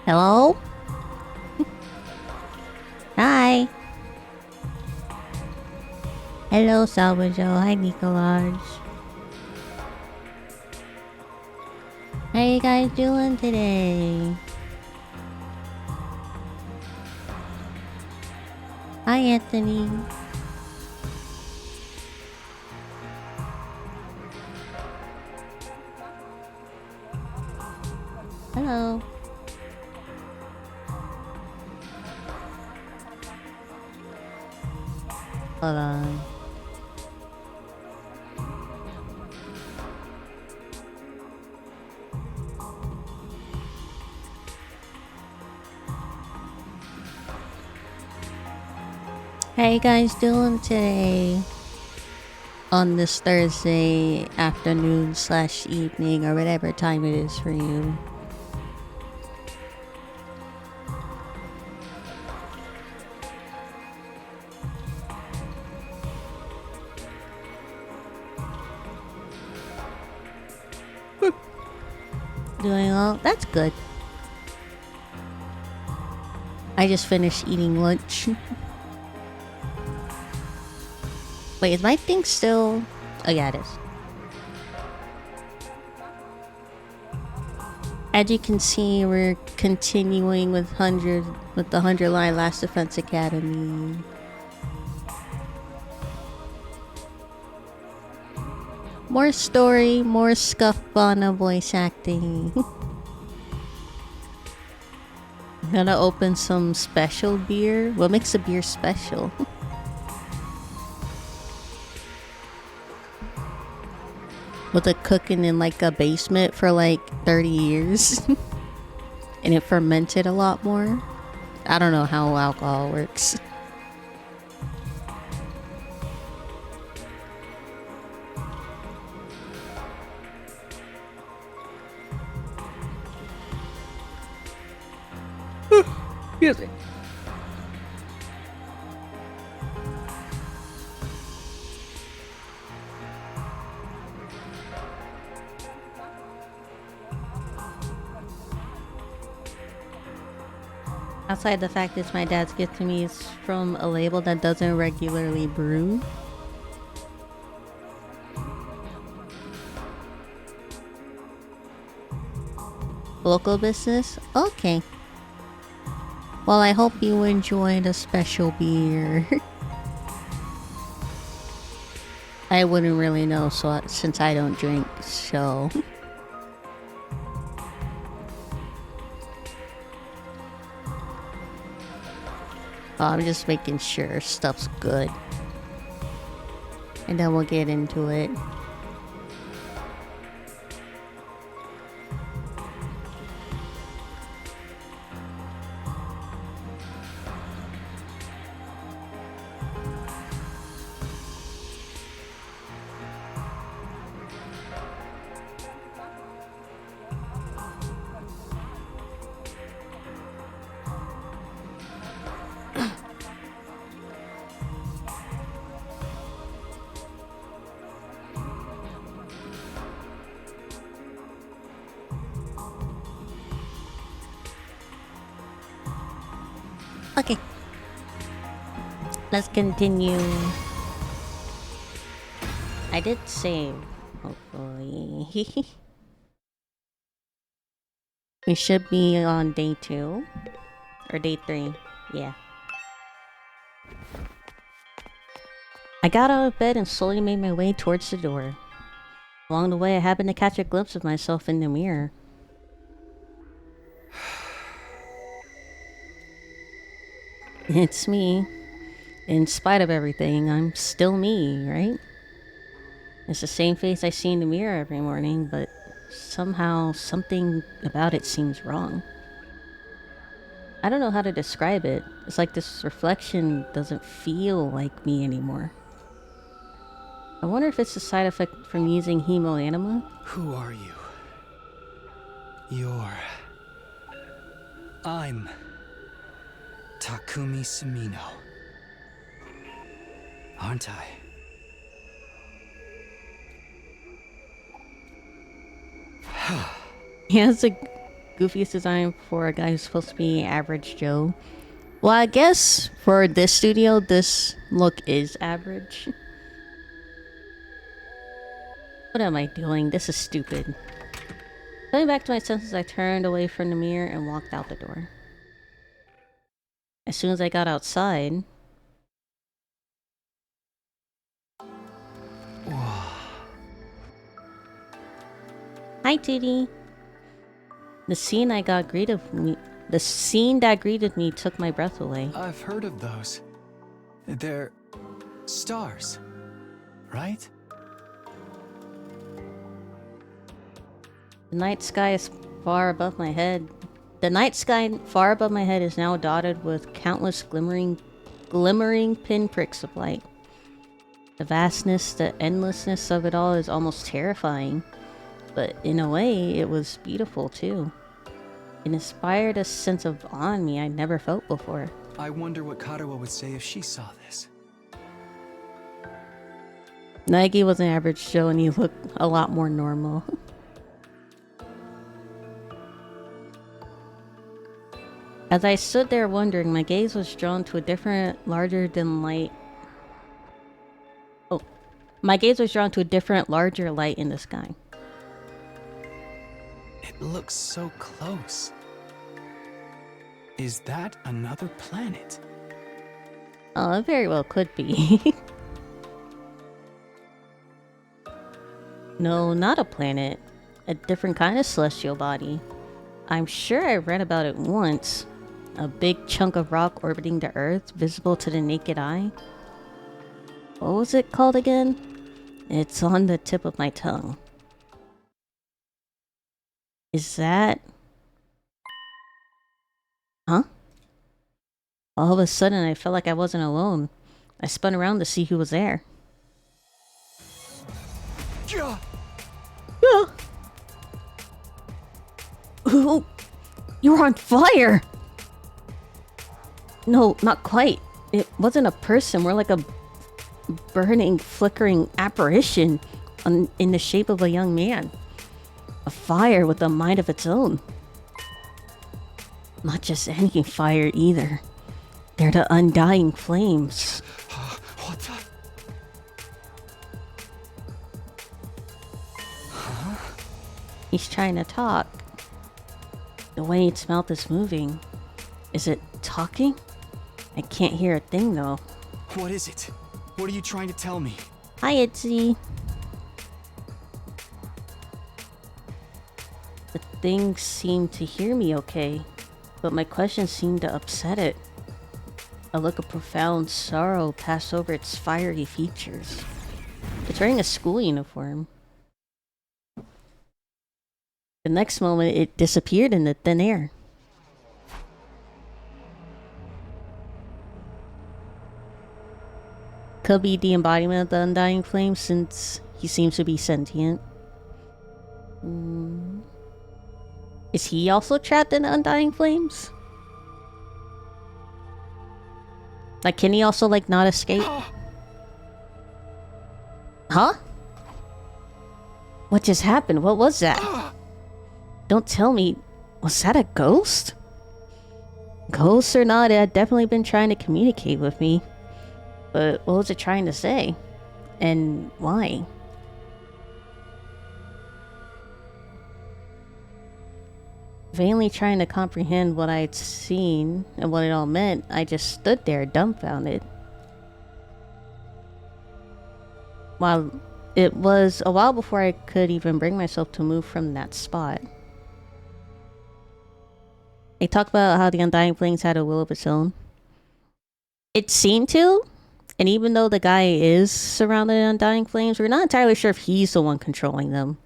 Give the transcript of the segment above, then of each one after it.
Hello? Hi. Hello, Salvajo. Hi, Nicolaj. How you guys doing today? Hi, Anthony. Hello. Hold on. How you guys doing today? On this Thursday afternoon slash evening or whatever time it is for you. Doing well? That's good. I just finished eating lunch. Wait, is my thing still... Oh yeah, it is. As you can see, we're continuing with the 100 line Last Defense Academy. More story, more scuff Vana voice acting. Gonna open some special beer. What makes a beer special? Was it cooking in like a basement for like 30 years? And it fermented a lot more? I don't know how alcohol works. Excuse me. Outside the fact that my dad's gift to me is from a label that doesn't regularly brew. Local business? Okay. Well, I hope you enjoy the special beer. I wouldn't really know since I don't drink, so... I'm just making sure stuff's good. And then we'll get into it. Okay. Let's continue. I did save, hopefully. We should be on day 2. Or day 3. Yeah. I got out of bed and slowly made my way towards the door. Along the way, I happened to catch a glimpse of myself in the mirror. It's me. In spite of everything, I'm still me, right? It's the same face I see in the mirror every morning, but somehow something about it seems wrong. I don't know how to describe it. It's like this reflection doesn't feel like me anymore. I wonder if it's a side effect from using hemoanima? Who are you? I'm Takumi Sumino. Aren't I? He has a goofiest design for a guy who's supposed to be average Joe. Well, I guess for this studio, this look is average. What am I doing? This is stupid. Coming back to my senses, I turned away from the mirror and walked out the door. As soon as I got outside... Hi, Titty. The scene that greeted me took my breath away. I've heard of those. They're stars, right? The night sky far above my head is now dotted with countless glimmering pinpricks of light. The vastness, the endlessness of it all is almost terrifying. But in a way, it was beautiful too. It inspired a sense of awe in me I'd never felt before. I wonder what Karawa would say if she saw this. Nagi was an average Joe and he looked a lot more normal. As I stood there wondering, my gaze was drawn to a different, larger light in the sky. It looks so close. Is that another planet? Oh, it very well could be. No, not a planet. A different kind of celestial body. I'm sure I read about it once. A big chunk of rock orbiting the Earth, visible to the naked eye. What was it called again? It's on the tip of my tongue. Is that... Huh? All of a sudden, I felt like I wasn't alone. I spun around to see who was there. Yeah. Ooh, you're on fire! No, not quite. It wasn't a person, more like a burning, flickering apparition in the shape of a young man. A fire with a mind of its own. Not just any fire either. They're the undying flames. What the? He's trying to talk. The way its mouth is moving. Is it talking? I can't hear a thing though. What is it? What are you trying to tell me? Hi, Itzy. The thing seemed to hear me okay, but my questions seemed to upset it. A look of profound sorrow passed over its fiery features. It's wearing a school uniform. The next moment, it disappeared in the thin air. Could be the embodiment of the undying flame since he seems to be sentient. Is he also trapped in the undying flames? Like, can he also, like, not escape? Huh? What just happened? What was that? Don't tell me. Was that a ghost? Ghost or not, it had definitely been trying to communicate with me. But what was it trying to say? And why? Vainly trying to comprehend what I'd seen and what it all meant, I just stood there dumbfounded. While it was a while before I could even bring myself to move from that spot. They talk about how the Undying Flames had a will of its own. It seemed to, and even though the guy is surrounded in Undying Flames, we're not entirely sure if he's the one controlling them.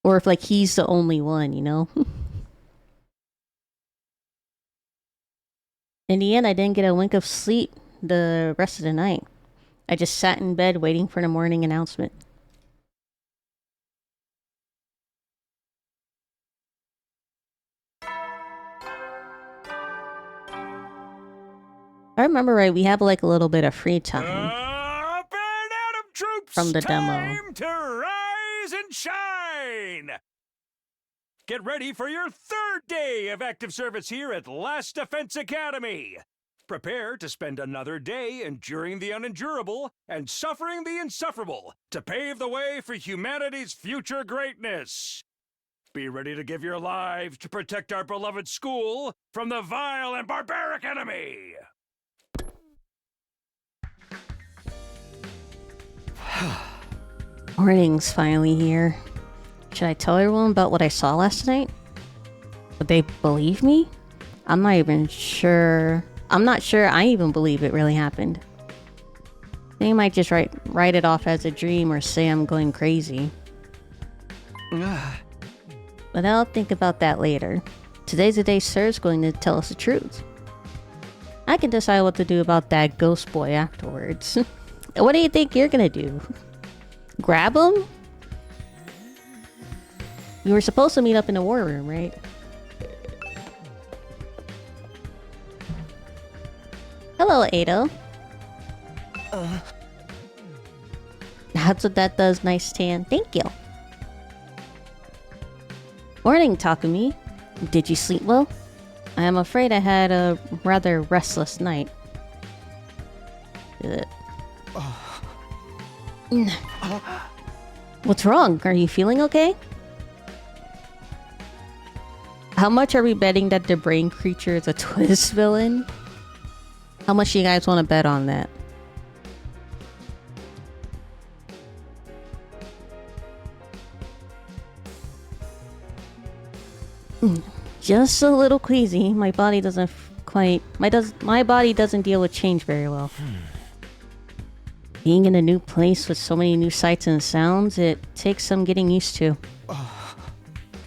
Or if, like, he's the only one, you know? In the end, I didn't get a wink of sleep the rest of the night. I just sat in bed waiting for the morning announcement. If I remember right, we have like a little bit of free time Up and Adam troops! from the demo. Time to rise and shine! Get ready for your third day of active service here at Last Defense Academy. Prepare to spend another day enduring the unendurable and suffering the insufferable to pave the way for humanity's future greatness. Be ready to give your lives to protect our beloved school from the vile and barbaric enemy. Morning's finally here. Should I tell everyone about what I saw last night? Would they believe me? I'm not even sure. I'm not sure I even believe it really happened. They might just write it off as a dream or say I'm going crazy. But I'll think about that later. Today's the day Sir's going to tell us the truth. I can decide what to do about that ghost boy afterwards. What do you think you're gonna do? Grab him? We were supposed to meet up in the war room, right? Hello, Ado. That's what that does. Nice tan. Thank you. Morning, Takumi. Did you sleep well? I am afraid I had a rather restless night. What's wrong? Are you feeling okay? How much are we betting that the brain creature is a twist villain? How much do you guys want to bet on that? Just a little queasy. My body doesn't my body doesn't deal with change very well. Being in a new place with so many new sights and sounds, it takes some getting used to.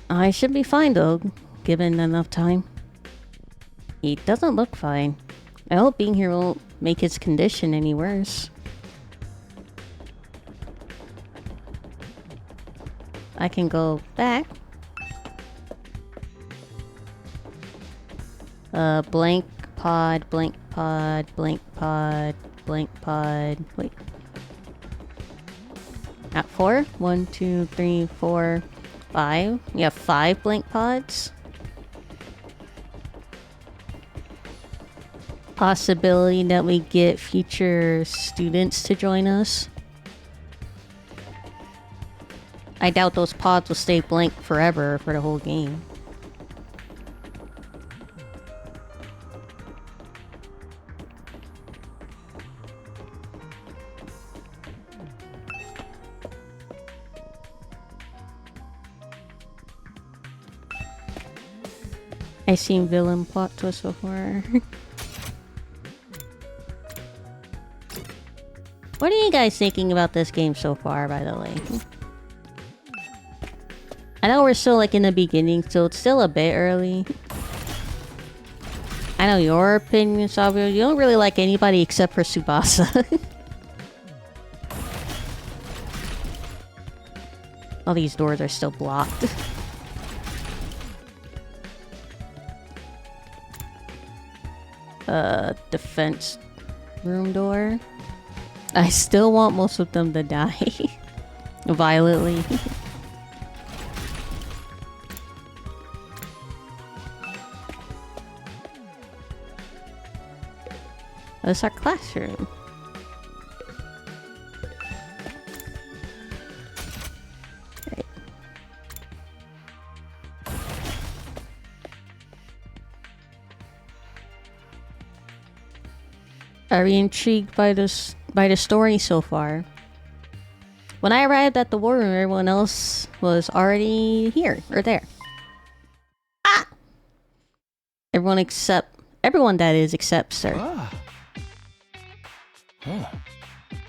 I should be fine though, given enough time. He doesn't look fine. I hope being here won't make his condition any worse. I can go back. Blank pod, blank pod, blank pod, blank pod. Wait. At 4? 1, 2, 3, 4, 5. We have 5 blank pods. Possibility that we get future students to join us. I doubt those pods will stay blank forever for the whole game. I've seen villain plot twists before. What are you guys thinking about this game so far, by the way? I know we're still like in the beginning, so it's still a bit early. I know your opinion, Sabio. You don't really like anybody except for Tsubasa. All these doors are still blocked. Defense room door. I still want most of them to die. Violently. This is our classroom. Right. Are we intrigued by the story so far? When I arrived at the war room, everyone else was already here or there. Ah! Everyone that is except Sir.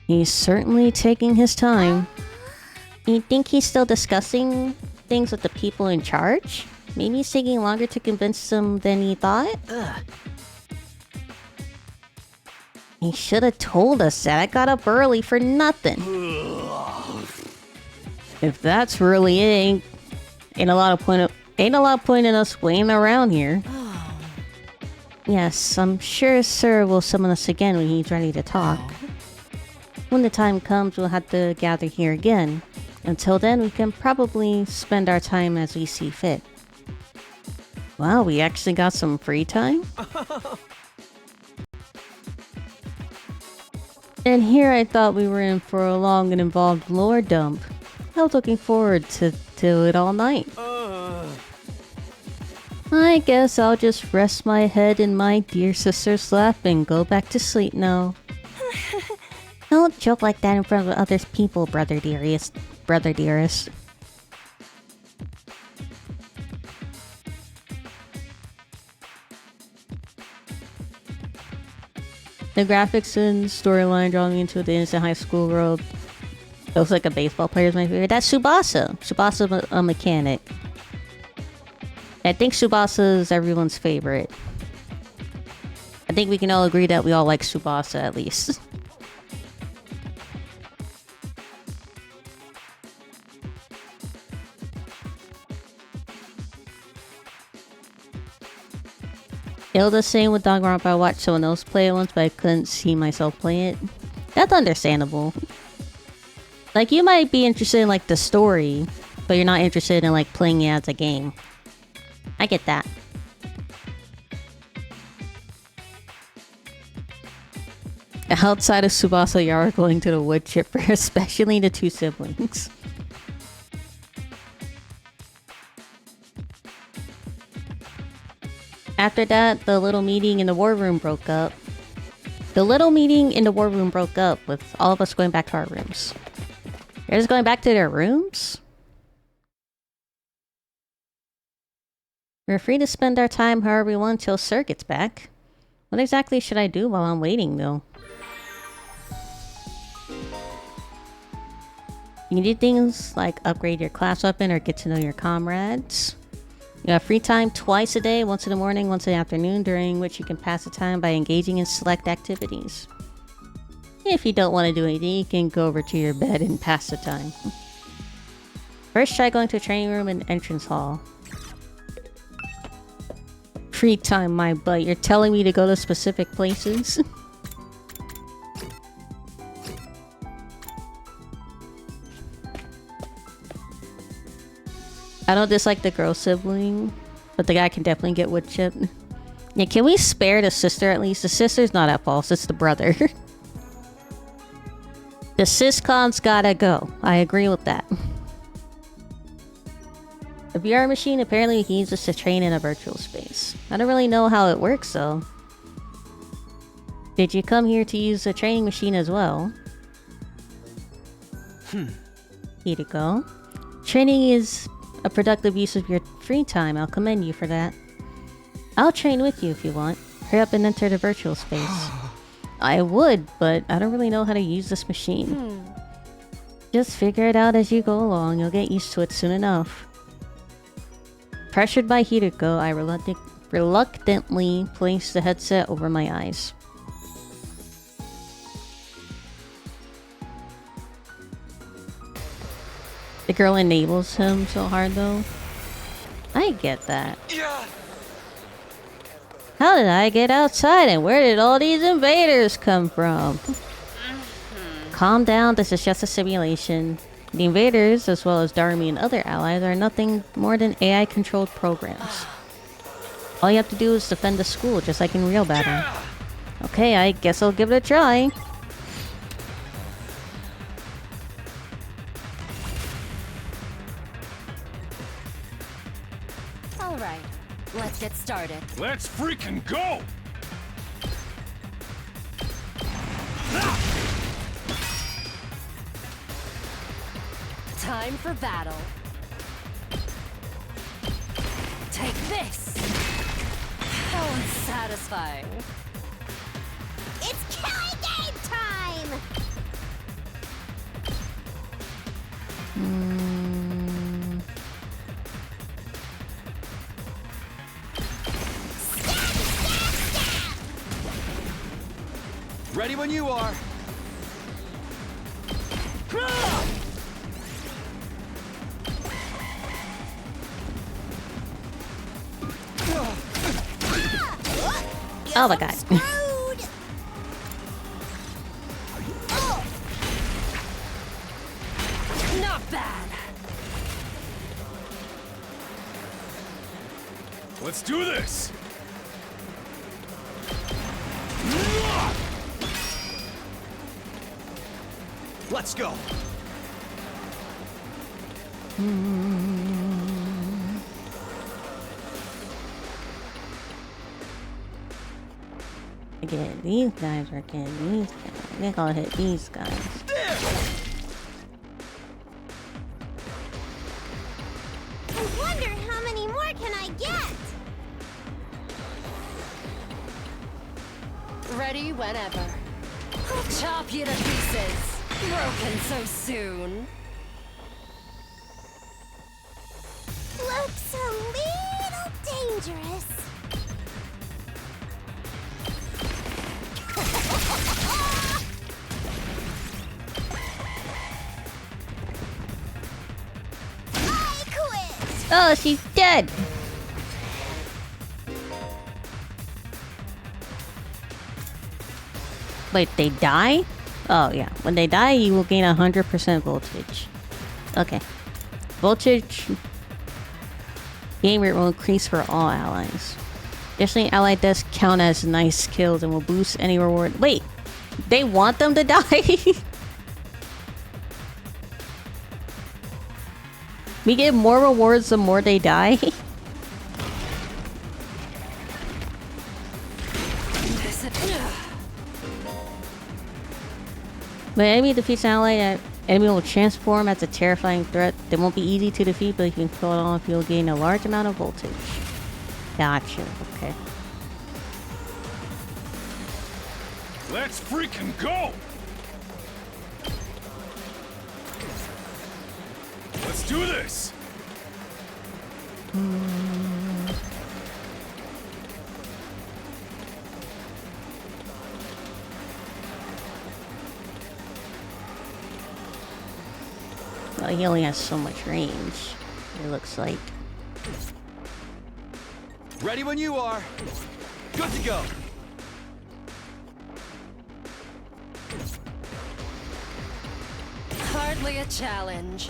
He's certainly taking his time. You think he's still discussing things with the people in charge? Maybe he's taking longer to convince them than he thought? He should have told us that. I got up early for nothing. If that's really it, ain't a lot of point in us waiting around here. Yes, I'm sure Sir will summon us again when he's ready to talk. When the time comes, we'll have to gather here again. Until then, we can probably spend our time as we see fit. Wow, we actually got some free time? And here I thought we were in for a long and involved lore dump. I was looking forward to it all night. I guess I'll just rest my head in my dear sister's lap and go back to sleep now. Don't joke like that in front of other people, brother dearest. Brother dearest. The graphics and storyline draw me into the innocent high school world. Looks like a baseball player is my favorite. That's Tsubasa. Tsubasa's a mechanic. I think Tsubasa is everyone's favorite. I think we can all agree that we all like Tsubasa at least. It was the same with Danganronpa. I watched someone else play it once, but I couldn't see myself play it. That's understandable. Like, you might be interested in, like, the story, but you're not interested in, like, playing it as a game. I get that. Outside of Tsubasa, you are going to the wood chipper, especially the two siblings. After that, the little meeting in the war room broke up. The little meeting in the war room broke up with all of us going back to our rooms. They're just going back to their rooms? We're free to spend our time however we want until Sir gets back. What exactly should I do while I'm waiting, though? You can do things like upgrade your class weapon or get to know your comrades. You have free time twice a day, once in the morning, once in the afternoon, during which you can pass the time by engaging in select activities. If you don't want to do anything, you can go over to your bed and pass the time. First, try going to a training room and entrance hall. Free time, my butt. You're telling me to go to specific places? I don't dislike the girl sibling, but the guy can definitely get wood chipped. Yeah, can we spare the sister at least? The sister's not at fault, it's the brother. The siscon's gotta go. I agree with that. The VR machine apparently we can use this to train in a virtual space. I don't really know how it works though. Did you come here to use the training machine as well? Here you go. Training is a productive use of your free time. I'll commend you for that. I'll train with you if you want. Hurry up and enter the virtual space. I would, but I don't really know how to use this machine. Just figure it out as you go along. You'll get used to it soon enough. Pressured by Hideko, I reluctantly placed the headset over my eyes. The girl enables him so hard though. I get that. How did I get outside and where did all these invaders come from? Calm down, this is just a simulation. The invaders, as well as Darmy and other allies, are nothing more than AI-controlled programs. All you have to do is defend the school, just like in real battle. Okay, I guess I'll give it a try. Alright, let's get started. Let's freaking go! Time for battle. Take this! How unsatisfying. It's killing game time! Ready when you are. Oh my god. Not bad. Let's do this! Let's go! Again, these guys are getting these guys. I think I'll hit these guys. I wonder how many more can I get? Ready whenever. I'll chop you to pieces. Broken so soon. Looks a little dangerous. I quit! Oh, she's dead! Wait, they die? Oh, yeah. When they die, you will gain 100% voltage. Okay. Voltage gain rate will increase for all allies. Additionally, allied deaths count as nice kills and will boost any reward. Wait! They want them to die? We get more rewards the more they die? When enemy defeats an ally, enemy will transform as a terrifying threat. They won't be easy to defeat, but you can kill it off. You'll gain a large amount of voltage. Gotcha, okay. Let's freaking go! Let's do this! Well, he only has so much range, it looks like. Ready when you are. Good to go. Hardly a challenge.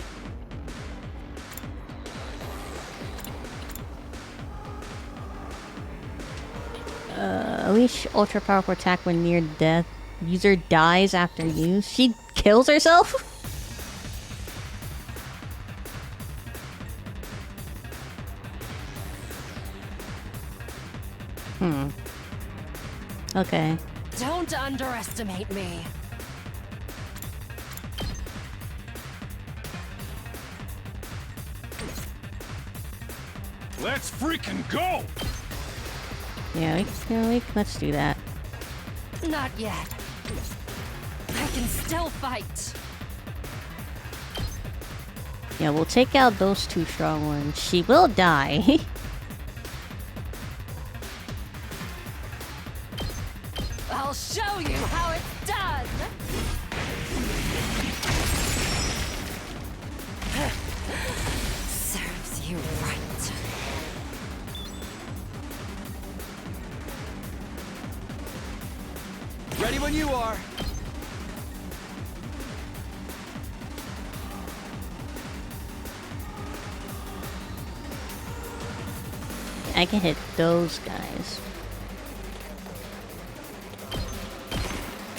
Unleash ultra powerful attack when near death. User dies after use. She kills herself? Okay. Don't underestimate me. Let's freaking go! Yeah, let's do that. Not yet. I can still fight. Yeah, we'll take out those two strong ones. She will die. I'll show you how it's done. Serves you right. Ready when you are. I can hit those guys.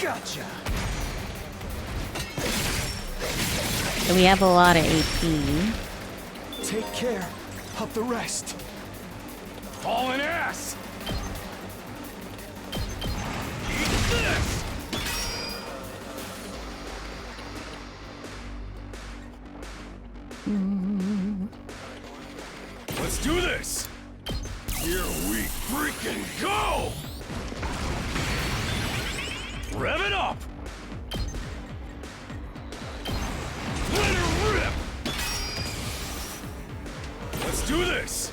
Gotcha! And we have a lot of AP. Take care of the rest. Hauling ass! Eat this! Let's do this! Here we freaking go! Rev it up! Let her rip! Let's do this!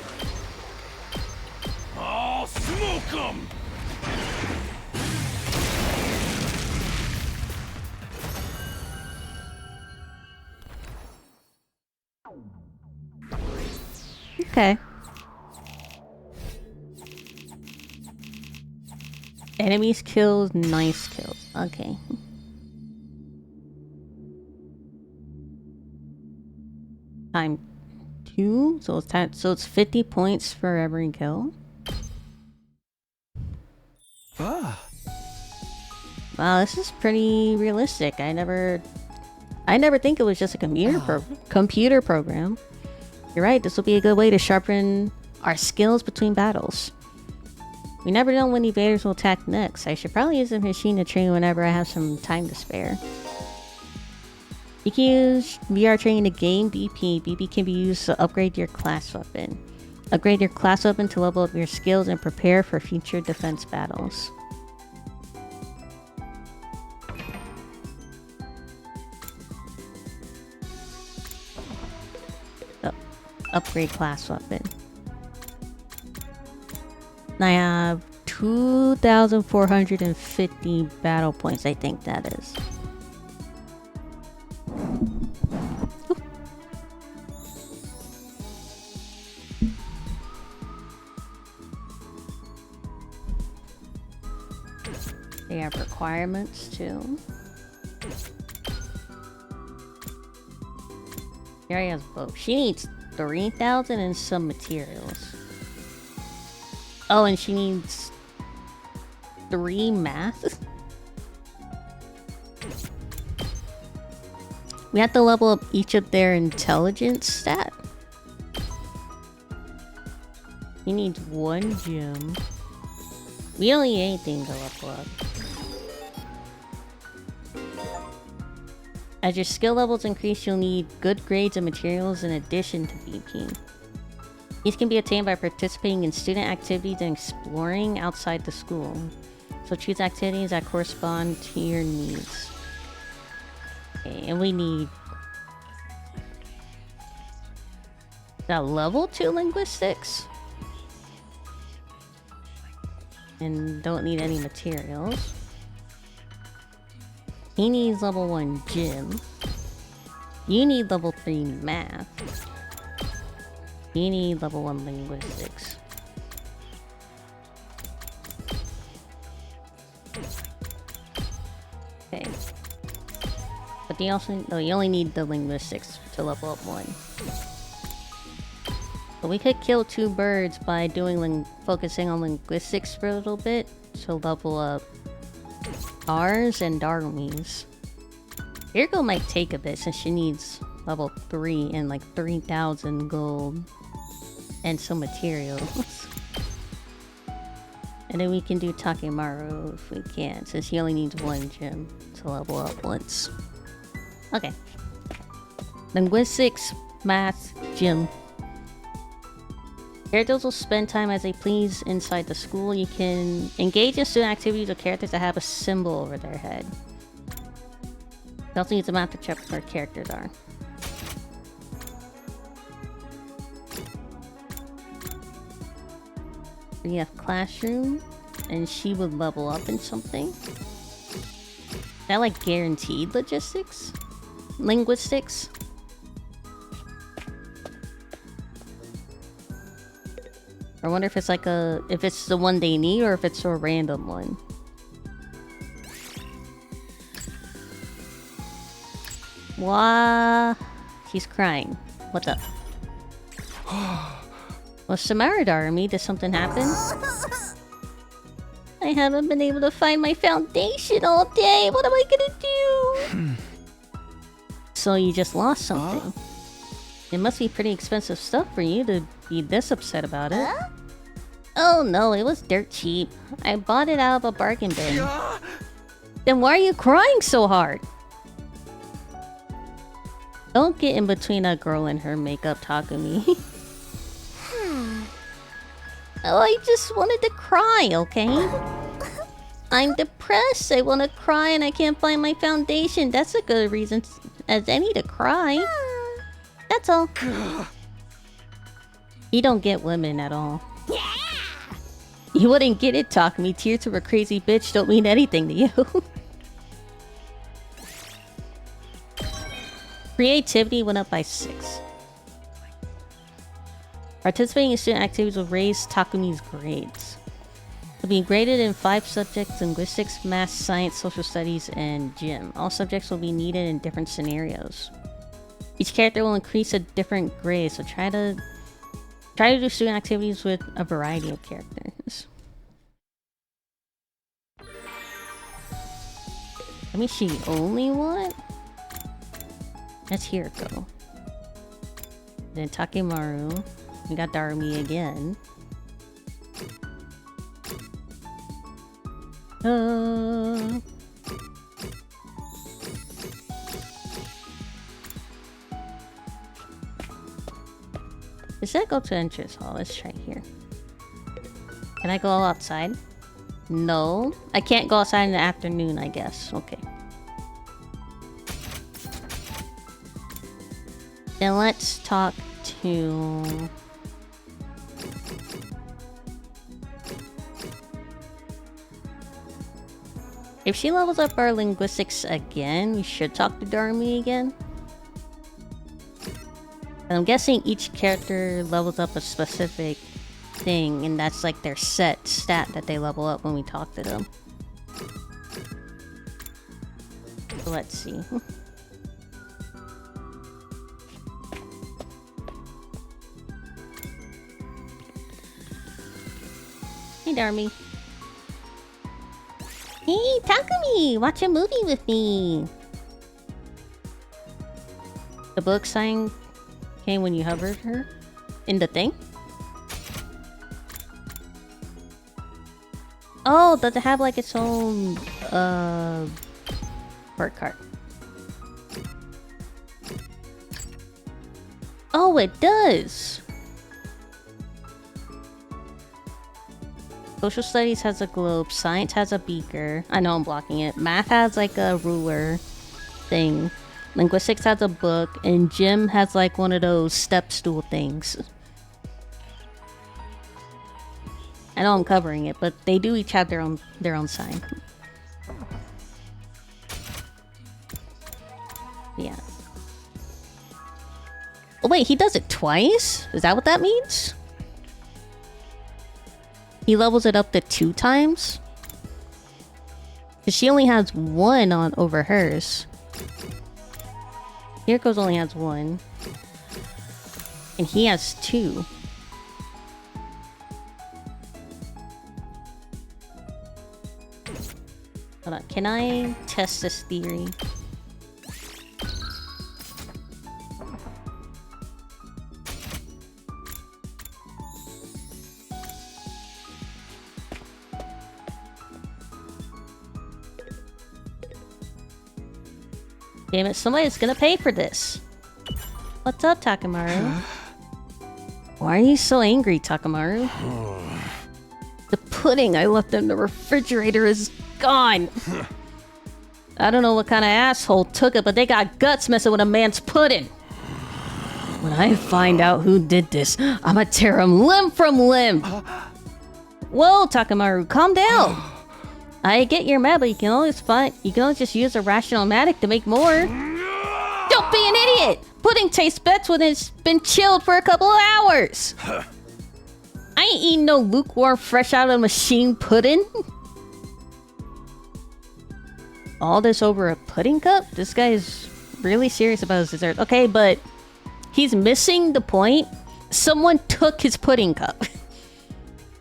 I'll smoke 'em! Okay. Enemies kills, nice kills. Okay. Time 2. So it's 50 points for every kill. Ah. Wow, this is pretty realistic. I never think it was just a computer program. You're right, this will be a good way to sharpen our skills between battles. We never know when evaders will attack next. I should probably use the machine to train whenever I have some time to spare. You can use VR training to gain BP. BP can be used to upgrade your class weapon. Upgrade your class weapon to level up your skills and prepare for future defense battles. Upgrade class weapon. I have 2,450 battle points, I think that is. Ooh. They have requirements too. She already has both. She needs 3,000 and some materials. Oh, and she needs 3 math. We have to level up each of their intelligence stat. He needs 1 gym. We don't need anything to level up. As your skill levels increase, you'll need good grades and materials in addition to BP. These can be attained by participating in student activities and exploring outside the school. So choose activities that correspond to your needs. Okay, and we need... that level 2 linguistics? And don't need any materials. He needs level 1 gym. You need level 3 math. You need level 1 linguistics. Okay. But you also... no, you only need the linguistics to level up 1. But we could kill 2 birds by doing focusing on linguistics for a little bit to level up ours and Darwin's. Irgo might take a bit since she needs level 3 and like 3,000 gold and some materials. And then we can do Takemaru if we can, since he only needs 1 gym to level up once. Okay. Linguistics, math, gym. Characters will spend time as they please inside the school. You can engage in student activities with characters that have a symbol over their head. You also use a map to check where characters are. We have classroom, and she would level up in something. Is that like guaranteed logistics? Linguistics? I wonder if it's like if it's the one they need or if it's a random one. Wah! She's crying. What's up? Well, Samaradar, did something happen? I haven't been able to find my foundation all day. What am I gonna do? So you just lost something. It must be pretty expensive stuff for you to be this upset about it. Oh no, it was dirt cheap. I bought it out of a bargain bin. Then why are you crying so hard? Don't get in between a girl and her makeup, Takumi. Oh, I just wanted to cry, okay? I'm depressed. I want to cry and I can't find my foundation. That's a good reason as any to cry. That's all. You don't get women at all. You wouldn't get it, Takumi. Tears to a crazy bitch don't mean anything to you. Creativity went up by 6. Participating in student activities will raise Takumi's grades. He'll be graded in 5 subjects: linguistics, math, science, social studies, and gym. All subjects will be needed in different scenarios. Each character will increase a different grade, so try to do student activities with a variety of characters. Let me see, only one? That's Hiriko. Then Takemaru. We got Darumi again. Does that go to entrance hall? Let's try here. Can I go outside? No. I can't go outside in the afternoon, I guess. Okay. Then let's talk to... If she levels up our linguistics again, we should talk to Darumi again. And I'm guessing each character levels up a specific thing, and that's like their set stat that they level up when we talk to them. So let's see. Hey, Darumi. Hey, Takumi! Watch a movie with me! The book sign came when you hovered her? In the thing? Oh, does it have like its own, part card? Oh, it does! Social studies has a globe, science has a beaker. I know I'm blocking it. Math has like a ruler thing. Linguistics has a book, and gym has like one of those step stool things. I know I'm covering it, but they do each have their own sign. Yeah. Oh wait, he does it twice? Is that what that means? He levels it up to 2 times? Cause she only has 1 on over hers. Hiriko's only has 1. And he has 2. Hold on, can I test this theory? Damn it, somebody's gonna pay for this. What's up, Takemaru? Why are you so angry, Takemaru? The pudding I left in the refrigerator is gone. I don't know what kind of asshole took it, but they got guts messing with a man's pudding. When I find out who did this, I'ma tear him limb from limb. Whoa, Takemaru, calm down. I get you're mad, but you can always just use a rational-matic to make more. Don't be an idiot! Pudding tastes best when it's been chilled for a couple of hours. I ain't eating no lukewarm, fresh out of the machine pudding. All this over a pudding cup? This guy is really serious about his dessert. Okay, but he's missing the point. Someone took his pudding cup.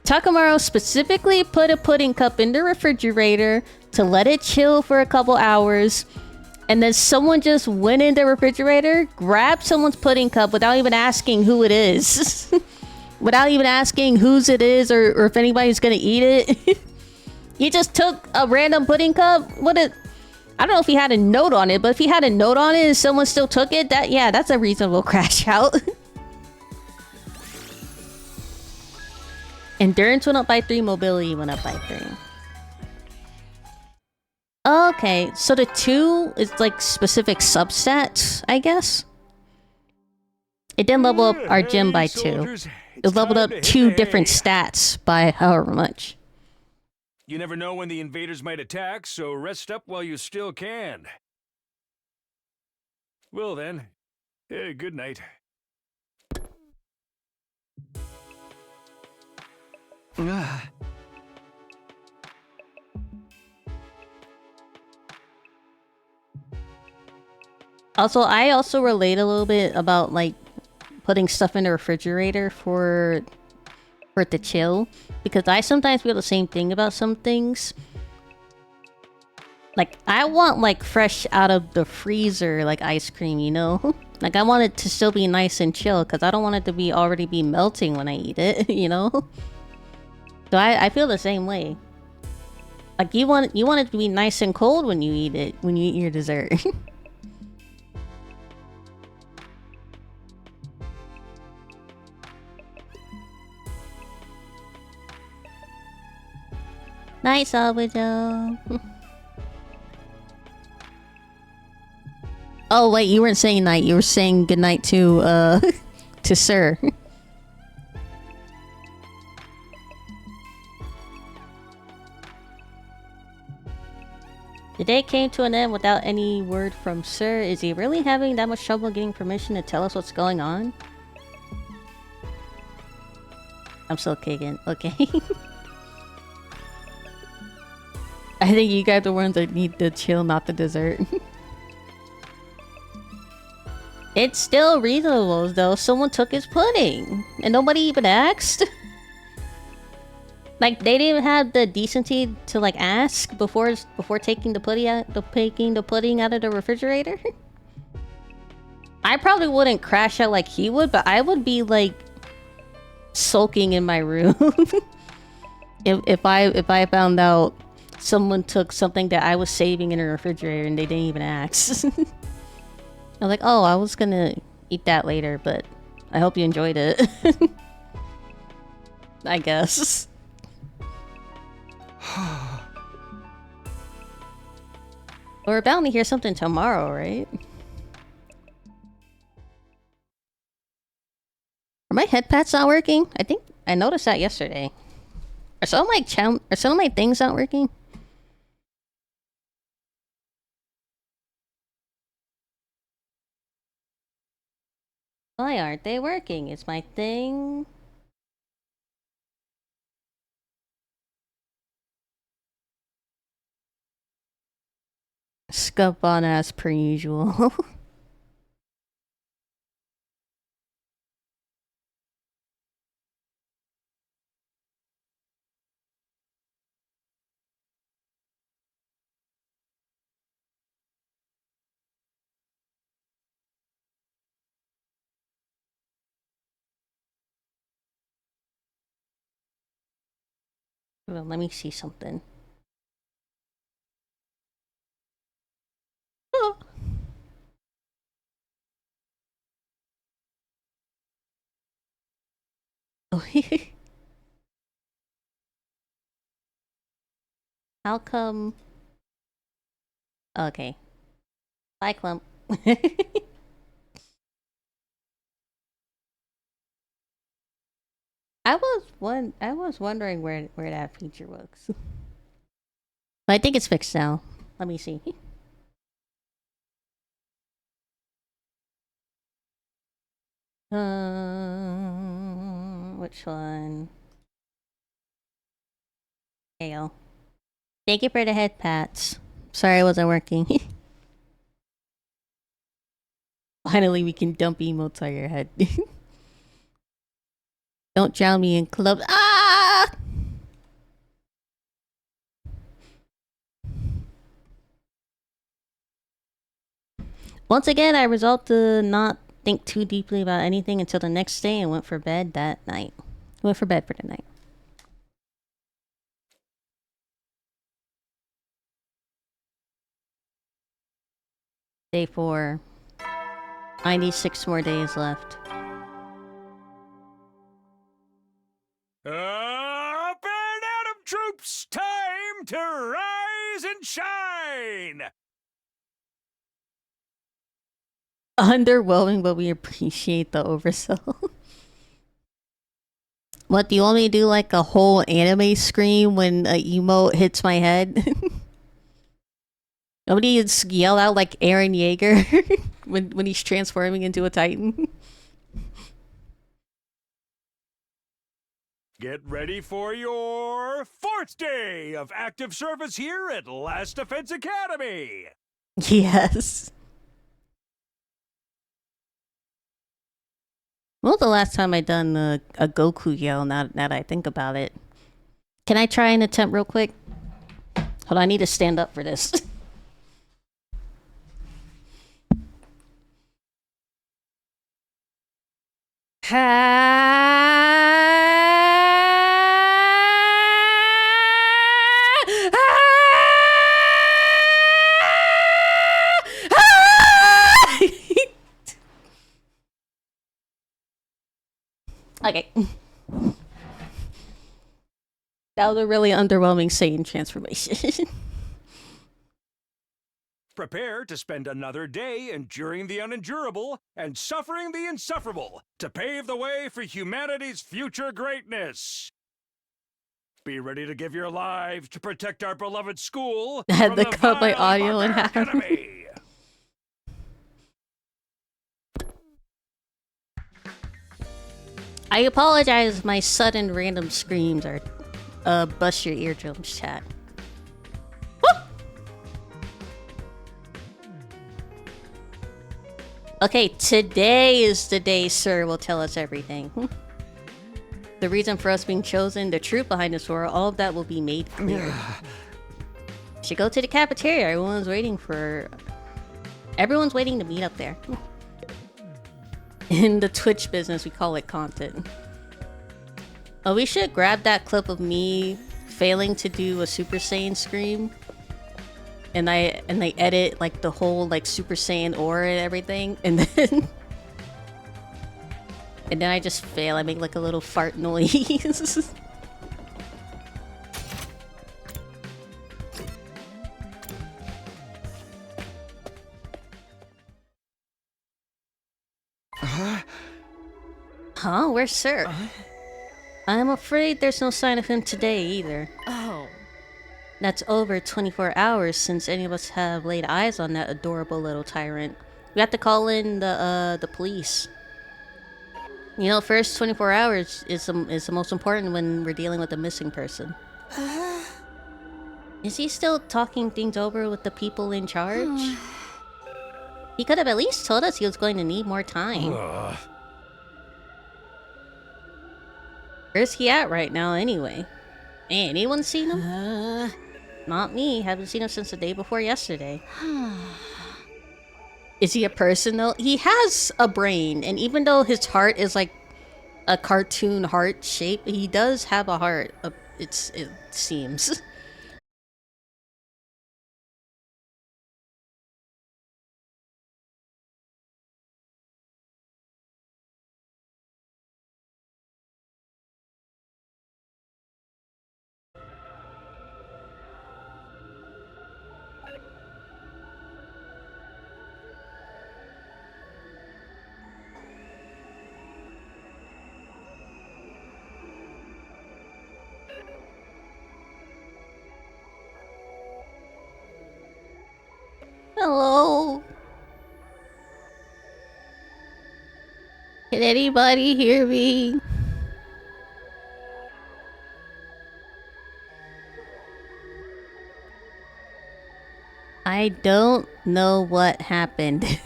Takemaru specifically put a pudding cup in the refrigerator to let it chill for a couple hours, and then someone just went in the refrigerator, grabbed someone's pudding cup without even asking who it is. Without even asking whose it is or if anybody's gonna eat it. He just took a random pudding cup. I don't know if he had a note on it, but if he had a note on it and someone still took it, that's a reasonable crash out. Endurance went up by 3, mobility went up by 3. Okay, so the 2 is like specific substats, I guess. It didn't level up our gym by 2. It leveled up 2 different stats by however much. You never know when the invaders might attack, so rest up while you still can. Well then, good night. Also, I also relate a little bit about like putting stuff in the refrigerator for it to chill, because I sometimes feel the same thing about some things. Like I want like fresh out of the freezer like ice cream, you know? Like I want it to still be nice and chill because I don't want it to be already be melting when I eat it, you know? So I feel the same way. Like you want it to be nice and cold when you eat it, when you eat your dessert. Nice, Albedo. Oh wait, you weren't saying night. You were saying goodnight to to Sir. The day came to an end without any word from Sir. Is he really having that much trouble getting permission to tell us what's going on? I'm still kicking. Okay. I think you guys are the ones that need the chill, not the dessert. It's still reasonable though. Someone took his pudding and nobody even asked. Like they didn't even have the decency to like ask before taking the pudding out of the refrigerator. I probably wouldn't crash out like he would, but I would be like sulking in my room if I found out someone took something that I was saving in a refrigerator and they didn't even ask. I was like, oh, I was gonna eat that later, but I hope you enjoyed it. I guess. We're bound to hear something tomorrow, right? Are my head pats not working? I think I noticed that yesterday. Are some of my things not working? Why aren't they working? Is my thing... Scuff on as per usual. Well, let me see something. Oh. How come... Okay. Bye, Clump. I was wondering where that feature was. I think it's fixed now. Let me see. Which one? Hail. Thank you for the head pats. Sorry I wasn't working. Finally, we can dump emotes on your head. Don't drown me in clubs. Ah! Once again, I resolved to not think too deeply about anything until the next day and went for bed that night. Went for bed for the night. Day 4. 96 more days left. Up and Atom troops, time to rise and shine! Underwhelming, but we appreciate the oversell. What, do you want me to do like a whole anime scream when a emote hits my head? Nobody just yell out like Aaron Yeager when he's transforming into a titan. Get ready for your 4th day of active service here at Last Defense Academy! Yes. When was the last time I done a Goku yell? Now that I think about it, can I try an attempt real quick? Hold on, I need to stand up for this. Okay. That was a really underwhelming Saiyan transformation. Prepare to spend another day enduring the unendurable and suffering the insufferable to pave the way for humanity's future greatness. Be ready to give your lives to protect our beloved school I had from to the cut my vile audio in barbaric half. enemy. I apologize. My sudden random screams are bust your eardrums, chat. Woo! Okay, today is the day Sir will tell us everything. The reason for us being chosen, the truth behind this world, all of that will be made clear. Should go to the cafeteria. Everyone's waiting to meet up there. In the Twitch business, we call it content. Oh, we should grab that clip of me failing to do a Super Saiyan scream. And I edit like the whole like Super Saiyan aura and everything, and then I just fail. I make like a little fart noise. Huh? Where's Sir? I'm afraid there's no sign of him today either. Oh. That's over 24 hours since any of us have laid eyes on that adorable little tyrant. We have to call in the police. You know, first 24 hours is the most important when we're dealing with a missing person. Is he still talking things over with the people in charge? He could have at least told us he was going to need more time. Where's he at right now anyway? Hey, anyone seen him? Not me. Haven't seen him since the day before yesterday. Is he a person though? He has a brain, and even though his heart is like a cartoon heart shape, he does have a heart. It seems. Hello? Can anybody hear me? I don't know what happened.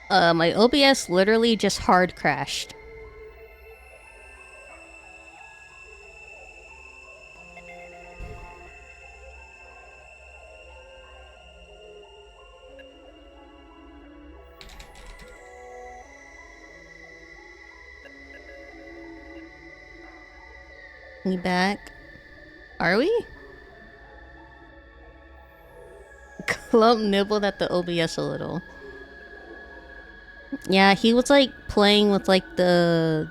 My OBS literally just hard crashed. We back? Are we? Clump nibbled at the OBS a little. Yeah, he was like playing with like the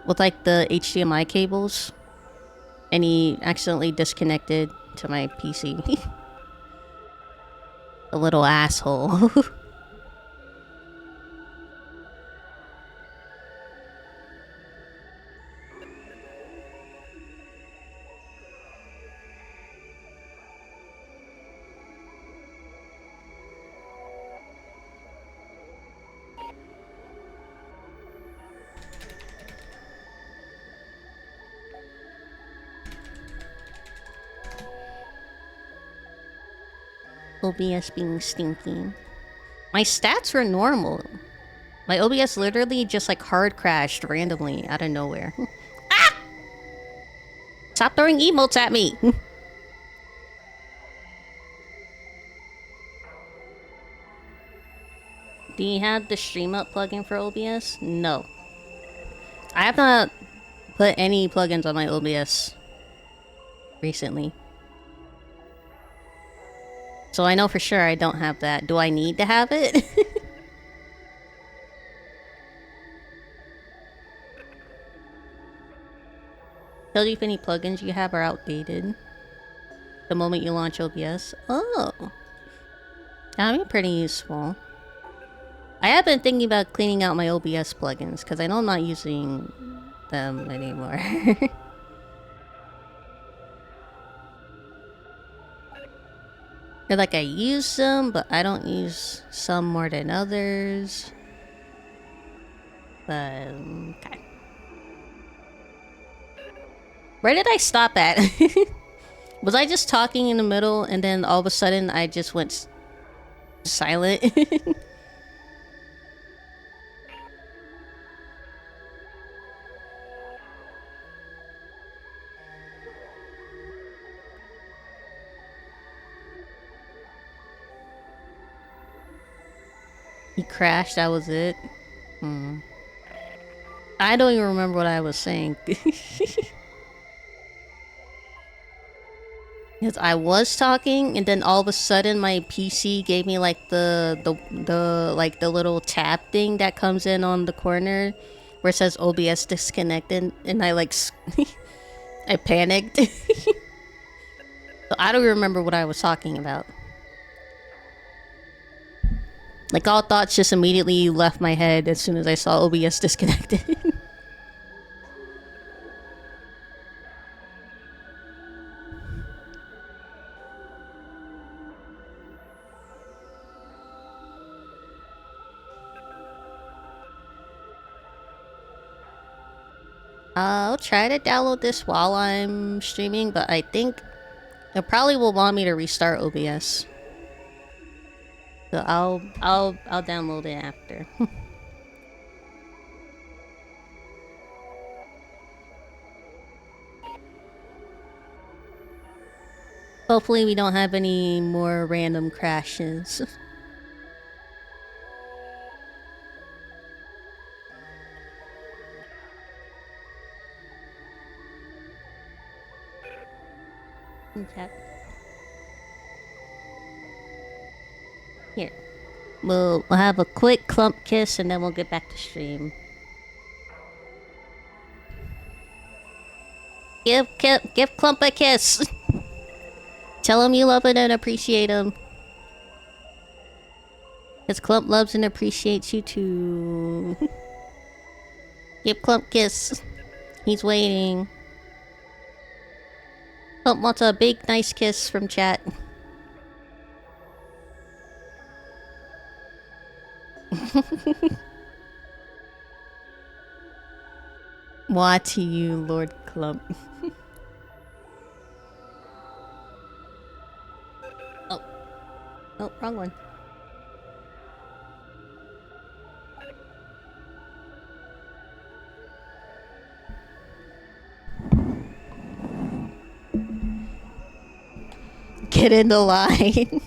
with like the HDMI cables, and he accidentally disconnected to my PC. A little asshole. OBS being stinky. My stats were normal. My OBS literally just like hard crashed randomly out of nowhere. Ah! Stop throwing emotes at me! Do you have the Stream Up plugin for OBS? No. I have not put any plugins on my OBS recently. So I know for sure I don't have that. Do I need to have it? Tell you if any plugins you have are outdated the moment you launch OBS. Oh. That'd be pretty useful. I have been thinking about cleaning out my OBS plugins because I know I'm not using them anymore. They're like I use them, but I don't use some more than others. But okay. Where did I stop at? Was I just talking in the middle and then all of a sudden I just went silent? He crashed, that was it. I don't even remember what I was saying. Because I was talking, and then all of a sudden my PC gave me like the little tab thing that comes in on the corner where it says OBS disconnected, and I like I panicked. So I don't remember what I was talking about. Like all thoughts just immediately left my head as soon as I saw OBS disconnected. I'll try to download this while I'm streaming, but I think it probably will want me to restart OBS. So I'll download it after. Hopefully we don't have any more random crashes. Okay. Here. We'll have a quick clump kiss and then we'll get back to stream. Give Clump a kiss! Tell him you love it and appreciate him. Because Clump loves and appreciates you too. Give Clump kiss. He's waiting. Clump wants a big nice kiss from chat. Why to you, Lord Clump? Oh. Oh, wrong one. Get in the line.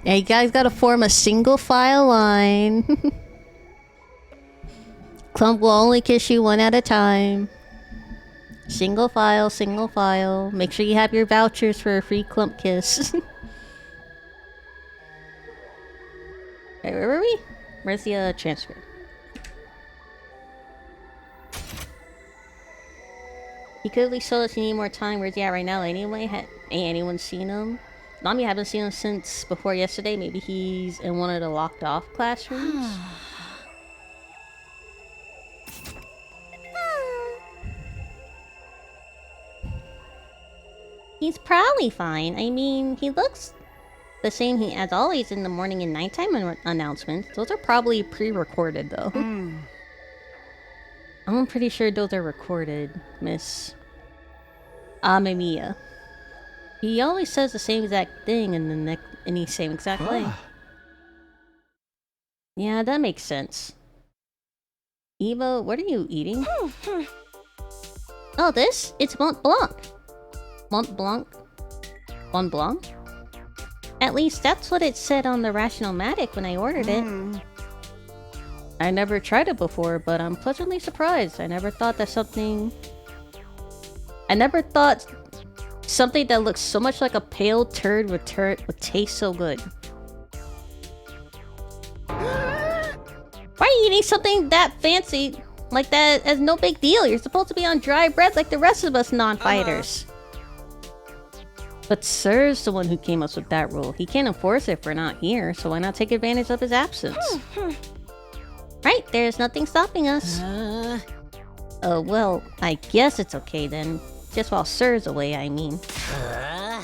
Yeah, you guys gotta form a single file line. Clump will only kiss you one at a time. Single file, single file. Make sure you have your vouchers for a free Clump kiss. Wait, where were we? Where's the transfer? He clearly showed us you need more time. Where's he at right now anyway? Ain't anyone seen him? Nami haven't seen him since before yesterday. Maybe he's in one of the locked off classrooms. He's probably fine. I mean, he looks the same as always in the morning and nighttime announcements. Those are probably pre-recorded though. I'm pretty sure those are recorded, Miss Amemiya. He always says the same exact thing in the same exact way. Yeah, that makes sense. Eva, what are you eating? Oh, this? It's Mont Blanc. Mont Blanc? Mont Blanc? At least that's what it said on the Rational-Matic when I ordered it. I never tried it before, but I'm pleasantly surprised. I never thought something that looks so much like a pale turd would taste so good. Why are you eating something that fancy like that as no big deal? You're supposed to be on dry bread like the rest of us non-fighters. But Sir's the one who came up with that rule. He can't enforce it if we're not here, so why not take advantage of his absence? Right, there's nothing stopping us. Oh, well, I guess it's okay then. Just while Sir's away, I mean. I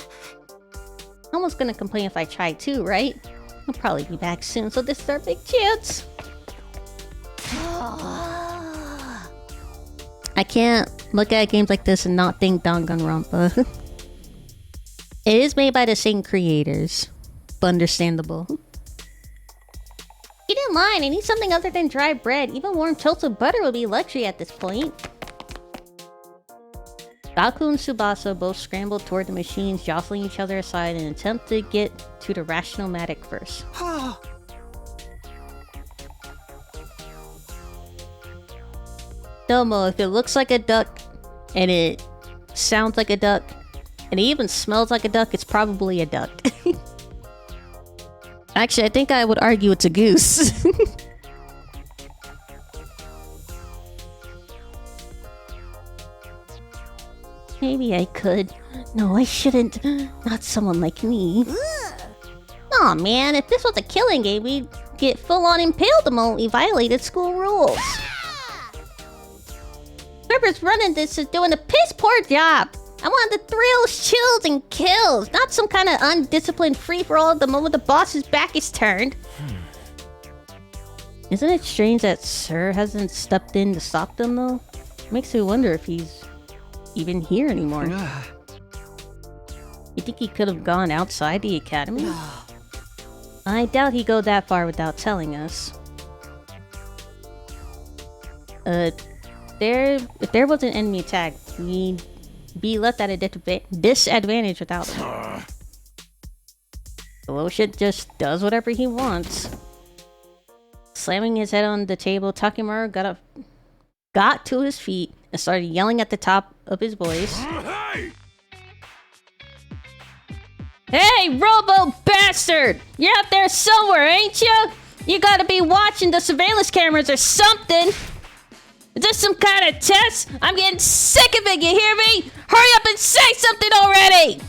was gonna complain if I tried too, right? He'll probably be back soon, so this is our big chance. I can't look at games like this and not think Danganronpa. It is made by the same creators, but understandable. He didn't lie, I need something other than dry bread. Even warm toasted butter would be luxury at this point. Gaku and Tsubasa both scrambled toward the machines, jostling each other aside in an attempt to get to the Rational-Matic first. Domo, if it looks like a duck, and it sounds like a duck, and it even smells like a duck, it's probably a duck. Actually, I think I would argue it's a goose. Maybe I could. No, I shouldn't. Not someone like me. Aw, man, if this was a killing game, we'd get full-on impaled the moment we violated school rules. Whoever's running this is doing a piss-poor job. I want the thrills, chills, and kills, not some kind of undisciplined free-for-all the moment the boss's back is turned. Isn't it strange that Sir hasn't stepped in to stop them, though? Makes me wonder if he's even here anymore. You think he could have gone outside the academy? I doubt he'd go that far without telling us. If there was an enemy attack, we'd be left at a disadvantage without him. The little shit just does whatever he wants. Slamming his head on the table, Takemaru got to his feet and started yelling at the top of his voice. Hey, Robo Bastard! You're out there somewhere, ain't you? You gotta be watching the surveillance cameras or something! Is this some kind of test? I'm getting sick of it, you hear me? Hurry up and say something already!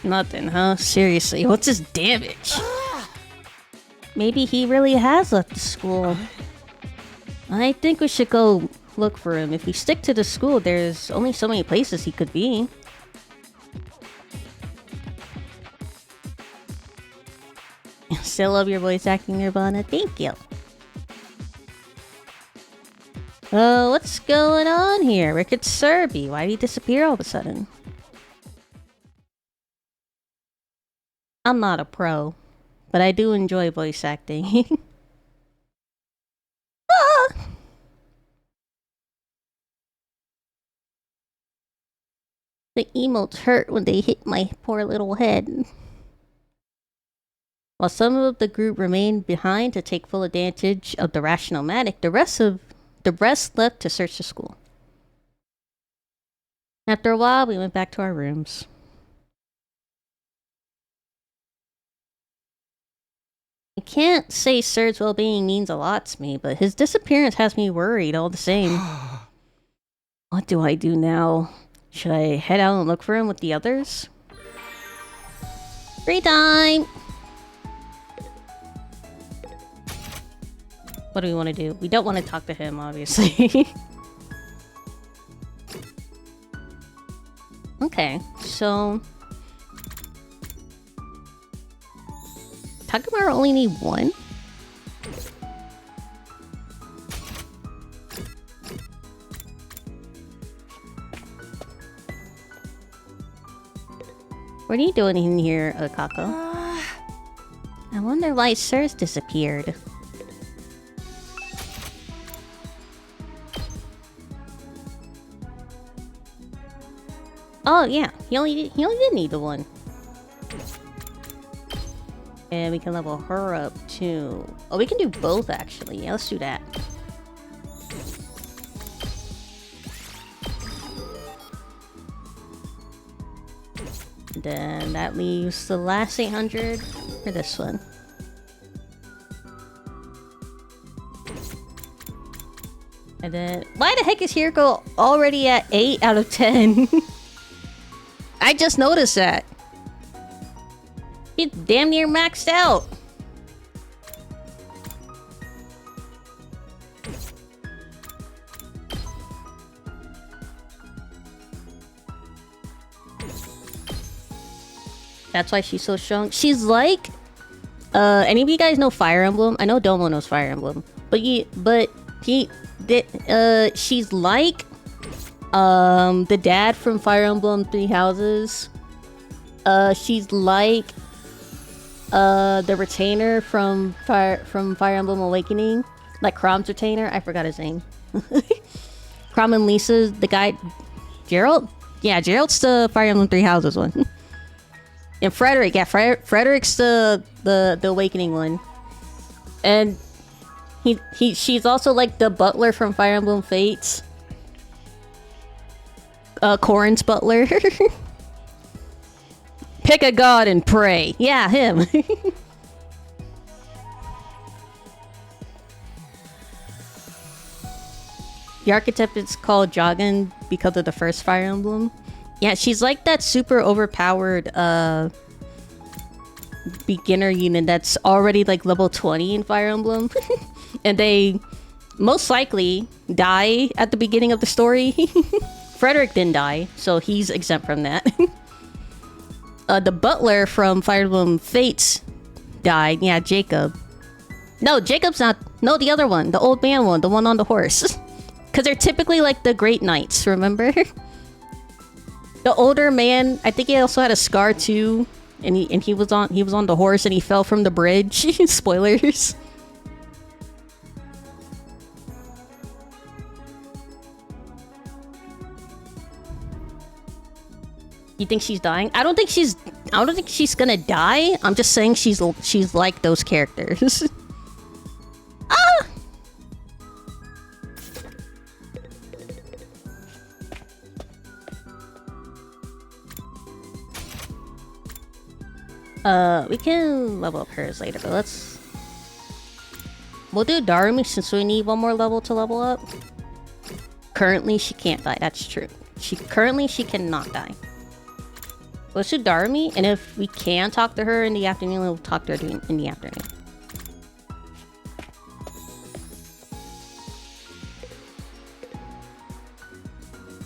Nothing, huh? Seriously, what's his damage? Maybe he really has left the school. I think we should go look for him. If we stick to the school, there's only so many places he could be. Still love your voice acting, Nirvana. Thank you. What's going on here? Where could Sir be? Why did he disappear all of a sudden? I'm not a pro, but I do enjoy voice acting. Ah! The emotes hurt when they hit my poor little head. While some of the group remained behind to take full advantage of the Rational-Matic, the rest left to search the school. After a while, we went back to our rooms. I can't say Sir's well-being means a lot to me, but his disappearance has me worried all the same. What do I do now? Should I head out and look for him with the others? Free time! What do we want to do? We don't want to talk to him, obviously. Okay, so... Takemaru only need one? What are you doing in here, Kako? I wonder why Sir's disappeared. Oh yeah, he only did need the one. And we can level her up too. Oh, we can do both actually. Yeah, let's do that. Then that leaves the last 800 for this one. And then, why the heck is Hiriko already at 8 out of 10? I just noticed that. He's damn near maxed out. That's why she's so strong. She's like, any of you guys know Fire Emblem? I know Domo knows Fire Emblem, she's like, the dad from Fire Emblem Three Houses. She's like, the retainer from Fire Emblem Awakening, like Crom's retainer. I forgot his name. Crom and Lisa's the guy, Gerald. Yeah, Gerald's the Fire Emblem Three Houses one. And Frederick, yeah, Frederick's the Awakening one, and she's also like the butler from Fire Emblem Fates. Corrin's butler. Pick a god and pray. Yeah, him. The archetype is called Joggin because of the first Fire Emblem. Yeah, she's like that super overpowered beginner unit that's already like level 20 in Fire Emblem. And they most likely die at the beginning of the story. Frederick didn't die, so he's exempt from that. The butler from Fire Emblem Fates died. Yeah, Jacob. No, Jacob's not. No, the other one. The old man one. The one on the horse. Because they're typically like the great knights, remember? The older man, I think he also had a scar too, and he was on the horse and he fell from the bridge. Spoilers. You think she's dying? I don't think she's gonna die. I'm just saying she's like those characters. Ah! We can level up hers later, but we'll do Darumi since we need one more level to level up. Currently, she can't die. That's true. She cannot die. Let's do Darumi, and if we can talk to her in the afternoon, we'll talk to her in the afternoon.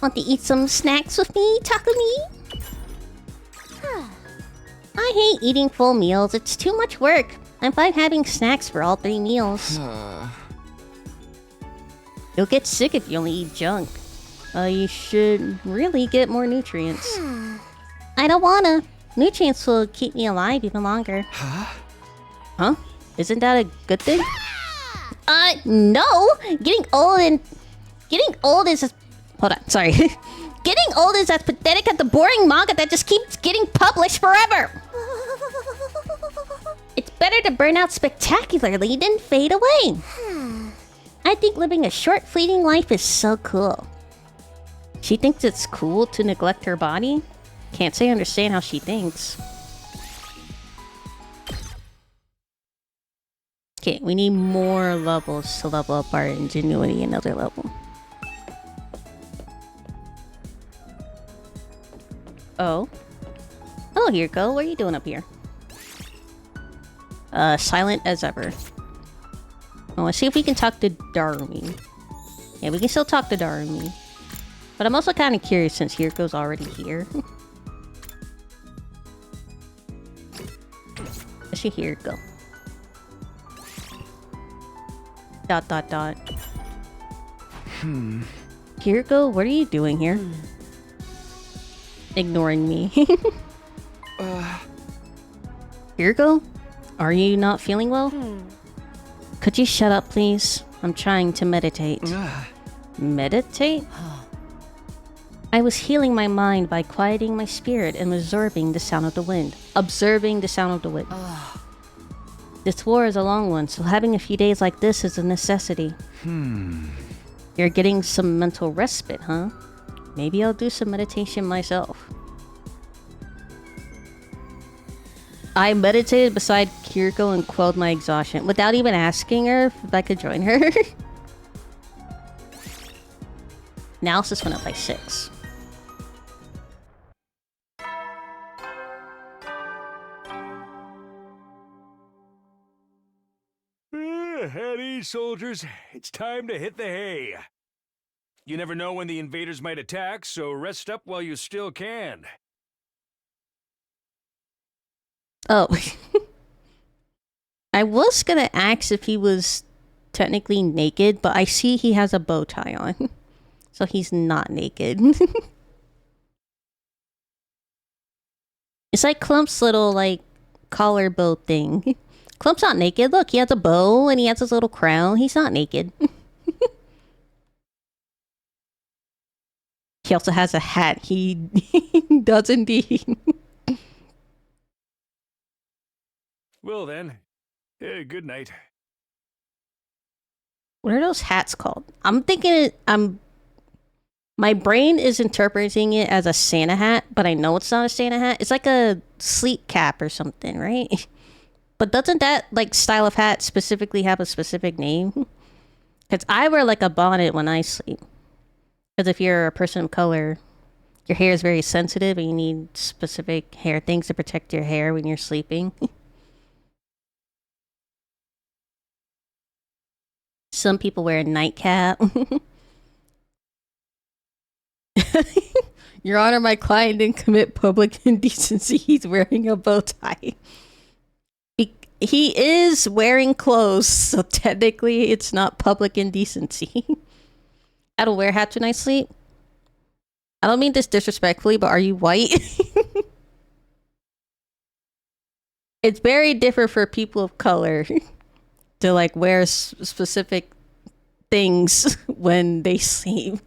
Want to eat some snacks with me, Takumi? I hate eating full meals. It's too much work. I'm fine having snacks for all 3 meals. You'll get sick if you only eat junk. You should really get more nutrients. I don't wanna. Nutrients will keep me alive even longer. Huh? Isn't that a good thing? No! Getting old is... Hold on, sorry. Getting old is as pathetic as the boring manga that just keeps getting published forever. It's better to burn out spectacularly than fade away. I think living a short, fleeting life is so cool. She thinks it's cool to neglect her body? Can't say I understand how she thinks. Okay, we need more levels to level up our ingenuity another level. Oh. Oh, Hiriko, what are you doing up here? Silent as ever. Oh, let's see if we can talk to Darumi. Yeah, we can still talk to Darumi. But I'm also kind of curious since Hiriko's already here. Let's see Hiriko. ... Hiriko, what are you doing here? Ignoring me. Virgo? Are you not feeling well? Could you shut up, please? I'm trying to meditate. Meditate? I was healing my mind by quieting my spirit and absorbing the sound of the wind. Observing the sound of the wind. This war is a long one, so having a few days like this is a necessity. You're getting some mental respite, huh? Maybe I'll do some meditation myself. I meditated beside Kiriko and quelled my exhaustion without even asking her if I could join her. Analysis went up by 6. At ease, soldiers. It's time to hit the hay. You never know when the invaders might attack, so rest up while you still can. Oh. I was gonna ask if he was technically naked, but I see he has a bow tie on. So he's not naked. It's like Clump's little, like, collar bow thing. Clump's not naked. Look, he has a bow and he has his little crown. He's not naked. He also has a hat. He does indeed. Well then, good night. What are those hats called? I'm thinking my brain is interpreting it as a Santa hat, but I know it's not a Santa hat. It's like a sleep cap or something, right? But doesn't that, like, style of hat specifically have a specific name? Because I wear, like, a bonnet when I sleep. Because if you're a person of color, your hair is very sensitive and you need specific hair things to protect your hair when you're sleeping. Some people wear a nightcap. Your Honor, my client didn't commit public indecency. He's wearing a bow tie. He is wearing clothes, so technically it's not public indecency. I don't wear hats when I sleep. I don't mean this disrespectfully, but are you white? It's very different for people of color to, like, wear specific things when they sleep.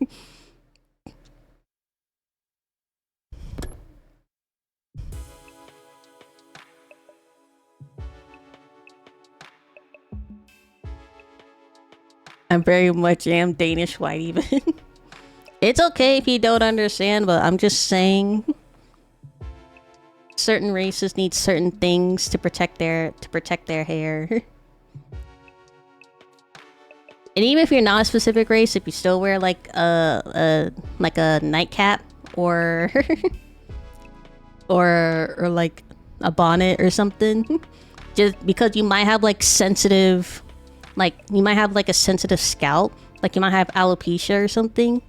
I'm very much am Danish white even. It's okay if you don't understand, but I'm just saying certain races need certain things to protect their hair. And even if you're not a specific race, if you still wear like a nightcap or or like a bonnet or something, just because you might have like sensitive, like you might have like a sensitive scalp, like you might have alopecia or something,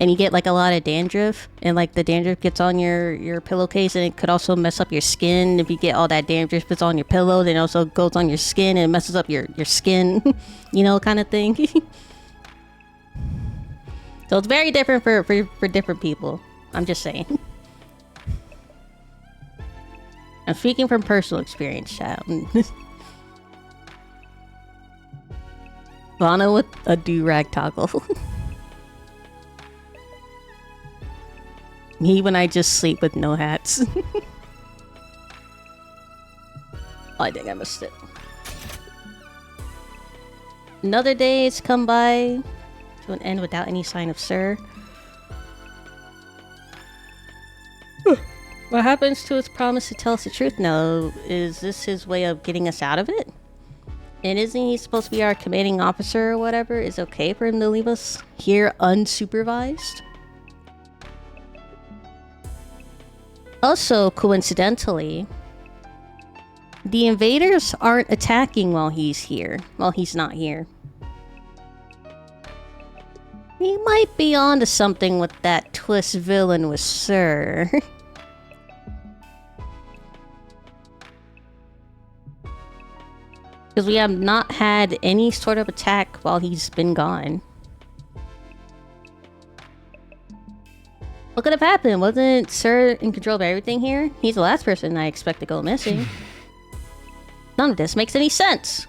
and you get like a lot of dandruff, and like the dandruff gets on your pillowcase, and it could also mess up your skin. If you get all that dandruff that's on your pillow, then it also goes on your skin and it messes up your skin, you know, kind of thing. So it's very different for different people. I'm just saying. I'm speaking from personal experience, child. Vana with a do-rag toggle. Me when I just sleep with no hats. I think I missed it. Another day has come by to an end without any sign of Sir. What happens to his promise to tell us the truth now? Is this his way of getting us out of it? And isn't he supposed to be our commanding officer or whatever? Is it okay for him to leave us here unsupervised? Also, coincidentally, the invaders aren't attacking while he's not here. He might be onto something with that twist villain with Sir. Because we have not had any sort of attack while he's been gone. What could have happened? Wasn't Sir in control of everything here? He's the last person I expect to go missing. None of this makes any sense.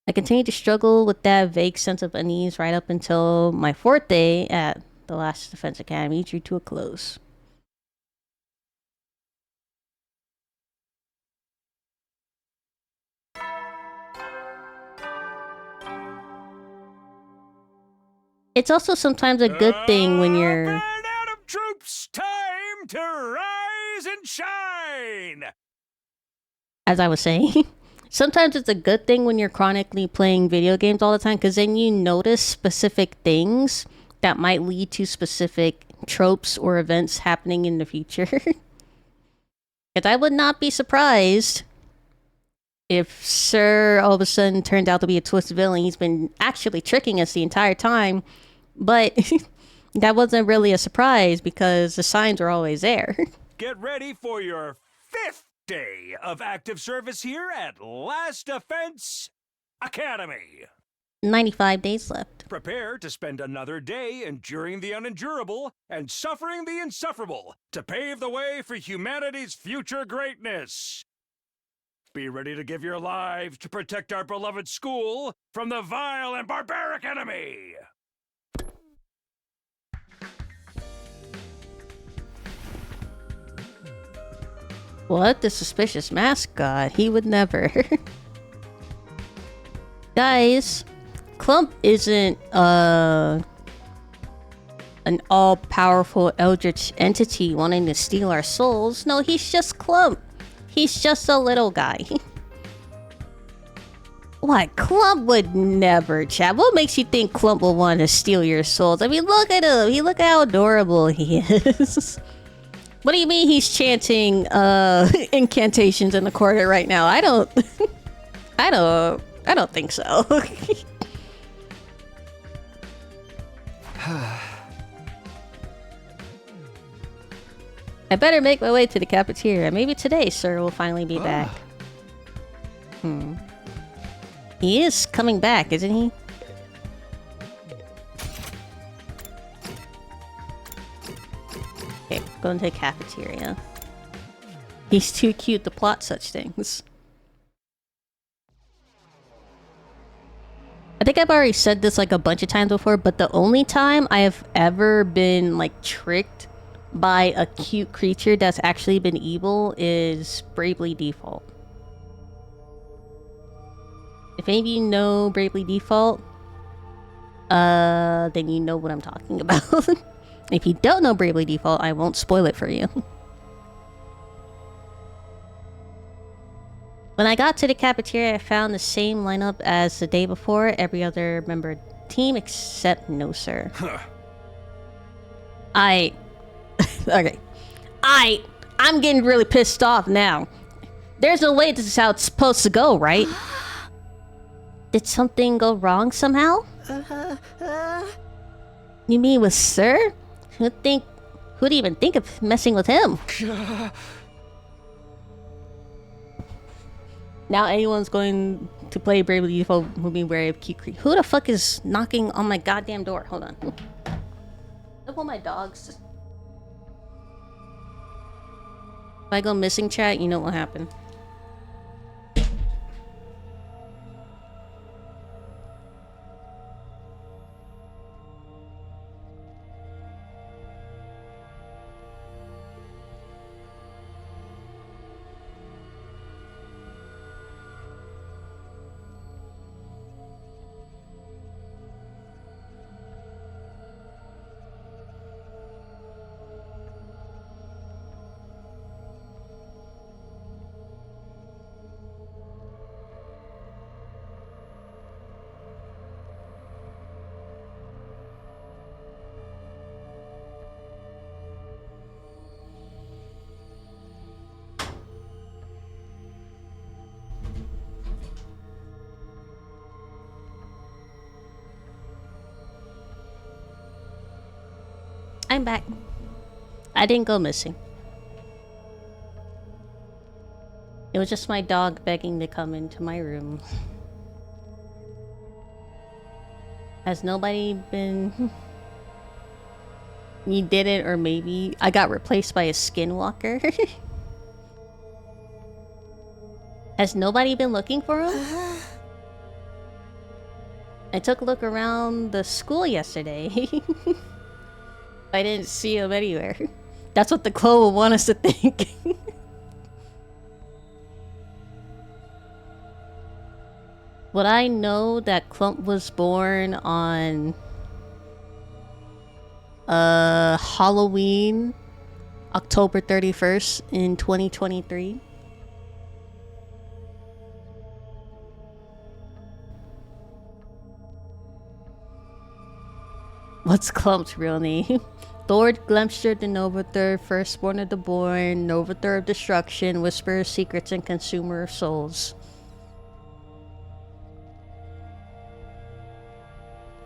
I continued to struggle with that vague sense of unease right up until my 4th day at the last Defense Academy drew to a close. It's also sometimes a good thing when you're... Up and Adam troops, time to rise and shine! As I was saying, sometimes it's a good thing when you're chronically playing video games all the time, because then you notice specific things that might lead to specific tropes or events happening in the future. Because I would not be surprised if Sir all of a sudden turned out to be a twisted villain. He's been actually tricking us the entire time, but that wasn't really a surprise because the signs were always there. Get ready for your 5th day of active service here at Last Defense Academy. 95 days left. Prepare to spend another day enduring the unendurable and suffering the insufferable to pave the way for humanity's future greatness. Be ready to give your lives to protect our beloved school from the vile and barbaric enemy. What? The suspicious mascot? He would never. Guys, Clump isn't an all-powerful eldritch entity wanting to steal our souls. No, he's just Clump. He's just a little guy. What? Clump would never, chat. What makes you think Clump will want to steal your souls? I mean, look at him. Look at how adorable he is. What do you mean he's chanting incantations in the corner right now? I don't think so. I better make my way to the cafeteria. Maybe today Sir will finally be back. He is coming back, isn't he? Okay, going to the cafeteria. He's too cute to plot such things. I think I've already said this like a bunch of times before, but the only time I have ever been like tricked by a cute creature that's actually been evil is Bravely Default. If any of you know Bravely Default, then you know what I'm talking about. If you don't know Bravely Default, I won't spoil it for you. When I got to the cafeteria, I found the same lineup as the day before, every other member team except no sir. Okay. I'm getting really pissed off now. There's no way this is how it's supposed to go, right? Did something go wrong somehow? You mean with Sir? Who'd even think of messing with him? Now anyone's going to play Bravely Default will be wary of cute creep. Who the fuck is knocking on my goddamn door? Hold on. Look at my dogs. If I go missing, chat, you know what happened. I'm back. I didn't go missing. It was just my dog begging to come into my room. Has nobody been... You did it, or maybe I got replaced by a skinwalker. Has nobody been looking for him? I took a look around the school yesterday. I didn't see him anywhere. That's what the clone would want us to think. Would I know that Clump was born on Halloween, October 31st in 2023? What's Clump's real name? Lord Glemster the Novathur, firstborn of the born, Novathur of destruction, whisperer of secrets and consumer of souls.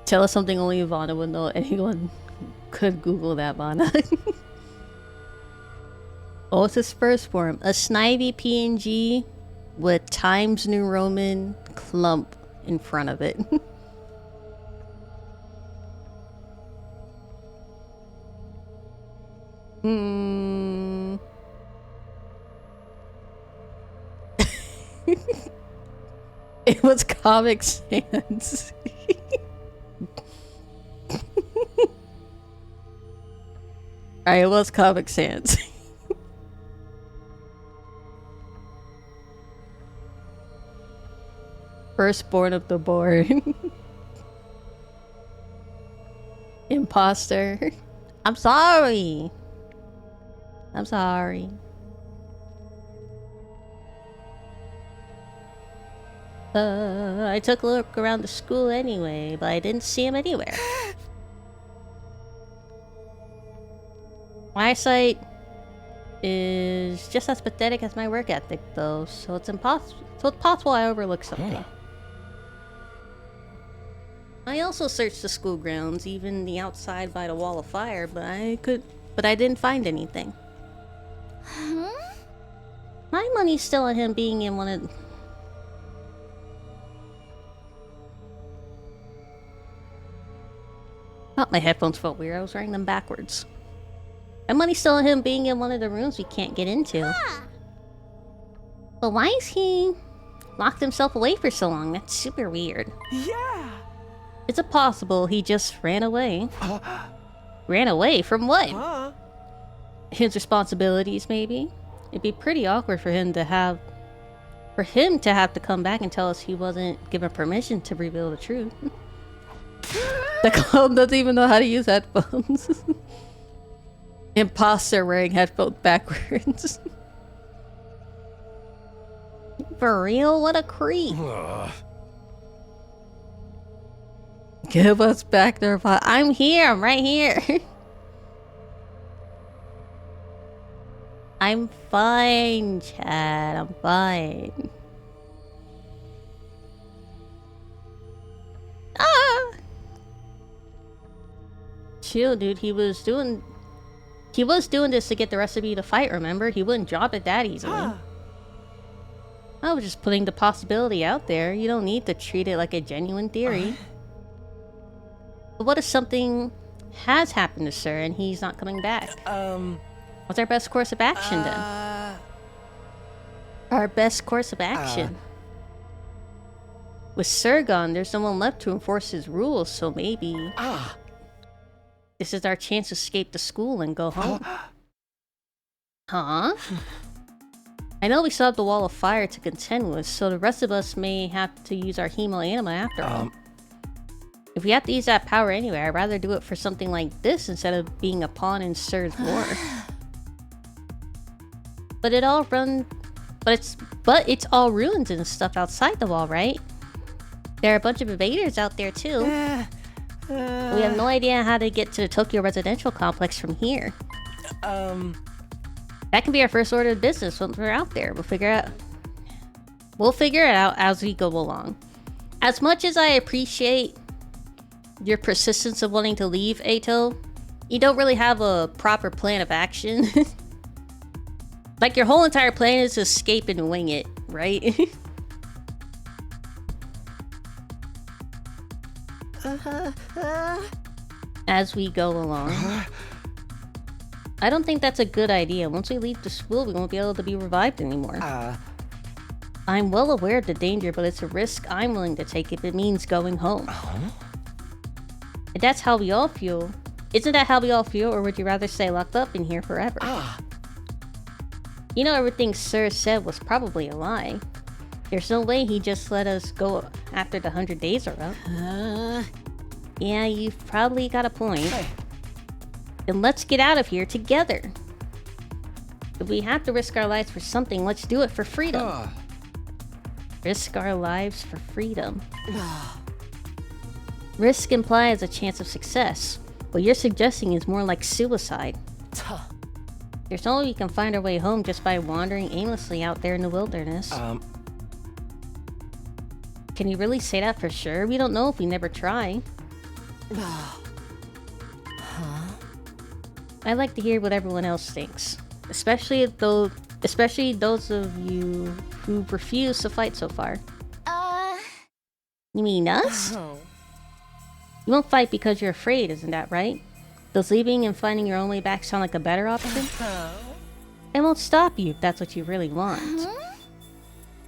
Tell us something only Vana would know. Anyone could Google that, Vana. Oh, it's his first form. A snivy PNG with Times New Roman clump in front of it. It was Comic Sans. Alright, it was Comic Sans. Firstborn of the born. Imposter. I'm sorry. I'm sorry. I took a look around the school anyway, but I didn't see him anywhere. My eyesight is just as pathetic as my work ethic, though, so it's possible I overlooked something. I also searched the school grounds, even the outside by the wall of fire, but I didn't find anything. My money's still on him being in one of... Oh, my headphones felt weird. I was wearing them backwards. My money's still on him being in one of the rooms we can't get into. But why is he locked himself away for so long? That's super weird. Yeah. Is it possible he just ran away? Ran away from what? His responsibilities, maybe? It'd be pretty awkward for him to have to come back and tell us he wasn't given permission to reveal the truth. The clone doesn't even know how to use headphones. Imposter wearing headphones backwards. For real? What a creep. Give us back their file. I'm here. I'm right here. I'm fine, Chad. I'm fine. Ah! Chill, dude. He was doing this to get the rest of you to fight, remember? He wouldn't drop it that easily. I was just putting the possibility out there. You don't need to treat it like a genuine theory. But what if something has happened to Sir and he's not coming back? What's our best course of action then? Our best course of action? With Sir gone, there's no one left to enforce his rules, so maybe... This is our chance to escape the school and go home. Huh? I know we still have the wall of fire to contend with, so the rest of us may have to use our hemo anima after all. If we have to use that power anyway, I'd rather do it for something like this instead of being a pawn in Sir's war. But it's all ruins and stuff outside the wall, right? There are a bunch of invaders out there too. We have no idea how to get to the Tokyo residential complex from here. That can be our first order of business once we're out there. We'll figure it out as we go along. As much as I appreciate your persistence of wanting to leave, Ato, you don't really have a proper plan of action. Like, your whole entire plan is to escape and wing it, right? As we go along. I don't think that's a good idea. Once we leave the school, we won't be able to be revived anymore. I'm well aware of the danger, but it's a risk I'm willing to take if it means going home. And that's how we all feel. Isn't that how we all feel, or would you rather stay locked up in here forever? You know, everything Sir said was probably a lie. There's no way he just let us go after the 100 days are up. Yeah, you've probably got a point. Then let's get out of here together. If we have to risk our lives for something, let's do it for freedom. Risk our lives for freedom. Risk implies a chance of success. What you're suggesting is more like suicide. There's no way we can find our way home just by wandering aimlessly out there in the wilderness. Can you really say that for sure? We don't know if we never try. I like to hear what everyone else thinks, especially those of you who refuse to fight so far. You mean us? You won't fight because you're afraid, isn't that right? Does leaving and finding your own way back sound like a better option? I won't stop you if that's what you really want.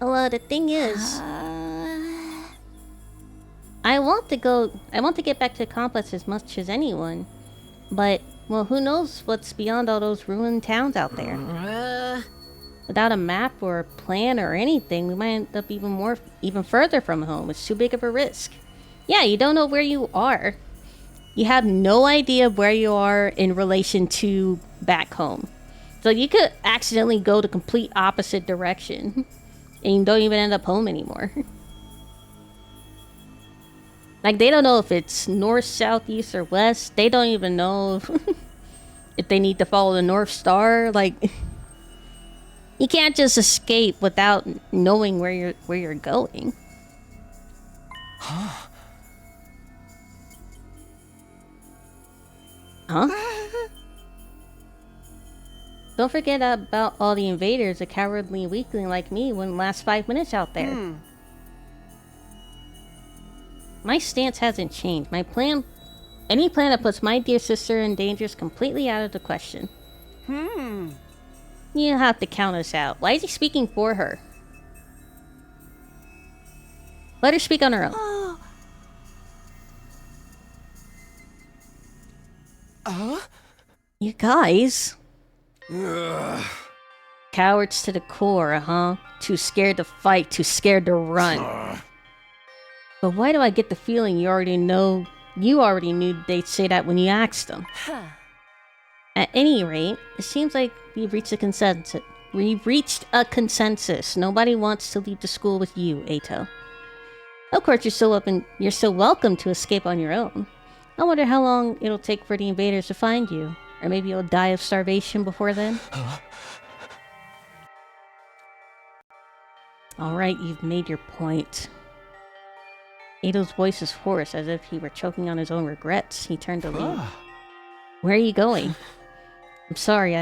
Well, the thing is, I want to get back to the complex as much as anyone, but, well, who knows what's beyond all those ruined towns out there. Without a map or a plan or anything, we might end up even further from home. It's too big of a risk. Yeah, you don't know where you are. You have no idea where you are in relation to back home. So you could accidentally go the complete opposite direction and you don't even end up home anymore. Like, they don't know if it's north, south, east, or west. They don't even know if they need to follow the North Star. Like, you can't just escape without knowing where you're going. Huh? Don't forget about all the invaders. A cowardly weakling like me wouldn't last 5 minutes out there. My stance hasn't changed. Any plan that puts my dear sister in danger is completely out of the question. You have to count us out. Why is he speaking for her? Let her speak on her own. You guys. Cowards to the core, huh? Too scared to fight, too scared to run. But why do I get the feeling you already knew they'd say that when you asked them? At any rate, it seems like we've reached a consensus. Nobody wants to leave the school with you, Ato. Of course, you're still welcome to escape on your own. I wonder how long it'll take for the invaders to find you. Or maybe you'll die of starvation before then? Alright, you've made your point. Ato's voice is hoarse, as if he were choking on his own regrets. He turned to leave. Where are you going? I'm sorry,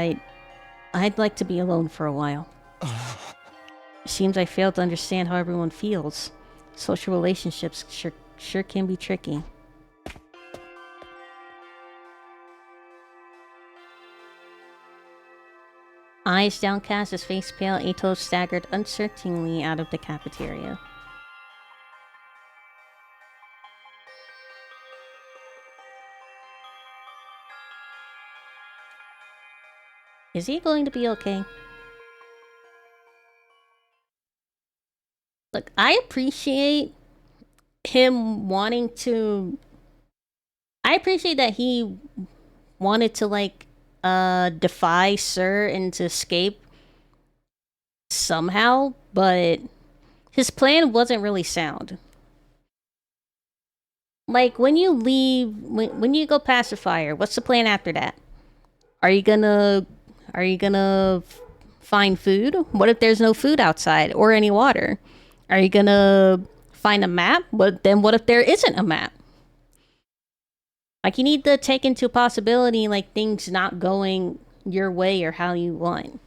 I'd like to be alone for a while. It seems I failed to understand how everyone feels. Social relationships sure can be tricky. Eyes downcast, his face pale, Ato staggered uncertainly out of the cafeteria. Is he going to be okay? Look, I appreciate him wanting to... I appreciate that he wanted to, like, defy Sir and to escape somehow, but his plan wasn't really sound. Like, when you leave, when you go past the fire, what's the plan after that? Are you gonna find food? What if there's no food outside or any water? Are you gonna find a map? But then what if there isn't a map? Like, you need to take into possibility, like, things not going your way or how you want.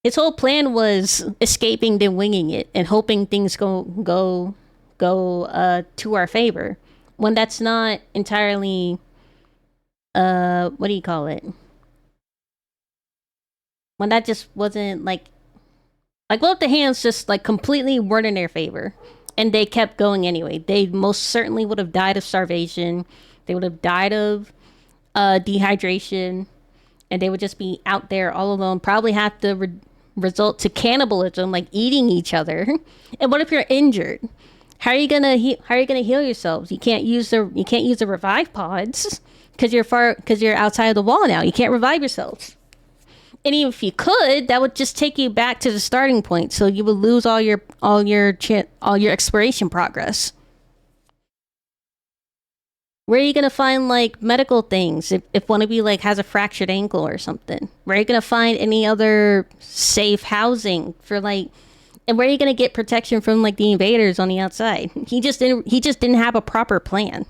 His whole plan was escaping then winging it and hoping things go to our favor. When that's not entirely, what do you call it? When that just wasn't, like, Like, what if the hands just, like, completely weren't in their favor? And they kept going anyway. They most certainly would have died of starvation. They would have died of dehydration. And they would just be out there all alone. Probably have to result to cannibalism, like eating each other. And what if you're injured? How are you gonna how are you gonna heal yourselves? You can't use the revive pods because you're outside of the wall now. You can't revive yourselves. And even if you could, that would just take you back to the starting point. So you would lose all your exploration progress. Where are you gonna find like medical things if one of you like has a fractured ankle or something? Where are you gonna find any other safe housing for like? And where are you gonna get protection from like the invaders on the outside? He just didn't have a proper plan.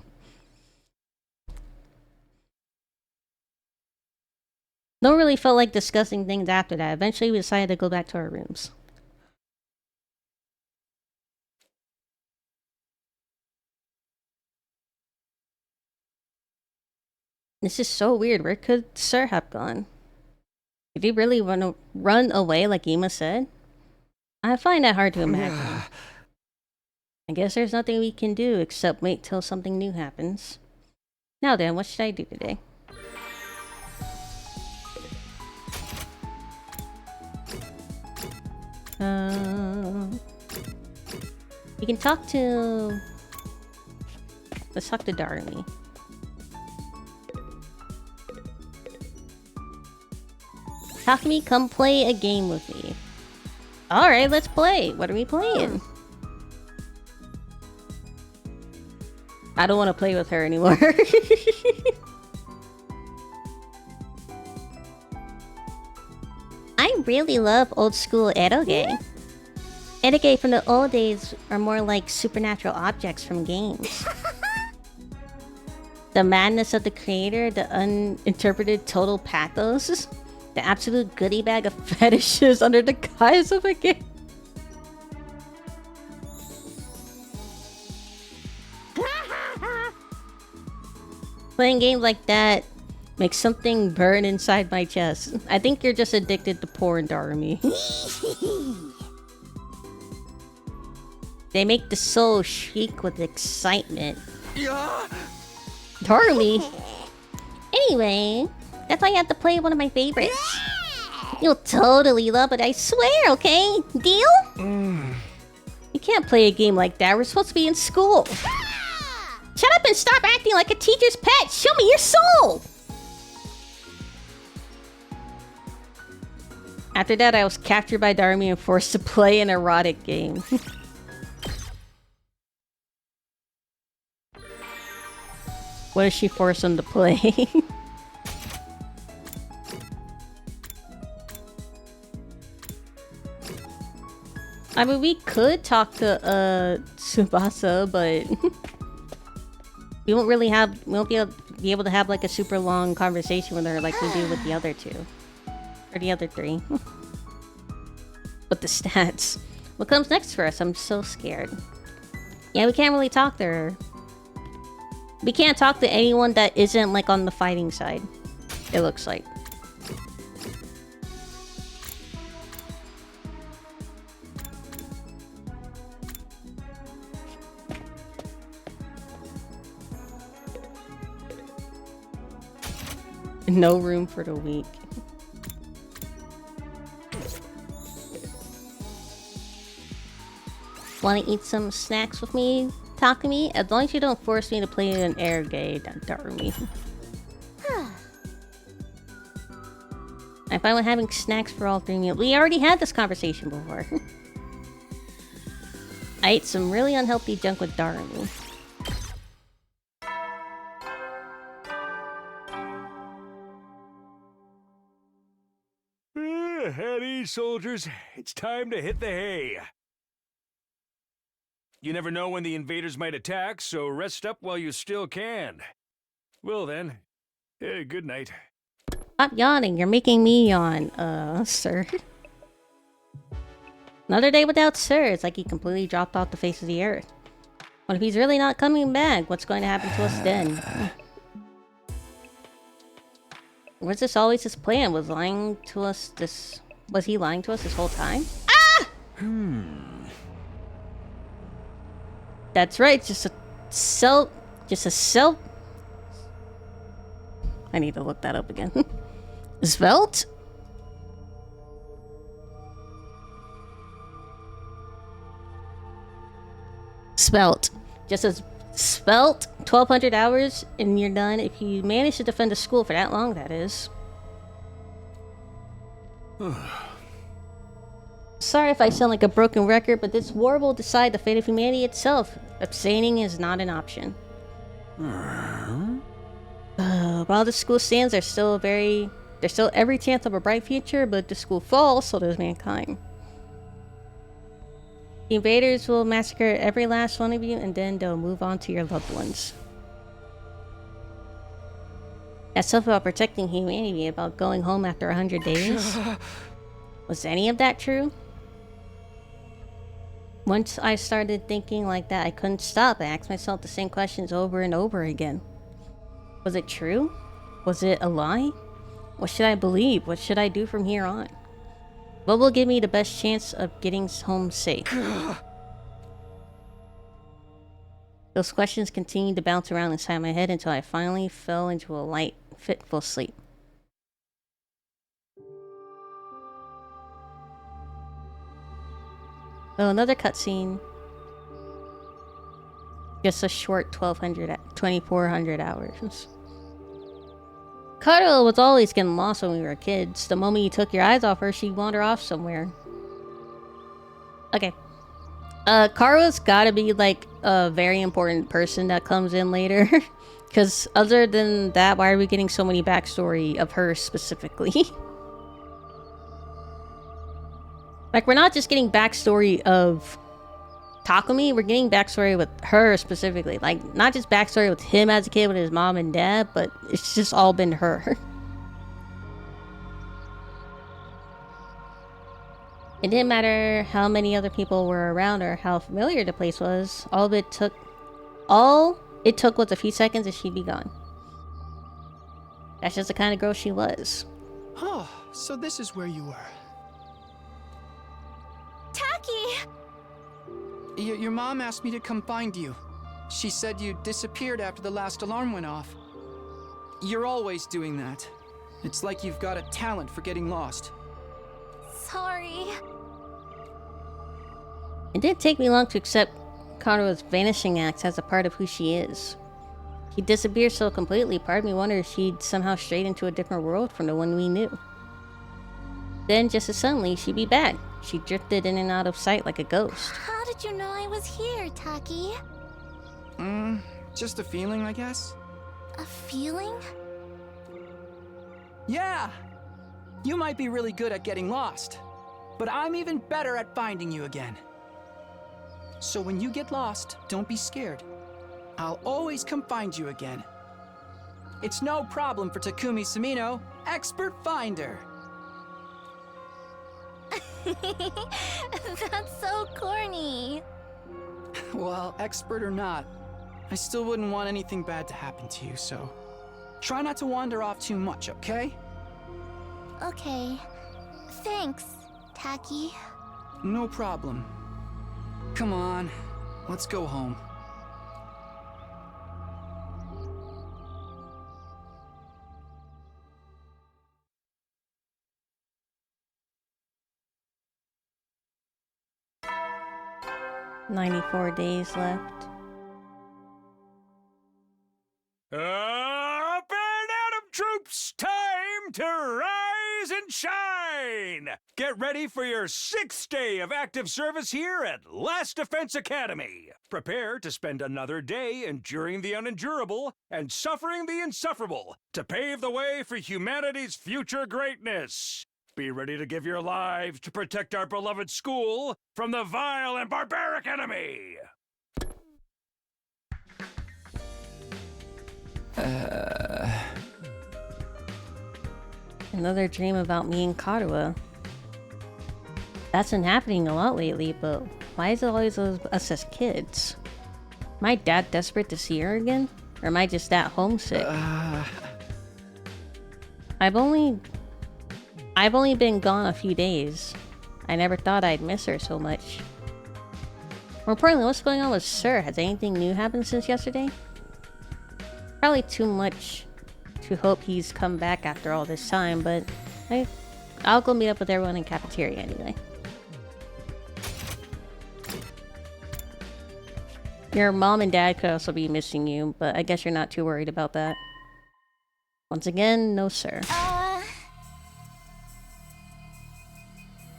No one really felt like discussing things after that. Eventually, we decided to go back to our rooms. This is so weird. Where could Sir have gone? Did he really run away like Ema said? I find that hard to imagine. I guess there's nothing we can do except wait till something new happens. Now then, what should I do today? You can talk to... Let's talk to Darmy. Talk to me, come play a game with me. Alright, let's play. What are we playing? I don't want to play with her anymore. I really love old school eroge. Eroge from the old days are more like supernatural objects from games. The madness of the creator, the uninterpreted total pathos, the absolute goodie bag of fetishes under the guise of a game. Playing games like that makes something burn inside my chest. I think you're just addicted to porn, Darmy. They make the soul shriek with excitement. Darmy? Anyway, that's why you have to play one of my favorites. You'll totally love it, I swear, okay? Deal? You can't play a game like that. We're supposed to be in school. Shut up and stop acting like a teacher's pet. Show me your soul. After that, I was captured by Darmy and forced to play an erotic game. What does she force him to play? I mean, we could talk to Tsubasa, but we won't be able to have like a super long conversation with her like we do with the other two. Or the other three. But the stats. What comes next for us? I'm so scared. Yeah, we can't really talk to her. We can't talk to anyone that isn't like on the fighting side. It looks like. No room for the weak. Want to eat some snacks with me? Talk to me? As long as you don't force me to play an air gay, Darmy. I'm fine with having snacks for all 3 meals. We already had this conversation before. I ate some really unhealthy junk with Darmy. At ease, soldiers. It's time to hit the hay. You never know when the invaders might attack, so rest up while you still can. Well then, good night. Stop yawning. You're making me yawn, sir. Another day without Sir. It's like he completely dropped off the face of the earth. What if he's really not coming back? What's going to happen to us then? Was this always his plan? Was he lying to us this whole time? Ah! That's right, just a cell. I need to look that up again. Svelte? Spelt. Just as spelt 1,200 hours and you're done if you manage to defend a school for that long, that is. Sorry if I sound like a broken record, but this war will decide the fate of humanity itself. Abstaining is not an option. While the school stands, there's still every chance of a bright future, but if the school falls, so does mankind. The invaders will massacre every last one of you, and then they'll move on to your loved ones. That stuff about protecting humanity, about going home after 100 days. Was any of that true? Once I started thinking like that, I couldn't stop. I asked myself the same questions over and over again. Was it true? Was it a lie? What should I believe? What should I do from here on? What will give me the best chance of getting home safe? Those questions continued to bounce around inside my head until I finally fell into a light, fitful sleep. So another cutscene. Just a short 2,400 hours. Carla was always getting lost when we were kids. The moment you took your eyes off her, she'd wander off somewhere. Okay. Carla's gotta be like a very important person that comes in later. Because other than that, why are we getting so many backstory of her specifically? Like, we're not just getting backstory of Takumi, we're getting backstory with her specifically. Like, not just backstory with him as a kid with his mom and dad, but it's just all been her. It didn't matter how many other people were around or how familiar the place was. All it took was a few seconds and she'd be gone. That's just the kind of girl she was. Oh, so this is where you were. Taki! Your mom asked me to come find you. She said you disappeared after the last alarm went off. You're always doing that. It's like you've got a talent for getting lost. Sorry. It didn't take me long to accept Karua's vanishing acts as a part of who she is. She disappeared so completely, part of me wondered if she'd somehow strayed into a different world from the one we knew. Then, just as suddenly, she'd be back. She drifted in and out of sight like a ghost. How did you know I was here, Taki? Just a feeling, I guess. A feeling? Yeah! You might be really good at getting lost, but I'm even better at finding you again. So when you get lost, don't be scared. I'll always come find you again. It's no problem for Takumi Sumino, expert finder. That's so corny. Well, expert or not, I still wouldn't want anything bad to happen to you, so try not to wander off too much, okay? Okay. Thanks, Taki. No problem. Come on, let's go home. "94 days left." Up and Atom troops, time to rise and shine! Get ready for your 6th day of active service here at Last Defense Academy. Prepare to spend another day enduring the unendurable and suffering the insufferable to pave the way for humanity's future greatness. Be ready to give your lives to protect our beloved school from the vile and barbaric enemy! Another dream about me and Karua. That's been happening a lot lately, but why is it always us as kids? Am I that desperate to see her again? Or am I just that homesick? I've only been gone a few days. I never thought I'd miss her so much. More importantly, what's going on with Sir? Has anything new happened since yesterday? Probably too much to hope he's come back after all this time, but I'll go meet up with everyone in cafeteria anyway. Your mom and dad could also be missing you, but I guess you're not too worried about that. Once again, no sir.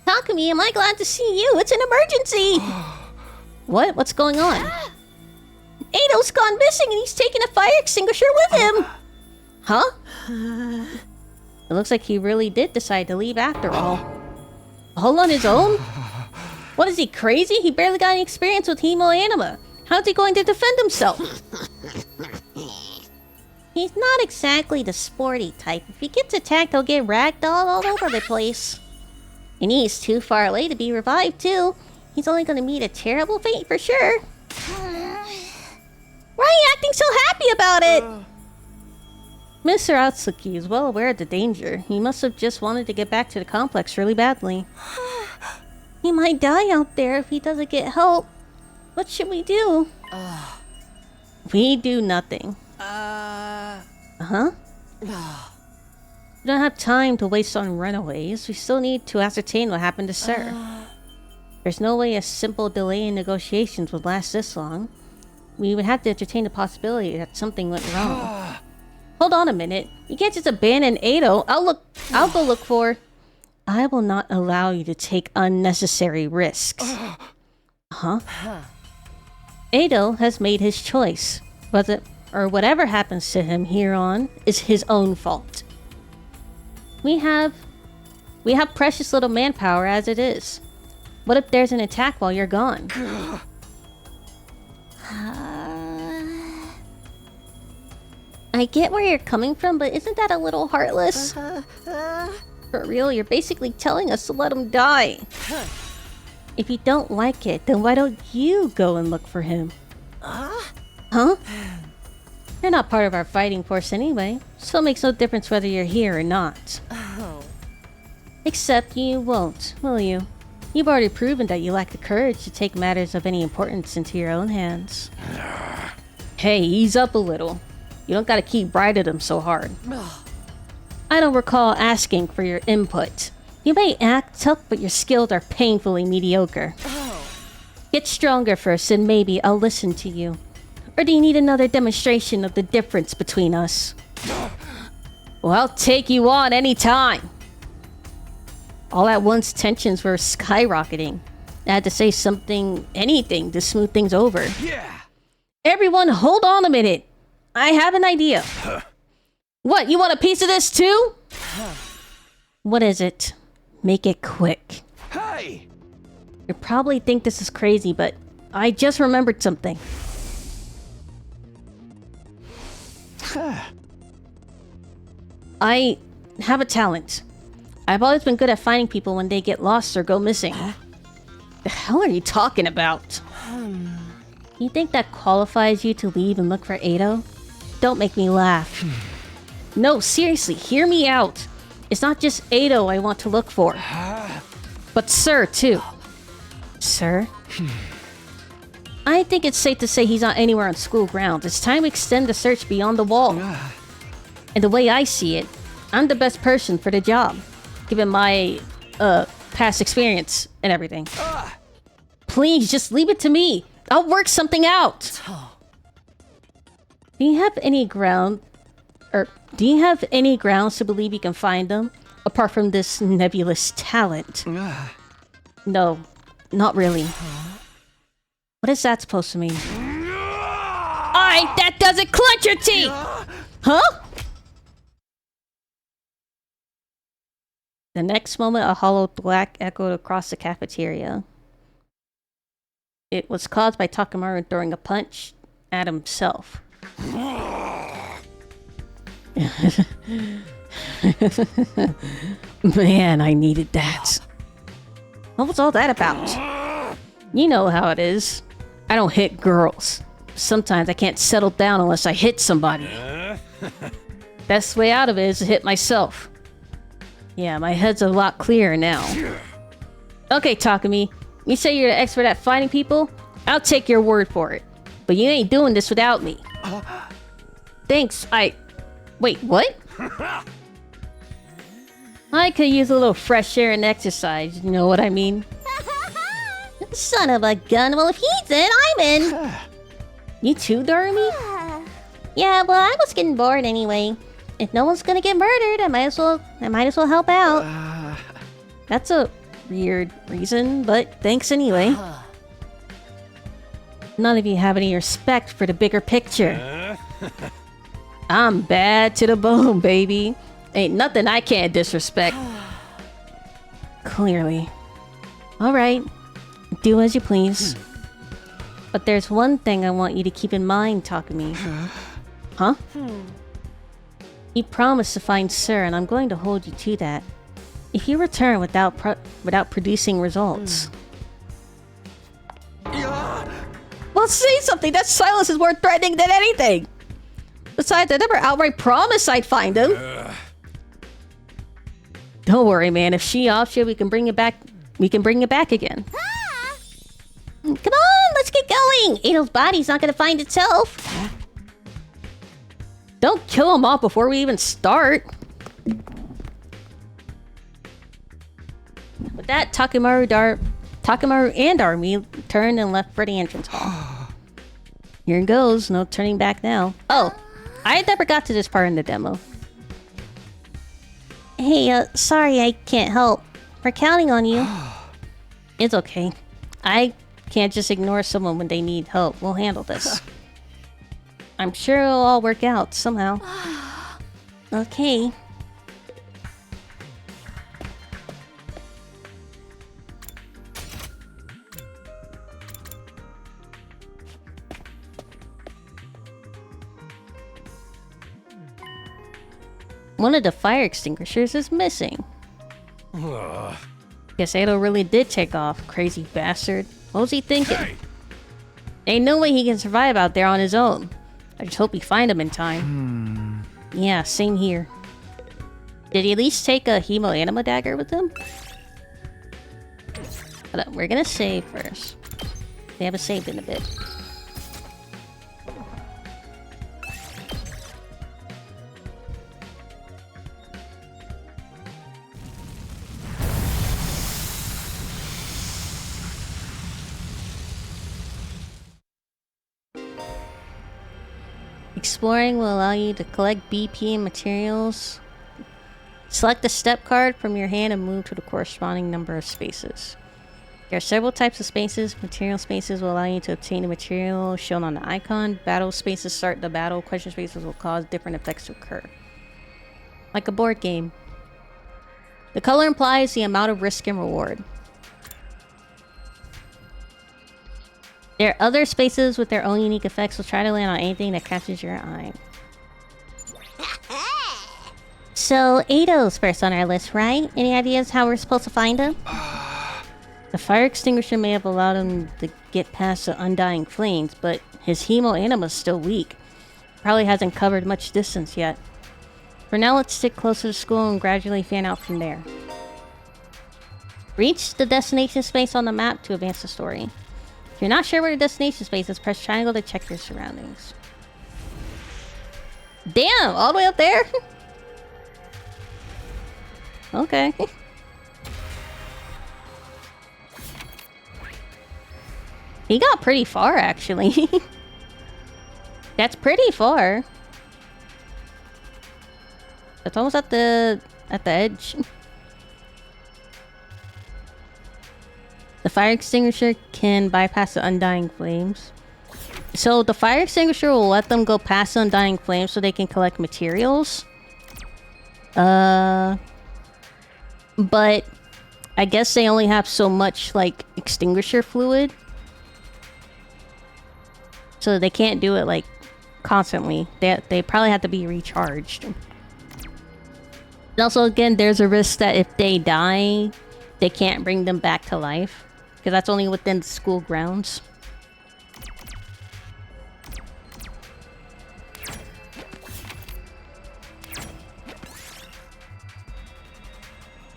Takumi, am I glad to see you? It's an emergency! What? What's going on? Eido's gone missing and he's taken a fire extinguisher with him! Huh? It looks like he really did decide to leave after all. All on his own? What is he, crazy? He barely got any experience with Hemo Anima. How's he going to defend himself? He's not exactly the sporty type. If he gets attacked, he'll get ragdolled all over the place. And he's too far away to be revived, too. He's only gonna meet a terrible fate for sure. Why are you acting so happy about it? Mr. Atsuki is well aware of the danger. He must have just wanted to get back to the complex really badly. He might die out there if he doesn't get help. What should we do? We do nothing. Uh-huh? We don't have time to waste on runaways. We still need to ascertain what happened to Sir. There's no way a simple delay in negotiations would last this long. We would have to entertain the possibility that something went wrong. Hold on a minute. You can't just abandon Eido. I'll go look for... I will not allow you to take unnecessary risks. Huh? Eido has made his choice. Whatever happens to him here on is his own fault. We have precious little manpower as it is. What if there's an attack while you're gone? I get where you're coming from, but isn't that a little heartless? For real, you're basically telling us to let him die. If you don't like it, then why don't you go and look for him? Huh? You're not part of our fighting force anyway, so it makes no difference whether you're here or not. Except you won't, will you? You've already proven that you lack the courage to take matters of any importance into your own hands. Hey, ease up a little. You don't gotta keep riding him so hard. I don't recall asking for your input. You may act tough, but your skills are painfully mediocre. Get stronger first, and maybe I'll listen to you. Or do you need another demonstration of the difference between us? Well, I'll take you on anytime. All at once, tensions were skyrocketing. I had to say anything to smooth things over. Yeah. Everyone, hold on a minute. I have an idea. What, you want a piece of this too? What is it? Make it quick. Hey! You probably think this is crazy, but I just remembered something. I have a talent. I've always been good at finding people when they get lost or go missing. The hell are you talking about? You think that qualifies you to leave and look for Eido? Don't make me laugh. No, seriously, hear me out. It's not just Eido I want to look for. But Sir, too. Sir? I think it's safe to say he's not anywhere on school grounds. It's time to extend the search beyond the wall. And the way I see it, I'm the best person for the job, given my, past experience and everything. Please, just leave it to me. I'll work something out. Do you have any grounds to believe you can find them, apart from this nebulous talent? No, not really. What is that supposed to mean? That doesn't clench your teeth! Huh? The next moment, a hollow black echoed across the cafeteria. It was caused by Takamaru throwing a punch at himself. Man, I needed that. What was all that about? You know how it is. I don't hit girls. Sometimes I can't settle down unless I hit somebody. Best way out of it is to hit myself. Yeah, my head's a lot clearer now. Okay, Takumi. You say you're the expert at finding people? I'll take your word for it. But you ain't doing this without me. Thanks, Wait, what? I could use a little fresh air and exercise, you know what I mean? Son of a gun. Well, if he's in, I'm in. You too, Darmy? Yeah, well, I was getting bored anyway. If no one's gonna get murdered, I might as well help out. That's a weird reason, but thanks anyway. None of you have any respect for the bigger picture. I'm bad to the bone, baby. Ain't nothing I can't disrespect. Clearly. Alright. Do as you please. But there's one thing I want you to keep in mind, Takumi. Huh? You promised to find Sir, and I'm going to hold you to that. If you return without producing results... Well, say something! That silence is more threatening than anything! Besides, I never outright promised I'd find him. Don't worry, man. If she offs you, we can bring it back. We can bring it back again. Come on, let's get going. Ado's body's not gonna find itself. Don't kill him off before we even start. With that, Takemaru and Army turned and left for the entrance hall. Here it goes. No turning back now. Oh, I never got to this part in the demo. Hey, sorry I can't help. We're counting on you. It's okay. I can't just ignore someone when they need help. We'll handle this. I'm sure it'll all work out somehow. Okay. One of the fire extinguishers is missing. Guess Ado really did take off, crazy bastard. What was he thinking? Hey! Ain't no way he can survive out there on his own. I just hope we find him in time. Yeah, same here. Did he at least take a Hemo Anima dagger with him? Hold on, we're gonna save first. We haven't saved in a bit. Exploring will allow you to collect BP and materials. Select the step card from your hand and move to the corresponding number of spaces. There are several types of spaces. Material spaces will allow you to obtain the material shown on the icon. Battle spaces start the battle. Question spaces will cause different effects to occur. Like a board game. The color implies the amount of risk and reward. There are other spaces with their own unique effects, so try to land on anything that catches your eye. So, Ado's first on our list, right? Any ideas how we're supposed to find him? The fire extinguisher may have allowed him to get past the undying flames, but his Hemo Anima's still weak. Probably hasn't covered much distance yet. For now, let's stick closer to school and gradually fan out from there. Reach the destination space on the map to advance the story. If you're not sure where the destination space is, press triangle to check your surroundings. Damn! All the way up there? Okay. He got pretty far, actually. That's pretty far. That's almost at the edge. The fire extinguisher can bypass the undying flames. So the fire extinguisher will let them go past the undying flames so they can collect materials. But I guess they only have so much, like, extinguisher fluid. So they can't do it, like, constantly. They probably have to be recharged. And also, again, there's a risk that if they die, they can't bring them back to life. Because that's only within the school grounds.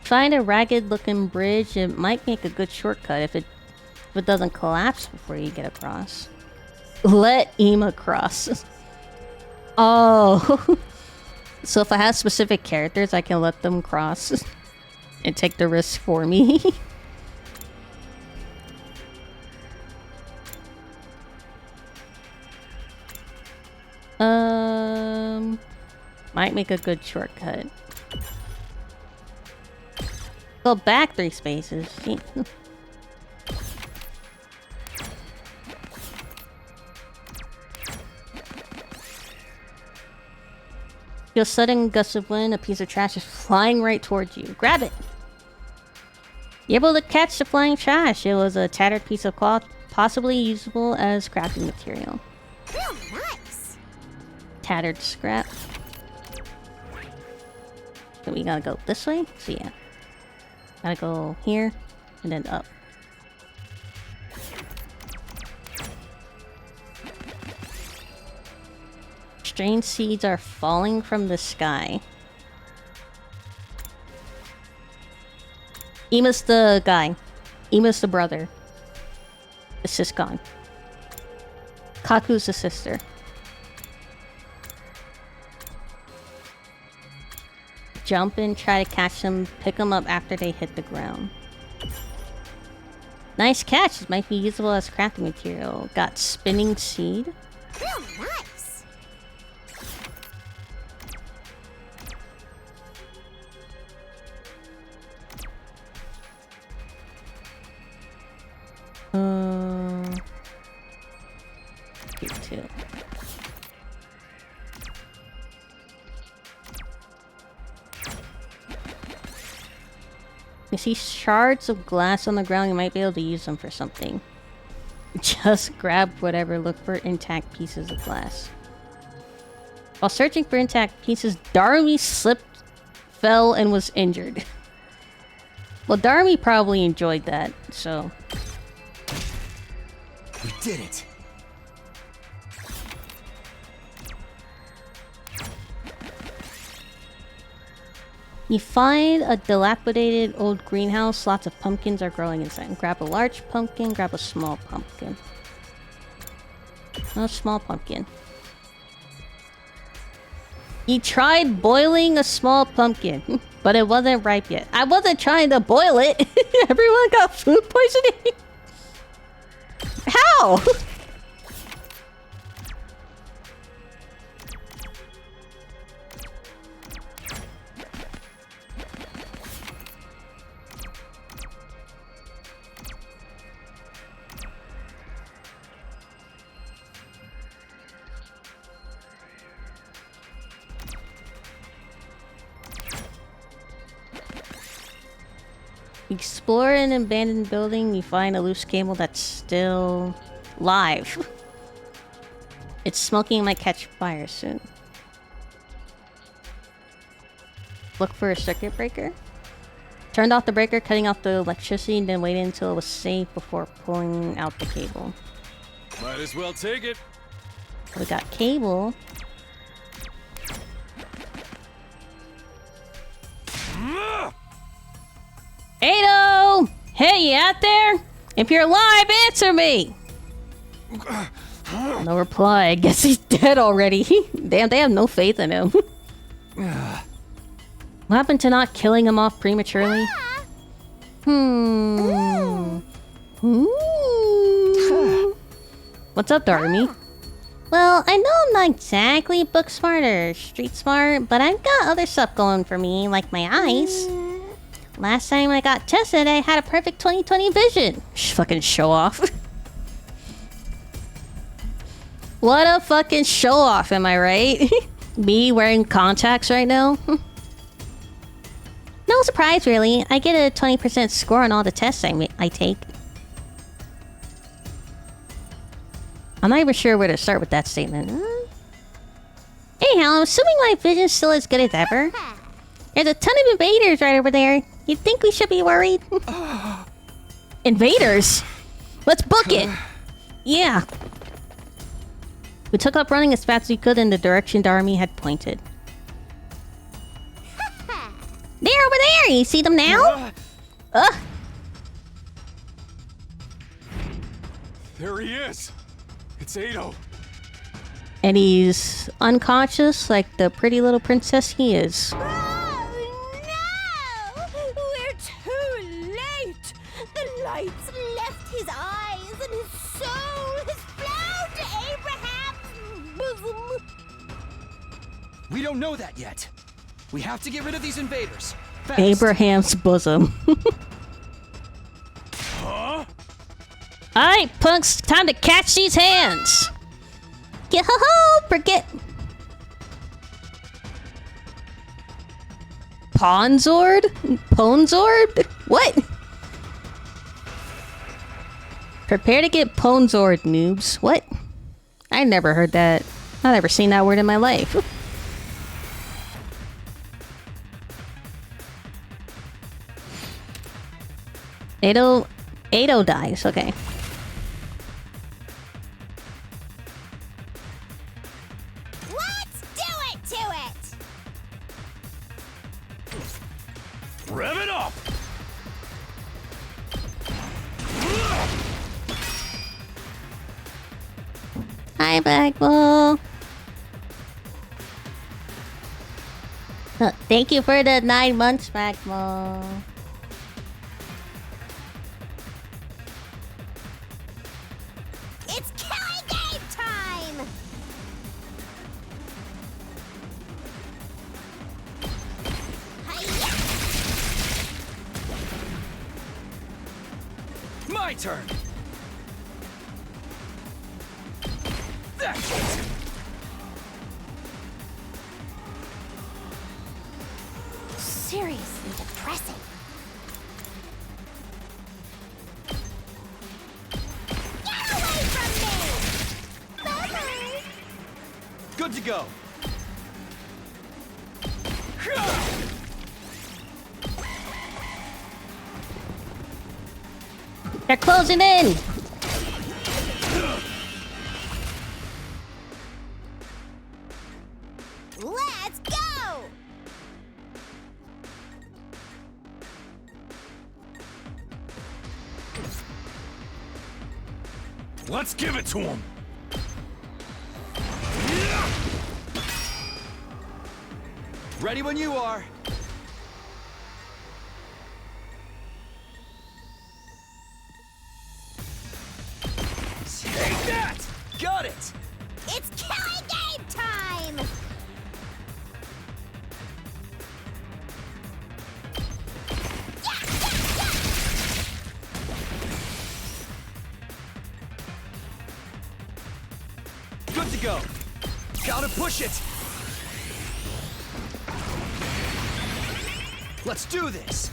Find a ragged-looking bridge. It might make a good shortcut if it doesn't collapse before you get across. Let Ema cross. Oh. So if I have specific characters, I can let them cross and take the risk for me. Might make a good shortcut. Go back 3 spaces. Feel a sudden gust of wind, a piece of trash is flying right towards you. Grab it! You're able to catch the flying trash. It was a tattered piece of cloth, possibly usable as crafting material. Oh, nice. Tattered scrap. So we gotta go this way? So yeah. Gotta go here, and then up. Strange seeds are falling from the sky. Ema's the guy. Ema's the brother. The Siscon. Kaku's the sister. Jump and try to catch them, pick them up after they hit the ground. Nice catch! This might be usable as crafting material. Got spinning seed. Oh, nice. Too. You see shards of glass on the ground, you might be able to use them for something. Just grab whatever, look for intact pieces of glass. While searching for intact pieces, Darumi slipped, fell, and was injured. Well, Darumi probably enjoyed that, so... We did it. You find a dilapidated old greenhouse. Lots of pumpkins are growing inside. Grab a large pumpkin, grab a small pumpkin. A small pumpkin. You tried boiling a small pumpkin, but it wasn't ripe yet. I wasn't trying to boil it. Everyone got food poisoning. How? Explore an abandoned building, you find a loose cable that's still live. It's smoking and might catch fire soon. Look for a circuit breaker. Turned off the breaker, cutting off the electricity, then waited until it was safe before pulling out the cable. Might as well take it. We got cable. Ado! Hey, you out there? If you're alive, answer me! No reply. I guess he's dead already. Damn, they have no faith in him. What happened to not killing him off prematurely? What's up, Darumi? Well, I know I'm not exactly book smart or street smart, but I've got other stuff going for me, like my eyes. Last time I got tested, I had a perfect 20/20 vision. Fucking show off. What a fucking show off, am I right? Me wearing contacts right now? No surprise, really. I get a 20% score on all the tests I take. I'm not even sure where to start with that statement. Anyhow, I'm assuming my vision's still as good as ever. There's a ton of invaders right over there. You'd think we should be worried? Invaders? Let's book it! Yeah. We took up running as fast as we could in the direction Darumi had pointed. They're over there! You see them now? Ugh! There he is. It's Ado. And he's unconscious like the pretty little princess he is. Oh no! We're too late! The lights left his eyes and his soul has flown to Abraham's bosom. We don't know that yet. We have to get rid of these invaders. Fast. Abraham's bosom. Huh? Alright, punks, time to catch these hands! Yo-ho-ho! Forget... Ponzord? Ponzord? What? Prepare to get Ponzord, noobs. What? I never heard that. I've never seen that word in my life. Ado dies, okay. Let's do it to it! Rev it up! Hi, Bagwell. Thank you for the 9 months, Bagwell. It's killing game time! Hi-ya! My turn. That's it. Seriously depressing. Get away from me! Bye-bye. Good to go. They're closing in! Let's go! Let's give it to him. Ready when you are. Take that! Got it! It's killing game time! Good to go. Gotta push it. Let's do this.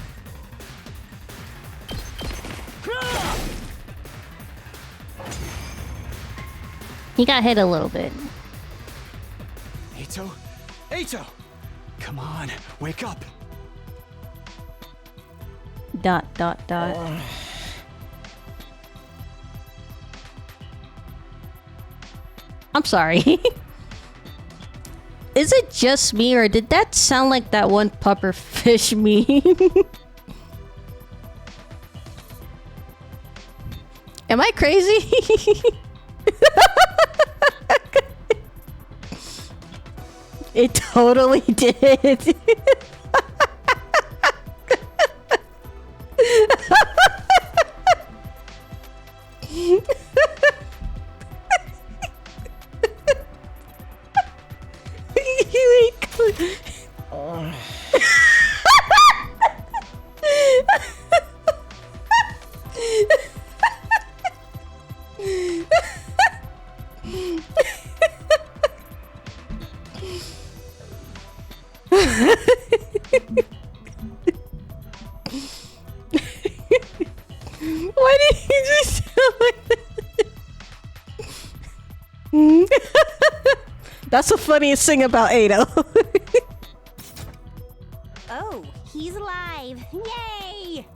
He got hit a little bit. Ato? Ato! Come on, wake up. Dot, dot, dot. I'm sorry. Is it just me, or did that sound like that one pupper fish meme? Am I crazy? It totally did. Why did he just sound like that? That's the funniest thing about Ado. Oh, he's alive. Yay!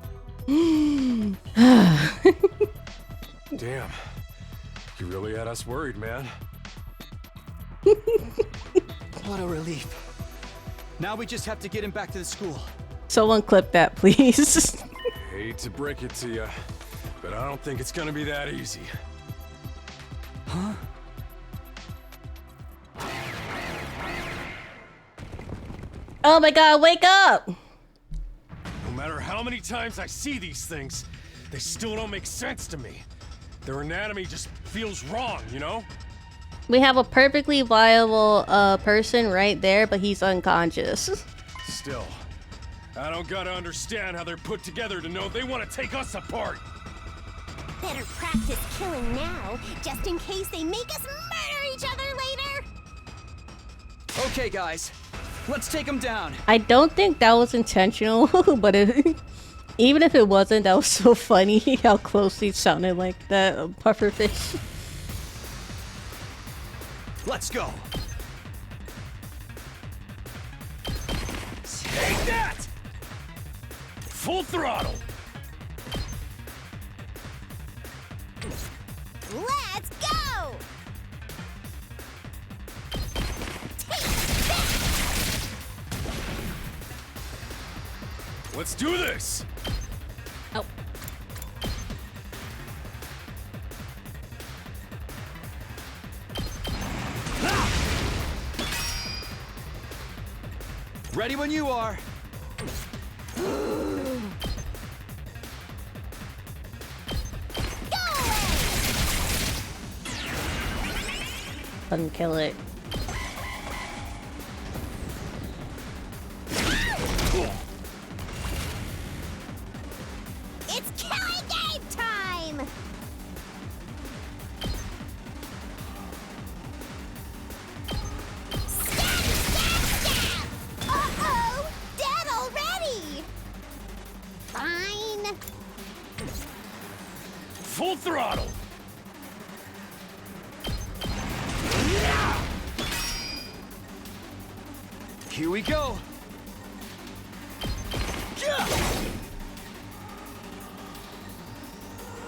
Damn. You really had us worried, man. What a relief. Now we just have to get him back to the school. Someone clip that, please. Hate to break it to you, but I don't think it's gonna be that easy. Huh? Oh my god, wake up! No matter how many times I see these things, they still don't make sense to me. Their anatomy just feels wrong, you know? We have a perfectly viable person right there, but he's unconscious. Still, I don't gotta understand how they're put together to know they want to take us apart. Better practice killing now, just in case they make us murder each other later. Okay, guys. Let's take him down. I don't think that was intentional, but even if it wasn't, that was so funny how closely it sounded like that pufferfish. Let's go. Take that! Full throttle! Let's go! Take that! Let's do this! Oh. Ready when you are. Let him kill it. It's killing game time! Stab, stab, stab! Uh-oh! Dead already! Fine. Full throttle! Here we go.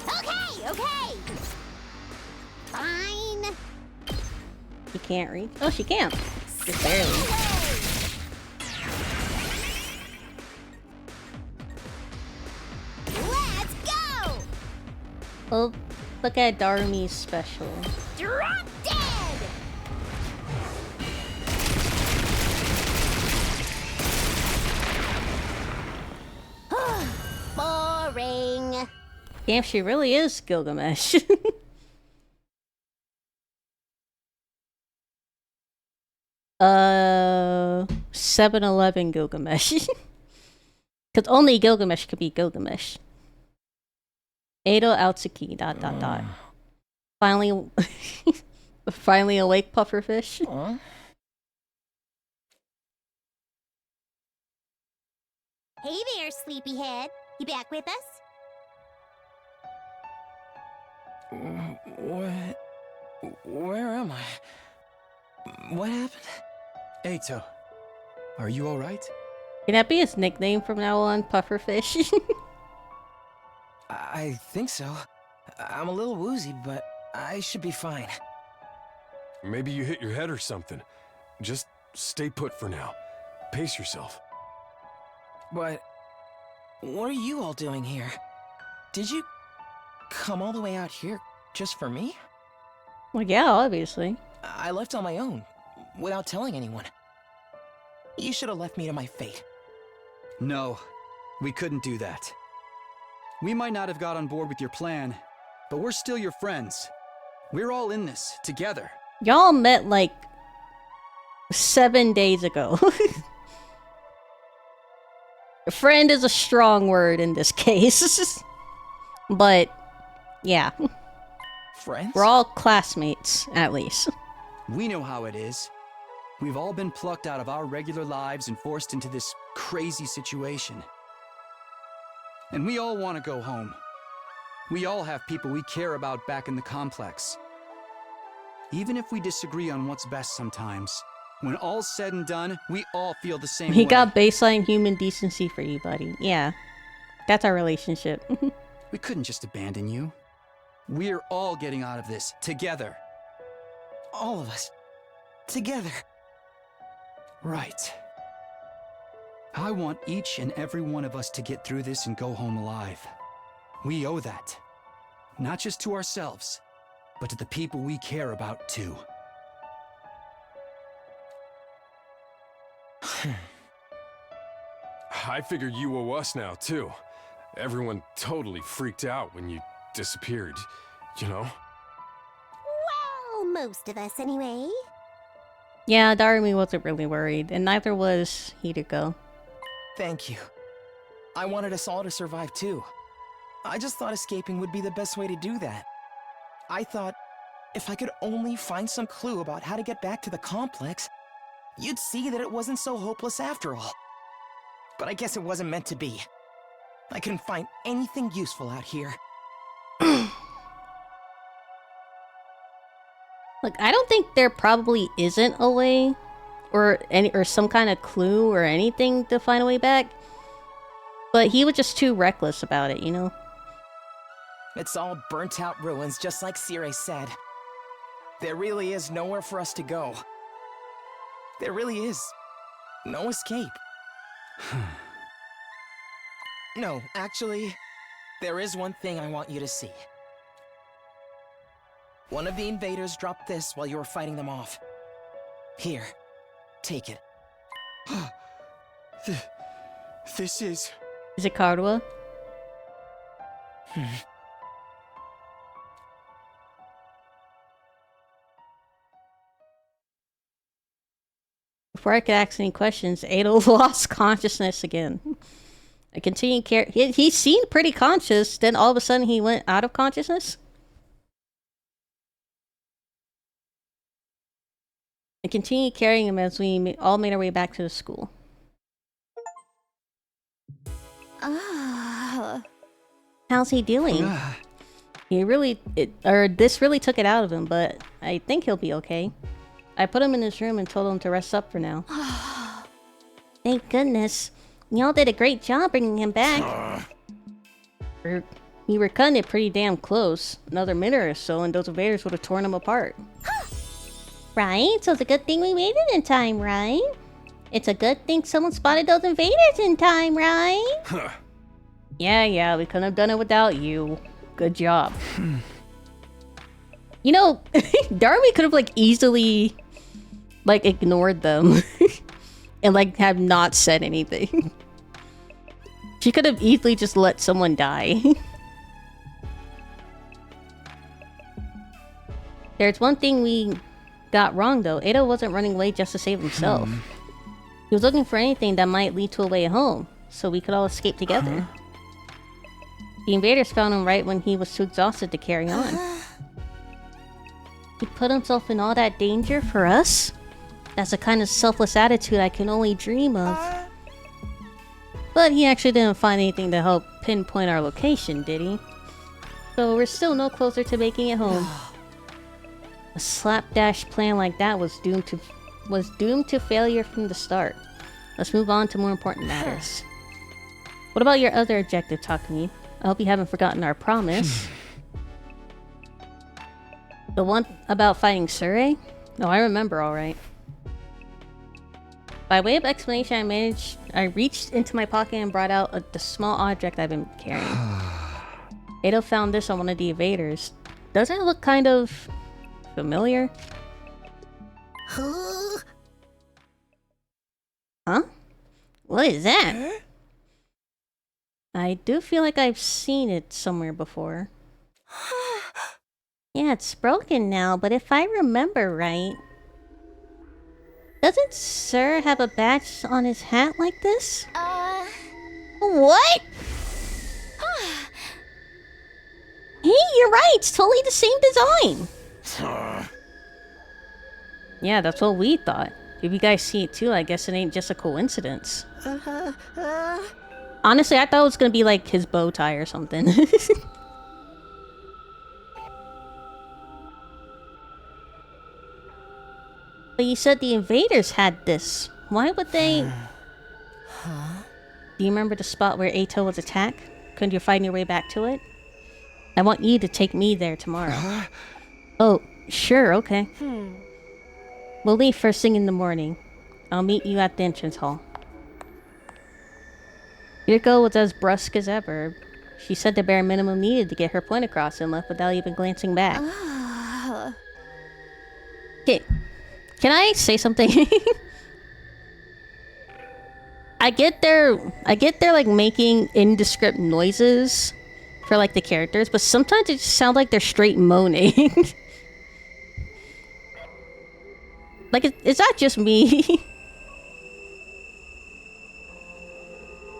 Okay, okay! Fine. She can't reach. Oh, she can. Just barely. Let's go! Oh, look at Darmi's special. Drop dead! Boring. Damn, she really is Gilgamesh. 7-Eleven Gilgamesh. Because only Gilgamesh could be Gilgamesh. Edo Outsuki, ... Finally... Finally awake, pufferfish. Hey there, sleepyhead. You back with us? What? Where am I? What happened? Eito, are you all right? Can that be his nickname from now on, pufferfish? I think so. I'm a little woozy, but I should be fine. Maybe you hit your head or something. Just stay put for now. Pace yourself. But what are you all doing here? Did you come all the way out here just for me? Well, yeah, obviously. I left on my own, without telling anyone. You should have left me to my fate. No, we couldn't do that. We might not have got on board with your plan, but we're still your friends. We're all in this, together. Y'all met like 7 days ago. Friend is a strong word in this case. But, yeah. Friends? We're all classmates, at least. We know how it is. We've all been plucked out of our regular lives and forced into this crazy situation. And we all want to go home. We all have people we care about back in the complex. Even if we disagree on what's best sometimes, when all's said and done, we all feel the same way. He got baseline human decency for you, buddy. Yeah. That's our relationship. We couldn't just abandon you. We're all getting out of this, together. All of us. Together. Right. I want each and every one of us to get through this and go home alive. We owe that. Not just to ourselves, but to the people we care about too. I figure you owe us now, too. Everyone totally freaked out when you disappeared, you know? Well, most of us anyway. Yeah, Darumi wasn't really worried, and neither was Hideko. Thank you. I wanted us all to survive too. I just thought escaping would be the best way to do that. I thought if I could only find some clue about how to get back to the complex, you'd see that it wasn't so hopeless after all. But I guess it wasn't meant to be. I couldn't find anything useful out here. Look, I don't think there probably isn't a way, or some kind of clue or anything to find a way back. But he was just too reckless about it, you know? It's all burnt out ruins, just like Sire said. There really is nowhere for us to go. There really is no escape. No, actually, there is one thing I want you to see. One of the invaders dropped this while you were fighting them off. Here, take it. This is... Is it Karuo? Before I could ask any questions, Ado lost consciousness again. I continued he seemed pretty conscious, then all of a sudden he went out of consciousness. I continued carrying him as we all made our way back to the school. How's he doing? This really took it out of him, but I think he'll be okay. I put him in his room and told him to rest up for now. Thank goodness. Y'all did a great job bringing him back. We were cutting it pretty damn close. Another minute or so and those invaders would have torn him apart. Right? So it's a good thing we made it in time, right? It's a good thing someone spotted those invaders in time, right? Yeah, we couldn't have done it without you. Good job. You know, Darby could have, like, easily, like, ignored them. And, like, have not said anything. She could have easily just let someone die. There's one thing we got wrong, though. Ada wasn't running away just to save himself. He was looking for anything that might lead to a way home, so we could all escape together. The invaders found him right when he was too exhausted to carry on. He put himself in all that danger for us? That's a kind of selfless attitude I can only dream of. But he actually didn't find anything to help pinpoint our location, did he? So we're still no closer to making it home. A slapdash plan like that was doomed to failure from the start. Let's move on to more important matters. What about your other objective, Takumi? I hope you haven't forgotten our promise. The one about fighting Sure? No, I remember alright. By way of explanation, I reached into my pocket and brought out the small object I've been carrying. Ado found this on one of the invaders. Doesn't it look kind of familiar? Huh? What is that? I do feel like I've seen it somewhere before. Yeah, it's broken now, but if I remember right... Doesn't Sir have a badge on his hat like this? What? Hey, you're right! It's totally the same design! Yeah, that's what we thought. If you guys see it too, I guess it ain't just a coincidence. Honestly, I thought it was gonna be like his bow tie or something. But you said the invaders had this. Why would they... Do you remember the spot where Ato was attacked? Couldn't you find your way back to it? I want you to take me there tomorrow. Oh, sure, okay. We'll leave first thing in the morning. I'll meet you at the entrance hall. Yuriko was as brusque as ever. She said the bare minimum needed to get her point across and left without even glancing back. Okay, can I say something? I get they're like making indescript noises for like the characters, but sometimes it just sounds like they're straight moaning. Like, is that just me?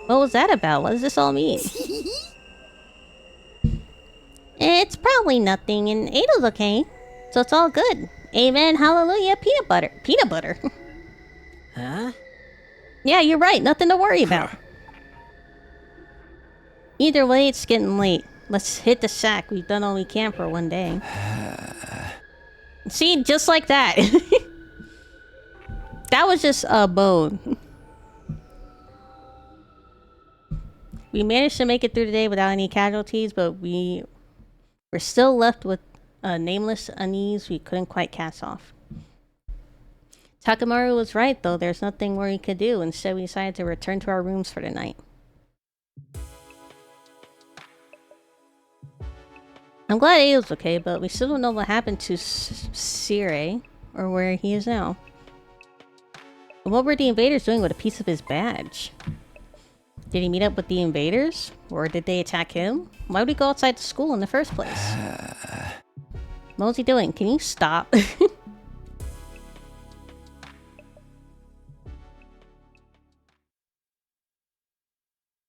What was that about? What does this all mean? It's probably nothing, and Ada's okay. So it's all good. Amen, hallelujah, peanut butter. Peanut butter? Huh? Yeah, you're right. Nothing to worry about. Either way, it's getting late. Let's hit the sack. We've done all we can for one day. See, just like that. That was just a bone. We managed to make it through the day without any casualties, but we're still left with a nameless unease we couldn't quite cast off. Takamaru was right, though. There's nothing more we could do. Instead, we decided to return to our rooms for the night. I'm glad Ao's okay, but we still don't know what happened to Sire, or where he is now. And what were the invaders doing with a piece of his badge? Did he meet up with the invaders? Or did they attack him? Why would he go outside the school in the first place? What was he doing? Can you stop?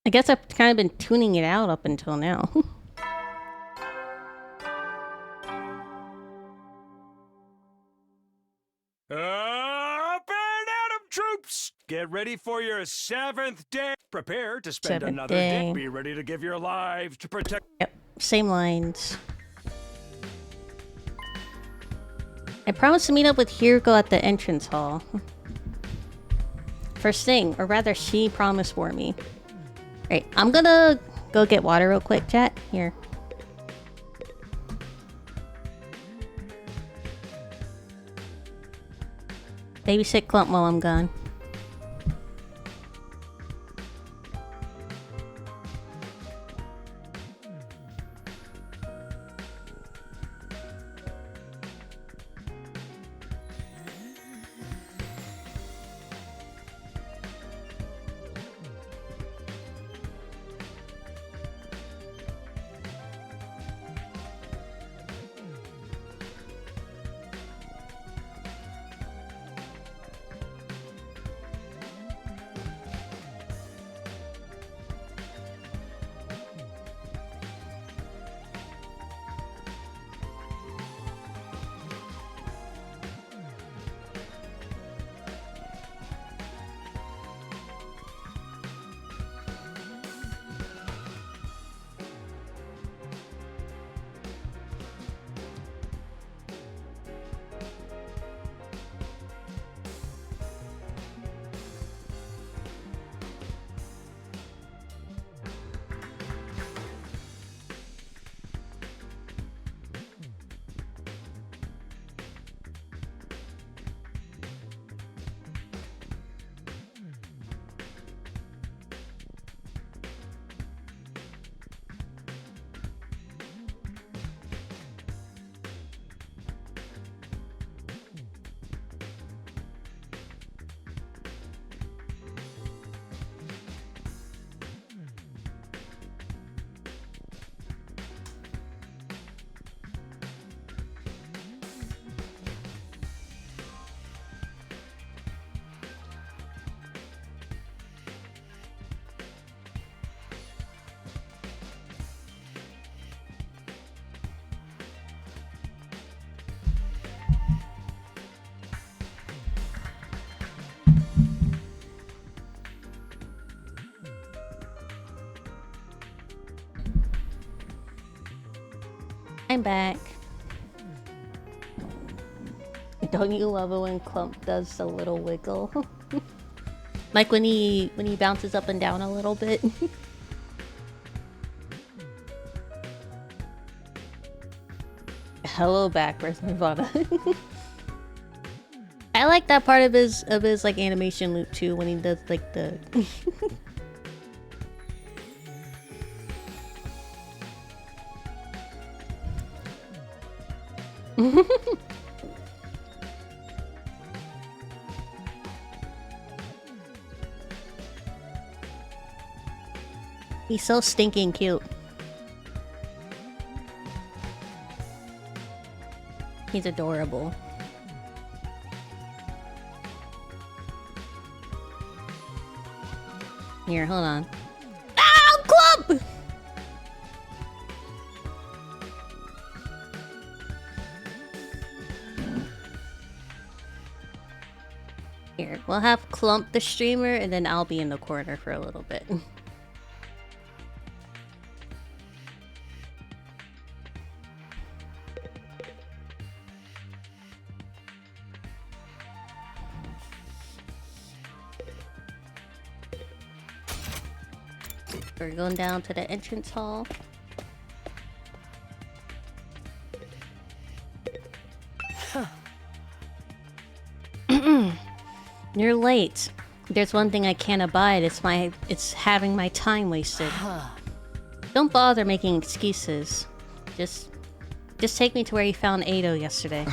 I guess I've kind of been tuning it out up until now. Up and at 'em, troops! Get ready for your 7th day. Prepare to spend 7th another day. day. Be ready to give your lives to protect. Yep, same lines. I promised to meet up with Hiroko at the entrance hall. First thing, or rather she promised for me. Right, I'm gonna go get water real quick, chat. Here. Babysit Clump while I'm gone. I'm back. Don't you love it when Clump does a little wiggle? Like when he bounces up and down a little bit. Hello back, where's Vana? I like that part of his like animation loop too, when he does like the He's so stinking cute. He's adorable. Here, hold on. Ow, Clump! Here, we'll have Clump the streamer, and then I'll be in the corner for a little bit. We're going down to the entrance hall. You're late. There's one thing I can't abide. It's having my time wasted. Don't bother making excuses. Just take me to where you found Ado yesterday.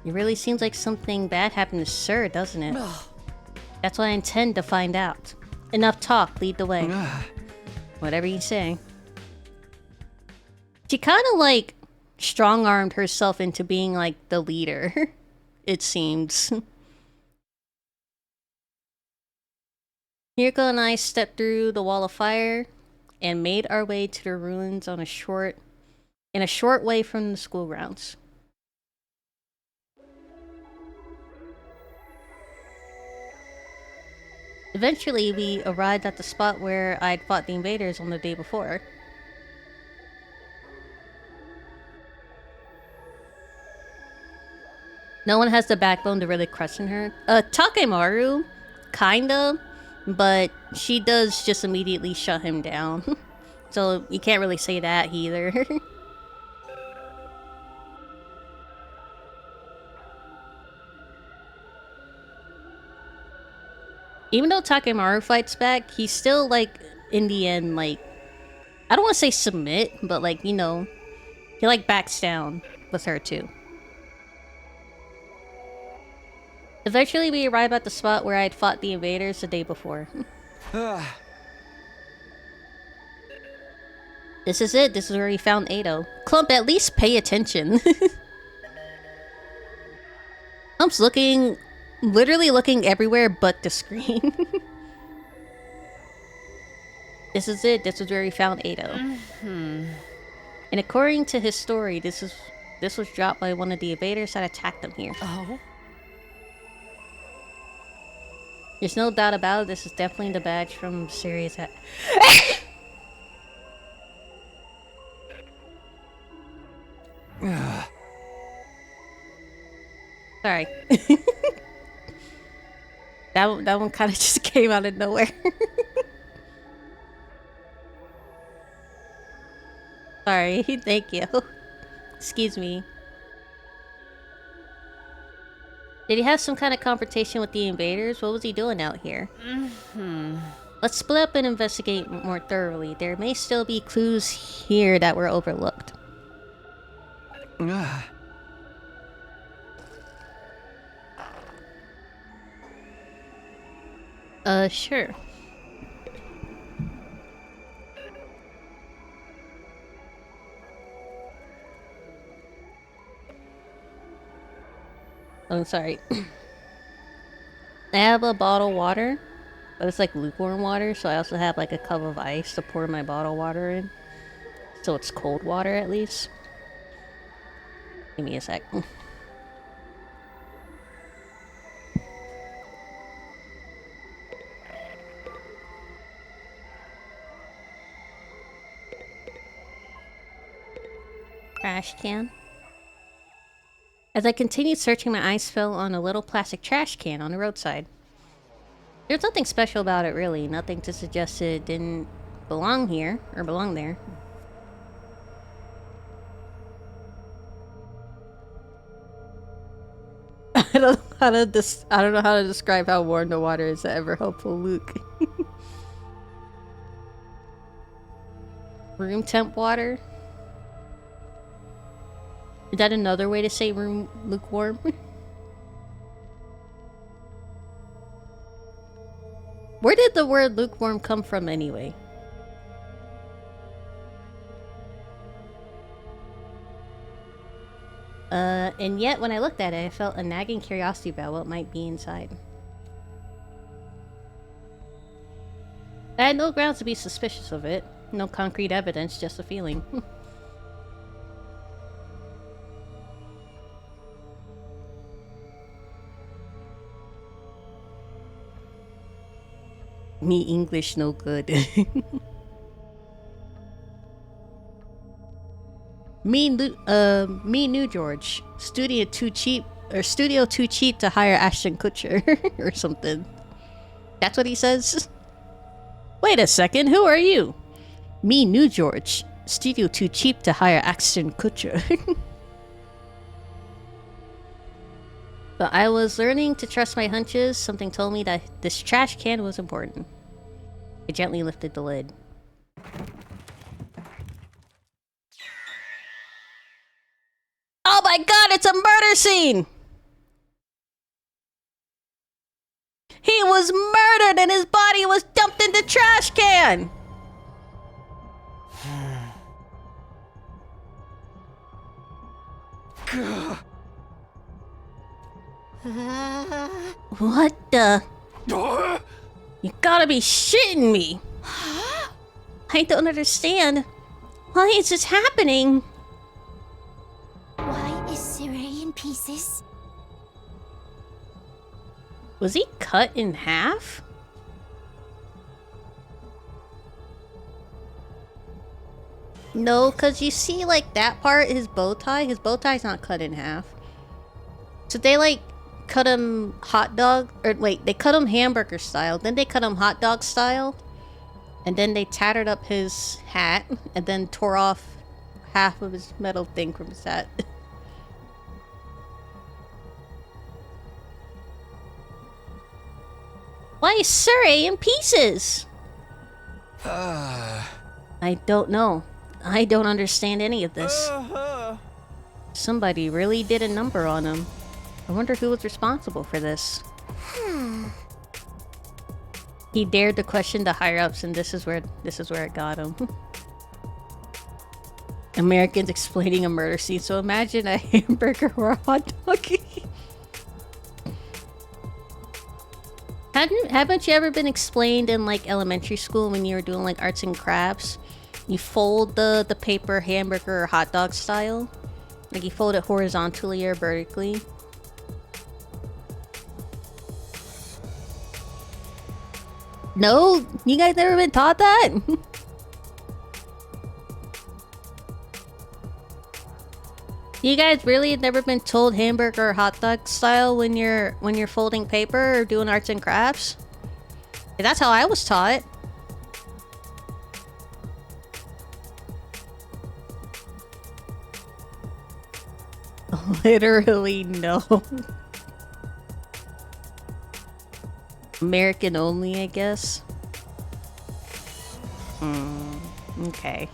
It really seems like something bad happened to Sir, doesn't it? That's what I intend to find out. Enough talk, lead the way. Whatever you say. She kind of like strong-armed herself into being like the leader, it seems. Mirko and I stepped through the wall of fire and made our way to the ruins in a short way from the school grounds. Eventually, we arrived at the spot where I'd fought the invaders on the day before. No one has the backbone to really question her. Takemaru, kinda, but she does just immediately shut him down. So you can't really say that either. Even though Takemaru fights back, he's still, like, in the end, like... I don't want to say submit, but, like, you know... He, like, backs down with her, too. Eventually, we arrive at the spot where I'd fought the invaders the day before. This is it. This is where we found Ado. Clump, at least pay attention. Clump's literally looking everywhere but the screen. This is it. This is where we found Ado. And according to his story, this was dropped by one of the invaders that attacked them here. Oh? There's no doubt about it. This is definitely the badge from series. Sorry. that one kind of just came out of nowhere. Sorry. Thank you. Excuse me. Did he have some kind of confrontation with the invaders? What was he doing out here? Let's split up and investigate more thoroughly. There may still be clues here that were overlooked. Sure. Oh, sorry. I have a bottled water, but it's like lukewarm water, so I also have like a cup of ice to pour my bottled water in. So it's cold water at least. Give me a sec. Trash can. As I continued searching, my eyes fell on a little plastic trash can on the roadside. There's nothing special about it, really. Nothing to suggest it didn't belong here, or belong there. I don't know how to describe how warm the water is to ever helpful Luke. Room temp water. Is that another way to say room lukewarm? Where did the word lukewarm come from anyway? And yet when I looked at it, I felt a nagging curiosity about what might be inside. I had no grounds to be suspicious of it. No concrete evidence, just a feeling. Me English no good. Me New George. Studio too cheap to hire Ashton Kutcher or something. That's what he says. Wait a second, who are you? Me New George. Studio too cheap to hire Ashton Kutcher. But I was learning to trust my hunches. Something told me that this trash can was important. I gently lifted the lid. Oh my god, it's a murder scene! He was murdered and his body was dumped in the trash can! What the? You gotta be shitting me! I don't understand. Why is this happening? Why is Siri in pieces? Was he cut in half? No, because you see, like, that part, his bow tie's not cut in half. So they, like, cut him hot dog, or wait, they cut him hamburger style, then they cut him hot dog style, and then they tattered up his hat, and then tore off half of his metal thing from his hat. Why is Surrey in pieces? I don't know. I don't understand any of this. Somebody really did a number on him. I wonder who was responsible for this. He dared to question the higher-ups, and this is where it got him. Americans explaining a murder scene, so imagine a hamburger or a hot dog. Haven't you ever been explained in, like, elementary school when you were doing, like, arts and crafts? You fold the paper hamburger or hot dog style. Like, you fold it horizontally or vertically. No? You guys never been taught that? You guys really have never been told hamburger or hot dog style when you're folding paper or doing arts and crafts? That's how I was taught. Literally no. American only, I guess. Okay.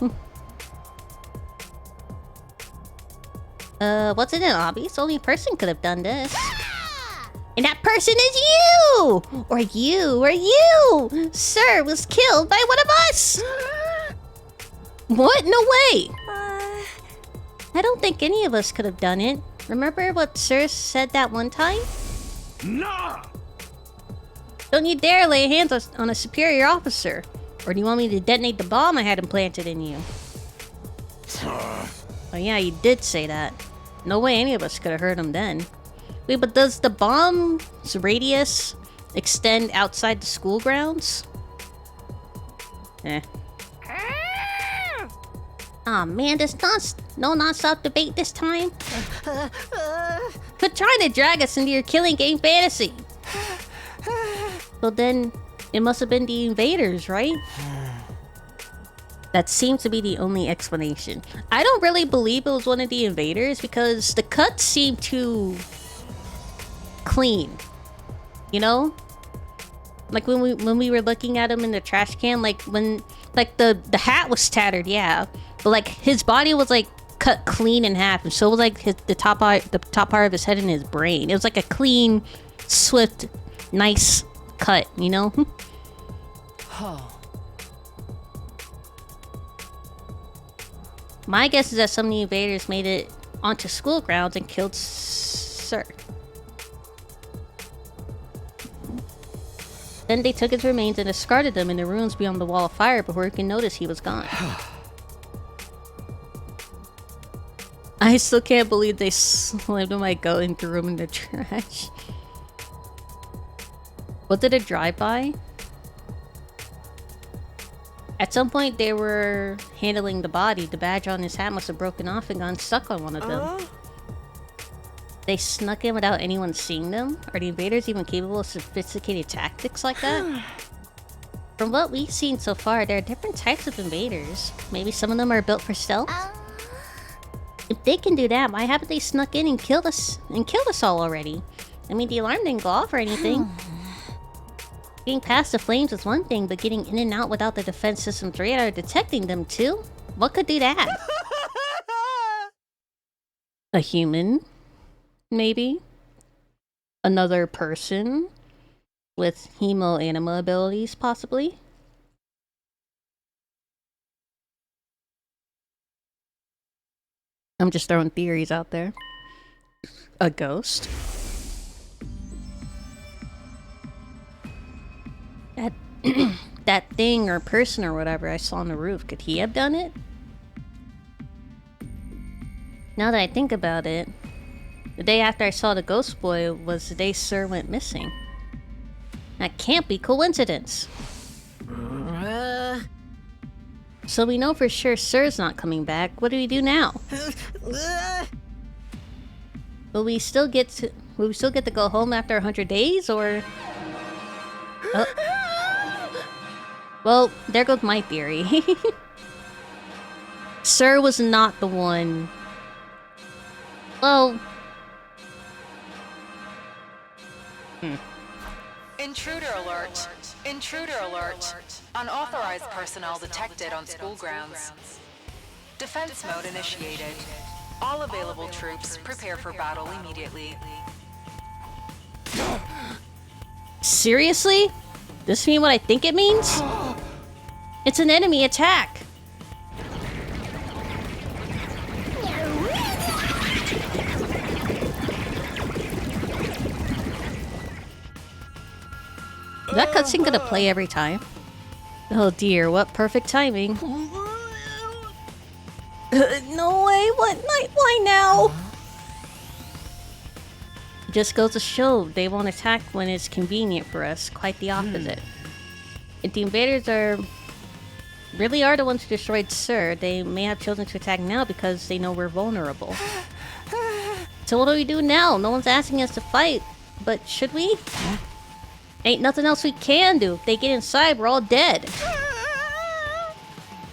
What's in it, obvious? Only person could have done this. And that person is you! Or you! Sir was killed by one of us! What? No way! I don't think any of us could have done it. Remember what Sir said that one time? Nah! Don't you dare lay hands on a superior officer. Or do you want me to detonate the bomb I had implanted in you? Oh yeah, you did say that. No way any of us could have heard him then. Wait, but does the bomb's radius extend outside the school grounds? Eh. Aw man, there's no non-stop debate this time. Quit trying to drag us into your killing game fantasy. Well then, it must have been the invaders, right? That seems to be the only explanation. I don't really believe it was one of the invaders because the cuts seem too clean. You know? Like when we were looking at him in the trash can, like when the hat was tattered, yeah. But like his body was like cut clean in half, and so was like the top part of his head and his brain. It was like a clean, swift, nice cut, you know? My guess is that some of the invaders made it onto school grounds and killed Sir. Then they took his remains and discarded them in the ruins beyond the wall of fire before he could notice he was gone. I still can't believe they slammed my goat and threw him in the trash. What did it drive by? At some point they were handling the body. The badge on his hat must have broken off and gone stuck on one of them. They snuck in without anyone seeing them? Are the invaders even capable of sophisticated tactics like that? From what we've seen so far, there are different types of invaders. Maybe some of them are built for stealth? If they can do that, why haven't they snuck in and killed us all already? I mean, the alarm didn't go off or anything. Getting past the flames is one thing, but getting in and out without the defense system's radar detecting them too? What could do that? A human? Maybe? Another person? With hemo-anima abilities, possibly? I'm just throwing theories out there. A ghost? That thing or person or whatever I saw on the roof, could he have done it? Now that I think about it, the day after I saw the ghost boy was the day Sir went missing. That can't be coincidence. So we know for sure Sir's not coming back. What do we do now? Will we still get to go home after 100 days, or... Oh. Well, there goes my theory. Sir was not the one... Well... Intruder alert! Intruder alert! Unauthorized personnel detected on school grounds. Defense mode initiated. All available troops prepare for battle immediately. Seriously? This mean what I think it means? It's an enemy attack! Is that cutscene gonna play every time? Oh dear, what perfect timing. No way, why now? Just goes to show they won't attack when it's convenient for us. Quite the opposite. If the invaders really are the ones who destroyed Sir, they may have chosen to attack now because they know we're vulnerable. So what do we do now? No one's asking us to fight, but should we? Ain't nothing else we can do. If they get inside, we're all dead.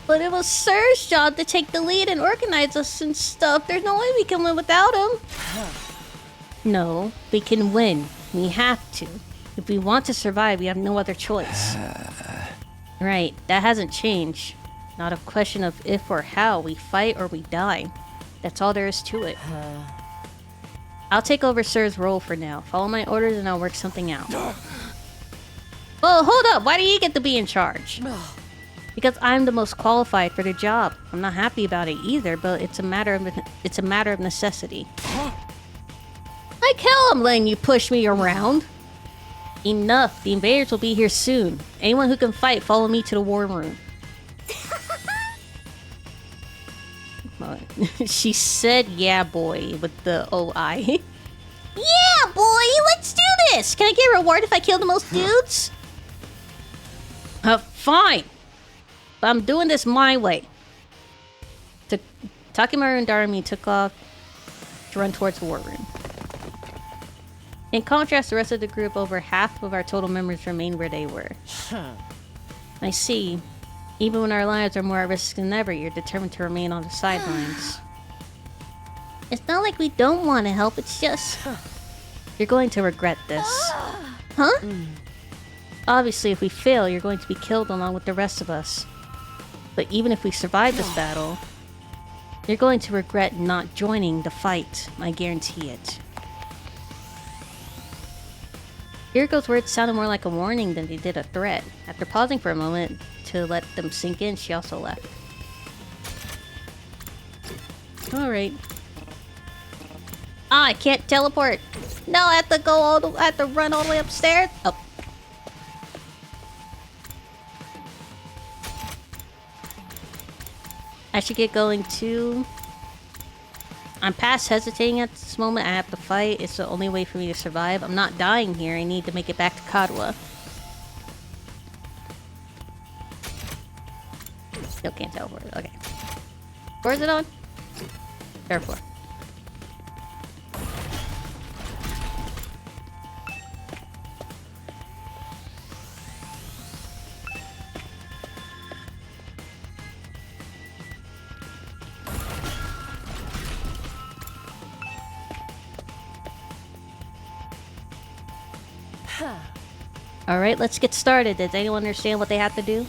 But it was Sir's job to take the lead and organize us and stuff. There's no way we can win without him. No, we can win. We have to. If we want to survive, we have no other choice. Right, that hasn't changed. Not a question of if or how. We fight or we die. That's all there is to it. I'll take over Sir's role for now. Follow my orders and I'll work something out. Well, hold up. Why do you get to be in charge? Because I'm the most qualified for the job. I'm not happy about it either, but it's a matter of necessity. Like hell I'm letting you push me around. Enough. The invaders will be here soon. Anyone who can fight, follow me to the war room. She said yeah boy with the OI. Yeah boy, let's do this. Can I get a reward if I kill the most dudes? Fine. But I'm doing this my way. Takimaru and Darumi took off to run towards the war room. In contrast, the rest of the group, over half of our total members remained where they were. I see. Even when our lives are more at risk than ever, you're determined to remain on the sidelines. It's not like we don't want to help, it's just... You're going to regret this. Huh? Obviously, if we fail, you're going to be killed along with the rest of us. But even if we survive this battle, You're going to regret not joining the fight, I guarantee it. Kiriko's words sounded more like a warning than they did a threat. After pausing for a moment to let them sink in, she also left. Alright. Ah, I can't teleport! No, I have to go I have to run all the way upstairs? Oh. I should get going too. I'm past hesitating at this moment. I have to fight. It's the only way for me to survive. I'm not dying here. I need to make it back to Kadwa. Still can't teleport. Okay. Where's it on? Therefore. Alright, let's get started. Does anyone understand what they have to do?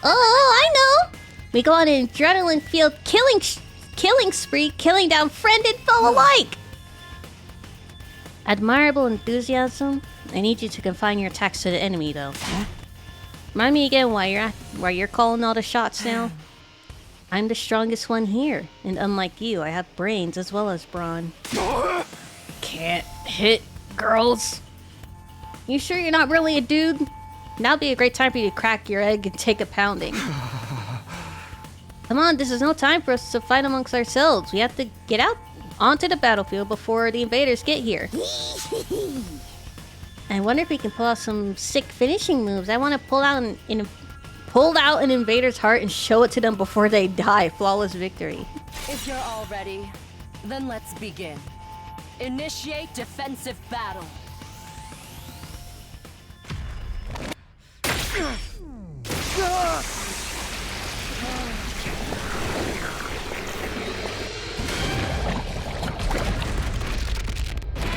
Oh, I know! We go on an adrenaline-filled killing spree, killing down friend and foe alike! Admirable enthusiasm. I need you to confine your attacks to the enemy, though. Remind me again why you're calling all the shots now? I'm the strongest one here, and unlike you, I have brains as well as brawn. Can't hit girls. You sure you're not really a dude? Now'd be a great time for you to crack your egg and take a pounding. Come on, this is no time for us to fight amongst ourselves. We have to get out onto the battlefield before the invaders get here. I wonder if we can pull out some sick finishing moves. I want to pull out an invader's heart and show it to them before they die. Flawless victory. If you're all ready, then let's begin. Initiate defensive battle.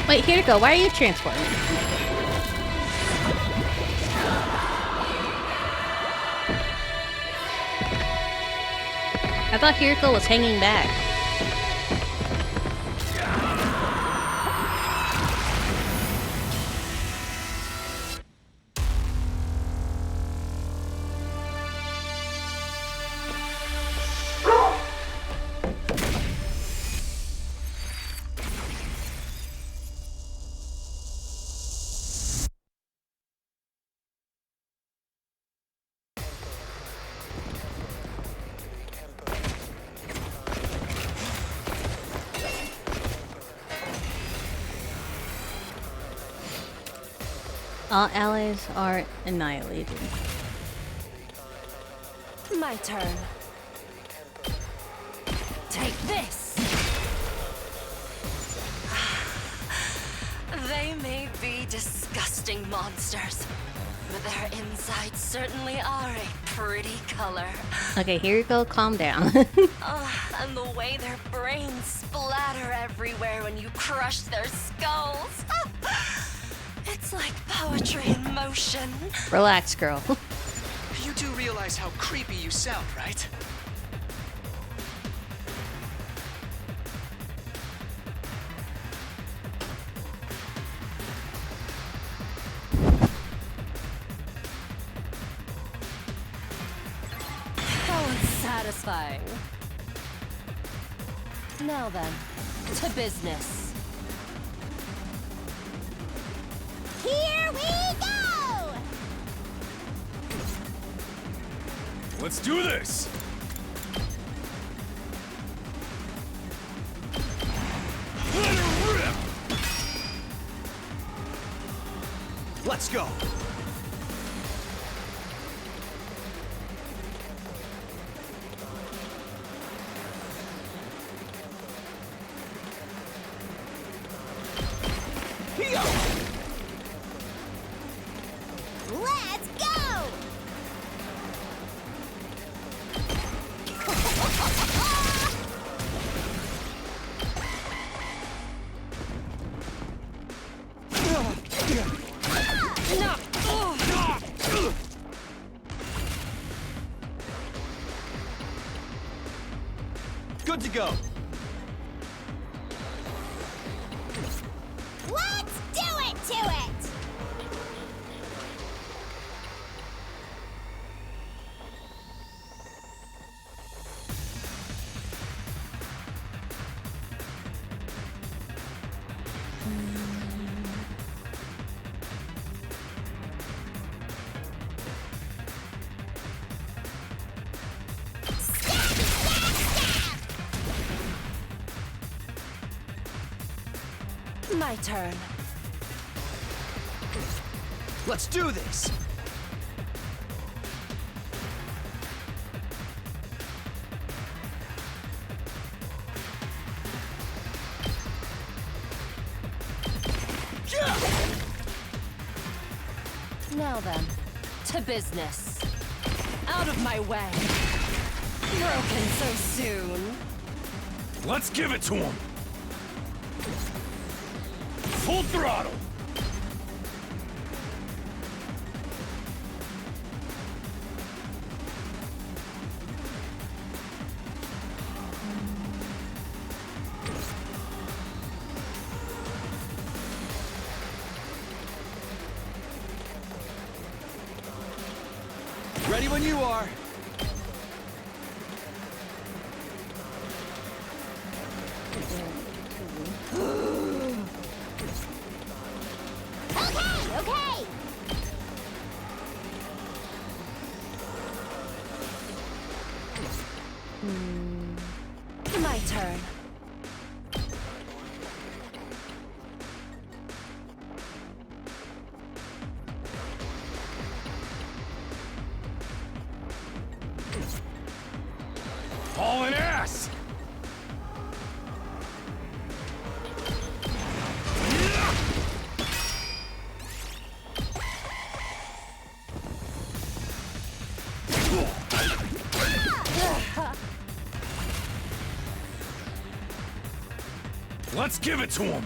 Wait, here to go. Why are you transforming? I thought Hiriko was hanging back. All allies are annihilated. My turn. Take this! They may be disgusting monsters, but their insides certainly are a pretty color. Okay, here you go. Calm down. And the way their brains splatter everywhere when you crush their skulls. It's like poetry in motion. Relax, girl. You do realize how creepy you sound, right? How unsatisfying. Now then, to business. Here we go! Let's do this! Let her rip! Let's go. Let's go! Good to go. Let's do it to it! My turn. Let's do this. Now then, to business. Out of my way. Broken so soon. Let's give it to him! Full throttle! Ready when you are. Okay, okay! My turn. Hauling ass! Let's give it to him!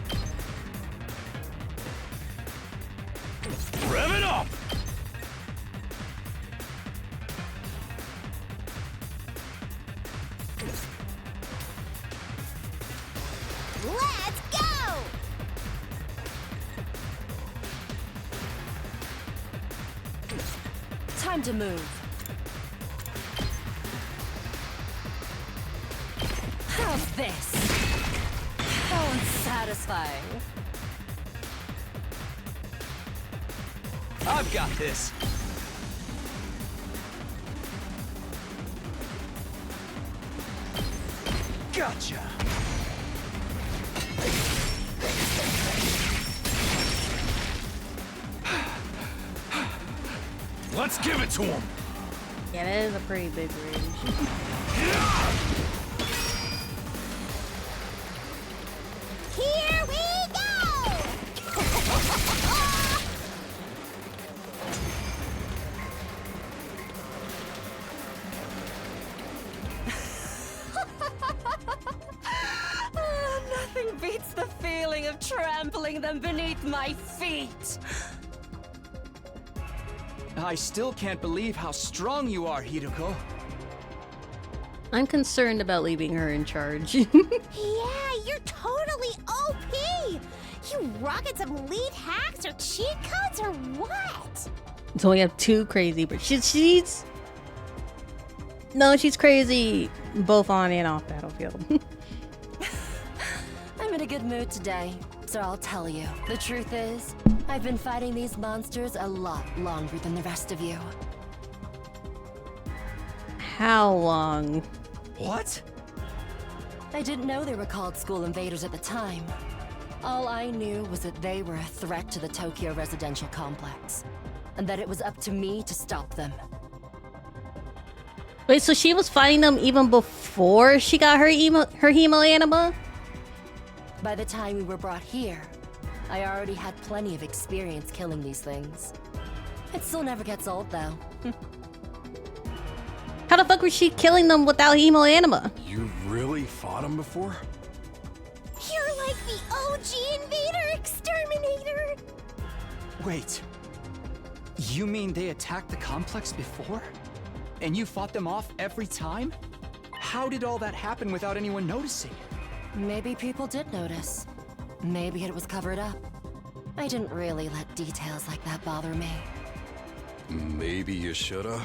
Rev it up! Let's go! Time to move. How's this? How unsatisfying. I've got this. Gotcha. Let's give it to him! Yeah, that is a pretty big range. Here we go! Nothing beats the feeling of trampling them beneath my feet. I still can't believe how strong you are, Hiruko. I'm concerned about leaving her in charge. Yeah, you're totally OP! You rocking some lead hacks or cheat codes or what? So we have two crazy, but she's no, she's crazy both on and off battlefield. I'm in a good mood today, so I'll tell you. The truth is, I've been fighting these monsters a lot longer than the rest of you. How long? What? I didn't know they were called school invaders at the time. All I knew was that they were a threat to the Tokyo residential complex, and that it was up to me to stop them. Wait, so she was fighting them even before she got her hemoanima? By the time we were brought here, I already had plenty of experience killing these things. It still never gets old, though. How the fuck was she killing them without hemoanima? You really fought him before? You're like the OG invader exterminator! Wait. You mean they attacked the complex before? And you fought them off every time? How did all that happen without anyone noticing? Maybe people did notice. Maybe it was covered up. I didn't really let details like that bother me. Maybe you shoulda.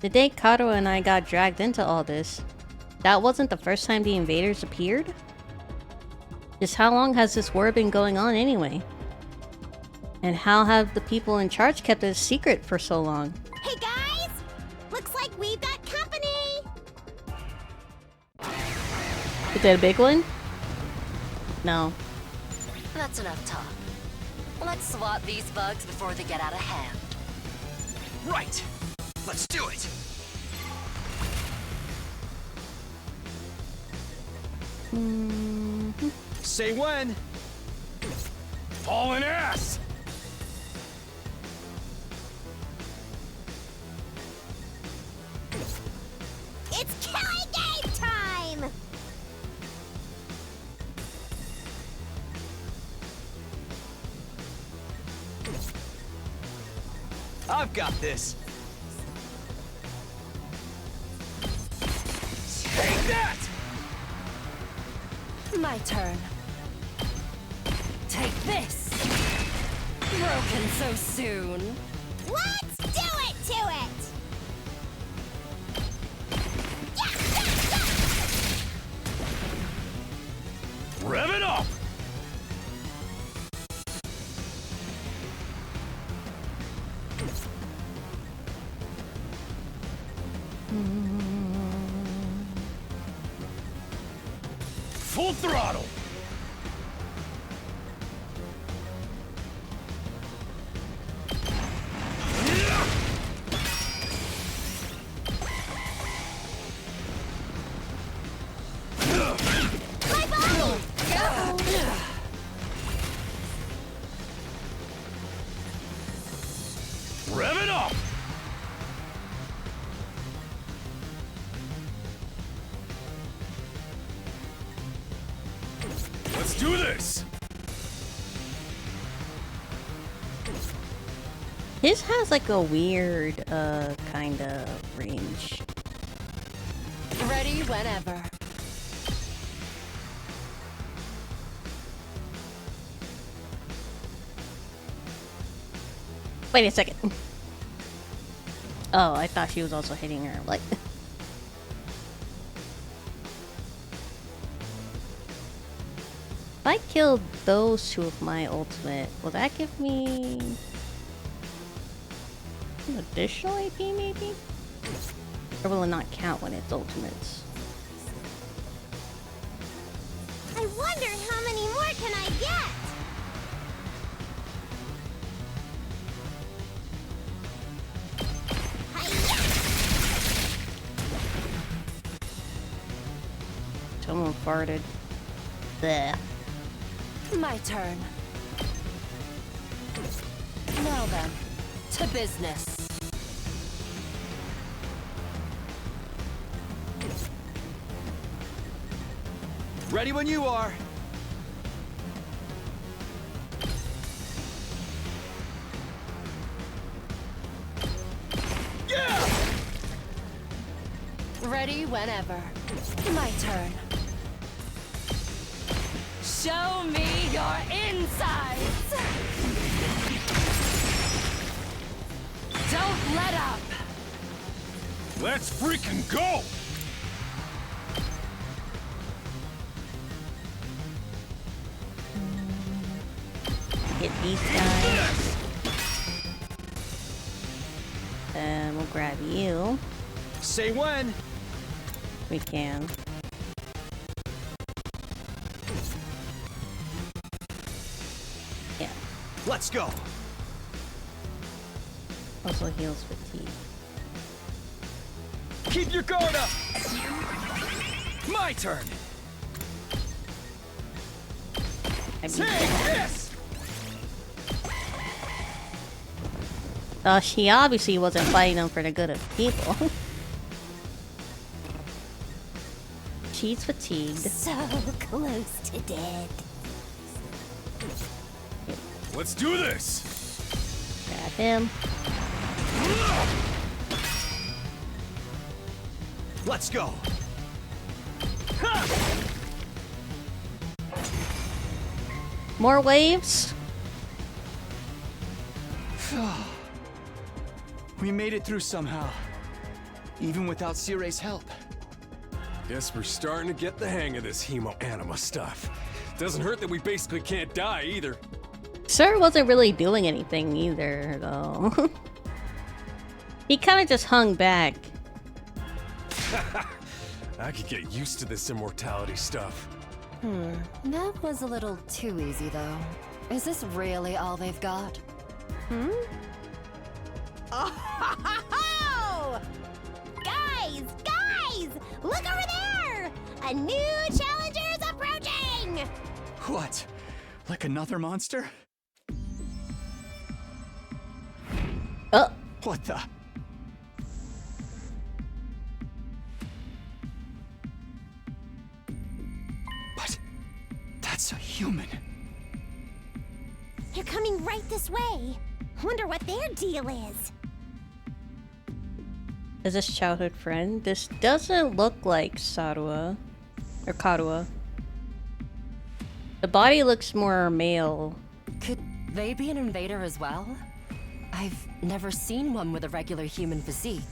The day Kato and I got dragged into all this, that wasn't the first time the invaders appeared? Just how long has this war been going on anyway? And how have the people in charge kept it a secret for so long? Hey guys! Looks like we've got company! Is that a big one? No. That's enough talk. Let's swat these bugs before they get out of hand. Right! Let's do it! Say when! Hauling ass! It's killing game time! I've got this! Take that! My turn. Take this! Broken so soon. Let's do it to it! Yeah, yeah, yeah! Rev it up! Full throttle! My body! Rev it up! Let's do this! His has like a weird, kind of range. Ready whenever. Wait a second. Oh, I thought she was also hitting her. Like, if I killed those two with my ultimate, will that give me an additional AP maybe? Or will it not count when it's ultimates? I wonder how many more can I get? Someone farted. Bleh. My turn. Now then, to business. Ready when you are! Yeah! Ready whenever. My turn. Show me your insides! Don't let up! Let's freaking go! Get these guys. And we'll grab you. Say when! We can. Yeah. Let's go! Also heals fatigue. Keep your guard up! My turn! I beat Take them. this! She obviously wasn't fighting them for the good of people. She's fatigued. So close to dead. Let's do this! Grab him. Let's go. More waves? We made it through somehow. Even without Sirei's help. Guess we're starting to get the hang of this hemo-anima stuff. Doesn't hurt that we basically can't die either. Sir wasn't really doing anything either, though. He kind of just hung back. I could get used to this immortality stuff. That was a little too easy, though. Is this really all they've got? Oh! Guys! Guys! Look over there! A new challenger's approaching! What? Like another monster? What the? But that's a human. They're coming right this way. Wonder what their deal is. Is this childhood friend? This doesn't look like Sarua. Or Karua. The body looks more male. Could they be an invader as well? I've never seen one with a regular human physique,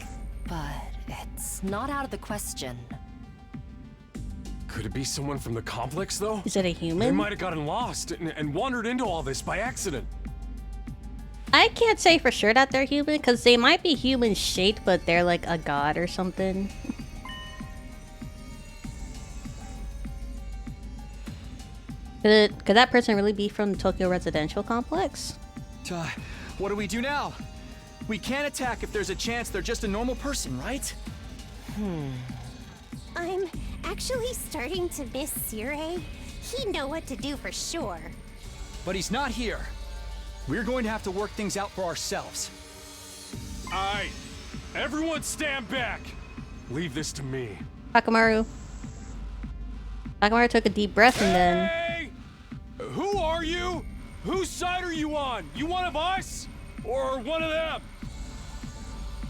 but it's not out of the question. Could it be someone from the complex, though? Is it a They human? might have gotten lost and wandered into all this by accident. I can't say for sure that they're human, because they might be human shaped, but they're like a god or something. Could that person really be from the Tokyo Residential Complex? What do we do now? We can't attack if there's a chance they're just a normal person, right? I'm actually starting to miss Sirei. He'd know what to do for sure. But he's not here. We're going to have to work things out for ourselves. Aight. Everyone stand back. Leave this to me. Takamaru. Takamaru took a deep breath and then... Hey! Who are you? Whose side are you on? You one of us? Or one of them?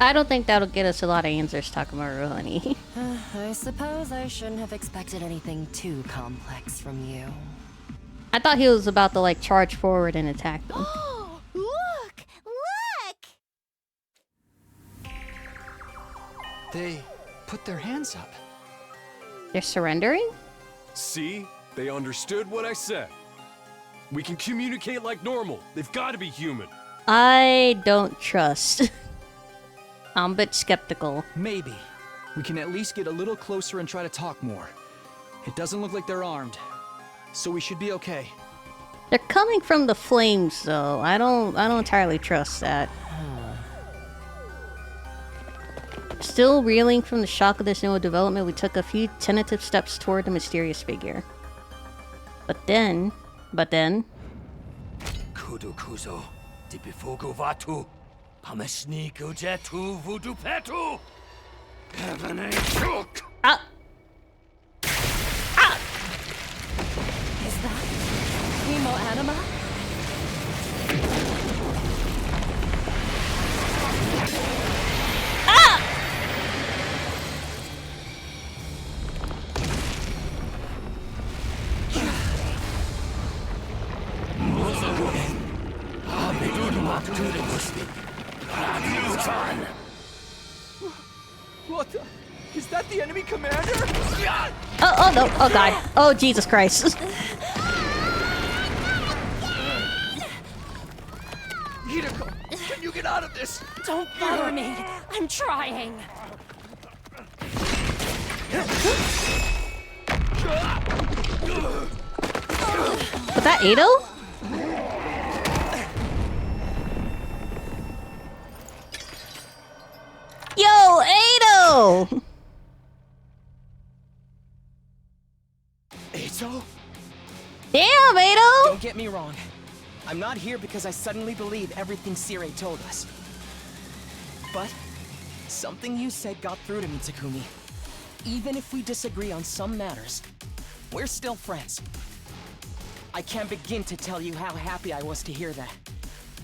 I don't think that'll get us a lot of answers, Takamaru, honey. I suppose I shouldn't have expected anything too complex from you. I thought he was about to, like, charge forward and attack them. Oh, look! Look! They put their hands up. They're surrendering? See? They understood what I said. We can communicate like normal. They've got to be human. I don't trust. I'm a bit skeptical. Maybe. We can at least get a little closer and try to talk more. It doesn't look like they're armed, so we should be okay. They're coming from the flames, though. I don't entirely trust that. Still reeling from the shock of this new development, we took a few tentative steps toward the mysterious figure. But then... Kudu kuzo, dibifugu vatu, pamesniku jetu vudu petu. Ah! Is that Hemo Anima? What the? Is that the enemy commander? Oh no! Oh god! Oh Jesus Christ! Hideko, can you get out of this? Don't bother me. I'm trying. Was that Ado? Yo, Ado! Eito? Damn, Ado! Don't get me wrong. I'm not here because I suddenly believe everything Sirei told us. But something you said got through to me, Takumi. Even if we disagree on some matters, we're still friends. I can't begin to tell you how happy I was to hear that.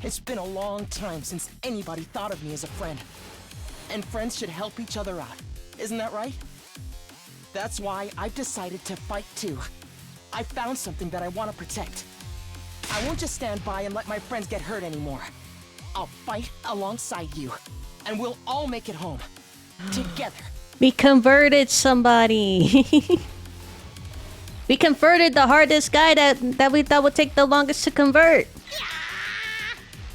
It's been a long time since anybody thought of me as a friend. And friends should help each other out, Isn't that right? That's why I've decided to fight too. I found something that I want to protect. I won't just stand by and let my friends get hurt anymore. I'll fight alongside you, and we'll all make it home. Together. We converted somebody. We converted the hardest guy that we thought would take the longest to convert.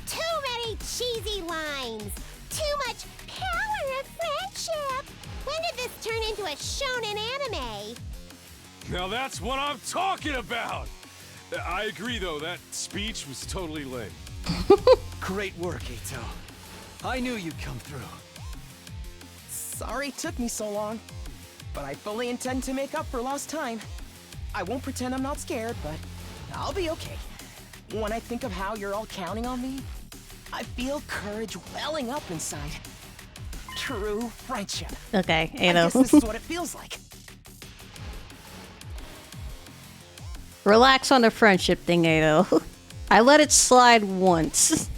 Too many cheesy lines. Too much power of friendship. When did this turn into a shonen anime? Now that's what I'm talking about! I agree, though. That speech was totally lame. Great work, Eito. I knew you'd come through. Sorry it took me so long, but I fully intend to make up for lost time. I won't pretend I'm not scared, but I'll be okay. When I think of how you're all counting on me, I feel courage welling up inside. True friendship. Okay, I guess this is what it feels like. Relax on the friendship thing, Ado. I let it slide once.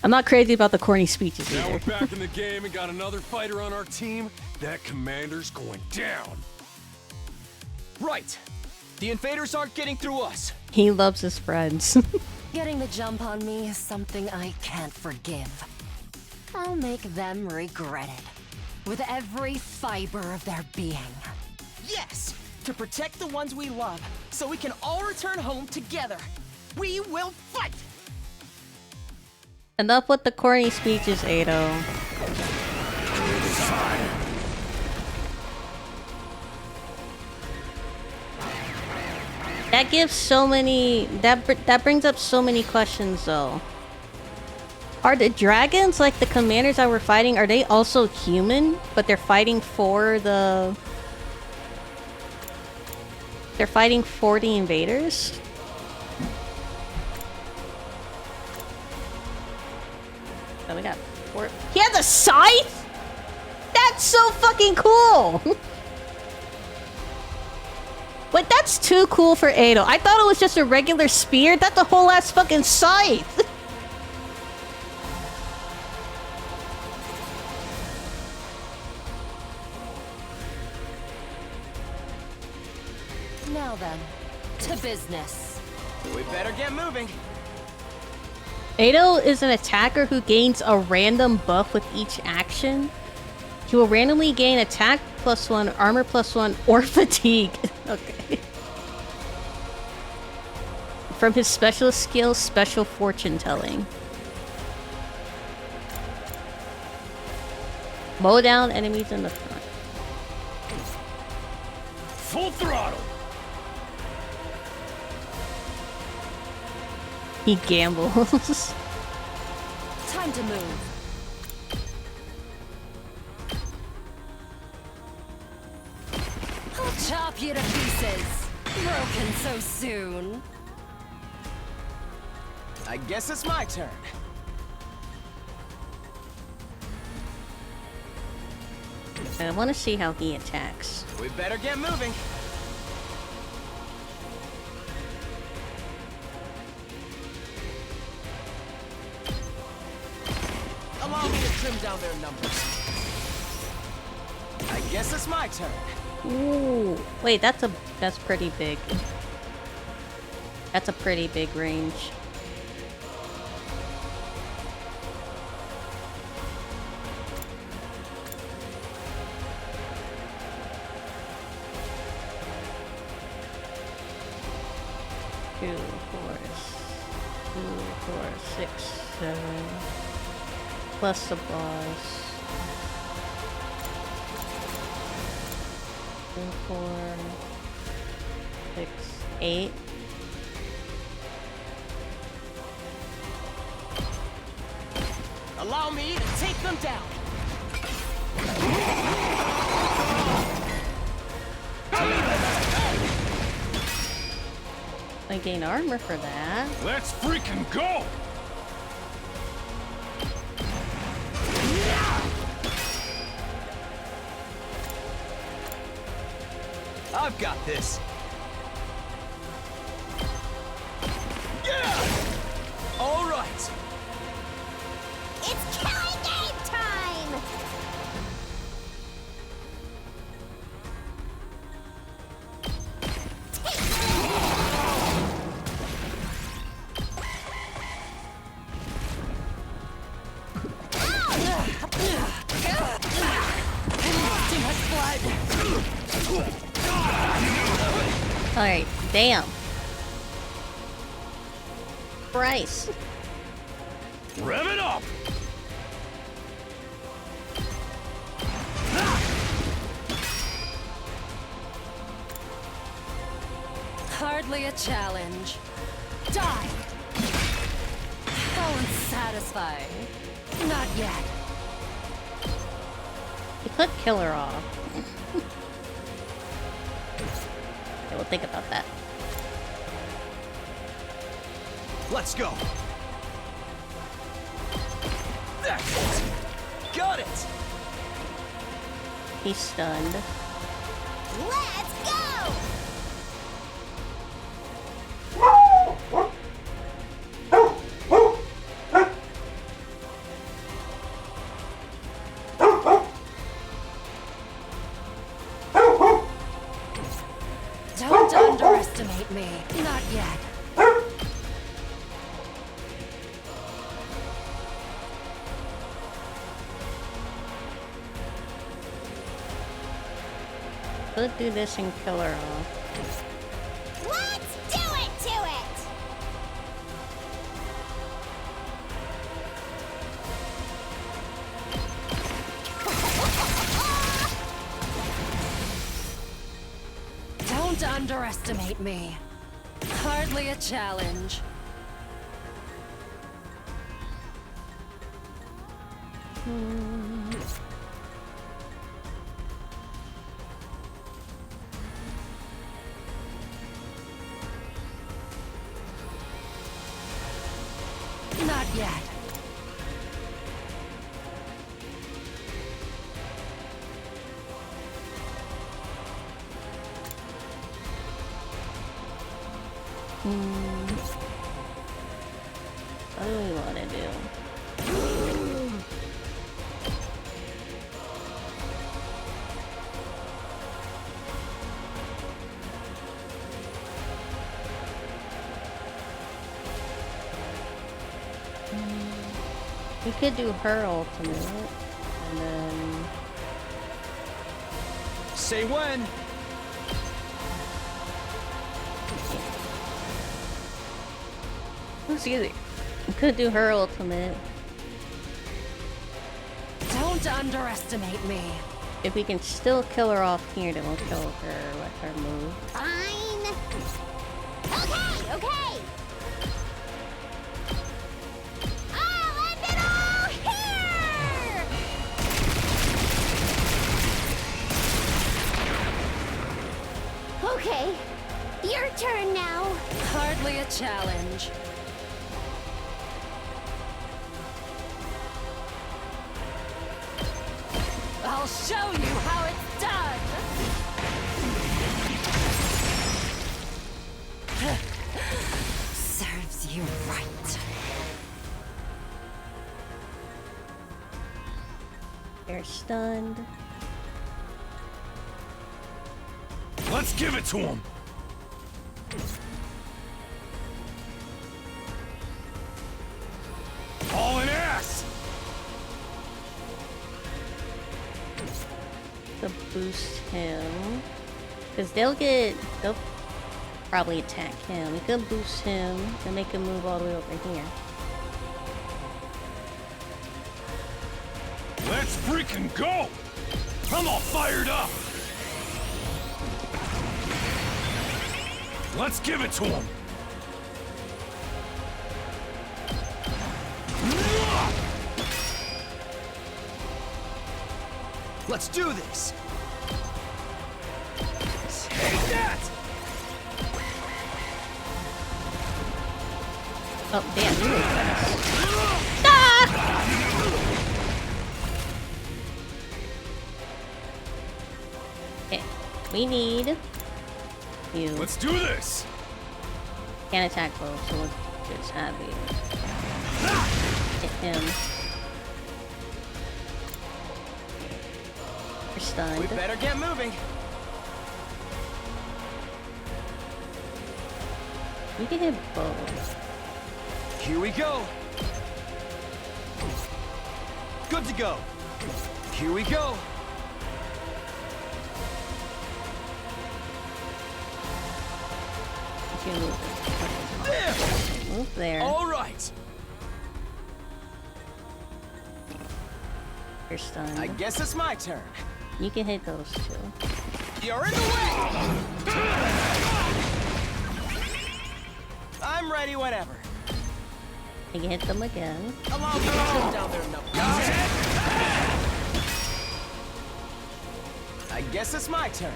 I'm not crazy about the corny speeches Now either. we're back in the game and got another fighter on our team. That commander's going down. Right. The invaders aren't getting through us. He loves his friends. Getting the jump on me is something I can't forgive. I'll make them regret it. With every fiber of their being. Yes! To protect the ones we love, so we can all return home together. We will fight! Enough with the corny speeches, Ado. That gives so many... That brings up so many questions, though. Are the dragons, like the commanders that we're fighting, are they also human? But they're fighting for the... They're fighting for the invaders? Oh, we got four... He has a scythe?! That's so fucking cool! Wait, that's too cool for Ado. I thought it was just a regular spear. That's a whole ass fucking scythe! Now then, to business. We better get moving. Ado is an attacker who gains a random buff with each action. He will randomly gain attack +1, armor +1, or fatigue. Okay. From his special skill, Special Fortune Telling. Mow down enemies in the front. Full throttle! He gambles. Time to move. I'll chop you to pieces. Broken so soon. I guess it's my turn. I want to see how he attacks. We better get moving. Allow me to trim down their numbers. I guess it's my turn. Ooh. Wait, that's pretty big. That's a pretty big range. Two, four, 6, 7. Plus the boss. 2, 4, 6, 8. Allow me to take them down. I gain armor for that. Let's freaking go! I've got this. Yeah! All right. It's killing game time! Alright, damn. Christ. Rev it up! Hardly a challenge. Die! How unsatisfying. Not yet. You could kill her off. Okay, we'll think about that. Let's go. That's it. Got it. He's stunned. Let's go! Don't underestimate me. Not yet. Could do this and kill her off. Let's do it to it! Don't underestimate me. Hardly a challenge. Not yet. What do we want to do? We could do her ultimate, and then Say when. excuse me. We could do her ultimate. Don't underestimate me. If we can still kill her off here, then we'll kill her with her move. Fine. Okay, okay. I'll end it all here! Okay, your turn now. Hardly a challenge. I'll show you how it's done! Serves you right. They're stunned. Let's give it to him! All in ass! To boost him. Because they'll probably attack him. We could boost him and make him move all the way over here. Let's freaking go! I'm all fired up! Let's give it to him! Let's do this. Take that! Oh, damn, you were fast. Okay, we need you. Let's do this! Can't attack both, so we'll just have you hit him. You're stunned. We better get moving. We can hit both. Here we go. Good to go. Here we go. you move? Move there. All right. You're stunned. I guess it's my turn. You can hit those too. You're in the way! I'm ready whenever. You can hit them again. Allow me to sit down there enough. I guess it's my turn.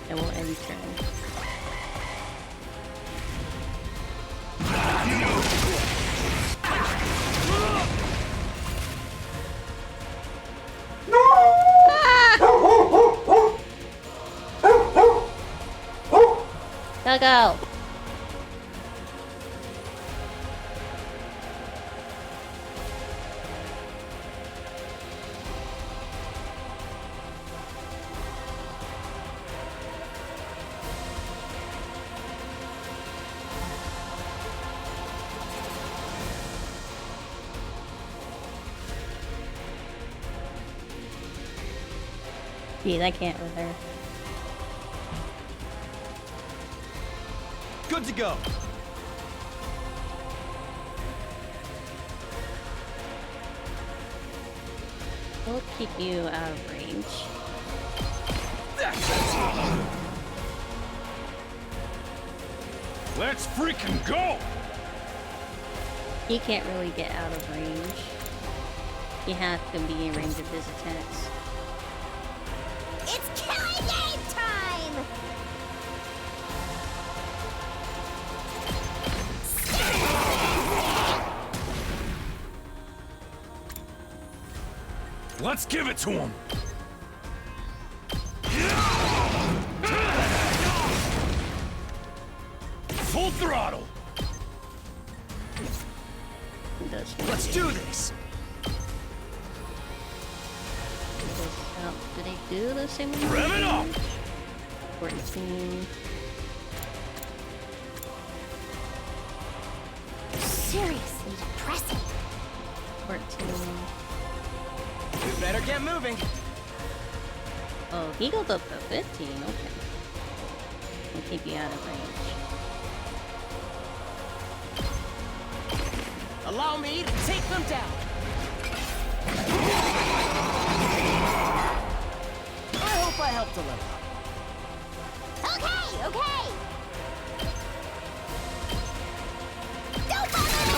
It will end turn. Go. Yeah, I can't with her. Good to go. We'll keep you out of range. Let's freaking go! He can't really get out of range. You have to be in range of his attacks. It's killing game time! Let's give it to him! Full throttle! He does Let's do this. Do they do the same? Rev it up! 14. Seriously depressing. 14. We better get moving. Oh, he goes up to 15. Okay. We'll keep you out of range. Allow me to take them down. I hope I helped a little. Okay, okay. Don't bother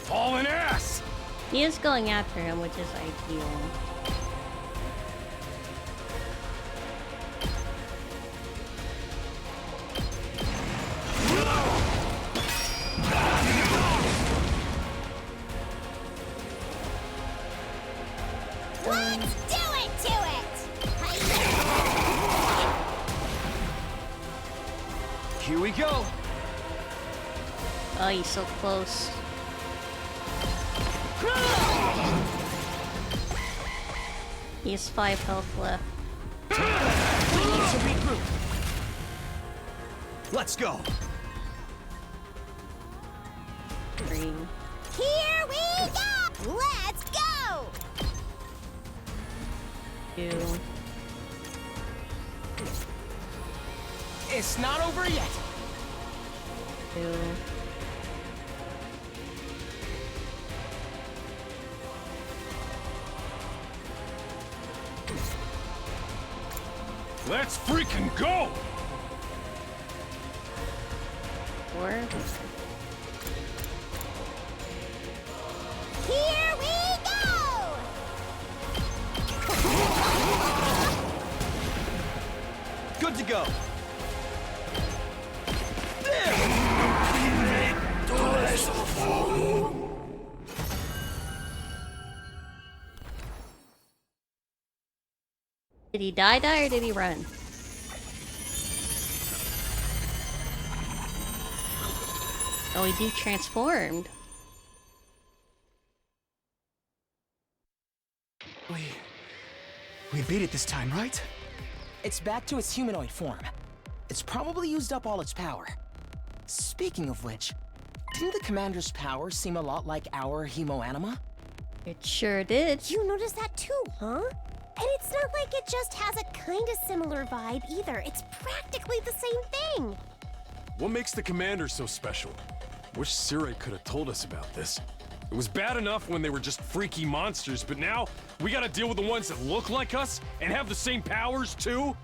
Hauling ass! He is going after him, which is ideal. Let's do it to it! Here we go. Oh, he's so close. He has 5 health left. We need to regroup. Let's go. 3. Here we go! Let's go! 2. It's not over yet. 2. Let's freaking go! 4. Here we go! Good to go. Did he die or did he run? Oh, he de-transformed. We beat it this time, right? It's back to its humanoid form. It's probably used up all its power. Speaking of which, didn't the commander's power seem a lot like our hemoanima? It sure did. You noticed that too, huh? And it's not like it just has a kind of similar vibe either. It's practically the same thing. What makes the commander so special? Wish Sirai could have told us about this. It was bad enough when they were just freaky monsters, but now we gotta deal with the ones that look like us and have the same powers too?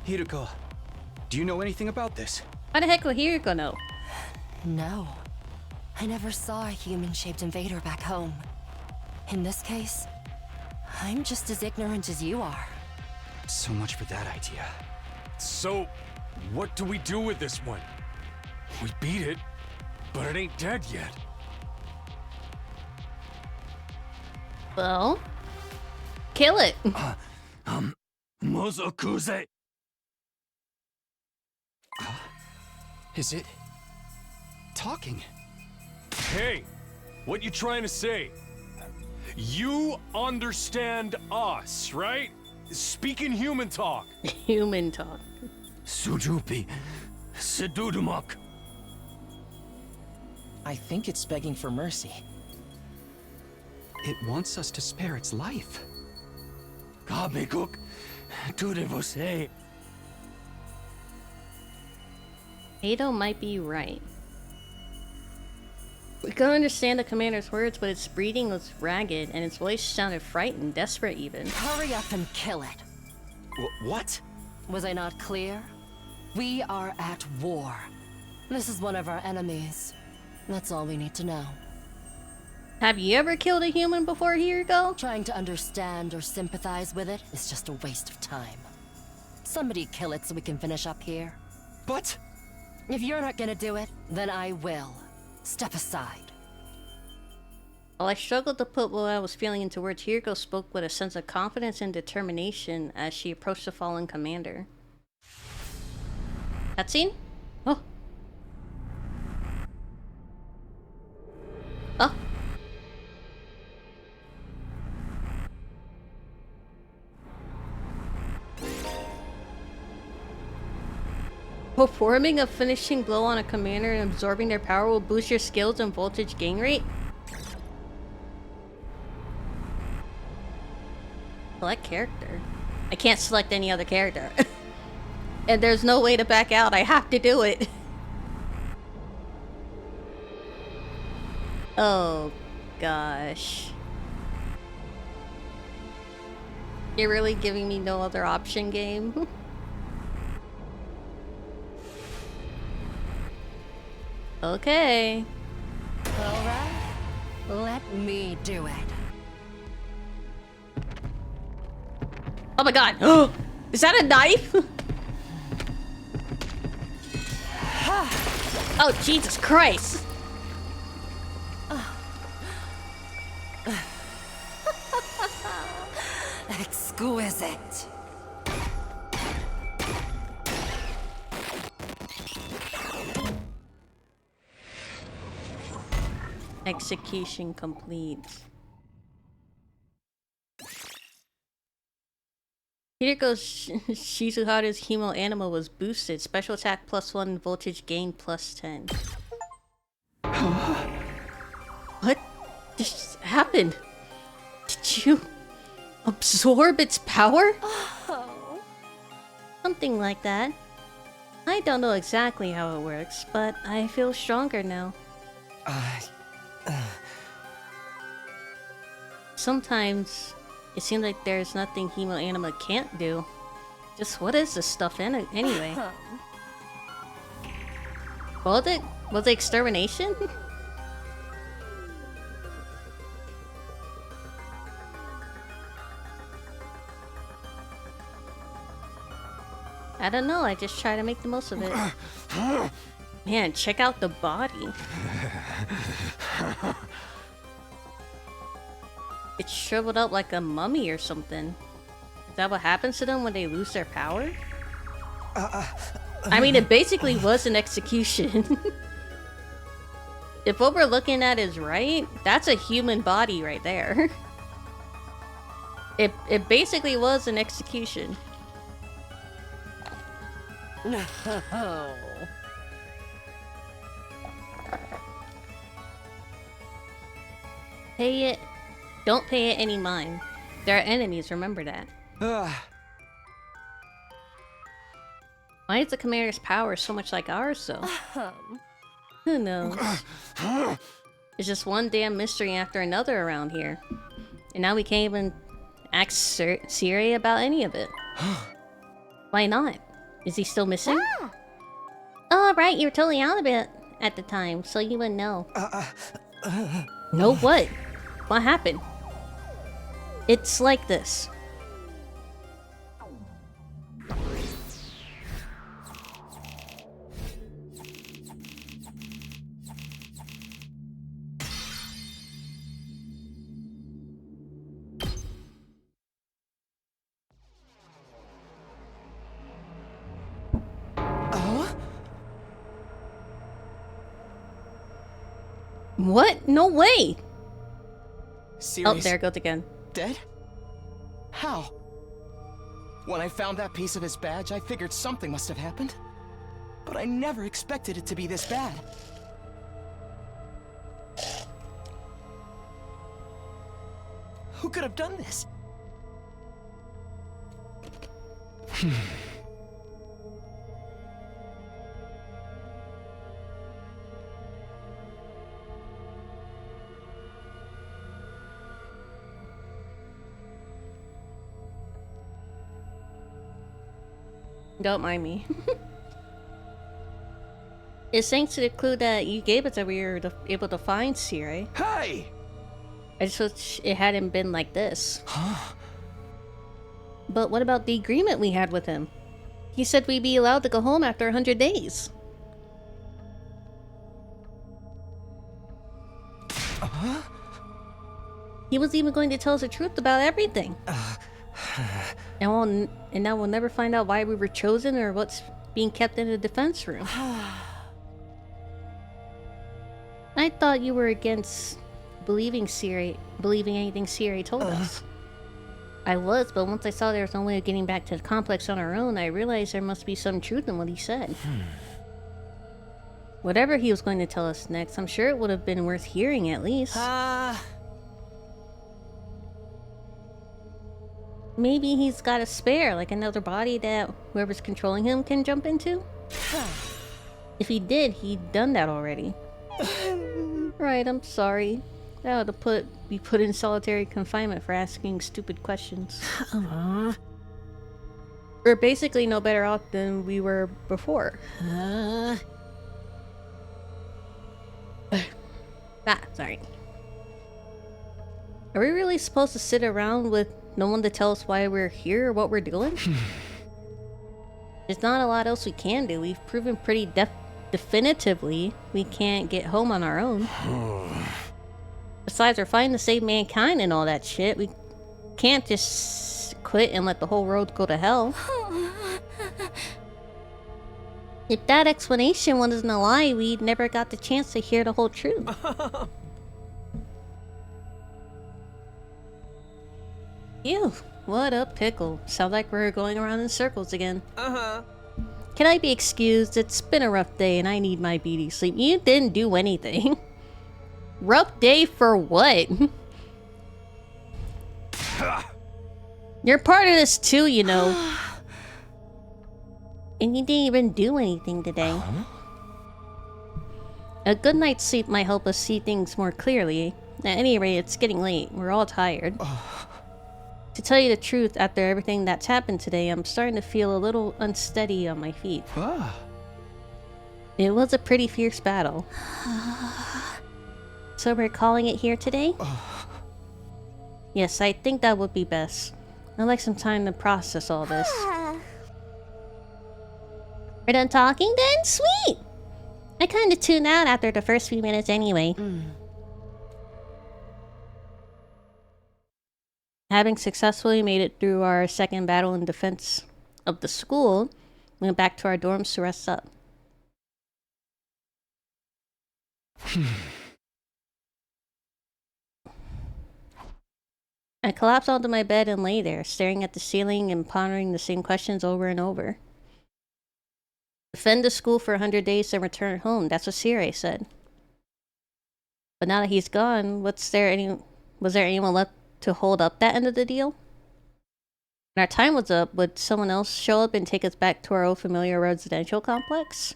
Hiruko, do you know anything about this? How the heck would Hiriko know? No. I never saw a human-shaped invader back home. In this case, I'm just as ignorant as you are. So much for that idea. So, what do we do with this one? We beat it, but it ain't dead yet. Well, kill it. Mozokuze. Is it talking? Hey, what you trying to say? You understand us, right? Speaking human talk. Human talk. Sujupi. Sedudumak. I think it's begging for mercy. It wants us to spare its life. Kabekuk. Tudevose. Ado might be right. We could understand the commander's words, but its breathing was ragged, and its voice sounded frightened, desperate even. Hurry up and kill it. What? Was I not clear? We are at war. This is one of our enemies. That's all we need to know. Have you ever killed a human before, Hiriko? Trying to understand or sympathize with it is just a waste of time. Somebody kill it so we can finish up here. But... If you're not gonna do it, then I will. Step aside. While I struggled to put what I was feeling into words, Hiriko spoke with a sense of confidence and determination as she approached the fallen commander. Cutscene? Oh. Oh. Performing a finishing blow on a commander and absorbing their power will boost your skills and voltage gain rate. Select character. I can't select any other character. And there's no way to back out. I have to do it. Oh, gosh. You're really giving me no other option, game? Okay. Alright. Let me do it. Oh my god! Is that a knife? Oh, Jesus Christ! Exquisite. Execution complete. Hiriko's Shizuhara's Hemo Anima was boosted. Special attack +1, voltage gain +10. What just happened? Did you absorb its power? Oh. Something like that. I don't know exactly how it works, but I feel stronger now. Sometimes it seems like there's nothing Hemo Anima can't do. Just what is this stuff anyway? Was it extermination? I don't know, I just try to make the most of it. Man, check out the body. It's shriveled up like a mummy or something. Is that what happens to them when they lose their power? I mean, it basically was an execution. If what we're looking at is right, that's a human body right there. It basically was an execution. No. Pay it. Don't pay it any mind. They're enemies, remember that. Why is the commander's power so much like ours, though? Who knows? It's just one damn mystery after another around here. And now we can't even ask Siri about any of it. Why not? Is he still missing? Oh, right, you were totally out of it at the time, so you wouldn't know. No, what? What happened? It's like this. What? No way! Serious? Oh, there it goes again. Dead? How? When I found that piece of his badge, I figured something must have happened. But I never expected it to be this bad. Who could have done this? Don't mind me. It's thanks to the clue that you gave us that we were able to find Siri. Hey! I just wish it hadn't been like this. But what about the agreement we had with him? He said we'd be allowed to go home after 100 days. He was even going to tell us the truth about everything. And now we'll never find out why we were chosen or what's being kept in the defense room. I thought you were against believing anything Siri told us. I was, but once I saw there was no way of getting back to the complex on our own, I realized there must be some truth in what he said. Whatever he was going to tell us next, I'm sure it would have been worth hearing at least. Maybe he's got a spare, like another body that whoever's controlling him can jump into? If he did, he'd done that already. Right, I'm sorry. That would have be put in solitary confinement for asking stupid questions. We're basically no better off than we were before. Sorry. Are we really supposed to sit around with no one to tell us why we're here or what we're doing? There's not a lot else we can do. We've proven pretty definitively we can't get home on our own. Besides, we're fighting to save mankind and all that shit. We can't just quit and let the whole world go to hell. If that explanation wasn't a lie, we'd never got the chance to hear the whole truth. Ew, what a pickle. Sounds like we're going around in circles again. Can I be excused? It's been a rough day and I need my beauty sleep. You didn't do anything. Rough day for what? You're part of this too, you know. And you didn't even do anything today. A good night's sleep might help us see things more clearly. At any rate, it's getting late. We're all tired. To tell you the truth, after everything that's happened today, I'm starting to feel a little unsteady on my feet. It was a pretty fierce battle. So we're calling it here today? Yes, I think that would be best. I'd like some time to process all this. We're done talking then? Sweet! I kinda tuned out after the first few minutes anyway. Having successfully made it through our second battle in defense of the school, we went back to our dorms to rest up. I collapsed onto my bed and lay there, staring at the ceiling and pondering the same questions over and over. Defend the school for 100 days and return home, that's what Siri said. But now that he's gone, was there anyone left to hold up that end of the deal? When our time was up, would someone else show up and take us back to our old familiar residential complex?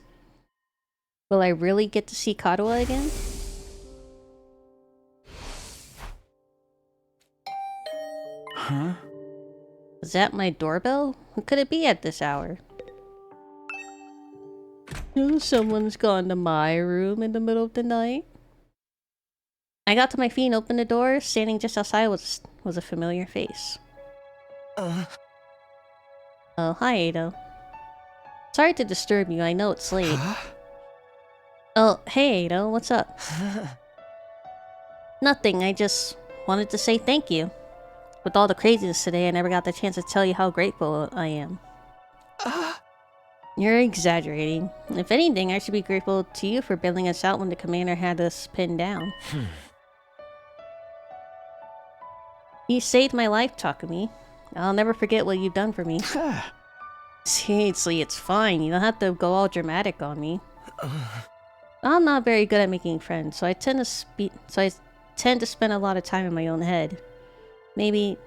Will I really get to see Kadua again? Huh? Is that my doorbell? Who could it be at this hour? Oh, someone's gone to my room in the middle of the night. I got to my feet and opened the door. Standing just outside was a familiar face. Oh, hi, Ado. Sorry to disturb you, I know it's late. Oh, hey, Ado, what's up? Nothing, I just wanted to say thank you. With all the craziness today, I never got the chance to tell you how grateful I am. You're exaggerating. If anything, I should be grateful to you for bailing us out when the commander had us pinned down. You saved my life, Takumi. I'll never forget what you've done for me. Seriously, it's fine. You don't have to go all dramatic on me. I'm not very good at making friends, so I tend to spend a lot of time in my own head. Maybe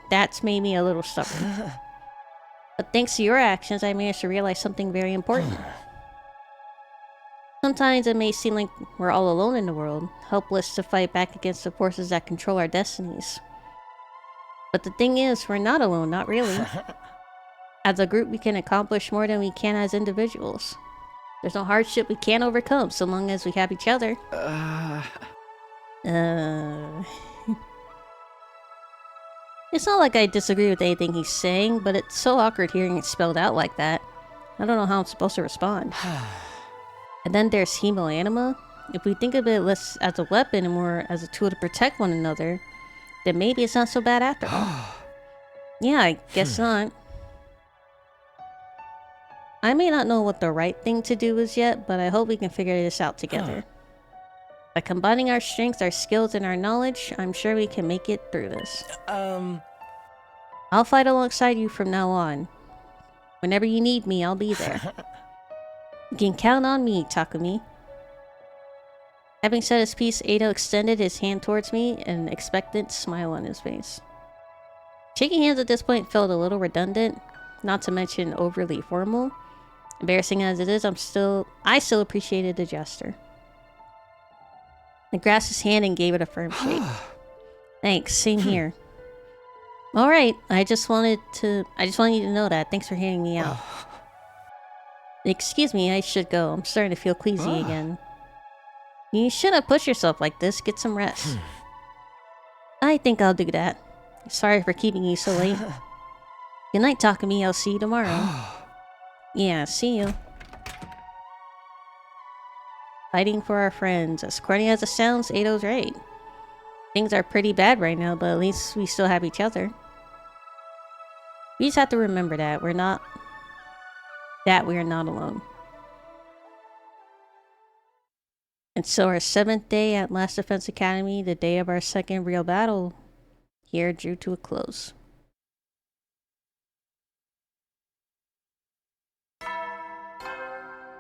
that's made me a little stubborn. But thanks to your actions, I managed to realize something very important. Sometimes it may seem like we're all alone in the world, helpless to fight back against the forces that control our destinies. But the thing is, we're not alone, not really. As a group, we can accomplish more than we can as individuals. There's no hardship we can't overcome so long as we have each other. It's not like I disagree with anything he's saying, but it's so awkward hearing it spelled out like that. I don't know how I'm supposed to respond. And then there's Hemo Anima. If we think of it less as a weapon and more as a tool to protect one another, then maybe it's not so bad after all. Yeah, I guess not. I may not know what the right thing to do is yet, but I hope we can figure this out together. By combining our strengths, our skills, and our knowledge, I'm sure we can make it through this. I'll fight alongside you from now on. Whenever you need me, I'll be there. You can count on me, Takumi. Having said his piece, Ado extended his hand towards me, an expectant smile on his face. Shaking hands at this point felt a little redundant, not to mention overly formal. Embarrassing as it is, I still appreciated the gesture. I grasped his hand and gave it a firm shake. Thanks, same here. Alright, I just wanted you to know that. Thanks for hearing me out. Excuse me, I should go. I'm starting to feel queasy again. You shouldn't push yourself like this. Get some rest. I think I'll do that. Sorry for keeping you so late. Good night, Takumi. I'll see you tomorrow. Yeah, see you. Fighting for our friends. As corny as it sounds, Ado's right. Things are pretty bad right now, but at least we still have each other. We just have to remember that we are not alone. And so our 7th day at Last Defense Academy, the day of our second real battle, here drew to a close.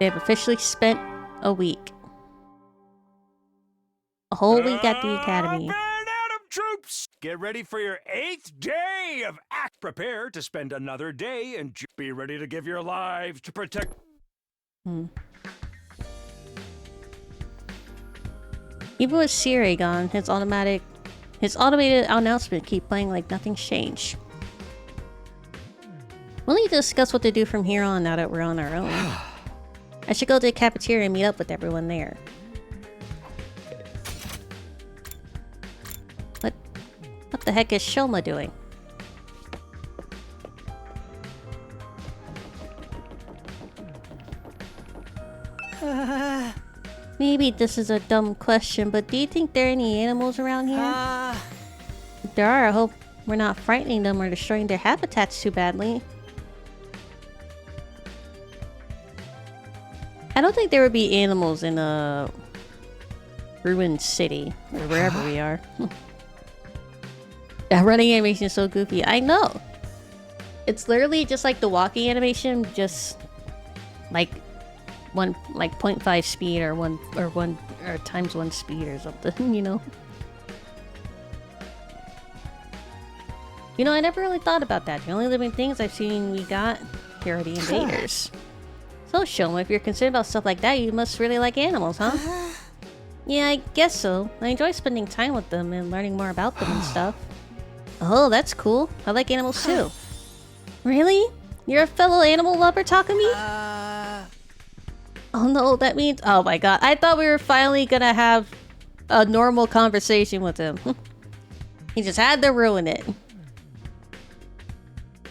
We have officially spent a week. A whole week at the academy. Adam troops, get ready for your 8th day of act. Prepare to spend another day and be ready to give your lives to protect. Even with Siri gone, his automated announcement keep playing like nothing's changed. We'll need to discuss what to do from here on now that we're on our own. I should go to the cafeteria and meet up with everyone there. What the heck is Shoma doing? Maybe this is a dumb question, but do you think there are any animals around here? If there are, I hope we're not frightening them or destroying their habitats too badly. I don't think there would be animals in a ruined city or wherever we are. That running animation is so goofy. I know. It's literally just like the walking animation, just like one like 0.5 speed or one or times 1 speed or something, you know. You know, I never really thought about that. The only living things I've seen we got here are the invaders. So, Shoma, if you're concerned about stuff like that, you must really like animals, huh? Yeah, I guess so. I enjoy spending time with them and learning more about them and stuff. Oh, that's cool. I like animals too. Really? You're a fellow animal lover, Takumi? Oh no, that means... Oh my god, I thought we were finally gonna have a normal conversation with him. He just had to ruin it.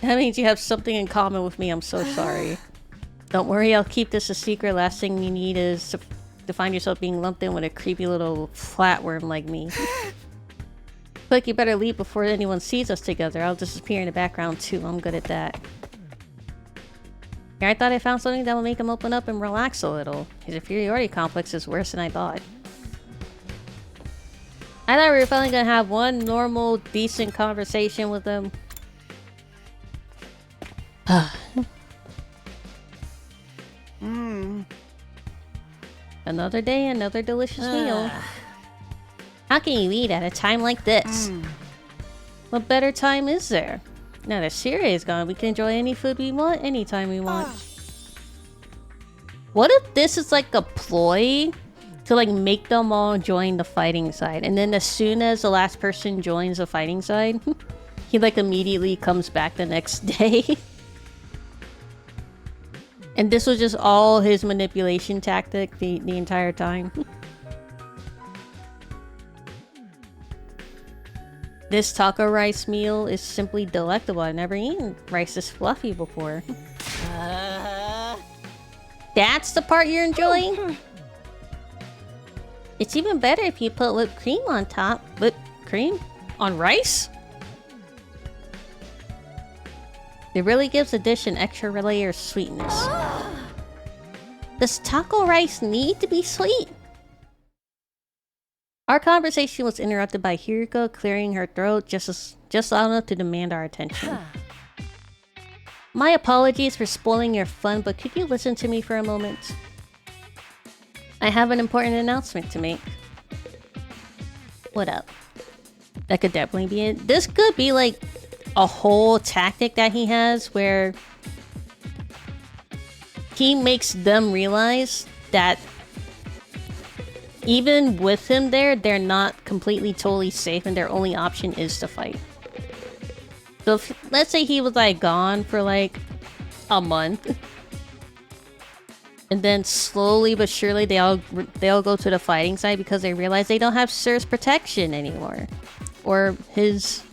That means you have something in common with me. I'm so sorry. Don't worry, I'll keep this a secret. Last thing you need is to find yourself being lumped in with a creepy little flatworm like me. Quick, you better leave before anyone sees us together. I'll disappear in the background too. I'm good at that. Yeah, I thought I found something that will make him open up and relax a little. His inferiority complex is worse than I thought. I thought we were finally gonna have one normal, decent conversation with him. Another day, another delicious meal. How can you eat at a time like this? What better time is there? Now that Syria is gone, we can enjoy any food we want, anytime we want. What if this is like a ploy to like make them all join the fighting side, and then as soon as the last person joins the fighting side, he like immediately comes back the next day? And this was just all his manipulation tactic the entire time. This taco rice meal is simply delectable. I've never eaten rice this fluffy before. That's the part you're enjoying? It's even better if you put whipped cream on top. Whipped cream? On rice? It really gives the dish an extra layer of sweetness. Does taco rice need to be sweet? Our conversation was interrupted by Hiriko clearing her throat just loud enough to demand our attention. My apologies for spoiling your fun, but could you listen to me for a moment? I have an important announcement to make. What up? That could definitely be it. This could be like a whole tactic that he has where he makes them realize that even with him there, they're not completely totally safe and their only option is to fight. So if, let's say he was like gone for like a month, and then slowly but surely they all go to the fighting side because they realize they don't have Sir's protection anymore, or his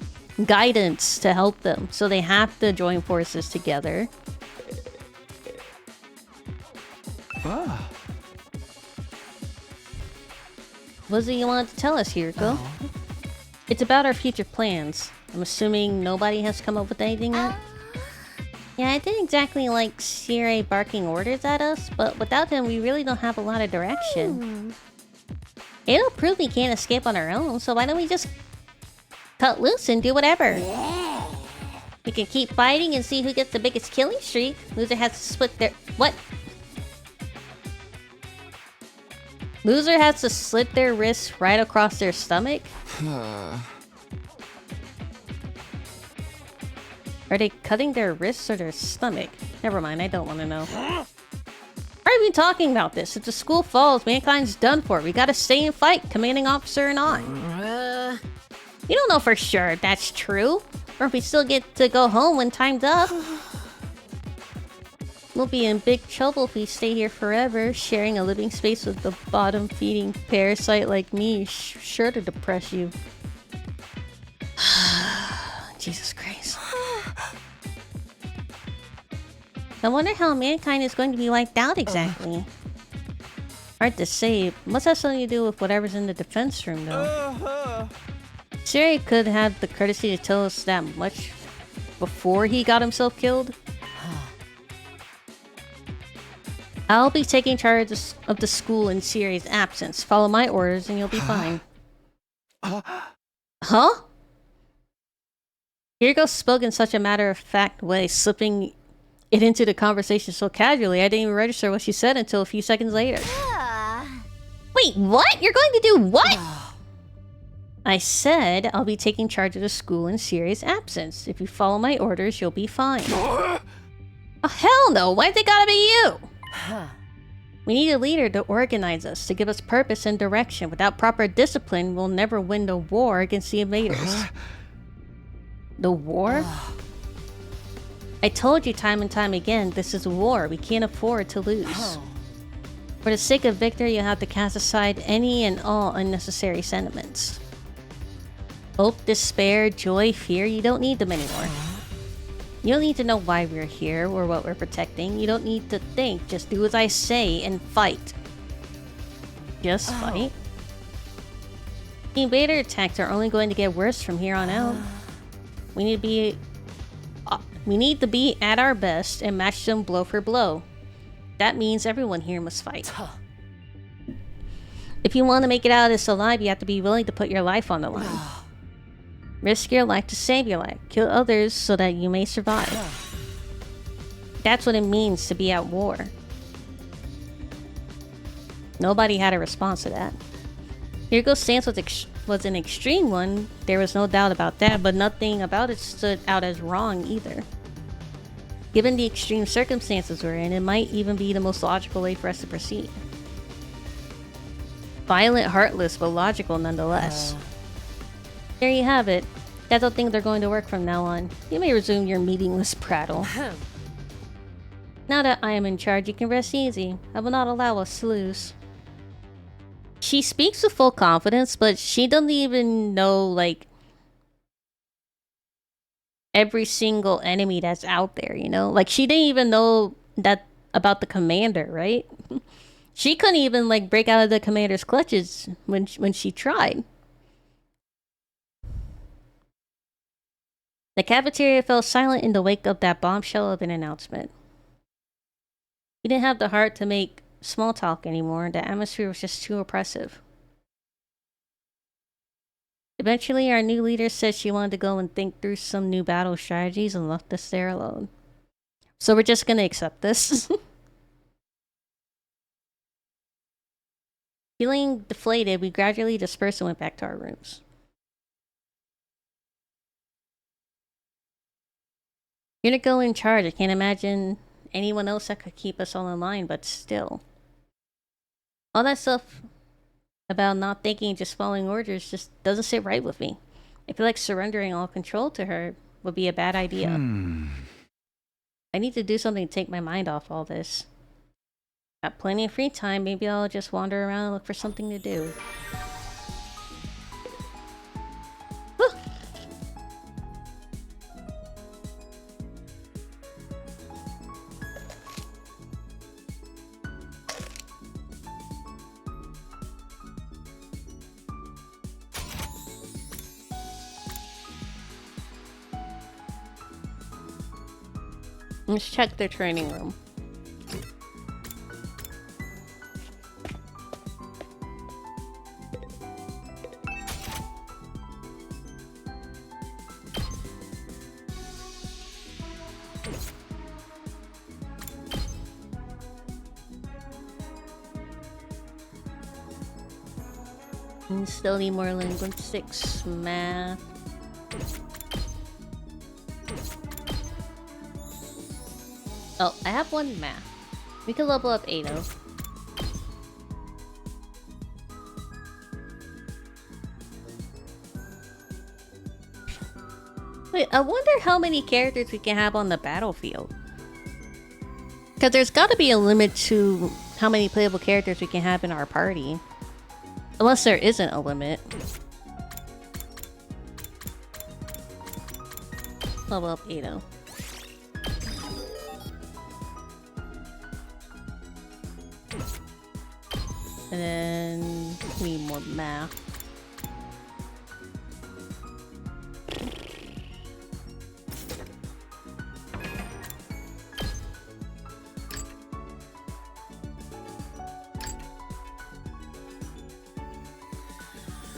guidance to help them, so they have to join forces together. What is it you wanted to tell us, Hiriko? It's about our future plans. I'm assuming nobody has come up with anything yet? Yeah, I didn't exactly like Sire barking orders at us, but without him we really don't have a lot of direction. It'll prove we can't escape on our own, so why don't we just cut loose and do whatever? We can keep fighting and see who gets the biggest killing streak. Loser has to split their... What? Loser has to slit their wrists right across their stomach? Are they cutting their wrists or their stomach? Never mind, I don't want to know. Why are we talking about this? If the school falls, mankind's done for. We gotta stay and fight, commanding officer and on. You don't know for sure if that's true, or if we still get to go home when time's up. We'll be in big trouble if we stay here forever. Sharing a living space with the bottom-feeding parasite like me is sure to depress you. Jesus Christ. I wonder how mankind is going to be wiped out exactly. Hard to say. Must have something to do with whatever's in the defense room, though. Siri could have the courtesy to tell us that much before he got himself killed. I'll be taking charge of the school in Siri's absence. Follow my orders and you'll be fine. Huh? Hiriko spoke in such a matter-of-fact way, slipping it into the conversation so casually, I didn't even register what she said until a few seconds later. Wait, what? You're going to do what? I said I'll be taking charge of the school in Siri's absence. If you follow my orders, you'll be fine. Oh, hell no! Why'd they gotta be you? We need a leader to organize us, to give us purpose and direction. Without proper discipline, we'll never win the war against the invaders. The war? I told you time and time again, this is a war. We can't afford to lose. For the sake of victory, you have to cast aside any and all unnecessary sentiments. Hope, despair, joy, fear, you don't need them anymore. You don't need to know why we're here or what we're protecting. You don't need to think. Just do as I say and fight. Just fight. The invader attacks are only going to get worse from here on out. We need to be at our best and match them blow for blow. That means everyone here must fight. If you want to make it out of this alive, you have to be willing to put your life on the line. Risk your life to save your life. Kill others so that you may survive. That's what it means to be at war. Nobody had a response to that. Hiriko's stance was an extreme one. There was no doubt about that, but nothing about it stood out as wrong either. Given the extreme circumstances we're in, it might even be the most logical way for us to proceed. Violent, heartless, but logical nonetheless. There you have it. That's how things are going to work from now on. You may resume your meaningless prattle. Now that I am in charge, you can rest easy. I will not allow us to lose. She speaks with full confidence, but she doesn't even know, like, every single enemy that's out there, you know? Like, she didn't even know that about the commander, right? She couldn't even, like, break out of the commander's clutches when she tried. The cafeteria fell silent in the wake of that bombshell of an announcement. We didn't have the heart to make small talk anymore. The atmosphere was just too oppressive. Eventually, our new leader said she wanted to go and think through some new battle strategies and left us there alone. So we're just gonna accept this. Feeling deflated, we gradually dispersed and went back to our rooms. You're gonna go in charge. I can't imagine anyone else that could keep us all in line, but still. All that stuff about not thinking, just following orders, just doesn't sit right with me. I feel like surrendering all control to her would be a bad idea. I need to do something to take my mind off all this. Got plenty of free time, maybe I'll just wander around and look for something to do. Let's check their training room. And still need more linguistics, math. Oh, I have one math. We can level up Ado. Wait, I wonder how many characters we can have on the battlefield. Because there's got to be a limit to how many playable characters we can have in our party. Unless there isn't a limit. Level up Ado. And then we need more math.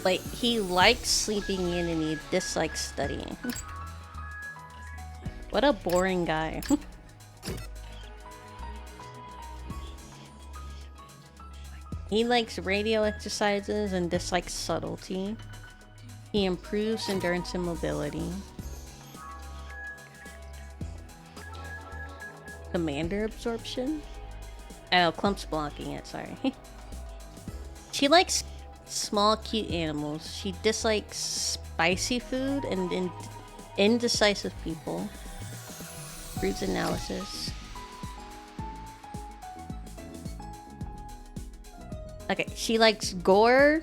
Like, he likes sleeping in and he dislikes studying. What a boring guy. He likes radio exercises and dislikes subtlety. He improves endurance and mobility. Commander absorption? Oh, Clump's blocking it, sorry. She likes small, cute animals. She dislikes spicy food and indecisive people. Fruits analysis. Okay, she likes gore,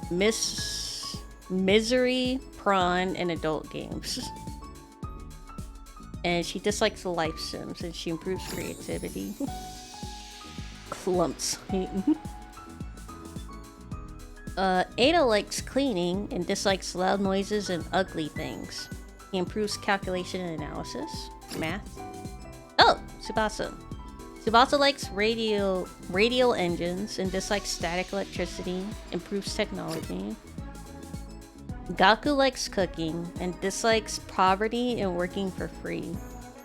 misery, prawn, and adult games. And she dislikes life sims, and she improves creativity. Clumps. Ada likes cleaning and dislikes loud noises and ugly things. He improves calculation and analysis. Math. Oh, Tsubasa. Tsubasa likes radial engines and dislikes static electricity, improves technology. Gaku likes cooking and dislikes poverty and working for free.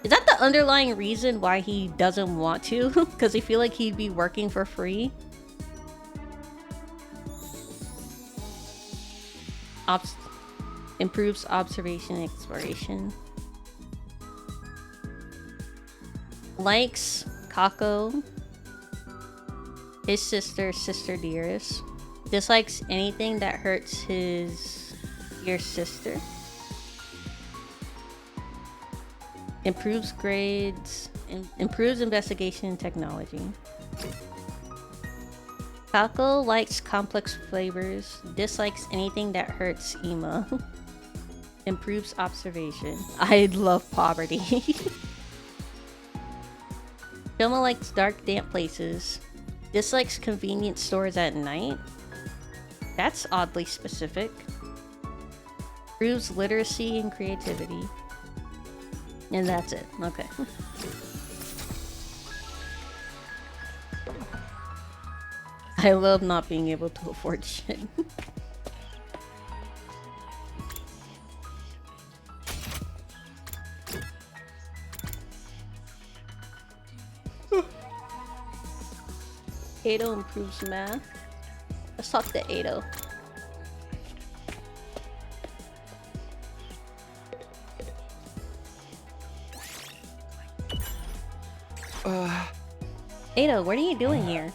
Is that the underlying reason why he doesn't want to? Because he feel like he'd be working for free? Improves observation and exploration. Likes Kako, his sister dearest. Dislikes anything that hurts your sister. Improves grades. Improves investigation and technology. Kako likes complex flavors. Dislikes anything that hurts Ima. Improves observation. I love poverty. Shoma likes dark, damp places. Dislikes convenience stores at night. That's oddly specific. Improves literacy and creativity. And that's it. Okay. I love not being able to afford shit. Ado improves math. Let's talk to Ado. Ado, what are you doing here?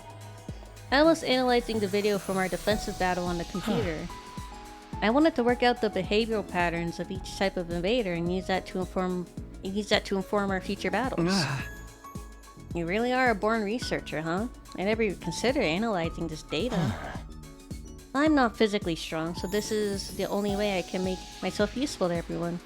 I was analyzing the video from our defensive battle on the computer. I wanted to work out the behavioral patterns of each type of invader and use that to inform our future battles. You really are a born researcher, huh? I never even considered analyzing this data. I'm not physically strong, so this is the only way I can make myself useful to everyone.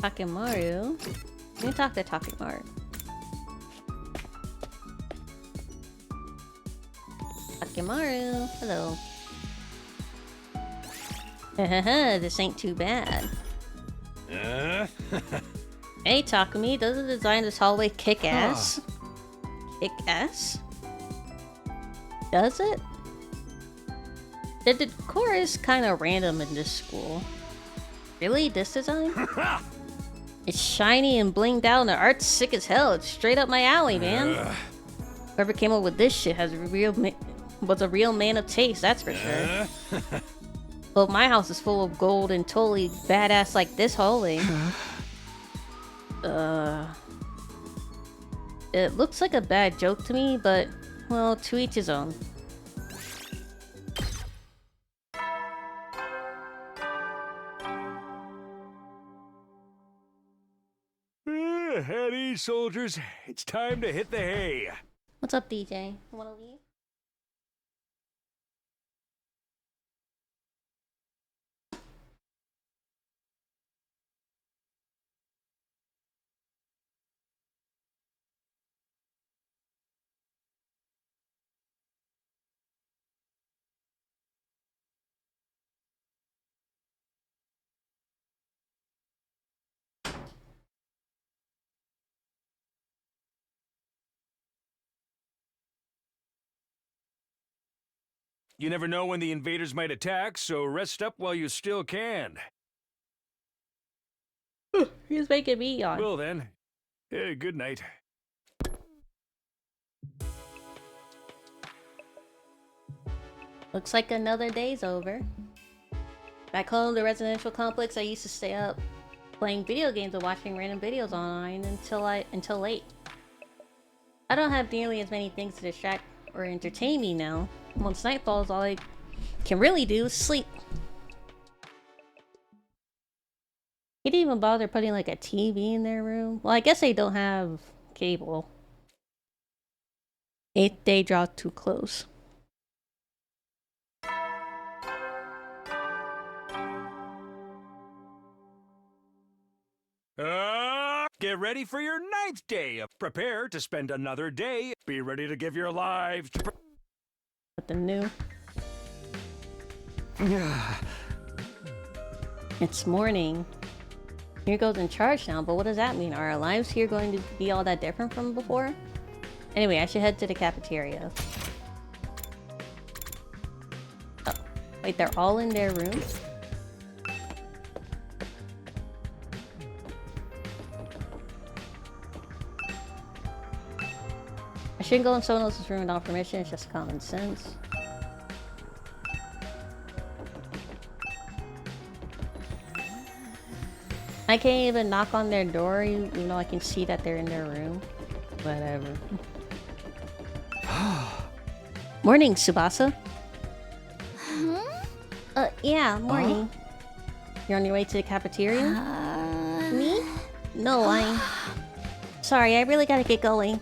Takemaru? Let me talk to Takemaru. Takemaru, hello. This ain't too bad. Hey Takumi, doesn't the design of this hallway kick ass? Kick ass? Does it? The decor is kind of random in this school. Really? This design? It's shiny and blinged out and the art's sick as hell. It's straight up my alley, man. Whoever came up with this shit was a real man of taste, that's for sure. Well, my house is full of gold and totally badass like this hallway. It looks like a bad joke to me, but, well, to each his own. At ease, soldiers. It's time to hit the hay. What's up, DJ? Wanna leave? You never know when the invaders might attack, so rest up while you still can. He's making me yawn. Well then, good night. Looks like another day's over. Back home, the residential complex, I used to stay up playing video games and watching random videos online until late. I don't have nearly as many things to distract or entertain me now. Once night falls, all I can really do is sleep. He didn't even bother putting like a TV in their room. Well, I guess they don't have cable. 8th day draw too close. Get ready for your 9th day. Prepare to spend another day. Be ready to give your lives to... Nothing new. It's morning. Here goes in charge now, but what does that mean? Are our lives here going to be all that different from before? Anyway, I should head to the cafeteria. Oh, wait, they're all in their rooms? I shouldn't go in someone else's room without permission, it's just common sense. I can't even knock on their door, even though I can see that they're in their room. Whatever. Morning, Tsubasa. Yeah, morning. You're on your way to the cafeteria? Me? No, I'm... Sorry, I really gotta get going.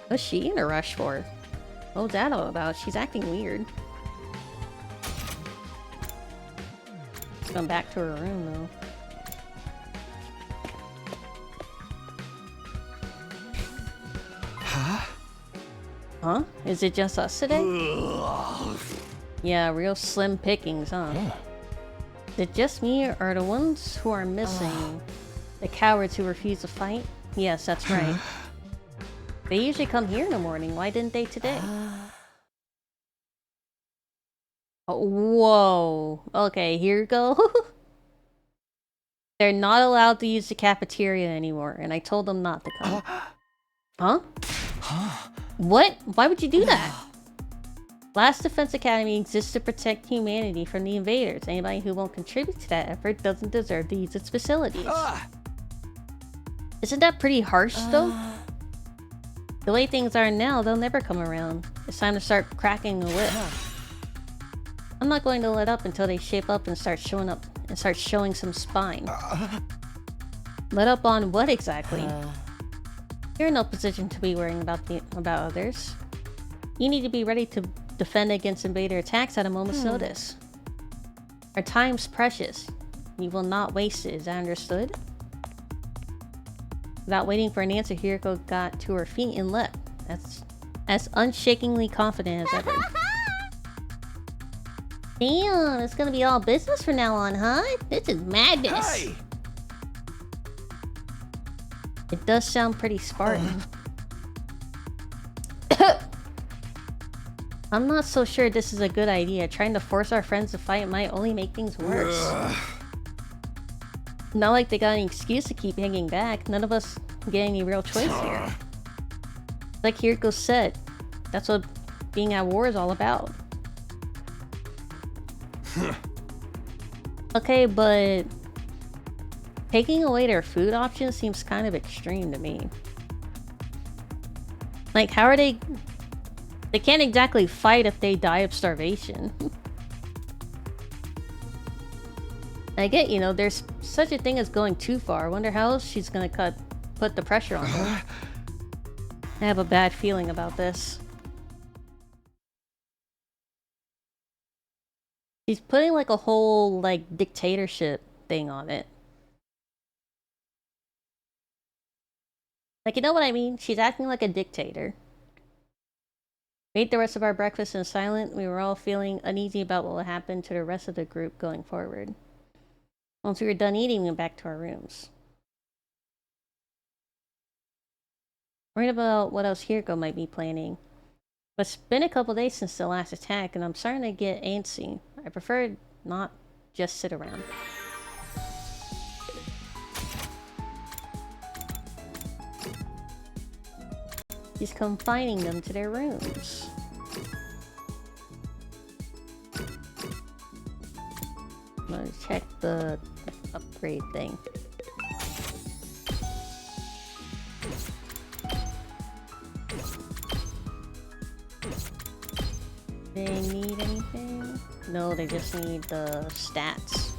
What's she in a rush for? What's that all about? She's acting weird. Let's go back to her room, though. Huh? Is it just us today? Yeah, real slim pickings, huh? Is it just me, or are the ones who are missing the cowards who refuse to fight? Yes, that's right. They usually come here in the morning. Why didn't they today? Oh, whoa. Okay, here we go. They're not allowed to use the cafeteria anymore, and I told them not to come. Huh? What? Why would you do that? Last Defense Academy exists to protect humanity from the invaders. Anybody who won't contribute to that effort doesn't deserve to use its facilities. Isn't that pretty harsh, though? The way things are now, they'll never come around. It's time to start cracking the whip. I'm not going to let up until they shape up and start showing some spine. Let up on what exactly? You're in no position to be worrying about others. You need to be ready to defend against invader attacks at a moment's notice. Our time's precious. You will not waste it, is that understood? Without waiting for an answer, Hiriko got to her feet and left. That's as unshakingly confident as ever. Damn, it's gonna be all business from now on, huh? This is madness. Hey! It does sound pretty Spartan. I'm not so sure this is a good idea. Trying to force our friends to fight might only make things worse. Not like they got any excuse to keep hanging back. None of us get any real choice here. Like Hiriko said, that's what being at war is all about. Okay, but taking away their food options seems kind of extreme to me. Like, how are they... They can't exactly fight if they die of starvation. I get, you know, there's such a thing as going too far. I wonder how else she's gonna put the pressure on them. I have a bad feeling about this. She's putting like a whole, like, dictatorship thing on it. Like, you know what I mean? She's acting like a dictator. We ate the rest of our breakfast in silence. We were all feeling uneasy about what would happen to the rest of the group going forward. Once we were done eating, we went back to our rooms. Worried about what else Hiriko might be planning. It's been a couple days since the last attack, and I'm starting to get antsy. I prefer not just sit around. He's confining them to their rooms. I'm gonna check the upgrade thing. They need anything? No, they just need the stats.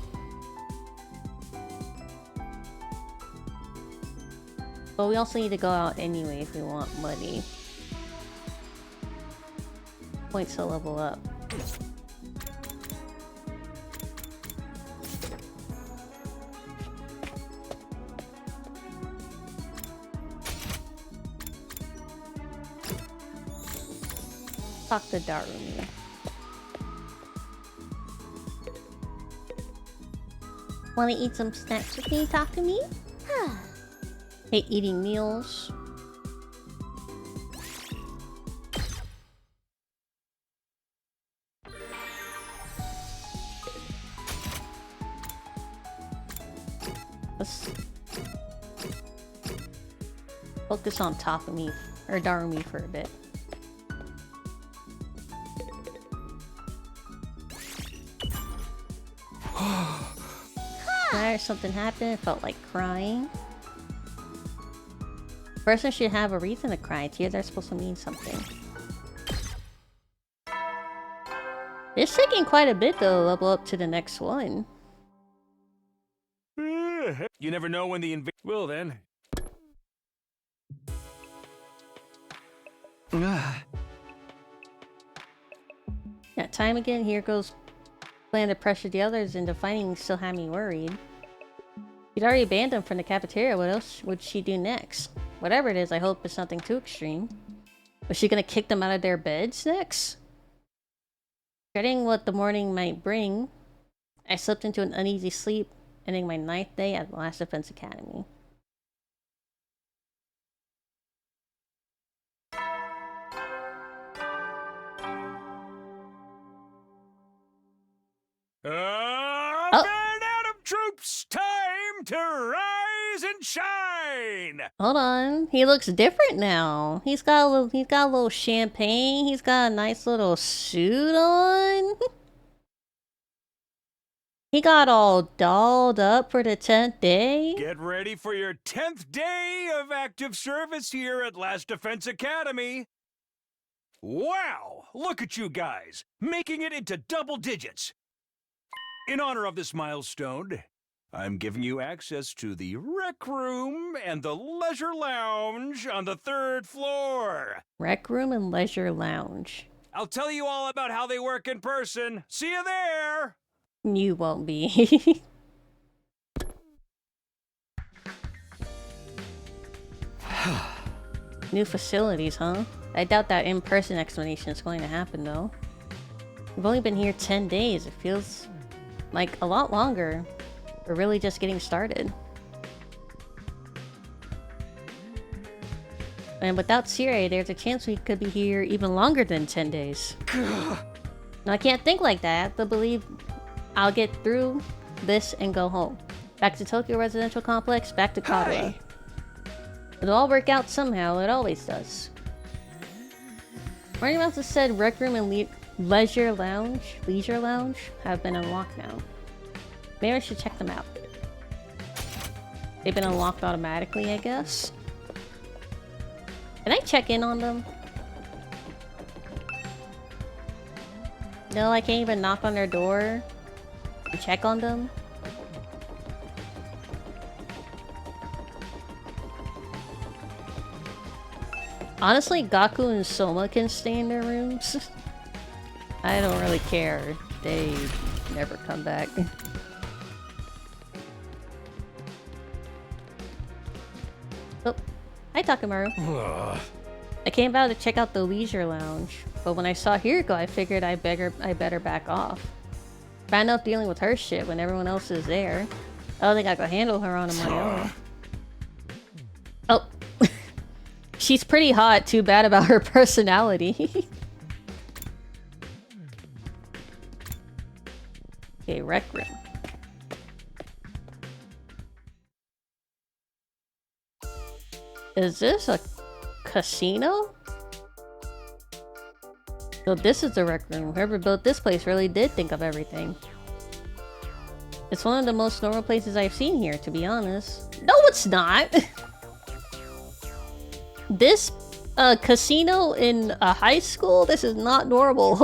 But we also need to go out anyway if we want money. Points to level up. Talk to Darumi. Wanna eat some snacks with me, talk to me? Hate eating meals. Let's focus on Takumi or Darumi for a bit. Something happened, it felt like crying. Person should have a reason to cry. Tears are supposed to mean something. It's taking quite a bit though to level up to the next one. You never know when the Well then. Yeah, time again. Here goes plan to pressure the others into fighting still had me worried. She'd already banned them from the cafeteria. What else would she do next? Whatever it is, I hope it's nothing too extreme. Was she gonna kick them out of their beds next? Dreading what the morning might bring, I slipped into an uneasy sleep, ending my 9th day at the Last Defense Academy. Adam troops, time to rise and shine. Hold on, he looks different now. He's got a little champagne. He's got a nice little suit on. He got all dolled up for the 10th day. Get ready for your 10th day of active service here at Last Defense Academy. Wow, look at you guys, making it into double digits. In honor of this milestone, I'm giving you access to the rec room and the leisure lounge on the 3rd floor. Rec room and leisure lounge. I'll tell you all about how they work in person. See you there! You won't be. New facilities, huh? I doubt that in-person explanation is going to happen, though. We've only been here 10 days. It feels like a lot longer. We're really just getting started. And without Sire, there's a chance we could be here even longer than 10 days. No, I can't think like that. I have to believe I'll get through this and go home. Back to Tokyo Residential Complex, back to Kadoa. It'll all work out somehow, it always does. Morning Mouse has said Rec Room and Leisure Lounge have been unlocked now. Maybe I should check them out. They've been unlocked automatically, I guess. Can I check in on them? No, I can't even knock on their door and check on them. Honestly, Gaku and Soma can stay in their rooms. I don't really care. They never come back. Oh, hi Takamaru. I came out to check out the leisure lounge, but when I saw Hiriko, I figured I better back off. Bad enough dealing with her shit when everyone else is there. I don't think I could handle her on my own. Oh. She's pretty hot, too bad about her personality. rec room. Is this a casino? So this is the rec room. Whoever built this place really did think of everything. It's one of the most normal places I've seen here, to be honest. No, it's not! This casino in a high school? This is not normal.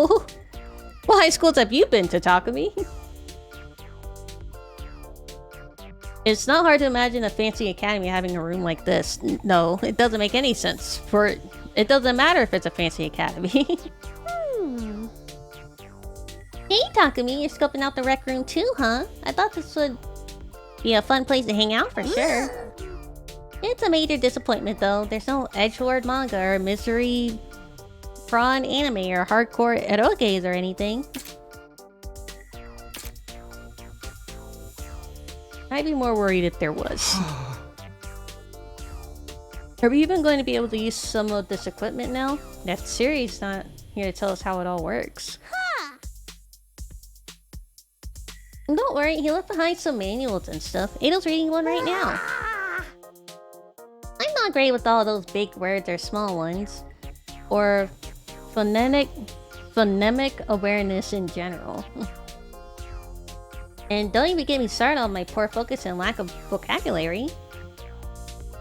What high schools have you been to, Takumi? It's not hard to imagine a fancy academy having a room like this. No, it doesn't make any sense. It doesn't matter if it's a fancy academy. Hey, Takumi, you're scoping out the rec room too, huh? I thought this would be a fun place to hang out for sure. It's a major disappointment, though. There's no edgelord manga or misery prawn anime or hardcore eroges or anything. I'd be more worried if there was. Are we even going to be able to use some of this equipment now? That Siri's not here to tell us how it all works. Don't worry, he left behind some manuals and stuff. Ado's reading one right now. I'm not great with all those big words or small ones. Or phonemic awareness in general. And don't even get me started on my poor focus and lack of vocabulary.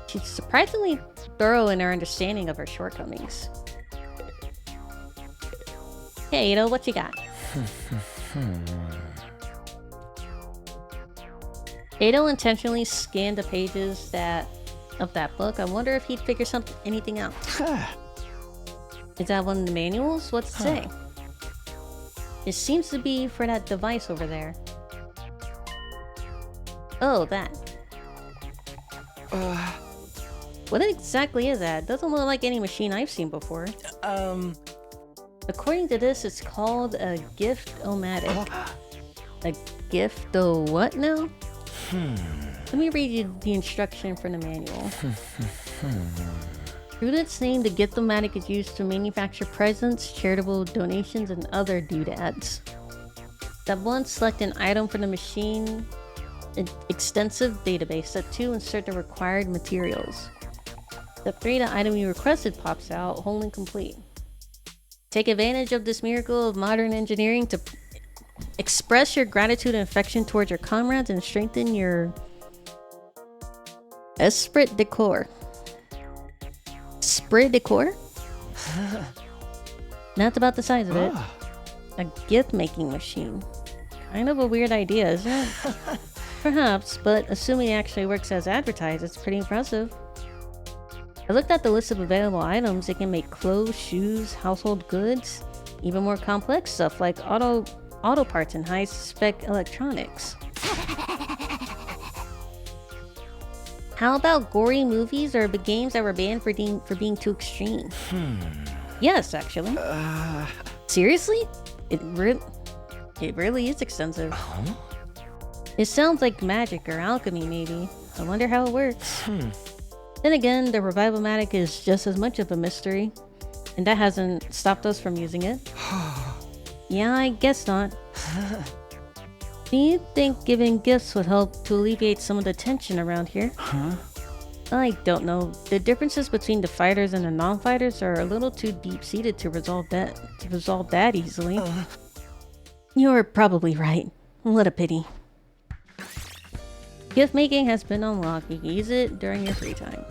She's surprisingly thorough in her understanding of her shortcomings. Hey, Ado, what you got? Ado intentionally scanned the pages of that book. I wonder if he'd figure anything out. Is that one of the manuals? What's it say? It seems to be for that device over there. Oh, that. What exactly is that? Doesn't look like any machine I've seen before. According to this, it's called a gift-o-matic. A gift-o what now? Let me read you the instruction from the manual. Through its name, the gift-o-matic is used to manufacture presents, charitable donations, and other doodads. Step 1, select an item from the machine extensive database. Step 2, insert the required materials. Step 3, the item you requested pops out, whole and complete. Take advantage of this miracle of modern engineering to express your gratitude and affection towards your comrades and strengthen your esprit de corps. Esprit de corps? That's about the size of it. A gift-making machine. Kind of a weird idea, isn't it? Perhaps, but assuming it actually works as advertised, it's pretty impressive. I looked at the list of available items. It can make clothes, shoes, household goods, even more complex stuff like auto parts and high-spec electronics. How about gory movies or games that were banned for being too extreme? Yes, actually. Seriously? It really is extensive. It sounds like magic or alchemy, maybe. I wonder how it works. Then again, the Revival-matic is just as much of a mystery, and that hasn't stopped us from using it. Yeah, I guess not. Do you think giving gifts would help to alleviate some of the tension around here? I don't know. The differences between the fighters and the non-fighters are a little too deep-seated to resolve that easily. You're probably right. What a pity. Gift making has been unlocked. You can use it during your free time.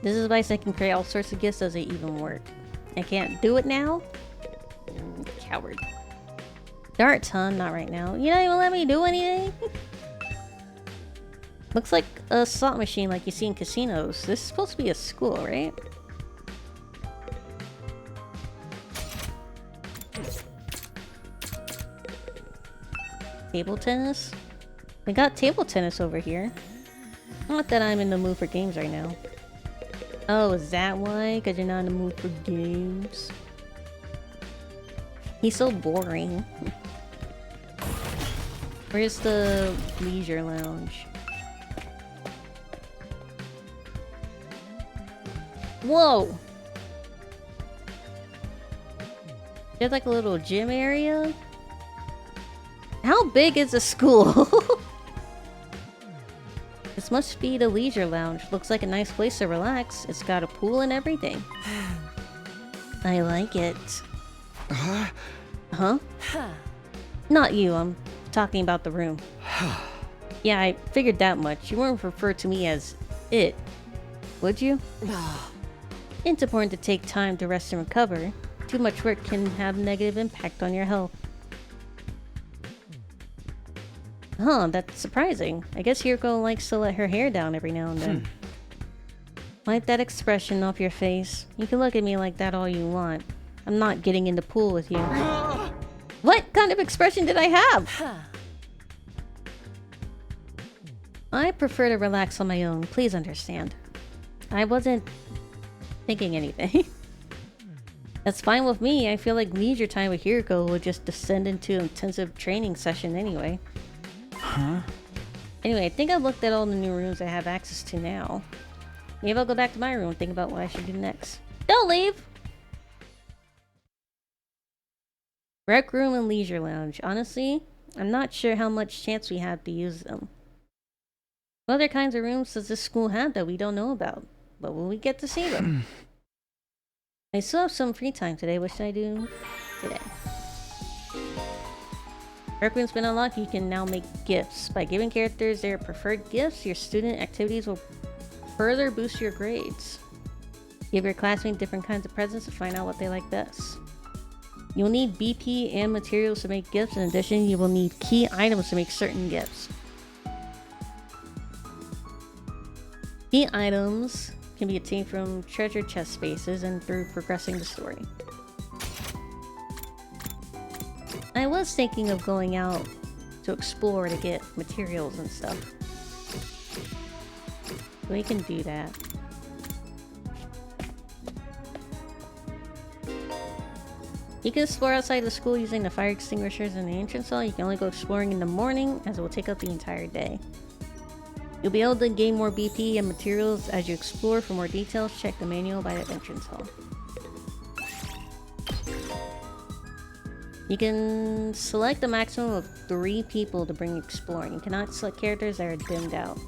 This device I can create all sorts of gifts. Does it even work? I can't do it now? Coward. Darts, huh? Not right now. You don't even let me do anything? Looks like a slot machine like you see in casinos. This is supposed to be a school, right? Table tennis? We got table tennis over here. Not that I'm in the mood for games right now. Oh, is that why? Because you're not in the mood for games? He's so boring. Where's the leisure lounge? Whoa! There's like a little gym area. How big is the school? This must be the leisure lounge. Looks like a nice place to relax. It's got a pool and everything. I like it. Huh? Not you, I'm talking about the room. Yeah, I figured that much. You wouldn't refer to me as it, would you? It's important to take time to rest and recover. Too much work can have negative impact on your health. Huh, that's surprising. I guess Hiroko likes to let her hair down every now and then. Wipe that expression off your face. You can look at me like that all you want. I'm not getting in the pool with you. What kind of expression did I have? I prefer to relax on my own. Please understand. I wasn't thinking anything. That's fine with me. I feel like leisure time with Hiroko will just descend into an intensive training session anyway. Huh? Anyway, I think I've looked at all the new rooms I have access to now. Maybe I'll go back to my room and think about what I should do next. Don't leave! Rec room and leisure lounge. Honestly, I'm not sure how much chance we have to use them. What other kinds of rooms does this school have that we don't know about? But will we get to see them? I still have some free time today. What should I do today? Rec room's been unlocked. You can now make gifts. By giving characters their preferred gifts, your student activities will further boost your grades. Give your classmates different kinds of presents to find out what they like best. You'll need BP and materials to make gifts. In addition, you will need key items to make certain gifts. Key items can be obtained from treasure chest spaces and through progressing the story. I was thinking of going out to explore to get materials and stuff. We can do that. You can explore outside the school using the fire extinguishers in the entrance hall. You can only go exploring in the morning, as it will take up the entire day. You'll be able to gain more BP and materials as you explore. For more details, check the manual by the entrance hall. You can select a maximum of 3 people to bring exploring. You cannot select characters that are dimmed out.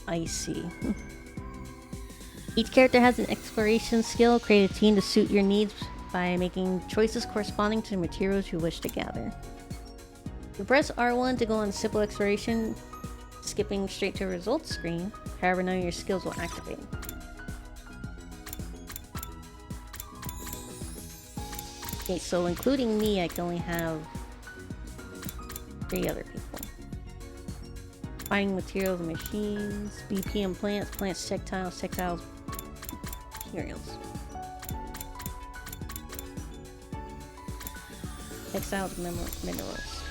I see. Each character has an exploration skill. Create a team to suit your needs by making choices corresponding to the materials you wish to gather. You press R1 to go on simple exploration, skipping straight to a results screen. However, none of your skills will activate. Okay, so including me, I can only have 3 other people. Finding materials and machines, BP and plants, plants, textiles, textiles, materials. Textiles, minerals.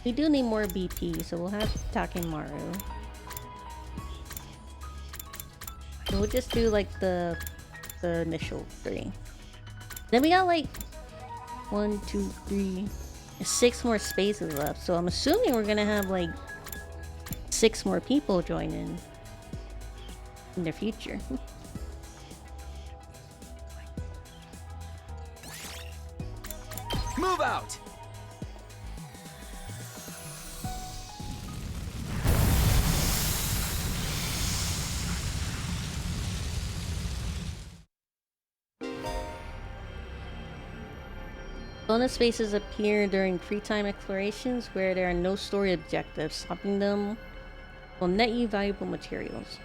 We do need more BP, so we'll have Takemaru. So we'll just do like the initial 3. Then we got like 1, 2, 3, 6 more spaces left. So I'm assuming we're gonna have like 6 more people join in the future. Move out! Bonus spaces appear during free time explorations where there are no story objectives. Stopping them will net you valuable materials.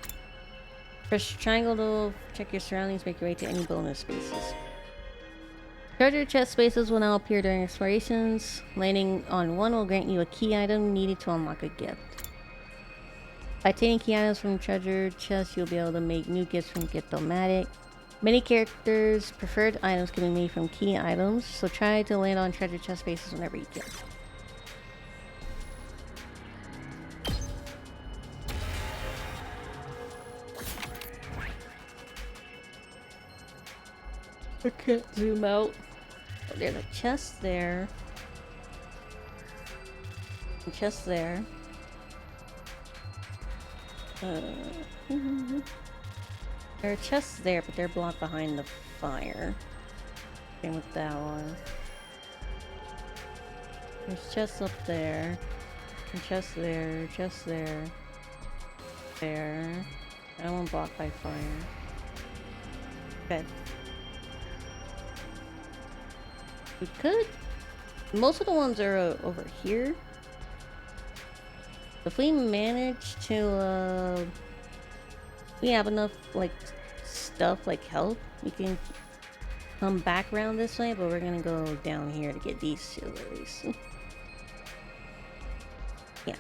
Press triangle to check your surroundings, make your way to any bonus spaces. Treasure chest spaces will now appear during explorations. Landing on one will grant you a key item needed to unlock a gift. By obtaining key items from treasure chests, you'll be able to make new gifts from Gift-O-Matic. Many characters' preferred items can be made from key items, so try to land on treasure chest spaces whenever you can. I can't zoom out. Oh, there's a chest there. A chest there. There are chests there, but they're blocked behind the fire. Same with that one. There's chests up there. And chests there, chests there. There. That one blocked by fire. Okay. We could... Most of the ones are over here. If we manage to, we have enough, like, stuff, like health, we can come back around this way, but we're gonna go down here to get these two at least. Yeah.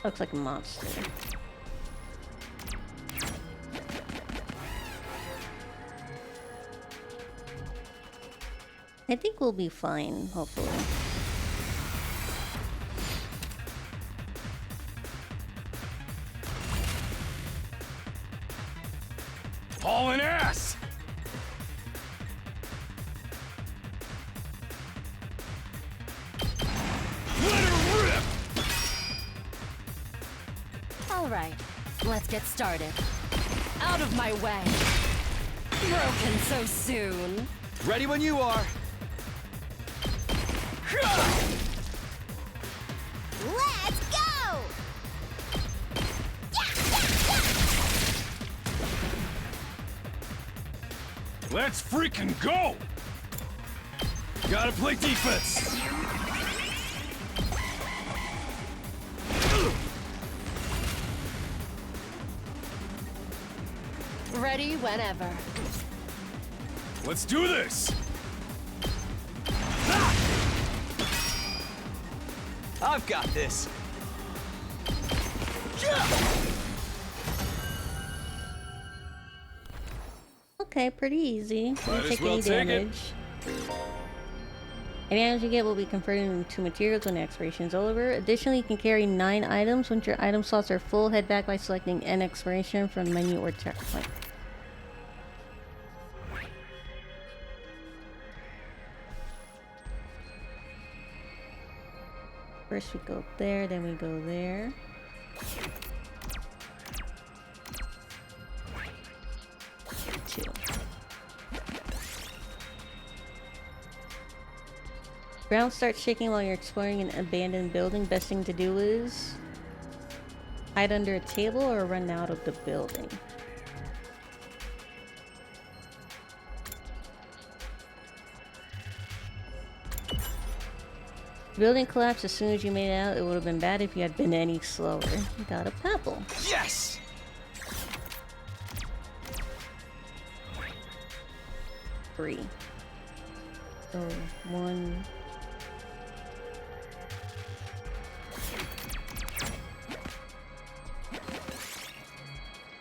Looks like a monster. I think we'll be fine, hopefully. Hauling ass! Let her rip! All right, let's get started. Out of my way. Broken so soon. Ready when you are. Let's go! Let's freaking go! Gotta play defense! Ready whenever. Let's do this! I've got this. Okay, pretty easy. Might Don't as take well any take it. damage. Any items you get will be converted into materials when the expiration is over. Additionally, you can carry 9 items. Once your item slots are full, head back by selecting End Expiration from the menu or checkpoint. First we go there, then we go there. Two. Ground starts shaking while you're exploring an abandoned building. Best thing to do is hide under a table or run out of the building. The building collapsed as soon as you made it out. It would have been bad if you had been any slower. You got a pebble. Yes! 3. So 1.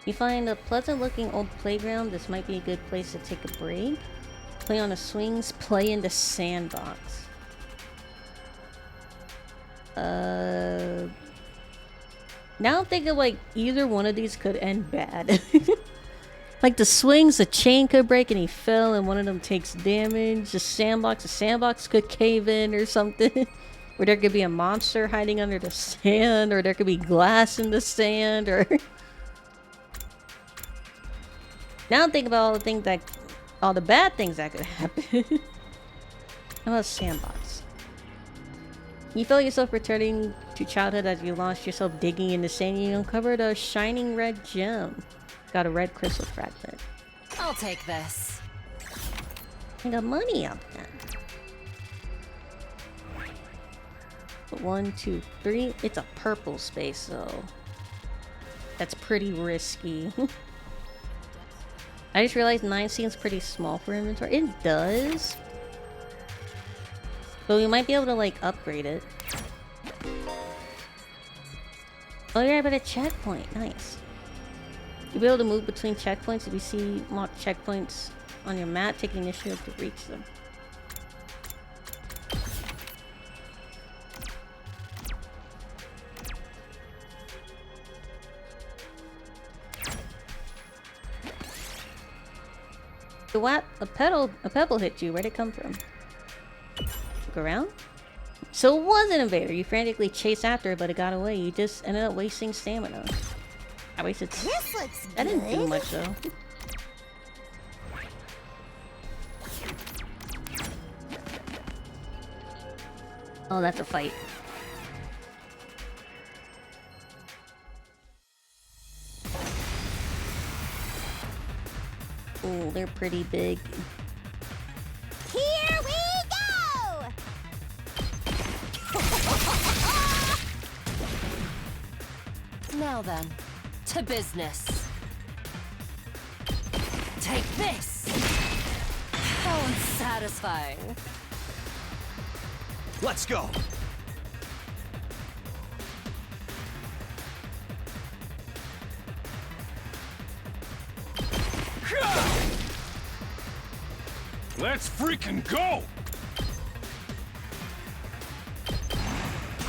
You find a pleasant looking old playground. This might be a good place to take a break. Play on the swings, play in the sandbox. Now I'm thinking like either one of these could end bad. Like the swings, the chain could break and he fell and one of them takes damage. The sandbox could cave in or something. Or there could be a monster hiding under the sand, or there could be glass in the sand, or... Now I'm thinking about all the bad things that could happen. How about sandbox? You feel yourself returning to childhood as you lost yourself digging in the sand. You uncovered a shining red gem. Got a red crystal fragment. I'll take this. I got money up then. 1, 2, 3. It's a purple space though. That's pretty risky. I just realized 9 seems pretty small for inventory. It does. But we might be able to like upgrade it. Oh, you're at a checkpoint. Nice. You'll be able to move between checkpoints. If you see marked checkpoints on your map, take the initiative to reach them. The what? A pebble hit you. Where'd it come from? Look around? So it was an invader. You frantically chased after it, but it got away. You just ended up wasting stamina. I wasted. This looks I didn't do good. much though. Oh, that's a fight. Oh, they're pretty big. Here we go! Now then, to business. Take this! How unsatisfying. Let's go. Let's freaking go!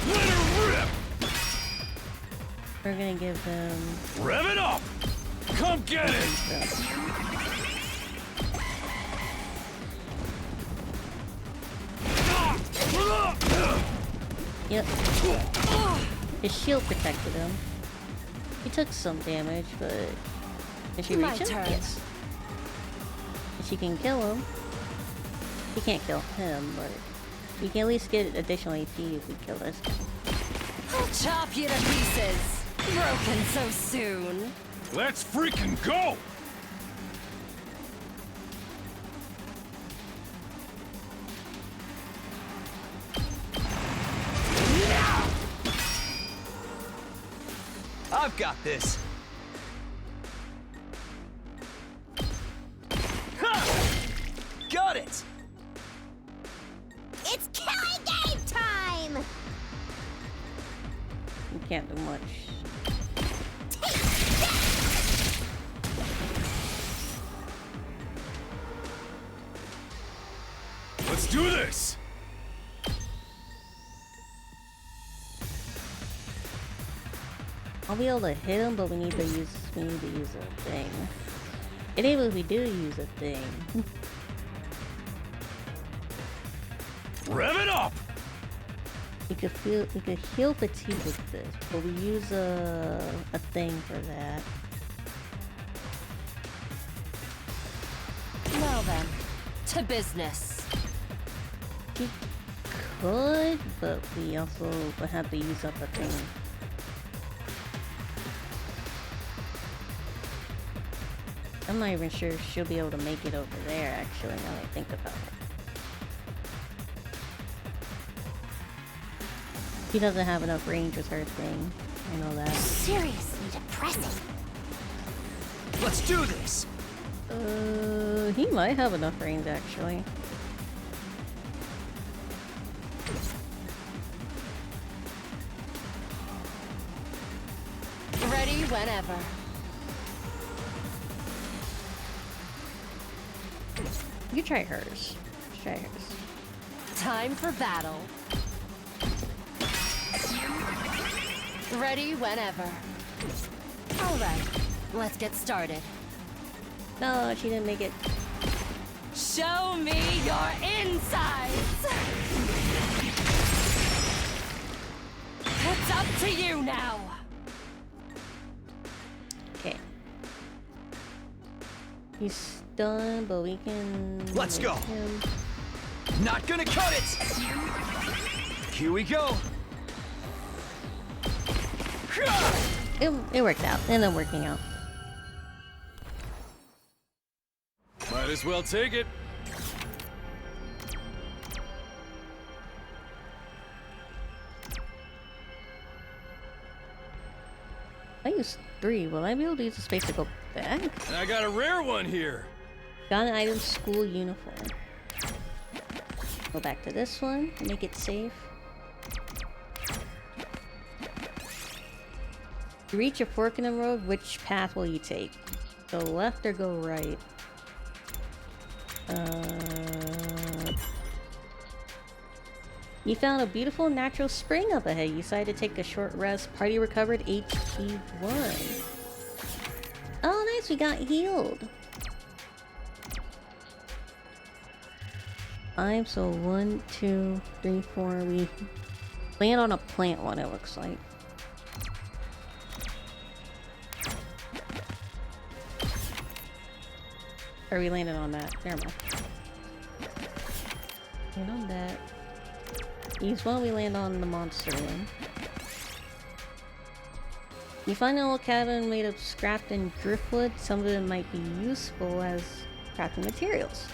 Let her rip! We're gonna give them. Rev it up! Come get it! Yep. His shield protected him. He took some damage, but did she My reach him? turn. Yes. She can kill him. He can't kill him, but we can at least get additional AP if we kill this guy. I'll chop you to pieces. Broken so soon. Let's freaking go! I've got this. Ha! Got it! It's killing game time! We can't do much. Let's do this! I'll be able to hit him, but we need to use a thing. And even if we do use a thing, Rev it up! we could heal fatigue with this, but we use a thing for that. Now then, to business. We could, but we also would have to use up a thing. I'm not even sure if she'll be able to make it over there, actually, now that I think about it. He doesn't have enough range with her thing. I know that. Seriously depressing. Let's do this! He might have enough range, actually. Ready whenever. You try hers. Try hers. Time for battle. Ready whenever. Alright, let's get started. No, she didn't make it. Show me your insides! It's up to you now! Okay. He's stunned, but we can. Let's make go. him- Not gonna cut it! Here we go! It worked out. It ended up working out. Might as well take it. I used 3. Will I be able to use the space to go back? I got a rare one here. Got an item school uniform. Go back to this one. Make it safe. To reach a fork in the road, which path will you take? Go left or go right? You found a beautiful natural spring up ahead. You decided to take a short rest. Party recovered HP 1. Oh, nice. We got healed. 5, so 1, 2, 3, 4. We land on a plant one, it looks like. Or we landed on that. Never mind. Land on that. Use one, we land on the monster one. You find an old cabin made of scrap and driftwood. Some of it might be useful as crafting materials.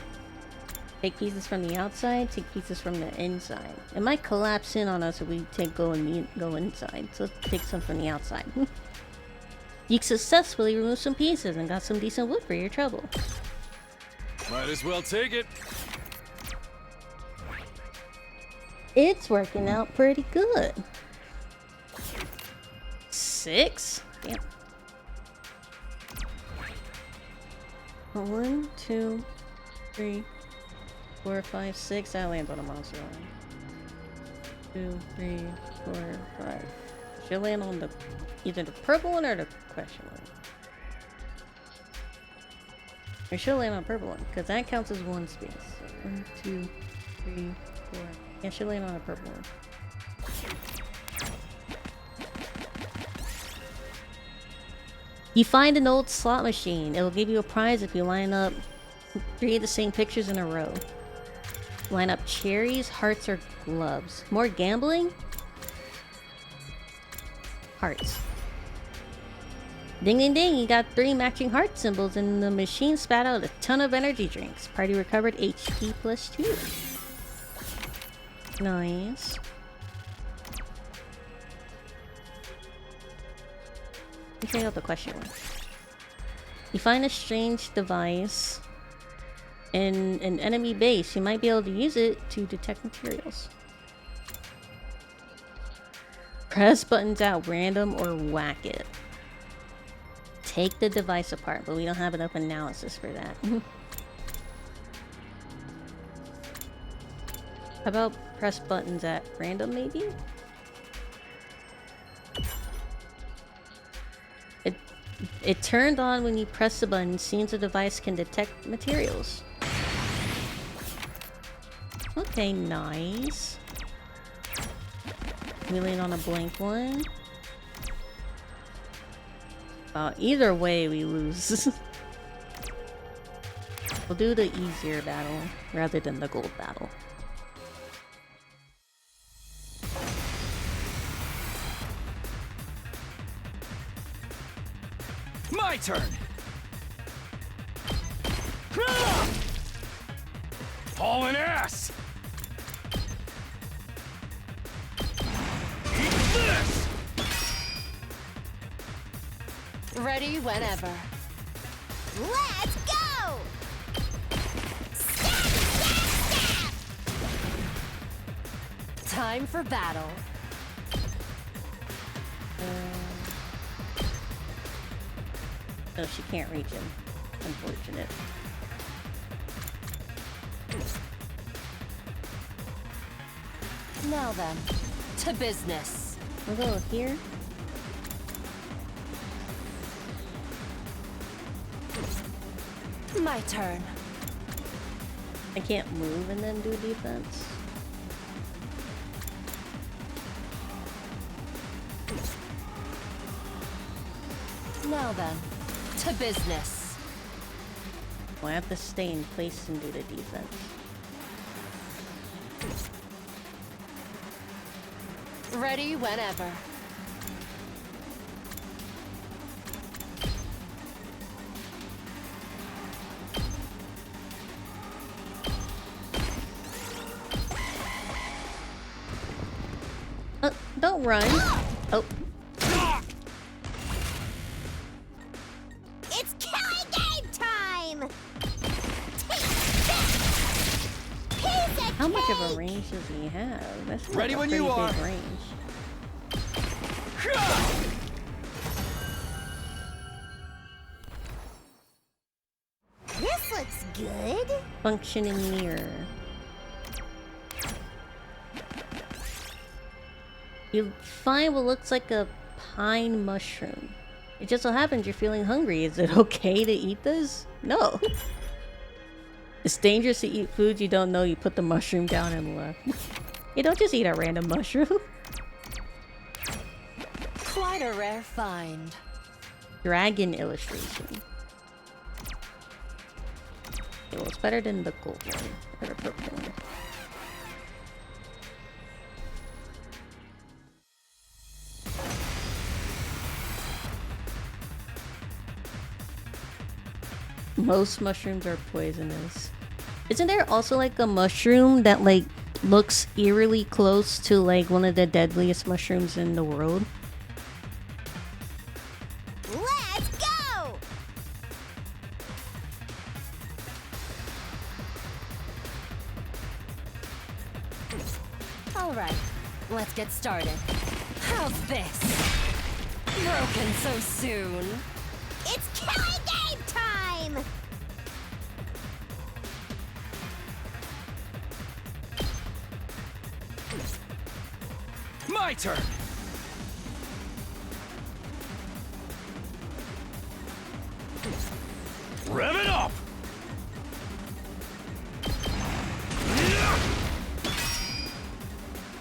Take pieces from the outside, take pieces from the inside. It might collapse in on us if we go inside, so let's take some from the outside. You successfully removed some pieces and got some decent wood for your trouble. Might as well take it. It's working out pretty good. 6? Damn. 1, 2, 3, 4, 5, 6. I land on a monster one. 2, 3, 4, 5. She'll land on the either the purple one or the question one. Or she'll land on the purple one, because that counts as one space. So 1, 2, 3, 4. Yeah, she'll land on a purple one. You find an old slot machine. It'll give you a prize if you line up 3 of the same pictures in a row. Line up cherries, hearts, or gloves. More gambling? Hearts. Ding ding ding, you got 3 matching heart symbols and the machine spat out a ton of energy drinks. Party recovered HP plus 2. Nice. Let's check out the question one. You find a strange device in an enemy base. You might be able to use it to detect materials. Press buttons at random or whack it. Take the device apart, but we don't have enough analysis for that. How about press buttons at random, maybe? It turned on when you press the button. Seems the device can detect materials. Okay, nice. We land on a blank one. Either way, we lose. We'll do the easier battle rather than the gold battle. My turn! Hauling ass! Eat this! Ready whenever. Let's go! Stab, stab, stab! Time for battle. So she can't reach him. Unfortunate. Now then, to business. We'll go here. My turn. I can't move and then do defense. Now then, to business. Well, I have to stay in place and do the defense. Ready whenever. Don't run. Oh. It's killing game time! How much of a range does he have? That's Ready like when a you pretty are. big range. This looks good. Functioning mirror. You find what looks like a pine mushroom. It just so happens you're feeling hungry. Is it okay to eat this? No. It's dangerous to eat food you don't know. You put the mushroom down and left. You don't just eat a random mushroom. Quite a rare find. Dragon illustration. Okay, well, it's better than the gold one. Or the purple one. Most mushrooms are poisonous. Isn't there also like a mushroom that like looks eerily close to like one of the deadliest mushrooms in the world? Let's go! All right, let's get started. How's this? Broken so soon. It's killing game time! My turn! Rev it up!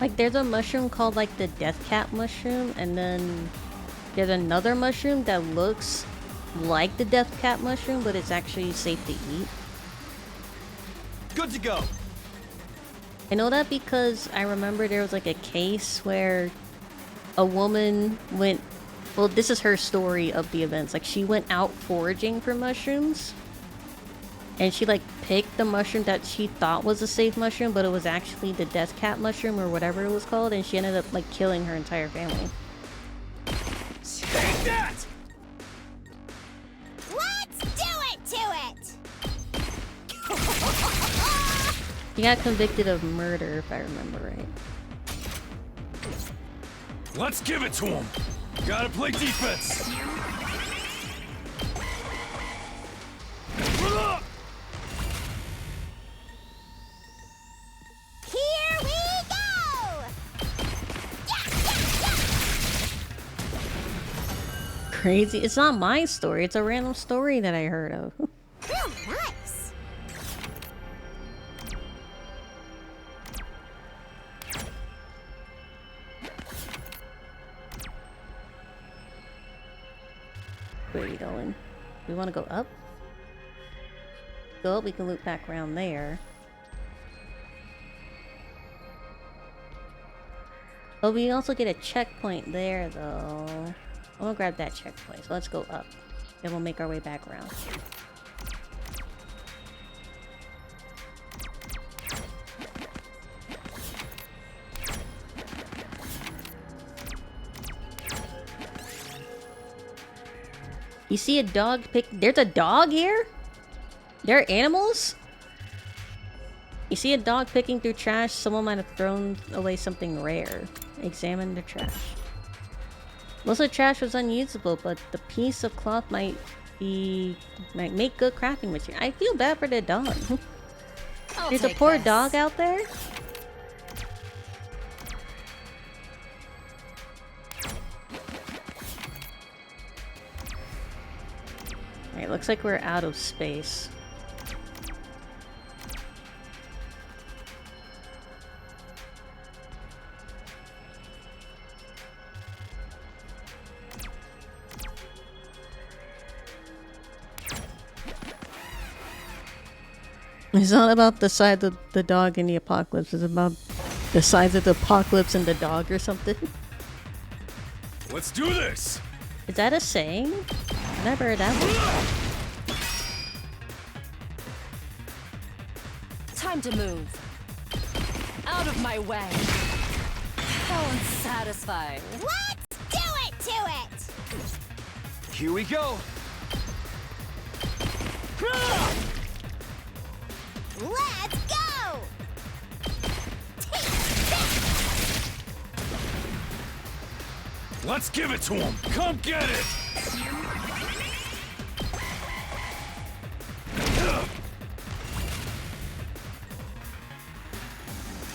Like there's a mushroom called like the death cat mushroom, and then there's another mushroom that looks like the death cat mushroom, but it's actually safe to eat. Good to go. I know that because I remember there was like a case where a woman went, well, this is her story of the events. Like she went out foraging for mushrooms and she like picked the mushroom that she thought was a safe mushroom, but it was actually the death cat mushroom or whatever it was called, and she ended up like killing her entire family. Take that! Let's do it to it! She got convicted of murder, if I remember right. Let's give it to him! Gotta play defense! Here we go! Crazy. It's not my story. It's a random story that I heard of. Real nice! Where are we going? We want to go up? Go up, we can loop back around there. But we also get a checkpoint there, though. I'm gonna grab that checkpoint, so let's go up. Then we'll make our way back around. You see a dog pick... There's a dog here? There are animals? You see a dog picking through trash? Someone might have thrown away something rare. Examine the trash. Most of the trash was unusable, but the piece of cloth might make good crafting material. I feel bad for the dog. There's a poor dog out there? Alright, looks like we're out of space. It's not about the size of the dog in the apocalypse. It's about the size of the apocalypse and the dog or something. Let's do this! Is that a saying? I've never heard that one. Time to move. Out of my way. How unsatisfying. Let's do it to it! Here we go. Let's go! Take this! Let's give it to him! Come get it!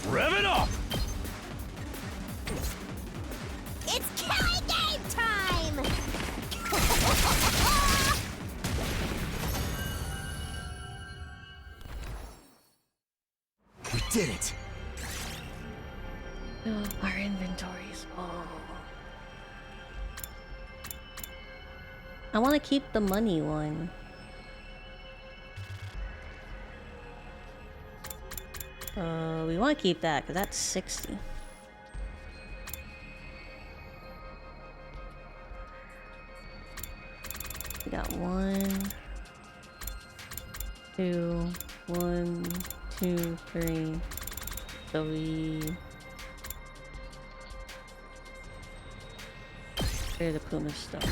Rev it up! It's killing game time! did it! Our inventories. Oh. I want to keep the money one. We want to keep that because that's 60. We got 1, 2, 1, 2, 3. So we clear the Puma stone.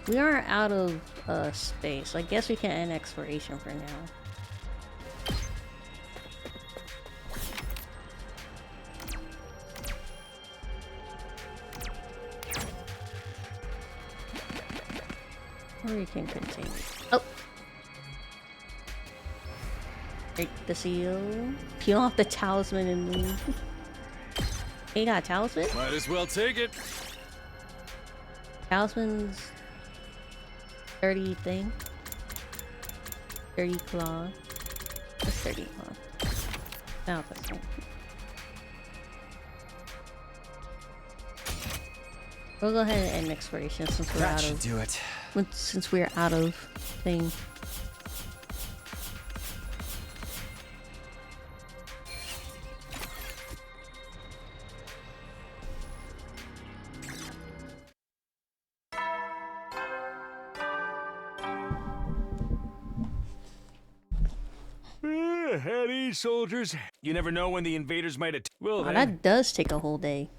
We are out of space. I guess we can end exploration for now. Or we can continue. Oh! Break the seal. Peel off the talisman and leave. You got a talisman? Might as well take it. Talisman's 30 thing. 30 claw. That's 30 claw. No, that's not. We'll go ahead and end exploration since we're out of. do it. Since we're out of thing. At ease, soldiers. You never know when the invaders might attack. Well, Oh, then. that does take a whole day.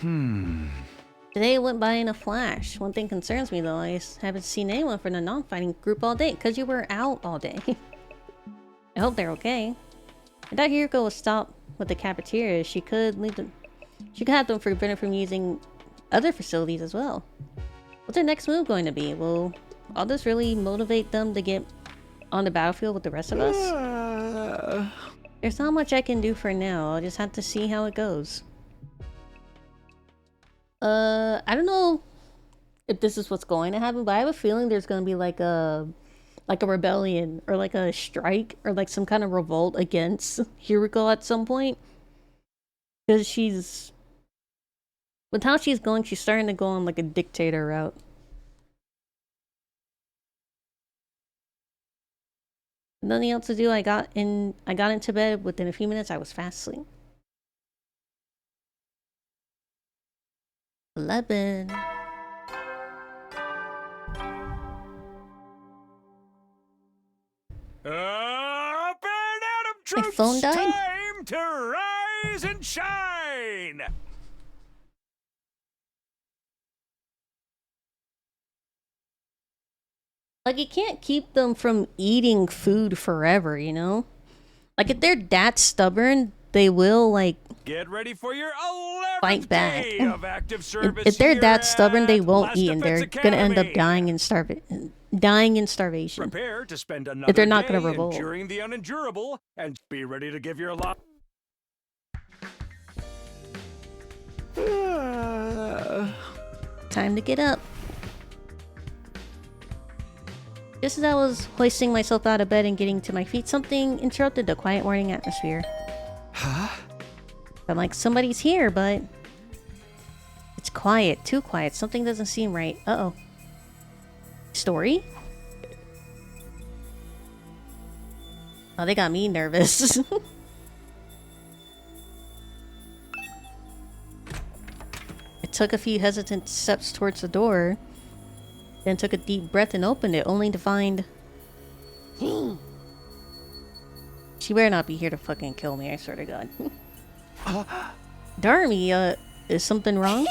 Today went by in a flash. One thing concerns me though, I haven't seen anyone from the non-fighting group all day, because you were out all day. I hope they're okay. I thought Hiriko would stop with the cafeteria. She could leave them. She could have them forbidden from using other facilities as well. What's their next move going to be? Will all this really motivate them to get on the battlefield with the rest of us? There's not much I can do for now. I'll just have to see how it goes. I don't know if this is what's going to happen, but I have a feeling there's going to be like a rebellion or like a strike or like some kind of revolt against Hiriko at some point. Because she's, with how she's going, she's starting to go on like a dictator route. Nothing else to do. I got into bed. Within a few minutes, I was fast asleep. 11. Up and Adam troops! phone died? Time to rise and shine! Like, you can't keep them from eating food forever, you know? Like, if they're that stubborn, they will, like, Get ready for your 11th fight back. day of active service. If they're here that stubborn, they at won't Last eat, and they're Defense gonna end up Academy. dying in starvation. Prepare to spend another they're not day gonna revolt. enduring the unendurable, and be ready to give your lot. Time to get up. Just as I was hoisting myself out of bed and getting to my feet, something interrupted the quiet morning atmosphere. Huh? I'm like, somebody's here, but it's quiet, too quiet. Something doesn't seem right. Uh-oh. Story? Oh, they got me nervous. I took a few hesitant steps towards the door, then took a deep breath and opened it, only to find... She better not be here to fucking kill me, I swear to God. Darmy, is something wrong?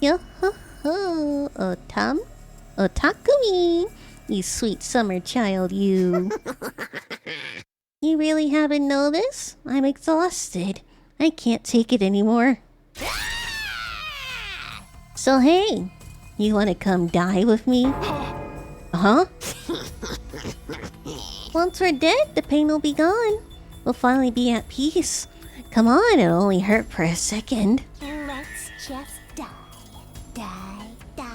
Yo-ho-ho, Takumi, you sweet summer child, you. You really haven't noticed? I'm exhausted. I can't take it anymore. So hey, you wanna come die with me? Huh? Once we're dead, the pain will be gone. We'll finally be at peace. Come on, it'll only hurt for a second. Let's just die. Die, die,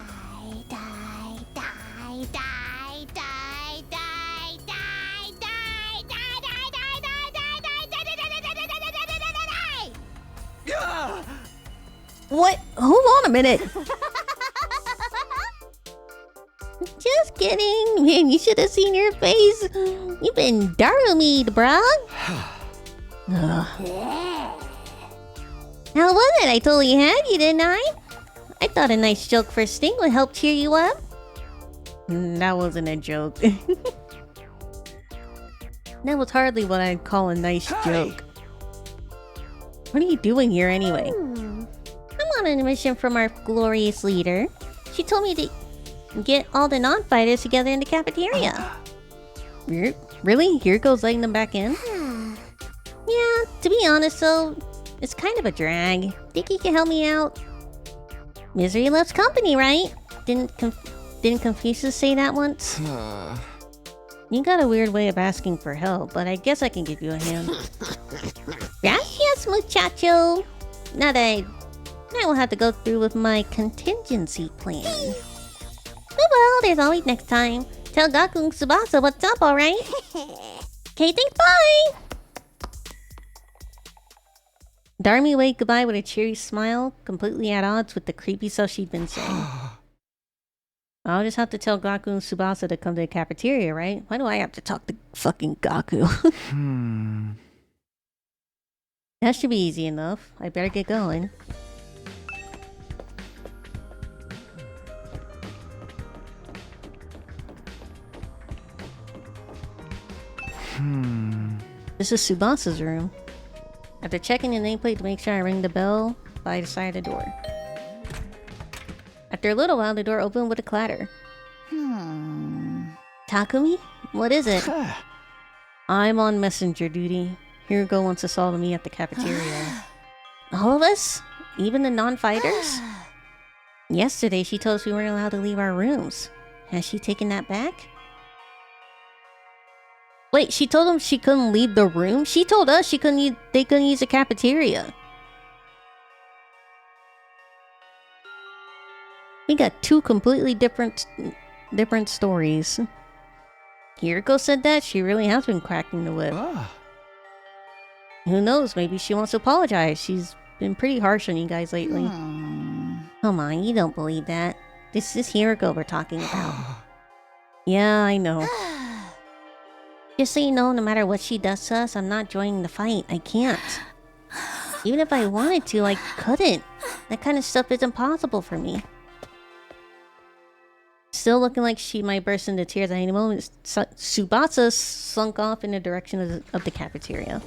die, die, die, die, die, die, die, die, die, die, die. What? Hold on a minute. Just kidding. Man, you should have seen your face. You've been Darumid, bruh. Ugh. How was it? I totally had you, didn't I? I thought a nice joke for Sting would help cheer you up. That wasn't a joke. That was hardly what I'd call a nice joke. What are you doing here anyway? I'm on a mission from our glorious leader. She told me to get all the non-fighters together in the cafeteria. Really? Here goes letting them back in? Yeah, to be honest though, it's kind of a drag. Think you can help me out? Misery loves company, right? Didn't Confucius say that once? You got a weird way of asking for help, but I guess I can give you a hand. Gracias, muchacho. Now that I will have to go through with my contingency plan. Oh well, there's always next time. Tell Gaku and Tsubasa what's up, alright? Okay, thanks, bye! Darmy waved goodbye with a cheery smile, completely at odds with the creepy stuff she'd been saying. I'll just have to tell Gaku and Tsubasa to come to the cafeteria, right? Why do I have to talk to fucking Gaku? That should be easy enough. I better get going. This is Tsubasa's room. After checking the nameplate to make sure I ring the bell by the side of the door. After a little while, the door opened with a clatter. Takumi? What is it? I'm on messenger duty. Hiroko wants us all to meet at the cafeteria. All of us? Even the non-fighters? Yesterday, she told us we weren't allowed to leave our rooms. Has she taken that back? Wait, she told them she couldn't leave the room? She told us they couldn't use the cafeteria. We got two completely different stories. Hiroko said that she really has been cracking the whip. Who knows? Maybe she wants to apologize. She's been pretty harsh on you guys lately. Come on, you don't believe that. This is Hiroko we're talking about. Yeah, I know. Just so you know, no matter what she does to us, I'm not joining the fight. I can't. Even if I wanted to, I couldn't. That kind of stuff isn't possible for me. Still looking like she might burst into tears at any moment, Tsubasa slunk off in the direction of the cafeteria.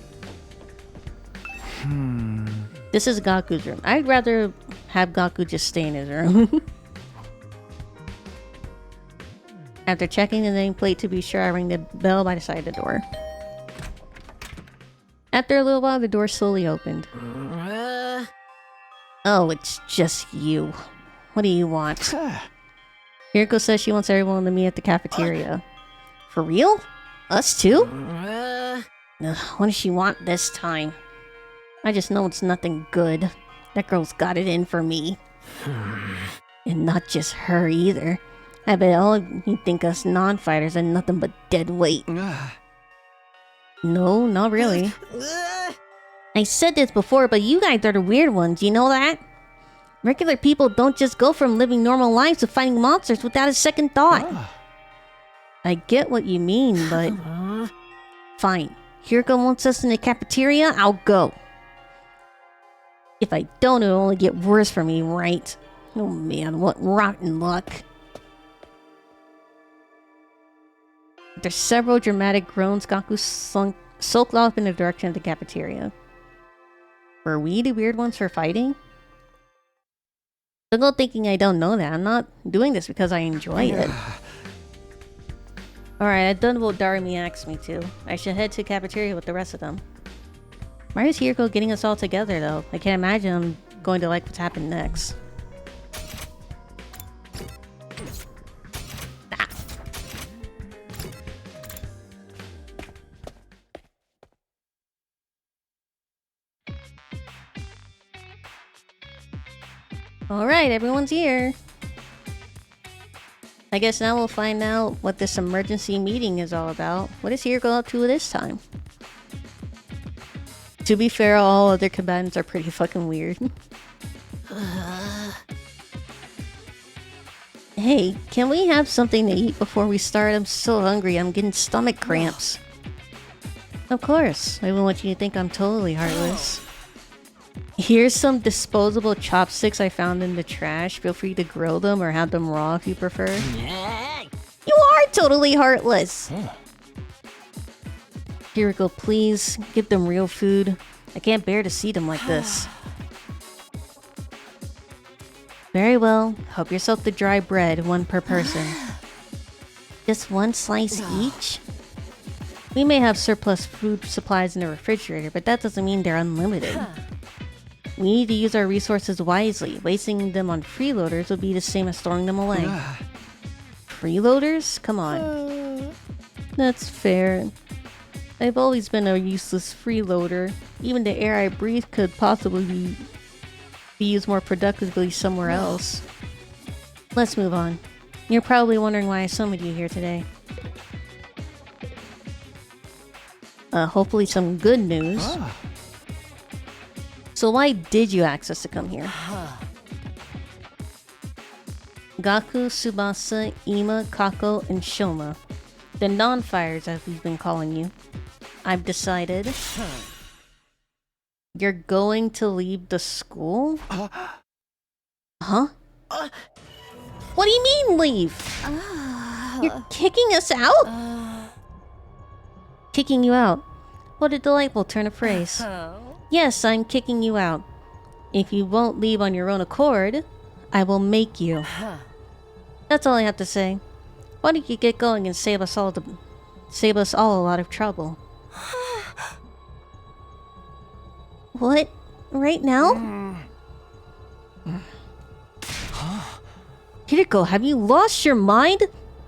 This is Gaku's room. I'd rather have Gaku just stay in his room. After checking the nameplate to be sure, I rang the bell by the side of the door. After a little while, the door slowly opened. Oh, it's just you. What do you want? Hiroko says she wants everyone to meet at the cafeteria. For real? Us too? What does she want this time? I just know it's nothing good. That girl's got it in for me. And not just her either. I bet all of you think us non-fighters are nothing but dead weight. No, not really. I said this before, but you guys are the weird ones, you know that? Regular people don't just go from living normal lives to fighting monsters without a second thought. I get what you mean, but... Fine. Hiroko wants us in the cafeteria, I'll go. If I don't, it'll only get worse for me, right? Oh man, what rotten luck. After several dramatic groans, Gaku sulked off in the direction of the cafeteria. Were we the weird ones for fighting? Don't go thinking I don't know that. I'm not doing this because I enjoy it. Alright, I've done what Darumi asked me to. I should head to the cafeteria with the rest of them. Why is Hiroko getting us all together though? I can't imagine I'm going to like what's happened next. Alright, everyone's here. I guess now we'll find out what this emergency meeting is all about. What is Hiro up to this time? To be fair, all other combatants are pretty fucking weird. Hey, can we have something to eat before we start? I'm so hungry. I'm getting stomach cramps. Of course. I wouldn't want you to think I'm totally heartless. Here's some disposable chopsticks I found in the trash. Feel free to grill them or have them raw if you prefer. You are totally heartless! Kiriko, please, give them real food. I can't bear to see them like this. Very well. Help yourself to dry bread, one per person. Just one slice each? We may have surplus food supplies in the refrigerator, but that doesn't mean they're unlimited. We need to use our resources wisely. Wasting them on freeloaders would be the same as throwing them away. Freeloaders? Come on. That's fair. I've always been a useless freeloader. Even the air I breathe could possibly be used more productively somewhere else. Let's move on. You're probably wondering why I summoned you here today. Hopefully some good news. So why did you ask us to come here? Gaku, Tsubasa, Ima, Kako, and Shoma. The non-fires, as we've been calling you. I've decided... You're going to leave the school? Huh? What do you mean, leave? You're kicking us out? Kicking you out. What a delightful turn of phrase. Yes, I'm kicking you out. If you won't leave on your own accord, I will make you. That's all I have to say. Why don't you get going and save us all a lot of trouble? What? Right now? Hideko, have you lost your mind?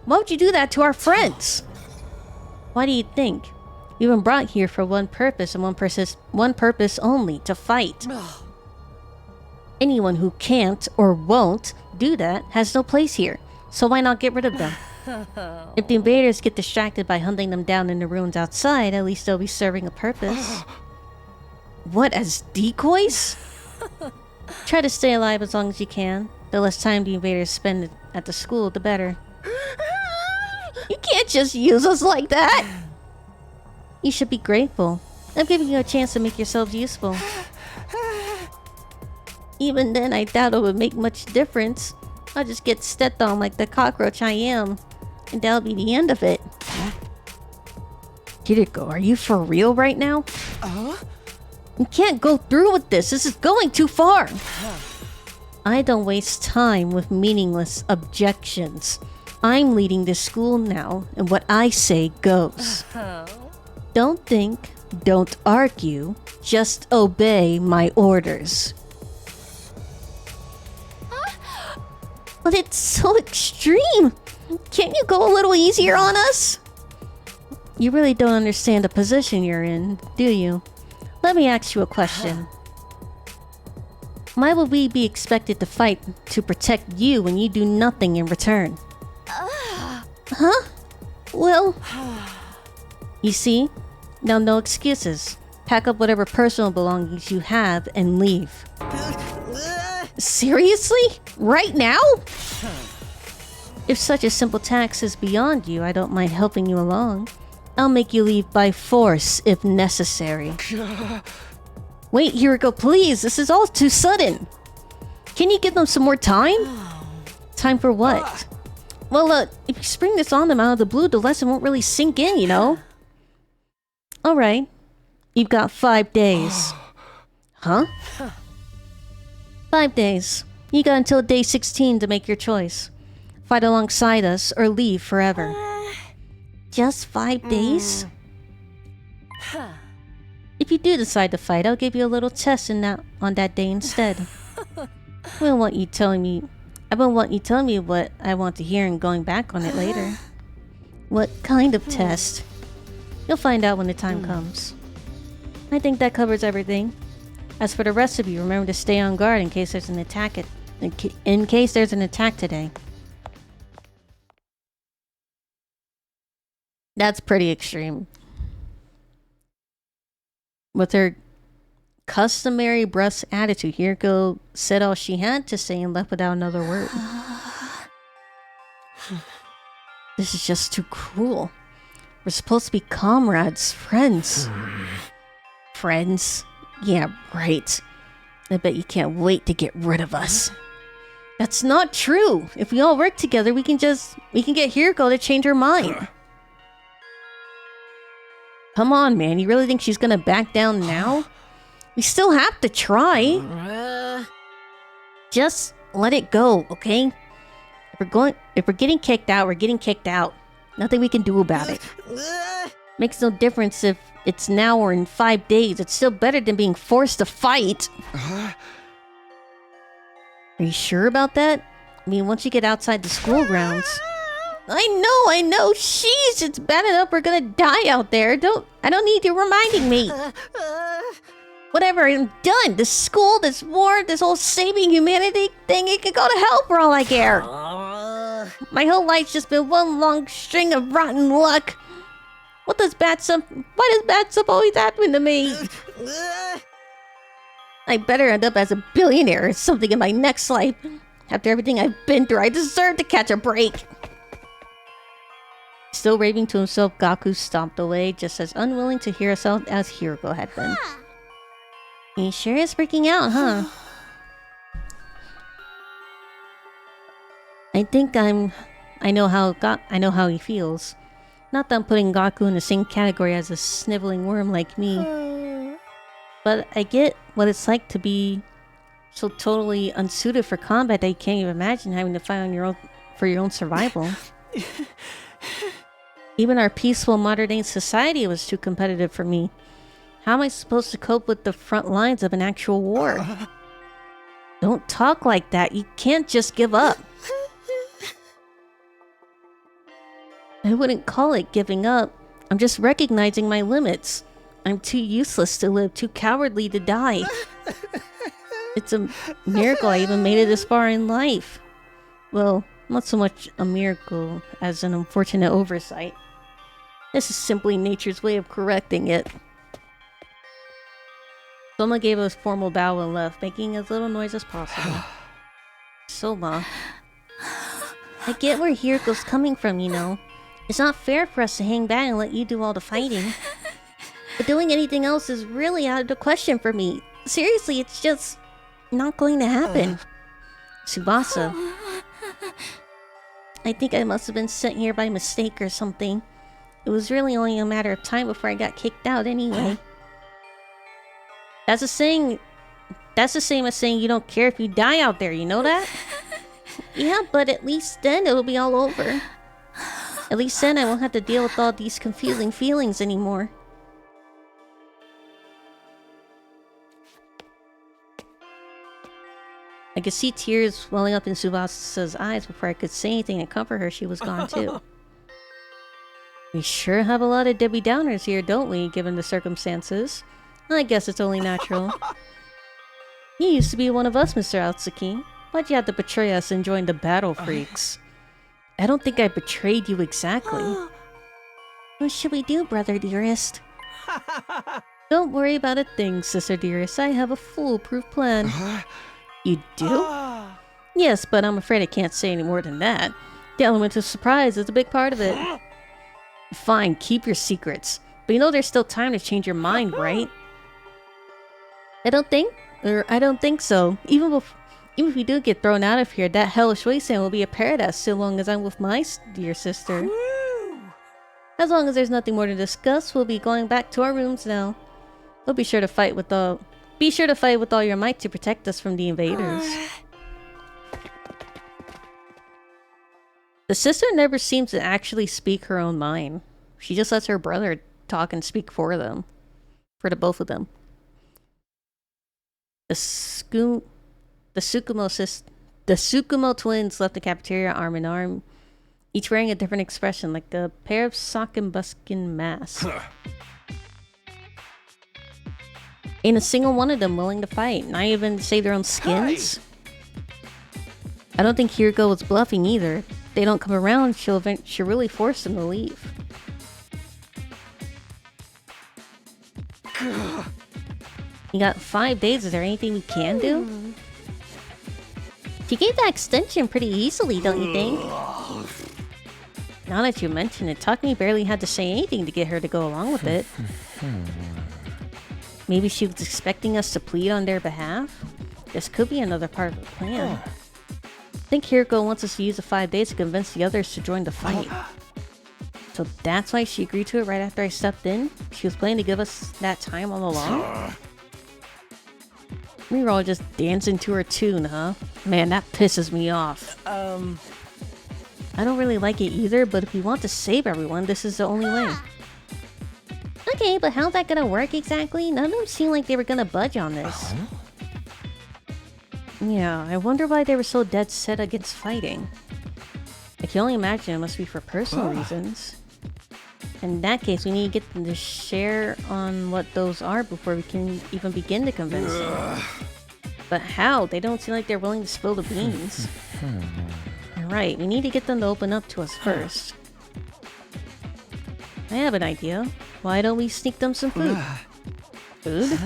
Why would you do that to our friends? Why do you think? We've been brought here for one purpose and one purpose only, to fight. Anyone who can't or won't do that has no place here, so why not get rid of them? If the invaders get distracted by hunting them down in the ruins outside, at least they'll be serving a purpose. What, as decoys? Try to stay alive as long as you can. The less time the invaders spend at the school, the better. You can't just use us like that! You should be grateful. I'm giving you a chance to make yourselves useful. Even then, I doubt it would make much difference. I'll just get stepped on like the cockroach I am. And that'll be the end of it. Kiriko, are you for real right now? You can't go through with this. This is going too far. I don't waste time with meaningless objections. I'm leading this school now, and what I say goes. Don't think, don't argue, just obey my orders. But it's so extreme. Can't you go a little easier on us? You really don't understand the position you're in, do you? Let me ask you a question. Why would we be expected to fight to protect you when you do nothing in return? Huh? Well... You see? Now no excuses. Pack up whatever personal belongings you have and leave. Seriously? Right now? If such a simple task is beyond you, I don't mind helping you along. I'll make you leave by force if necessary. Wait, Hiro, please! This is all too sudden! Can you give them some more time? Time for what? Well, if you spring this on them out of the blue, the lesson won't really sink in, you know? Alright. You've got 5 days. Huh? 5 days. You got until day 16 to make your choice. Fight alongside us or leave forever. Just 5 days? If you do decide to fight, I'll give you a little test on that day instead. I won't want you telling me what I want to hear and going back on it later. What kind of test? You'll find out when the time comes. I think that covers everything. As for the rest of you, remember to stay on guard in case there's an attack In case there's an attack today. That's pretty extreme. With her customary brusque attitude, Hiriko said all she had to say and left without another word. This is just too cruel. We're supposed to be comrades, friends. Friends? Yeah, right. I bet you can't wait to get rid of us. That's not true. If we all work together, we can get Hiriko to change her mind. Come on, man. You really think she's gonna back down now? We still have to try. Just let it go, okay? If we're getting kicked out, we're getting kicked out. Nothing we can do about it. Makes no difference if it's now or in 5 days. It's still better than being forced to fight. Are you sure about that? I mean, once you get outside the school grounds. I know. Sheesh, it's bad enough we're gonna die out there. I don't need you reminding me. Whatever, I'm done. This school, this war, this whole saving humanity thing, it can go to hell for all I care. My whole life's just been one long string of rotten luck. Why does bad stuff always happen to me? I better end up as a billionaire or something in my next life. After everything I've been through, I deserve to catch a break. Still raving to himself, Gaku stomped away, just as unwilling to hear us out as Hiriko had been. He sure is freaking out, huh? I know how he feels. Not that I'm putting Gaku in the same category as a sniveling worm like me. But I get what it's like to be so totally unsuited for combat that you can't even imagine having to fight on your own for your own survival. Even our peaceful modern-day society was too competitive for me. How am I supposed to cope with the front lines of an actual war? Don't talk like that. You can't just give up. I wouldn't call it giving up. I'm just recognizing my limits. I'm too useless to live, too cowardly to die. It's a miracle I even made it this far in life. Well, not so much a miracle as an unfortunate oversight. This is simply nature's way of correcting it. Soma gave a formal bow and left, making as little noise as possible. Soma. I get where Hiriko's coming from, you know. It's not fair for us to hang back and let you do all the fighting. But doing anything else is really out of the question for me. Seriously, it's just not going to happen. Tsubasa. I think I must have been sent here by mistake or something. It was really only a matter of time before I got kicked out anyway. That's the same as saying you don't care if you die out there, you know that? Yeah, but at least then it'll be all over. At least then I won't have to deal with all these confusing feelings anymore. I could see tears welling up in Tsubasa's eyes before I could say anything to comfort her. She was gone too. We sure have a lot of Debbie Downers here, don't we, given the circumstances? I guess it's only natural. You used to be one of us, Mr. Atsuki. Why'd you have to betray us and join the Battle Freaks? I don't think I betrayed you exactly. What should we do, brother dearest? Don't worry about a thing, sister dearest. I have a foolproof plan. You do? Yes, but I'm afraid I can't say any more than that. The element of surprise is a big part of it. Fine, keep your secrets. But you know there's still time to change your mind, right? I don't think so. Even if we do get thrown out of here, that hellish wasteland will be a paradise so long as I'm with my dear sister. As long as there's nothing more to discuss, we'll be going back to our rooms now. We'll be sure to fight with all your might to protect us from the invaders. The sister never seems to actually speak her own mind. She just lets her brother talk and speak for them. For the both of them. The Tsukumo twins left the cafeteria arm in arm, each wearing a different expression, like a pair of sock and buskin masks. Ain't a single one of them willing to fight, not even to save their own skins. I don't think Kiriko was bluffing either. If they don't come around, she'll really force them to leave. You got 5 days. Is there anything we can do? She gave that extension pretty easily, don't you think? Now that you mention it, Takumi barely had to say anything to get her to go along with it. Maybe she was expecting us to plead on their behalf? This could be another part of the plan. I think Kiriko wants us to use the 5 days to convince the others to join the fight. So that's why she agreed to it right after I stepped in? She was planning to give us that time all along? We were all just dancing to her tune, huh? Man, that pisses me off. I don't really like it either, but if we want to save everyone, this is the only way. Okay, but how's that gonna work exactly? None of them seemed like they were gonna budge on this. Yeah, I wonder why they were so dead set against fighting. I can only imagine it must be for personal reasons. In that case, we need to get them to share on what those are before we can even begin to convince them. But how? They don't seem like they're willing to spill the beans. Right, we need to get them to open up to us first. I have an idea. Why don't we sneak them some food? Food?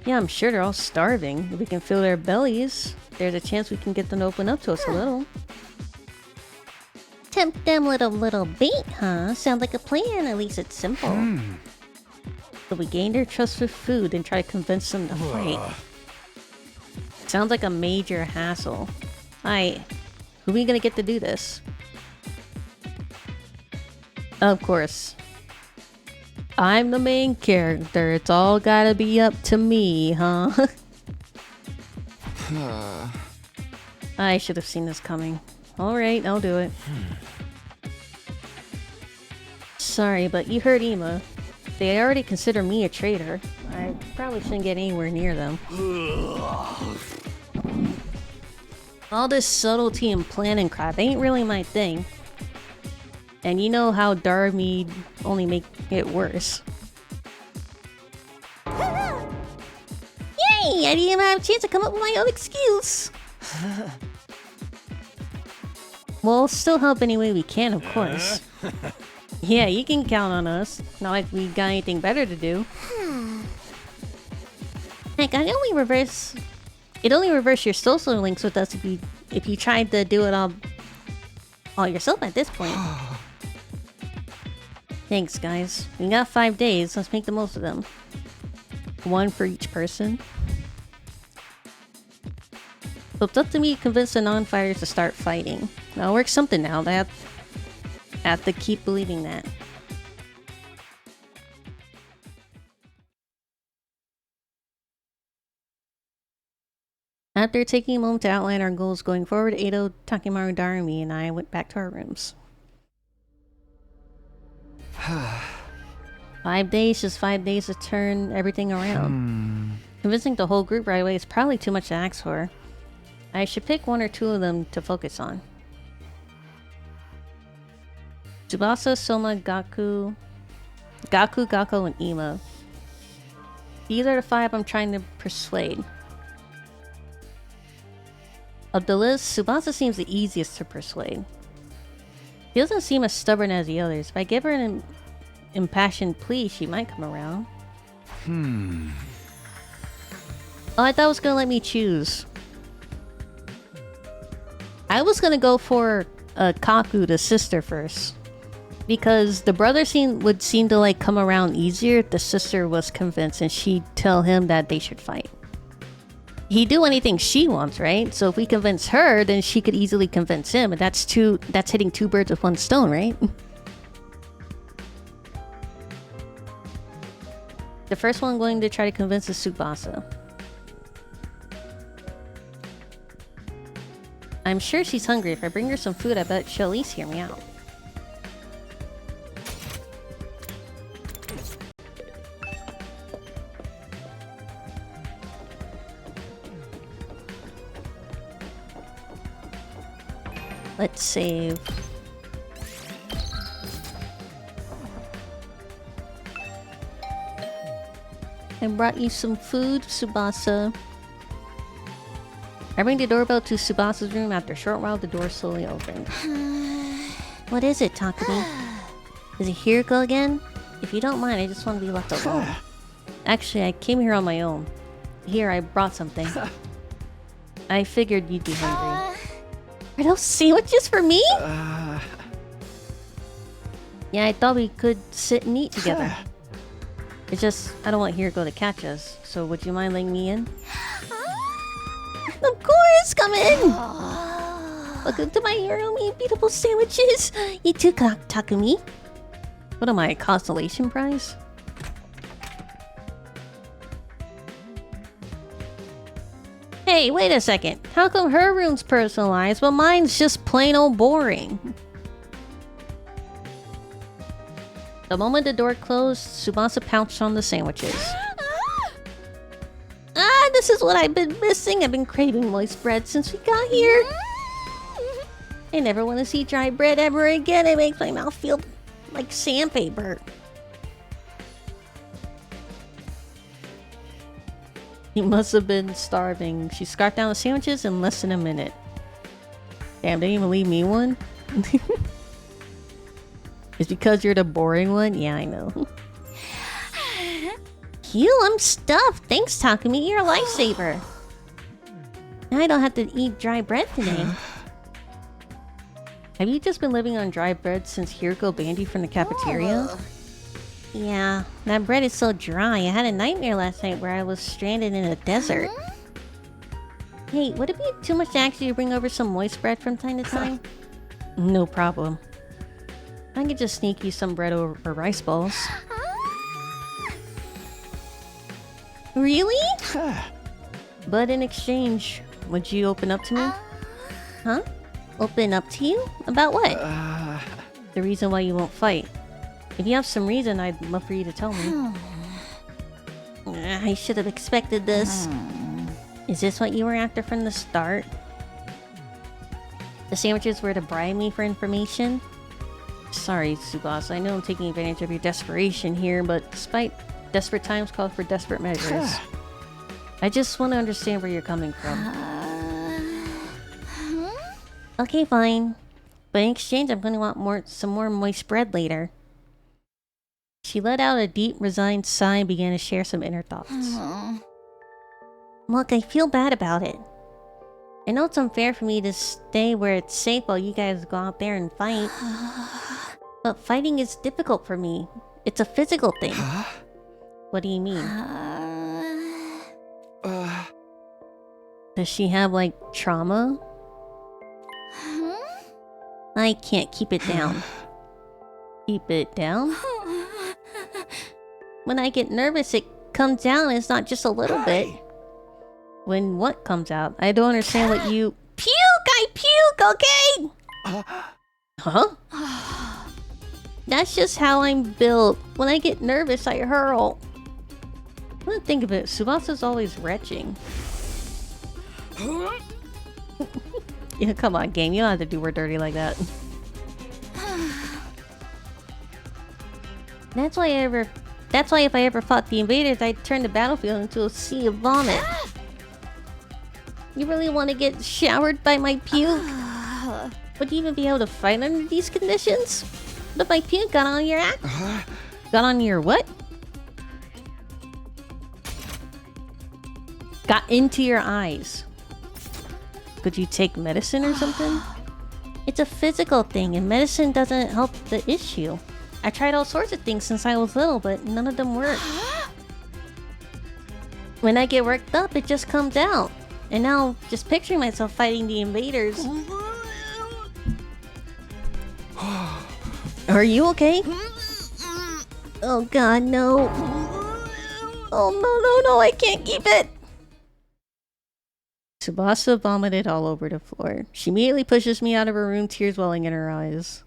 Yeah, I'm sure they're all starving. If we can fill their bellies, there's a chance we can get them to open up to us a little. Tempt them with a little bait, huh? Sounds like a plan, at least it's simple. So we gain their trust with food and try to convince them to fight. Sounds like a major hassle. Who are we gonna get to do this? Of course. I'm the main character. It's all gotta be up to me, huh? I should have seen this coming. Alright, I'll do it. Sorry, but you heard Ima. They already consider me a traitor. I probably shouldn't get anywhere near them. All this subtlety and planning crap ain't really my thing. And you know how Darby only make it worse. Yay! I didn't even have a chance to come up with my own excuse. We'll still help any way we can, of course. Yeah, you can count on us. Not like we got anything better to do. Heck, It only reverse your social links with us if you tried to do it all yourself at this point. Thanks, guys. We got 5 days. Let's make the most of them. 1 for each person. So it's up to me to convince the non-fighters to start fighting. That'll work something now. They have to keep believing that. After taking a moment to outline our goals going forward, Edo, Takimaru, Darumi, and I went back to our rooms. 5 days, just 5 days to turn everything around. Convincing the whole group right away is probably too much to ask for. I should pick 1 or 2 of them to focus on. Tsubasa, Soma, Gakko, and Ima. These are the 5 I'm trying to persuade. Of the list, Tsubasa seems the easiest to persuade. She doesn't seem as stubborn as the others. If I give her an impassioned plea, she might come around. Oh, I thought it was gonna let me choose. I was gonna go for Kaku, the sister, first. Because the brother would seem to like come around easier if the sister was convinced and she'd tell him that they should fight. He'd do anything she wants, right? So if we convince her, then she could easily convince him, and that's hitting 2 birds with 1 stone, right? The first one I'm going to try to convince is Tsubasa. I'm sure she's hungry. If I bring her some food, I bet she'll at least hear me out. Let's save. I brought you some food, Tsubasa. I ring the doorbell to Tsubasa's room. After a short while, the door slowly opened. What is it, Takumi? Is it Hiriko again? If you don't mind, I just want to be left alone. Actually, I came here on my own. Here, I brought something. I figured you'd be hungry. Are those sandwiches for me? Yeah, I thought we could sit and eat together. It's just, I don't want Hiriko to catch us, so would you mind letting me in? Of course, come in! Welcome to my room, you beautiful sandwiches! You too, Takumi. What am I, a constellation prize? Hey, wait a second. How come her room's personalized, but mine's just plain old boring? The moment the door closed, Tsubasa pounced on the sandwiches. This is what I've been missing. I've been craving moist bread since we got here. I never want to see dry bread ever again. It makes my mouth feel like sandpaper. He must have been starving. She scarfed down the sandwiches in less than a minute. Damn, they didn't even leave me one? It's because you're the boring one? Yeah, I know. Phew, I'm stuffed. Thanks, Takumi. You're a lifesaver. Now I don't have to eat dry bread today. Have you just been living on dry bread since Hiriko banned you from the cafeteria? Yeah, that bread is so dry. I had a nightmare last night where I was stranded in a desert. Hey, would it be too much to ask you to bring over some moist bread from time to time? No problem. I could just sneak you some bread over rice balls. Really? But in exchange, would you open up to me? Huh? Open up to you? About what? The reason why you won't fight. If you have some reason, I'd love for you to tell me. I should have expected this. Is this what you were after from the start? The sandwiches were to bribe me for information? Sorry, Tsubasa, I know I'm taking advantage of your desperation here, but despite desperate times call for desperate measures. I just want to understand where you're coming from. Okay, fine. But in exchange, I'm going to want some more moist bread later. She let out a deep, resigned sigh and began to share some inner thoughts. Look, I feel bad about it. I know it's unfair for me to stay where it's safe while you guys go out there and fight. But fighting is difficult for me. It's a physical thing. What do you mean? Does she have, like, trauma? I can't keep it down. Keep it down? When I get nervous, it comes out. It's not just a little bit. When what comes out? I don't understand what you... Puke! I puke, okay? Huh? That's just how I'm built. When I get nervous, I hurl. I don't think of it. Tsubasa's always retching. Yeah, come on, game. You don't have to do her dirty like that. That's why if I ever fought the invaders, I'd turn the battlefield into a sea of vomit. You really want to get showered by my puke? Would you even be able to fight under these conditions? But my puke got on your act. Got on your what? Got into your eyes. Could you take medicine or something? It's a physical thing, and medicine doesn't help the issue. I tried all sorts of things since I was little, but none of them worked. When I get worked up, it just comes out. And now, just picturing myself fighting the invaders. Are you okay? Oh god, no. Oh no, I can't keep it. Tsubasa vomited all over the floor. She immediately pushes me out of her room, tears welling in her eyes.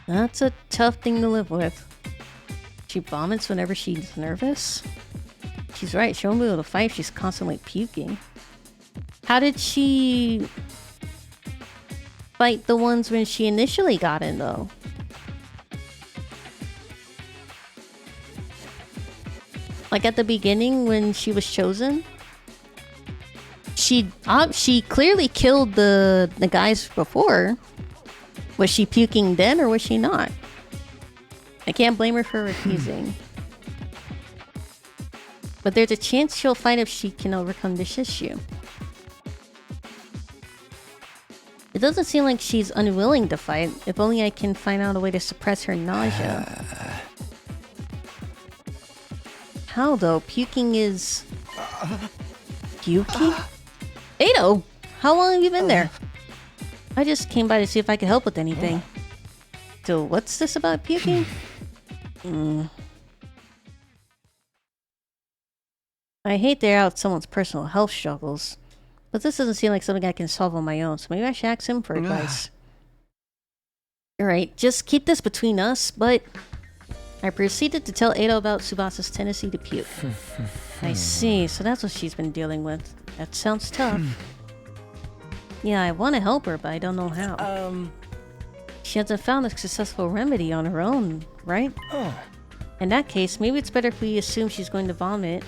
That's a tough thing to live with. She vomits whenever she's nervous? She's right, she won't be able to fight if she's constantly puking. How did she fight the ones when she initially got in, though? Like at the beginning when she was chosen? she clearly killed the guys before. Was she puking then or was she not? I can't blame her for refusing. But there's a chance she'll fight if she can overcome this issue. It doesn't seem like she's unwilling to fight. If only I can find out a way to suppress her nausea. How though? Puking is... Puking? Ado! How long have you been there? I just came by to see if I could help with anything. So what's this about puking? I hate to air out someone's personal health struggles, but this doesn't seem like something I can solve on my own, so maybe I should ask him for advice. Alright, just keep this between us, but... I proceeded to tell Ado about Tsubasa's tendency to puke. I see, so that's what she's been dealing with. That sounds tough. Yeah, I want to help her, but I don't know how. She hasn't found a successful remedy on her own, right? In that case, maybe it's better if we assume she's going to vomit.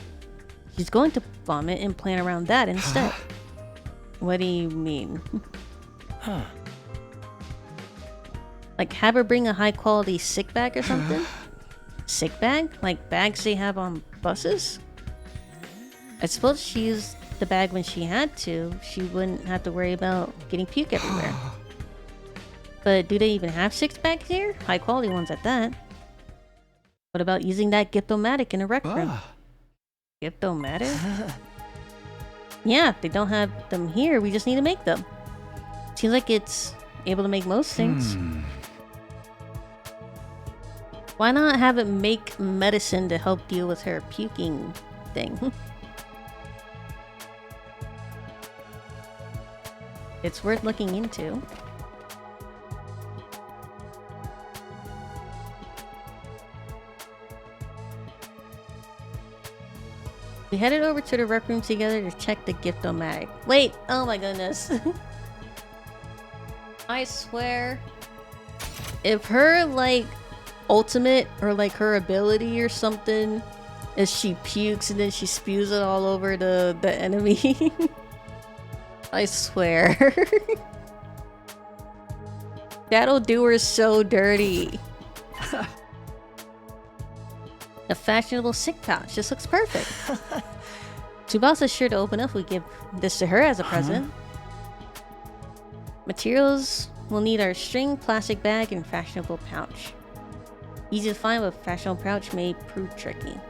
She's going to vomit and plan around that instead. What do you mean? Like have her bring a high quality sick bag or something? Sick bag? Like bags they have on buses? I suppose she used the bag when she had to. She wouldn't have to worry about getting puke everywhere. But do they even have sick bags here? High quality ones at that. What about using that Giftomatic in a rec room? Giftomatic? Yeah, if they don't have them here, we just need to make them. Seems like it's able to make most things. Why not have it make medicine to help deal with her puking thing? It's worth looking into. We headed over to the rec room together to check the Giftomatic. Wait, oh my goodness. I swear, if her, like, ultimate or, like, her ability or something is she pukes and then she spews it all over the enemy. I swear. That'll do her so dirty. A fashionable sick pouch. This looks perfect. Tsubasa's sure to open up if we give this to her as a present. Materials, we'll need our string, plastic bag, and fashionable pouch. Easy to find, but fashionable pouch may prove tricky.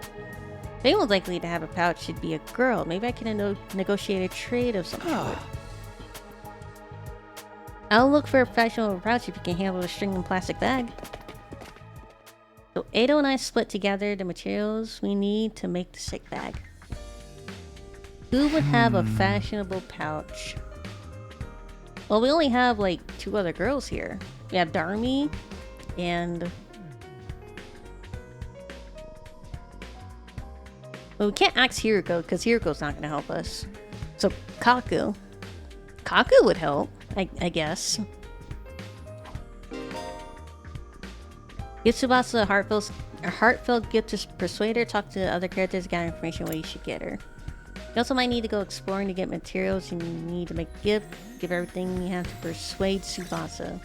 If anyone's likely to have a pouch, should be a girl. Maybe I can negotiate a trade of some sort. I'll look for a fashionable pouch if you can handle a string and plastic bag. So Ado and I split together the materials we need to make the sick bag. Who would have a fashionable pouch? Well, we only have like 2 other girls here. We have Darmi and... Well, we can't ask Hiroko because Hiroko's not going to help us. So Kaku. Kaku would help, I guess. Give Tsubasa a heartfelt gift to persuade her. Talk to other characters to get information what you should get her. You also might need to go exploring to get materials. You need to make a gift. Give everything you have to persuade Tsubasa.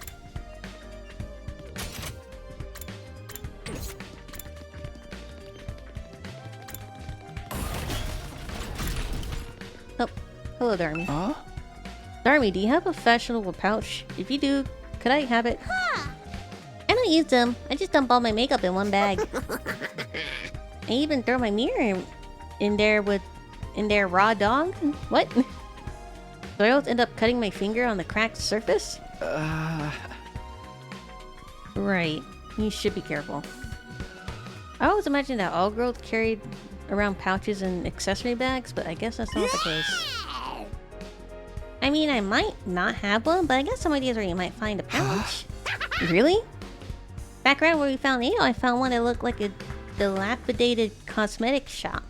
Oh, hello, Darmi. Huh? Darmi, do you have a fashionable pouch? If you do, could I have it? I don't use them. I just dump all my makeup in one bag. I even throw my mirror in there raw dog? What? Do I always end up cutting my finger on the cracked surface? Right. You should be careful. I always imagined that all girls carried around pouches and accessory bags, but I guess that's not the case. I mean, I might not have one, but I guess some ideas where you might find a pouch. Really? Back around where we found Ado, I found one that looked like a dilapidated cosmetic shop.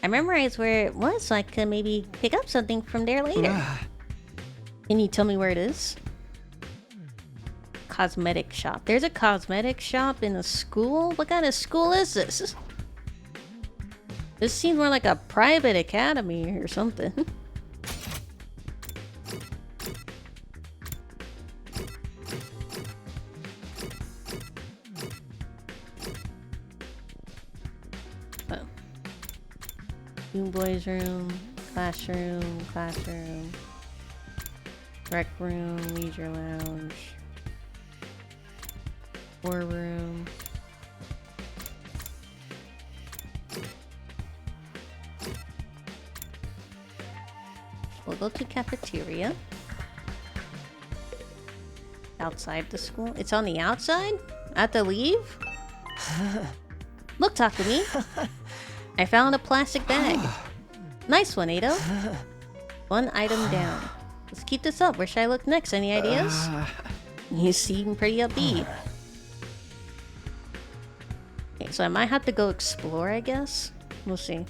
I memorized where it was so I could maybe pick up something from there later. Can you tell me where it is? Cosmetic shop. There's a cosmetic shop in a school? What kind of school is this? This seems more like a private academy or something. boys' room, classroom, classroom, rec room, leisure lounge, war room. We'll go to cafeteria. Outside the school. It's on the outside? I have to leave? Look, Takumi. I found a plastic bag. Nice one, Ado. One item down. Let's keep this up. Where should I look next? Any ideas? You seem pretty upbeat. Okay, so I might have to go explore, I guess. We'll see.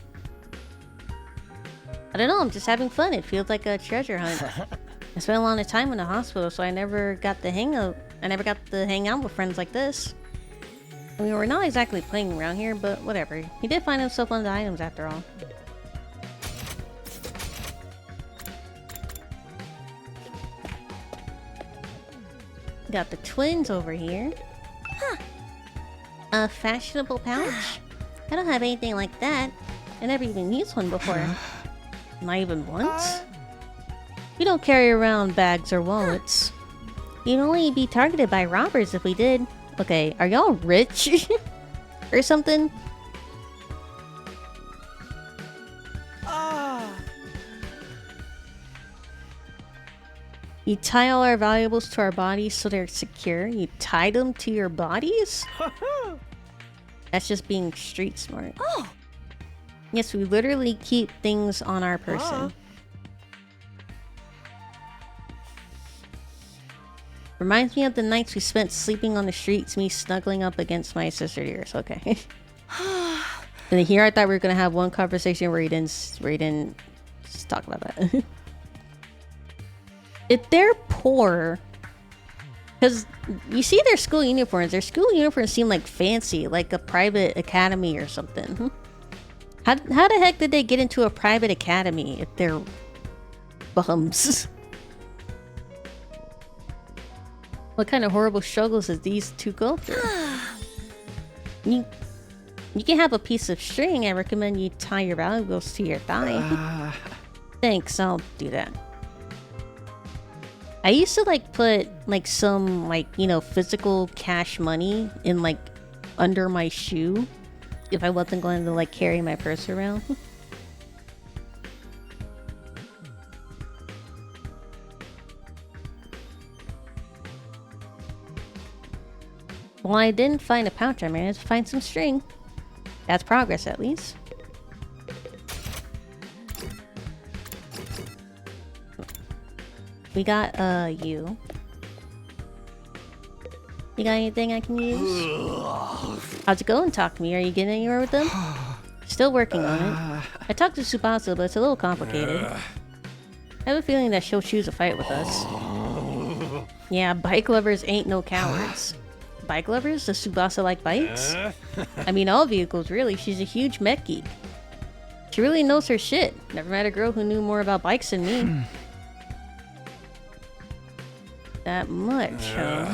I don't know, I'm just having fun. It feels like a treasure hunt. I spent a lot of time in the hospital, so I never got to hang out with friends like this. I mean, we're not exactly playing around here, but whatever. He did find himself one of the items after all. Got the twins over here. Huh. A fashionable pouch? I don't have anything like that. I never even used one before. Not even once? We don't carry around bags or wallets. You'd only be targeted by robbers if we did. Okay, are y'all rich? Or something? You tie all our valuables to our bodies so they're secure. You tied them to your bodies? That's just being street smart. Oh! Yes, we literally keep things on our person. Reminds me of the nights we spent sleeping on the streets, me snuggling up against my sister dears. Okay. And here I thought we were gonna have one conversation where he didn't just talk about that. If they're poor, because you see their school uniforms seem like fancy, like a private academy or something. How the heck did they get into a private academy if they're bums? What kind of horrible struggles did these two go through? You can have a piece of string. I recommend you tie your valuables to your thigh. Thanks, I'll do that. I used to like put like some physical cash money in like under my shoe if I wasn't going to like carry my purse around. Well, I didn't find a pouch. I managed to find some string. That's progress, at least. We got, you. You got anything I can use? How's it going, Takumi? Are you getting anywhere with them? Still working on it. I talked to Tsubasa, but it's a little complicated. I have a feeling that she'll choose a fight with us. Yeah, bike lovers ain't no cowards. Bike lovers? Does Tsubasa like bikes? I mean, all vehicles, really. She's a huge mech geek. She really knows her shit. Never met a girl who knew more about bikes than me. That much, huh?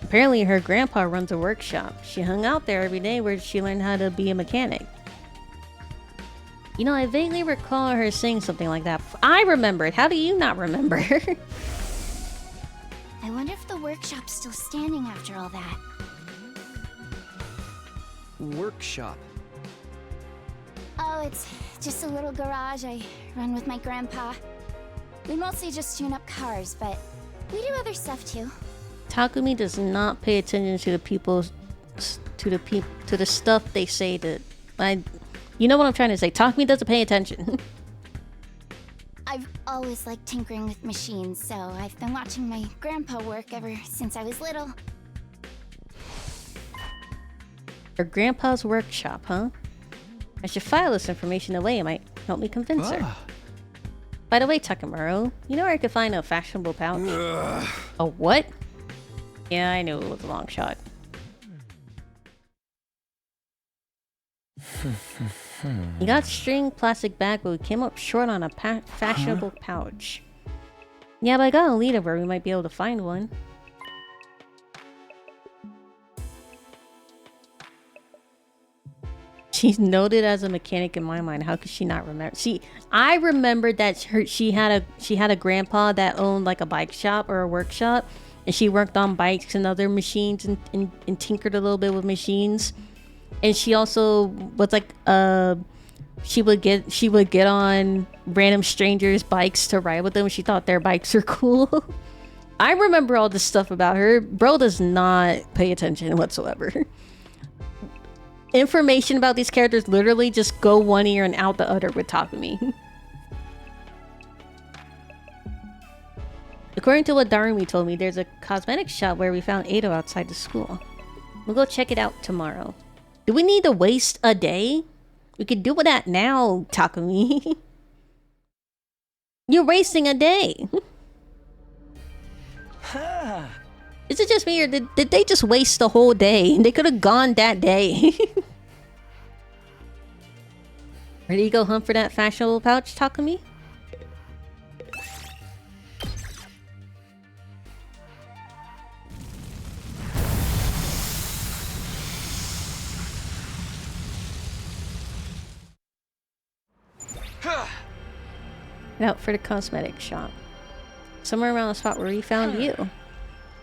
Apparently her grandpa runs a workshop. She hung out there every day where she learned how to be a mechanic. You know, I vaguely recall her saying something like that. I remember it. How do you not remember? I wonder if the workshop's still standing after all that. Workshop. Oh, it's just a little garage I run with my grandpa. We mostly just tune up cars, but we do other stuff too. Takumi does not pay attention to the stuff they say that you know what I'm trying to say. Takumi doesn't pay attention. I've always liked tinkering with machines, so I've been watching my grandpa work ever since I was little. Her grandpa's workshop, huh? I should file this information away. It might help me convince her. By the way, Takamaro, you know where I could find a fashionable pouch? A what? Yeah, I knew it was a long shot. You got string, plastic bag, but we came up short on a fashionable pouch. Yeah, but I got a lead of where we might be able to find one. She's noted as a mechanic in my mind. How could she not remember? See, I remembered that she had a grandpa that owned like a bike shop or a workshop, and she worked on bikes and other machines and tinkered a little bit with machines. And she also was like she would get on random strangers' bikes to ride with them. She thought their bikes were cool. I remember all this stuff about her. Bro does not pay attention whatsoever. Information about these characters literally just go one ear and out the other with Takumi. According to what Darumi told me, there's a cosmetics shop where we found Ado outside the school. We'll go check it out tomorrow. Do we need to waste a day? We could do that now, Takumi. You're wasting a day. Is it just me, or did they just waste the whole day? They could have gone that day. Ready to go hunt for that fashionable pouch, Takumi? Out for the cosmetic shop. Somewhere around the spot where we found you.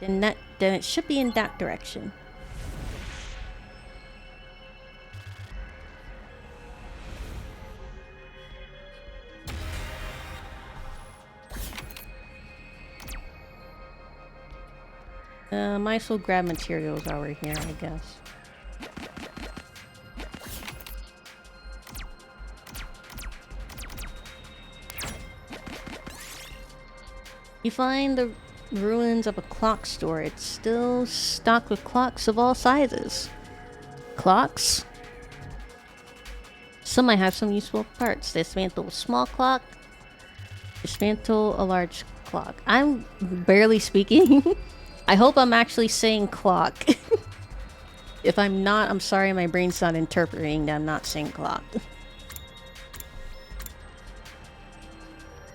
Then it should be in that direction. Might as well grab materials while we're here, I guess. You find the ruins of a clock store. It's still stocked with clocks of all sizes. Clocks? Some might have some useful parts. Dismantle a small clock. Dismantle a large clock. I'm barely speaking. I hope I'm actually saying clock. If I'm not, I'm sorry, my brain's not interpreting that I'm not saying clock.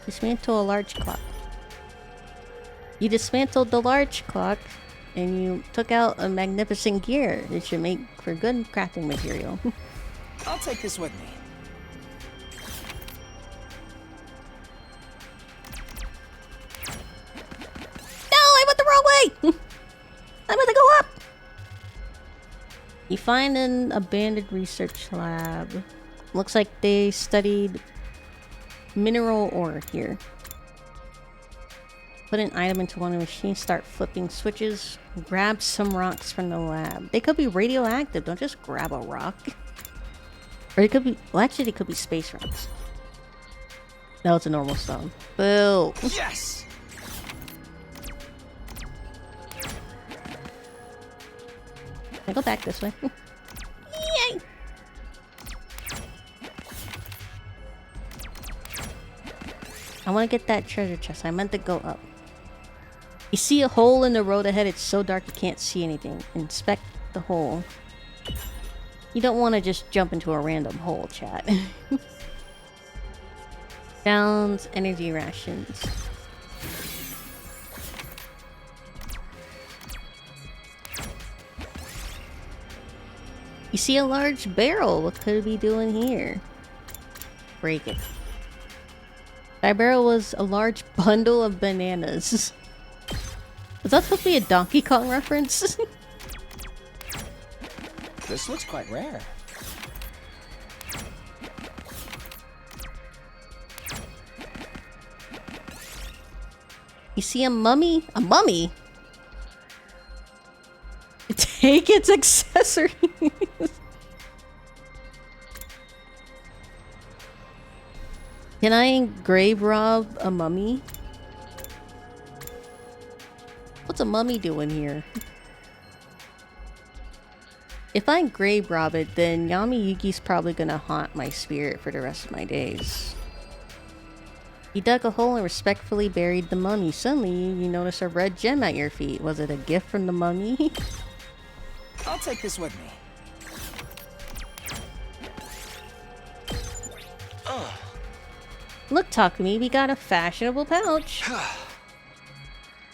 Dismantle a large clock. You dismantled the large clock, and you took out a magnificent gear. It should make for good crafting material. I'll take this with me. No, I went the wrong way! I meant to go up! You find an abandoned research lab. Looks like they studied mineral ore here. Put an item into one of the machines, start flipping switches, grab some rocks from the lab. They could be radioactive, don't just grab a rock. Or it could be, well actually it could be space rocks. No, it's a normal stone. Boo! Yes! Can I go back this way? Yay! I want to get that treasure chest. I meant to go up. You see a hole in the road ahead. It's so dark you can't see anything. Inspect the hole. You don't want to just jump into a random hole, chat. Sounds, energy rations. You see a large barrel. What could it be doing here? Break it. That barrel was a large bundle of bananas. Was that supposed to be a Donkey Kong reference? This looks quite rare. You see a mummy? A mummy? Take its accessories. Can I grave rob a mummy? What's a mummy doing here? If I grave rob it, then Yami Yuki's probably gonna haunt my spirit for the rest of my days. You dug a hole and respectfully buried the mummy. Suddenly, you notice a red gem at your feet. Was it a gift from the mummy? I'll take this with me. Look, Takumi, we got a fashionable pouch.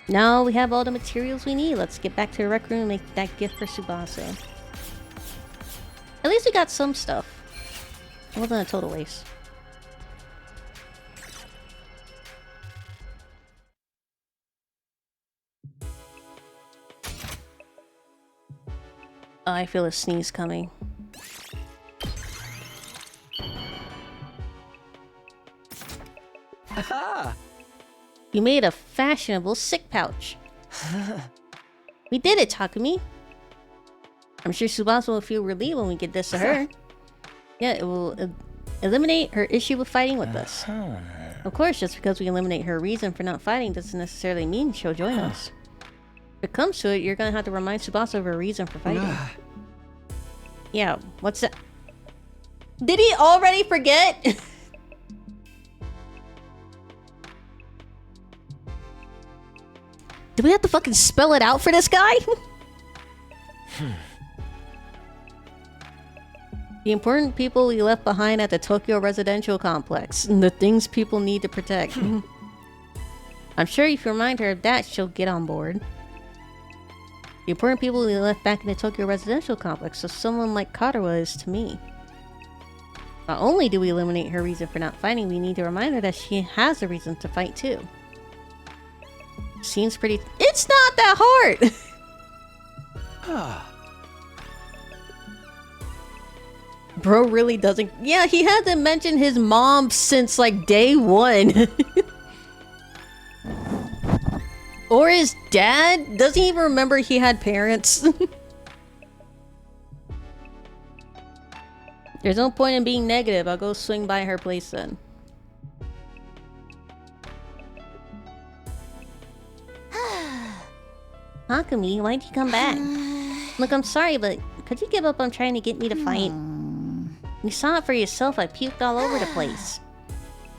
Now we have all the materials we need. Let's get back to the rec room and make that gift for Tsubasa. At least we got some stuff. It wasn't a total waste. Oh, I feel a sneeze coming. Haha! You made a fashionable sick pouch. We did it, Takumi. I'm sure Tsubasa will feel relieved when we get this to her. Yeah, it will eliminate her issue with fighting with us. Of course, just because we eliminate her reason for not fighting doesn't necessarily mean she'll join us. If it comes to it, you're gonna have to remind Tsubasa of her reason for fighting. Yeah, what's that? Did he already forget? Do we have to fucking spell it out for this guy? The important people we left behind at the Tokyo residential complex. And the things people need to protect. I'm sure if you remind her of that, she'll get on board. The important people we left back in the Tokyo residential complex, so someone like Katawa is to me. Not only do we eliminate her reason for not fighting, we need to remind her that she has a reason to fight too. Seems pretty... It's not that hard! Bro really doesn't... Yeah, he hasn't mentioned his mom since like day one. Or his dad? Doesn't he even remember he had parents? There's no point in being negative. I'll go swing by her place then. Takumi, why'd you come back? Look, I'm sorry, but could you give up on trying to get me to fight? You saw it for yourself. I puked all over the place.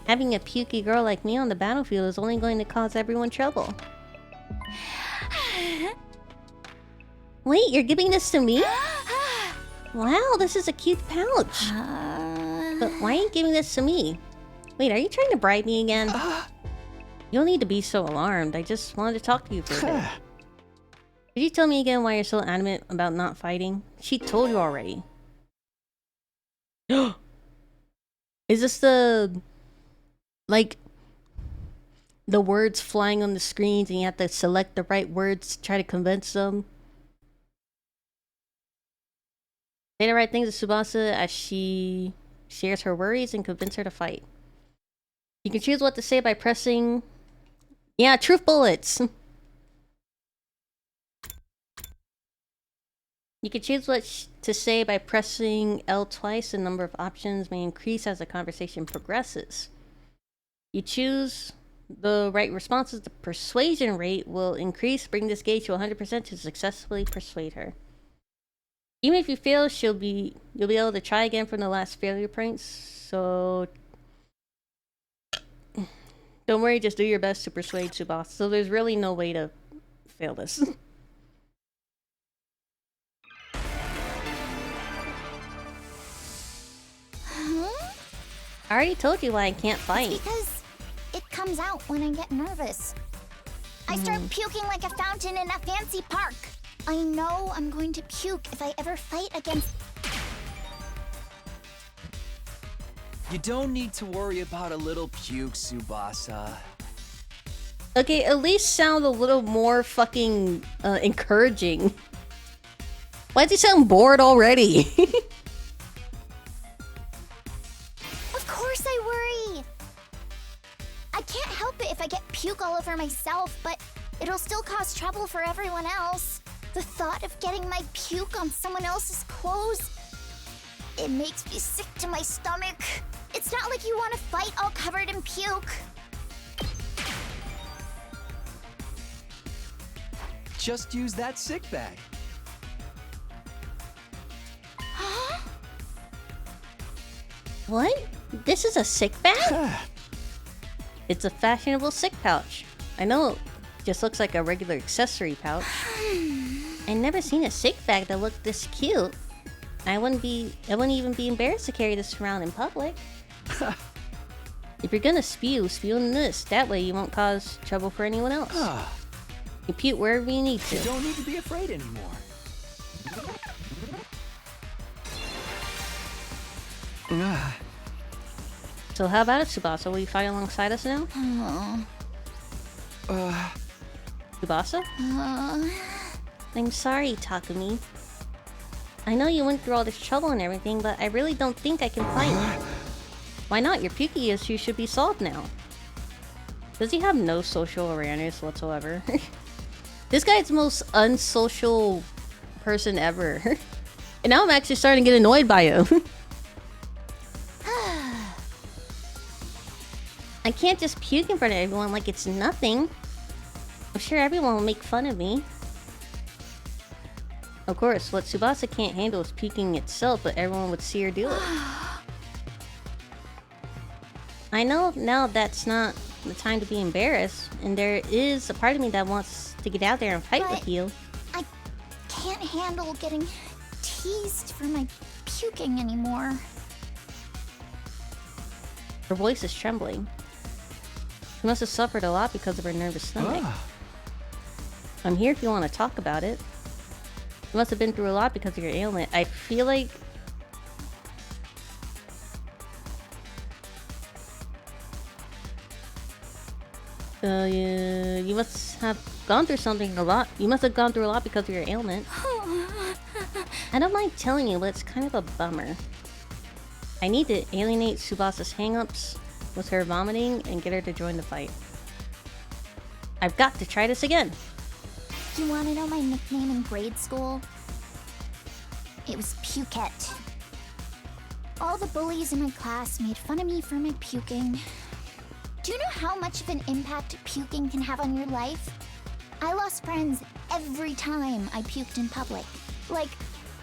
Having a pukey girl like me on the battlefield is only going to cause everyone trouble. Wait, you're giving this to me? Wow, this is a cute pouch. But why are you giving this to me? Wait, are you trying to bribe me again? You don't need to be so alarmed. I just wanted to talk to you for a bit. Could you tell me again why you're so adamant about not fighting? She told you already. Is this the... like... the words flying on the screens and you have to select the right words to try to convince them? Say the right things to Tsubasa as she shares her worries and convince her to fight. You can choose what to say by pressing... yeah, truth bullets! You can choose what to say by pressing L twice. The number of options may increase as the conversation progresses. You choose the right responses. The persuasion rate will increase. Bring this gauge to 100% to successfully persuade her. Even if you fail, you'll be able to try again from the last failure points. So don't worry, just do your best to persuade Tsubasa. So there's really no way to fail this. I already told you why I can't fight. It's because it comes out when I get nervous. I start puking like a fountain in a fancy park. I know I'm going to puke if I ever fight against... You don't need to worry about a little puke, Tsubasa. Okay, at least sound a little more fucking encouraging. Why does he sound bored already? Of course I worry. I can't help it if I get puke all over myself, but it'll still cause trouble for everyone else. The thought of getting my puke on someone else's clothes, it makes me sick to my stomach. It's not like you want to fight all covered in puke. Just use that sick bag. Huh? What? This is a sick bag? It's a fashionable sick pouch. I know it just looks like a regular accessory pouch. I've never seen a sick bag that looked this cute. I wouldn't even be embarrassed to carry this around in public. If you're gonna spew in this. That way you won't cause trouble for anyone else. You puke wherever you need to. You don't need to be afraid anymore. So how about it, Tsubasa? Will you fight alongside us now? Tsubasa? I'm sorry, Takumi. I know you went through all this trouble and everything, but I really don't think I can fight you. Why not? Your Puki issue should be solved now. Does he have no social awareness whatsoever? This guy's the most unsocial person ever. And now I'm actually starting to get annoyed by him. I can't just puke in front of everyone like it's nothing. I'm sure everyone will make fun of me. Of course, what Tsubasa can't handle is puking itself, but everyone would see her do it. I know now that's not the time to be embarrassed, and there is a part of me that wants to get out there and fight with you. I can't handle getting teased for my puking anymore. Her voice is trembling. She must have suffered a lot because of her nervous stomach. I'm here if you want to talk about it. You must have been through a lot because of your ailment. I feel like... you must have gone through something a lot. You must have gone through a lot because of your ailment. I don't mind telling you, but it's kind of a bummer. I need to alienate Tsubasa's hang-ups with her vomiting and get her to join the fight. I've got to try this again. You want to know my nickname in grade school? It was Pukette. All the bullies in my class made fun of me for my puking. Do you know how much of an impact puking can have on your life? I lost friends every time I puked in public. Like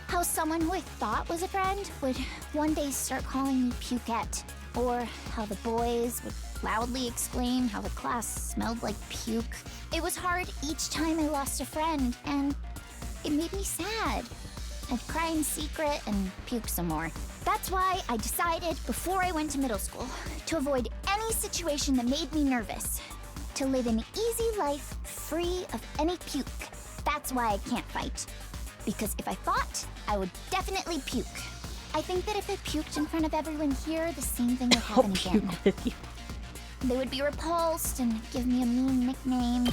how someone who I thought was a friend would one day start calling me Pukette. Or how the boys would loudly exclaim how the class smelled like puke. It was hard each time I lost a friend, and it made me sad. I'd cry in secret and puke some more. That's why I decided before I went to middle school to avoid any situation that made me nervous. To live an easy life free of any puke. That's why I can't fight. Because if I fought, I would definitely puke. I think that if I puked in front of everyone here, the same thing would happen again. They would be repulsed and give me a mean nickname.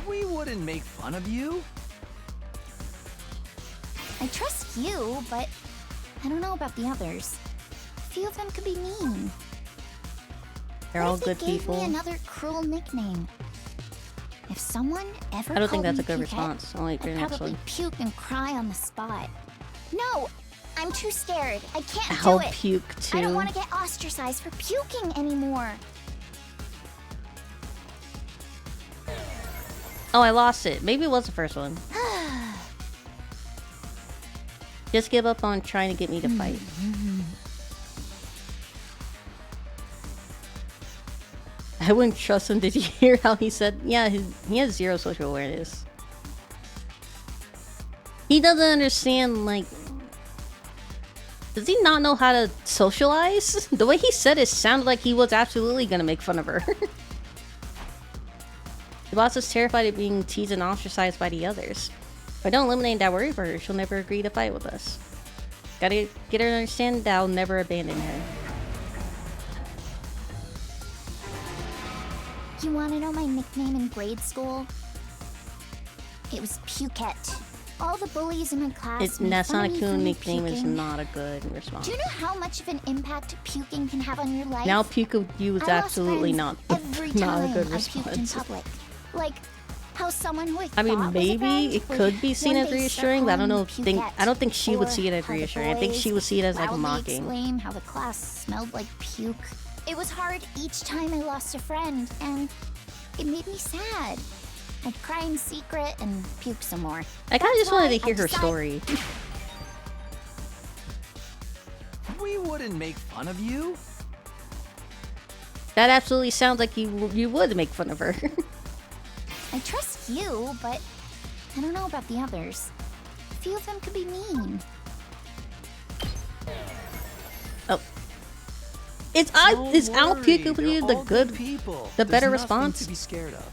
We wouldn't make fun of you. I trust you, but I don't know about the others. A few of them could be mean. They're all What good if they gave people. me another cruel nickname? If someone ever I don't think called that's a me good Pukette, response. I'll wait for I'd your next probably one. puke and cry on the spot. No, I'm too scared. I can't I'll do it. puke too. I don't want to get ostracized for puking anymore. Oh, I lost it. Maybe it was the first one. Just give up on trying to get me to fight. I wouldn't trust him. Did you hear how he said, yeah, he has zero social awareness. He doesn't understand, like... Does he not know how to socialize? The way he said it sounded like he was absolutely gonna make fun of her. The boss is terrified of being teased and ostracized by the others. If I don't eliminate that worry for her, she'll never agree to fight with us. Gotta get her to understand that I'll never abandon her. You want to know my nickname in grade school? It was Pukette. All the bullies in my class made That's fun not of a me cool for my nickname. It's puking. not a good response. Do you know how much of an impact puking can have on your life? Now puke of you is I lost absolutely friends not every not a time good I puked in response. public. Like how someone who I mean, thought was a maybe friend it would could be seen one as day start reassuring, but I don't calling know. me Pukette. I don't think she would Or see it as how the reassuring. I think she would see it as like loudly mocking. exclaim how the class smelled like puke. It was hard each time I lost a friend, and it made me sad. I'd cry in secret and puke some more. I kind of just wanted to why hear I her decided- story. We wouldn't make fun of you. That absolutely sounds like you would make fun of her. I trust you, but I don't know about the others. A few of them could be mean. Oh, is I'll Don't puke worry, with they're you the all good, people. the better There's nothing response? to be scared of.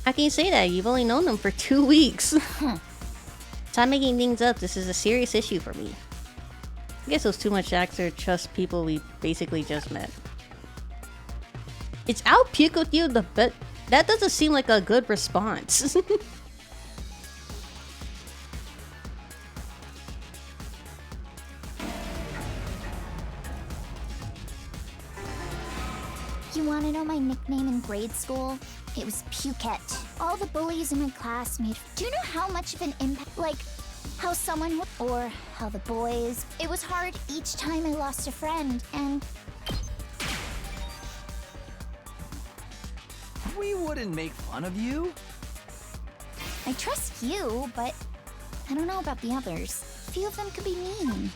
How can you say that? You've only known them for 2 weeks. Stop making things up. This is a serious issue for me. I guess it was too much actor to trust people we basically just met. It's I'll puke with you the bit. That doesn't seem like a good response. You want to know my nickname in grade school? It was Pukette. All the bullies in my class made. Do you know how much of an impact? Like, how someone would. Or how the boys. It was hard each time I lost a friend, and. We wouldn't make fun of you. I trust you, but. I don't know about the others. A few of them could be mean.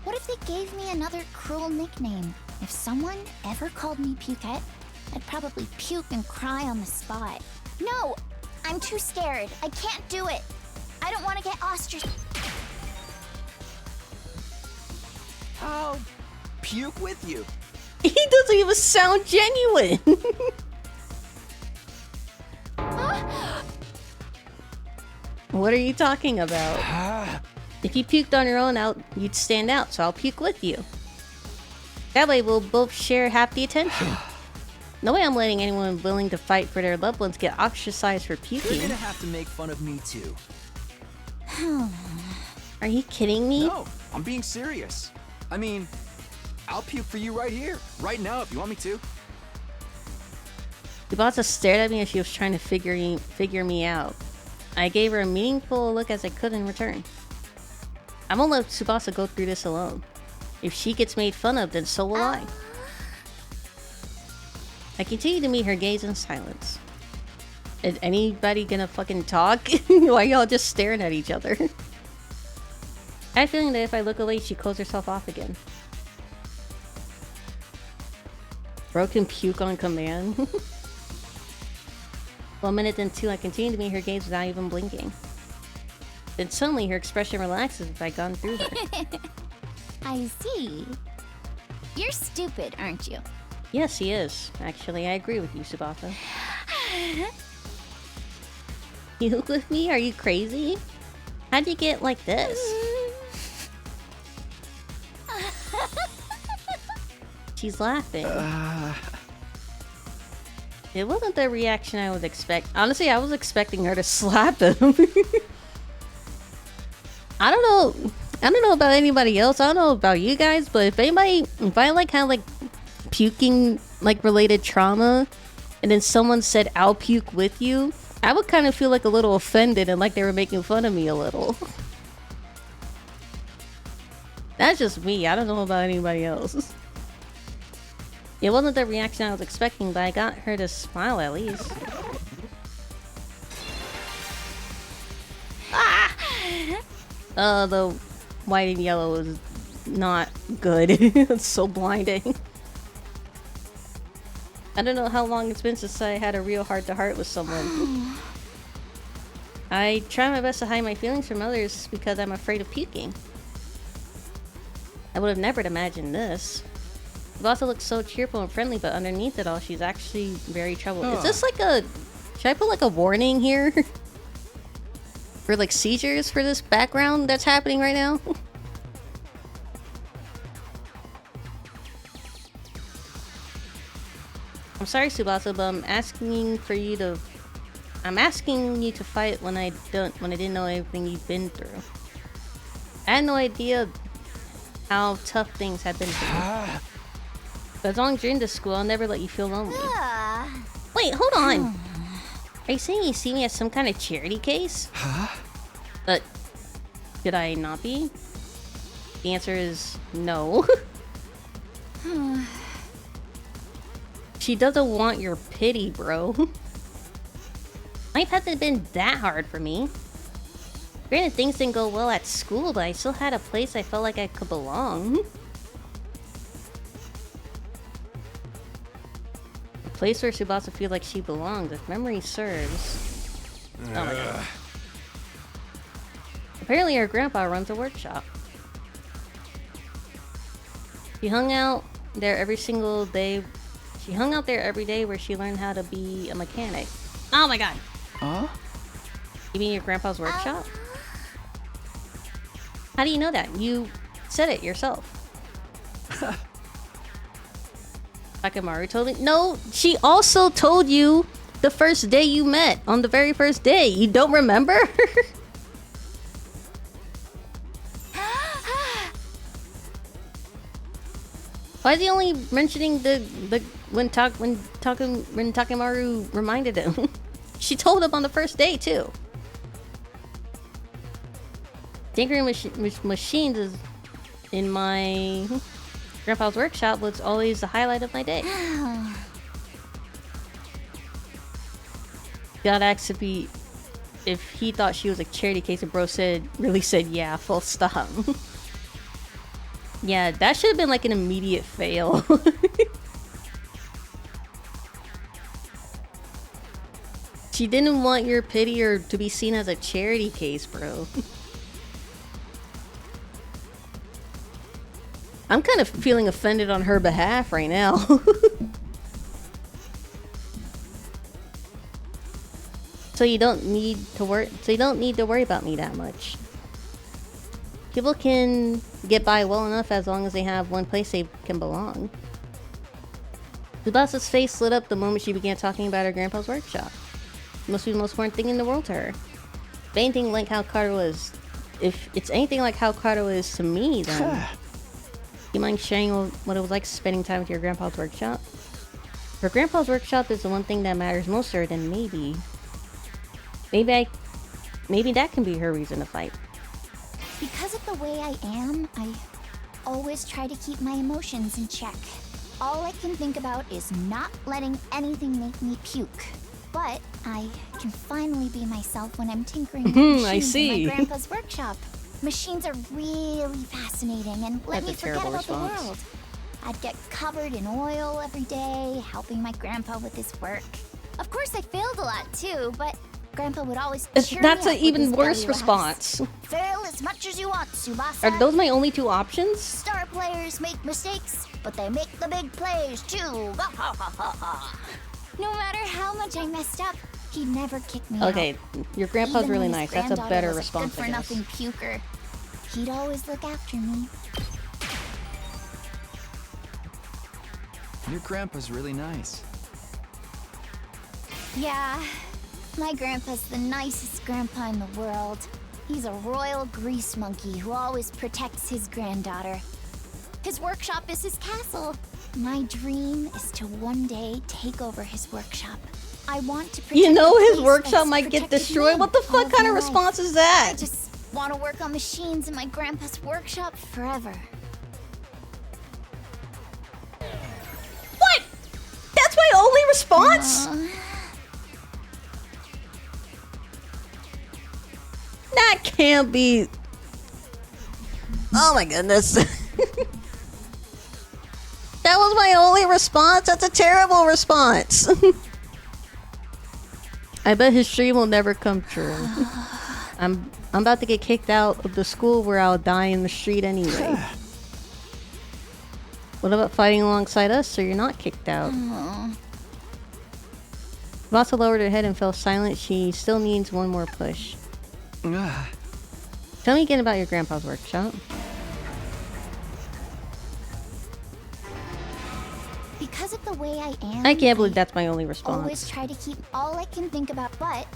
What if they gave me another cruel nickname? If someone ever called me Pukette, I'd probably puke and cry on the spot. No! I'm too scared. I can't do it. I don't want to get ostracized. I'll puke with you. He doesn't even sound genuine. What are you talking about? If you puked on your own out, you'd stand out, so I'll puke with you. That way we'll both share half the attention. No way I'm letting anyone willing to fight for their loved ones get ostracized for You're puking. gonna have to make fun of me too. Are you kidding me? No, I'm being serious. I mean, I'll puke for you right here, right now if you want me to. Tsubasa stared at me as she was trying to figure me out. I gave her a meaningful look as I could in return. I won't let Tsubasa go through this alone. If she gets made fun of, then so will I. I continue to meet her gaze in silence. Is anybody gonna fucking talk? Why y'all just staring at each other? I have a feeling that if I look away, she closes herself off again. Bro can puke on command. 1 minute, then 2, I continue to meet her gaze without even blinking. Then suddenly her expression relaxes as I've gone through her. I see. You're stupid, aren't you? Yes, he is. Actually, I agree with you, Tsubasa. You look with me? Are you crazy? How'd you get like this? She's laughing. It wasn't the reaction I would expect. Honestly, I was expecting her to slap him. I don't know about anybody else. I don't know about you guys, but if I like have like puking like related trauma and then someone said I'll puke with you, I would kind of feel like a little offended and like they were making fun of me a little. That's just me. I don't know about anybody else. It wasn't the reaction I was expecting, but I got her to smile at least. The white and yellow is not good. It's so blinding. I don't know how long it's been since I had a real heart-to-heart with someone. I try my best to hide my feelings from others because I'm afraid of puking. I would have never imagined this. Vasa looks so cheerful and friendly, but underneath it all, she's actually very troubled. Is this like a... Should I put like a warning here? For like seizures for this background that's happening right now? I'm sorry, Tsubasa, but I'm asking you to fight when I didn't know everything you've been through. I had no idea how tough things have been for you. But as long as you're in this school, I'll never let you feel lonely. Wait, hold on. Are you saying you see me as some kind of charity case? But could I not be? The answer is no. She doesn't want your pity, bro. Life hasn't been that hard for me. Granted, things didn't go well at school, but I still had a place I felt like I could belong. A place where Tsubasa feels like she belongs, if memory serves. Oh my god. Apparently her grandpa runs a workshop. She hung out there every single day. She hung out there every day where she learned how to be a mechanic. Oh my god. Huh? You mean your grandpa's workshop? How do you know that? You said it yourself. Takemaru told me. No, she also told you the first day you met. On the very first day. You don't remember? Why is he only mentioning the when Takemaru reminded him? She told him on the first day too. Tinkering machines is in my grandpa's workshop was always the highlight of my day. Got asked if he thought she was a charity case, and bro really said yeah, full stop. Yeah, that should have been like an immediate fail. She didn't want your pity or to be seen as a charity case, bro. I'm kind of feeling offended on her behalf right now. So you don't need to worry about me that much. People can get by well enough as long as they have one place they can belong. Tsubasa's face lit up the moment she began talking about her grandpa's workshop. It must be the most important thing in the world to her. If it's anything like how Kato is to me, then you mind sharing what it was like spending time with your grandpa's workshop? If her grandpa's workshop is the one thing that matters most to her, then maybe that can be her reason to fight. Because of the way I am, I always try to keep my emotions in check. All I can think about is not letting anything make me puke. But I can finally be myself when I'm tinkering with machines in my grandpa's workshop. Machines are really fascinating and let me forget about the world. I'd get covered in oil every day, helping my grandpa with his work. Of course, I failed a lot too, but Grandpa would always cheer That's me an up even with his worse belly response. laughs. Fail as much as you want, Tsubasa. Are those my only two options? Star players make mistakes, but they make the big plays too. No matter how much I messed up, he'd never kick me out. Okay, your grandpa's Even really when nice. his That's a granddaughter better was response, I guess. good-for-nothing puker. He'd always look after me. Your grandpa's really nice. Yeah, my grandpa's the nicest grandpa in the world. He's a royal grease monkey who always protects his granddaughter. His workshop is his castle. My dream is to one day take over his workshop. I want to protect his workshop might get destroyed? What the fuck kind of response is that? I just want to work on machines in my grandpa's workshop forever. What? That's my only response? That can't be. Oh my goodness. That was my only response? That's a terrible response. I bet his dream will never come true. I'm about to get kicked out of the school where I'll die in the street anyway. What about fighting alongside us so you're not kicked out? Vasa lowered her head and fell silent. She still needs one more push. Tell me again about your grandpa's workshop. Because of the way I am, I can't believe that's my only response. Always try to keep all I can think about, but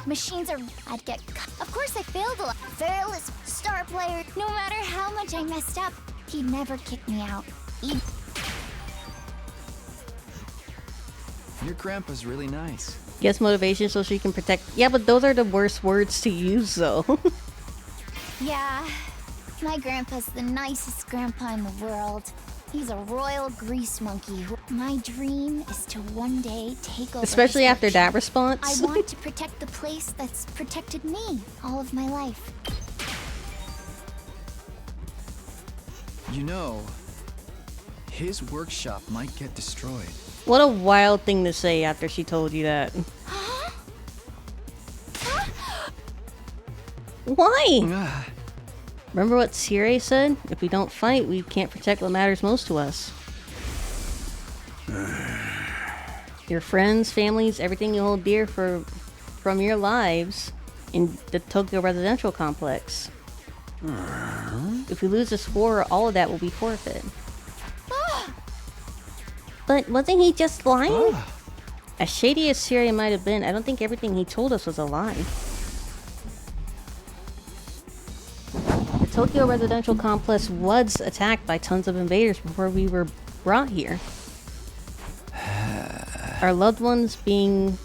machines are. I'd get. Of course, I failed a lot. Fail as star player. No matter how much I messed up, he'd never kick me out. Your grandpa's really nice. Gets motivation so she can protect. Yeah, but those are the worst words to use, though. Yeah, my grandpa's the nicest grandpa in the world. He's a royal grease monkey. My dream is to one day take over. Especially after workshop. that response. I want to protect the place that's protected me all of my life. You know, his workshop might get destroyed. What a wild thing to say after she told you that. Why? Remember what Sire said? If we don't fight, we can't protect what matters most to us. Your friends, families, everything you hold dear from your lives in the Tokyo residential complex. If we lose this war, all of that will be forfeit. But wasn't he just lying? As shady as Syria might have been, I don't think everything he told us was a lie. The Tokyo residential complex was attacked by tons of invaders before we were brought here. Our loved ones being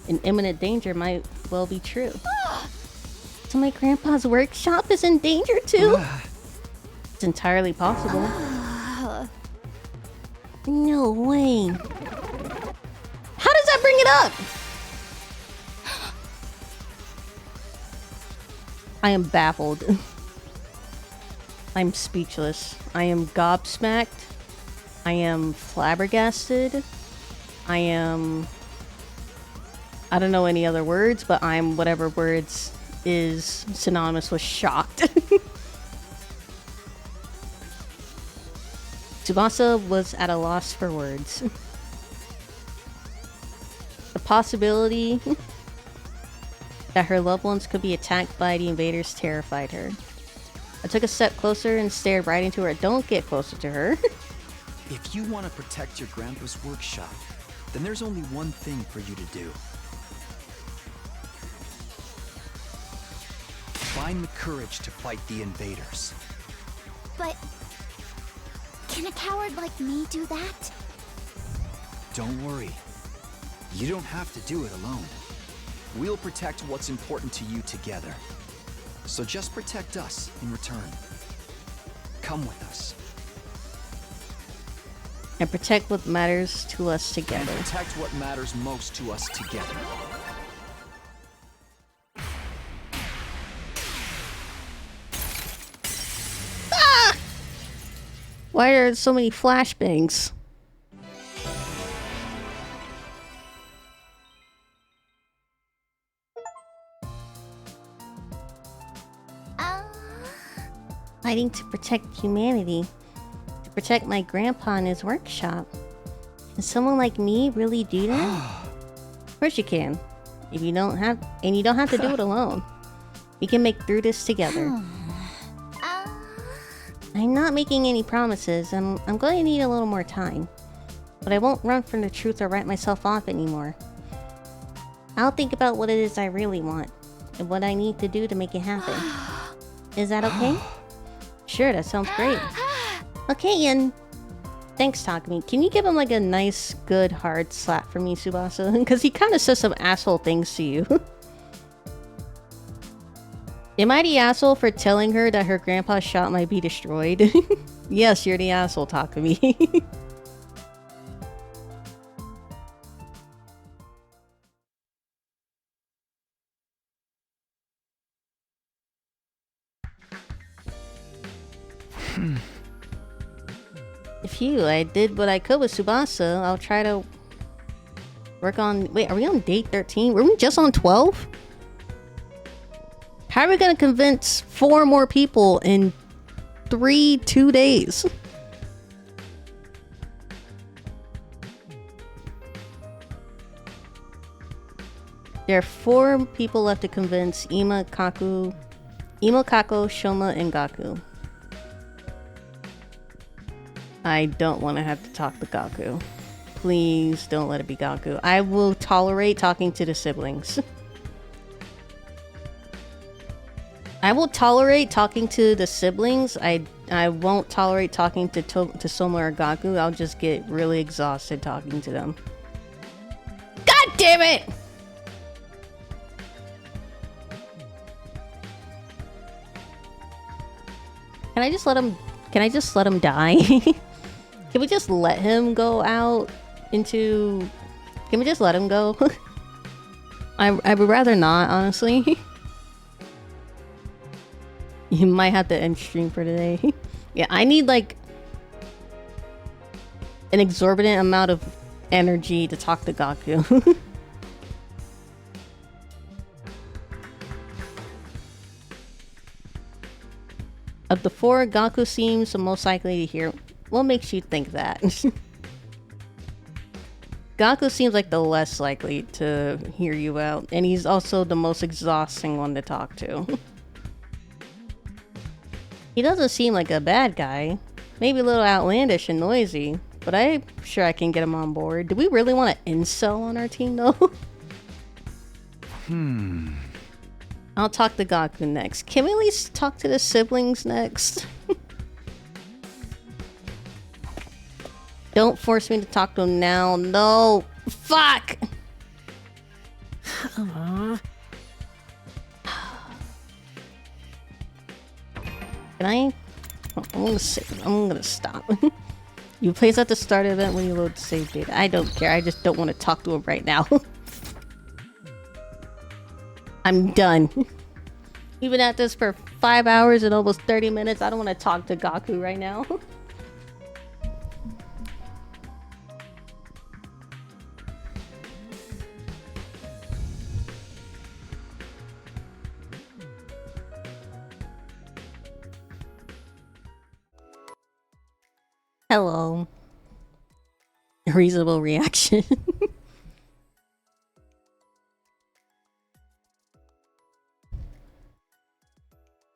in imminent danger might well be true. So my grandpa's workshop is in danger too? It's entirely possible. No way. How does that bring it up? I am baffled. I'm speechless. I am gobsmacked. I am flabbergasted. I don't know any other words, but I'm whatever words is synonymous with shocked. Tsubasa was at a loss for words. The possibility that her loved ones could be attacked by the invaders terrified her. I took a step closer and stared right into her. Don't get closer to her. If you want to protect your grandpa's workshop, then there's only one thing for you to do. Find the courage to fight the invaders. But can a coward like me do that? Don't worry. You don't have to do it alone. We'll protect what's important to you together. So just protect us in return. Come with us. And protect what matters to us together. And protect what matters most to us together. Why are there so many flashbangs? Fighting to protect humanity. To protect my grandpa and his workshop. Can someone like me really do that? Of course you can. If you don't have, and you don't have to do it alone. We can make through this together. I'm not making any promises. I'm going to need a little more time. But I won't run from the truth or write myself off anymore. I'll think about what it is I really want. And what I need to do to make it happen. Is that okay? Sure, that sounds great. Okay, Ian. Thanks, Takumi. Can you give him like a nice, good, hard slap for me, Tsubasa? Because he kind of says some asshole things to you. Am I the asshole for telling her that her grandpa's shop might be destroyed? Yes, you're the asshole, Takumi. Phew, I did what I could with Tsubasa. I'll try to work on... Wait, are we on day 13? Were we just on 12? How are we gonna convince 4 more people in 2 days? There are 4 people left to convince Ima, Kako, Shoma, and Gaku. I don't want to have to talk to Gaku. Please don't let it be Gaku. I will tolerate talking to the siblings. I will tolerate talking to the siblings. I won't tolerate talking to Soma or Gaku. I'll just get really exhausted talking to them. God damn it! Can I just let him... Can I just let him die? Can we just let him go out into... Can we just let him go? I would rather not, honestly. You might have to end stream for today. Yeah, I need like an exorbitant amount of energy to talk to Gaku. Of the 4, Gaku seems the most likely to hear. What makes you think that? Gaku seems like the less likely to hear you out, and he's also the most exhausting one to talk to. He doesn't seem like a bad guy. Maybe a little outlandish and noisy, but I'm sure I can get him on board. Do we really want an incel on our team, though? I'll talk to Gaku next. Can we at least talk to the siblings next? Don't force me to talk to them now. No. Fuck! Aww. Can I? I'm gonna stop. You place at the start event when you load save data. I don't care. I just don't want to talk to him right now. I'm done. We've been at this for 5 hours and almost 30 minutes. I don't want to talk to Gaku right now. Hello. Reasonable reaction.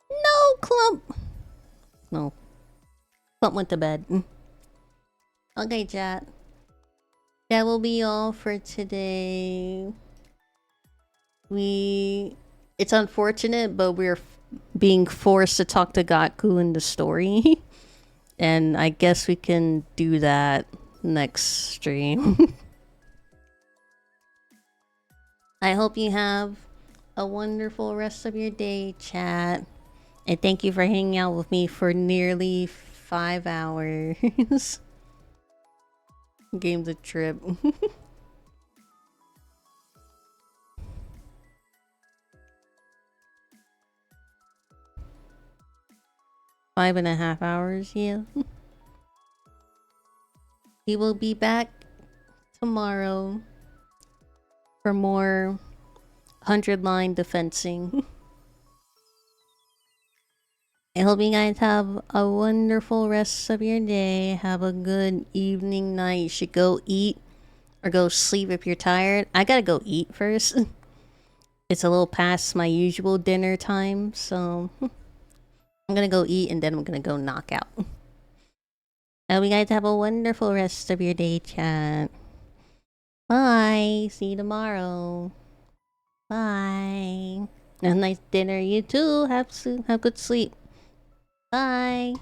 No, Clump. No. Clump went to bed. Okay, chat. That will be all for today. It's unfortunate, but we're being forced to talk to Gaku in the story. And I guess we can do that next stream. I hope you have a wonderful rest of your day, chat. And thank you for hanging out with me for nearly 5 hours. Game's a trip. 5.5 hours, yeah. We will be back tomorrow for more 100-line defensing. I hope you guys have a wonderful rest of your day. Have a good evening, night. You should go eat or go sleep if you're tired. I gotta go eat first. It's a little past my usual dinner time, so I'm gonna go eat and then I'm gonna go knock out. I hope you guys have a wonderful rest of your day, chat. Bye. See you tomorrow. Bye. A nice dinner, you too. Have good sleep. Bye.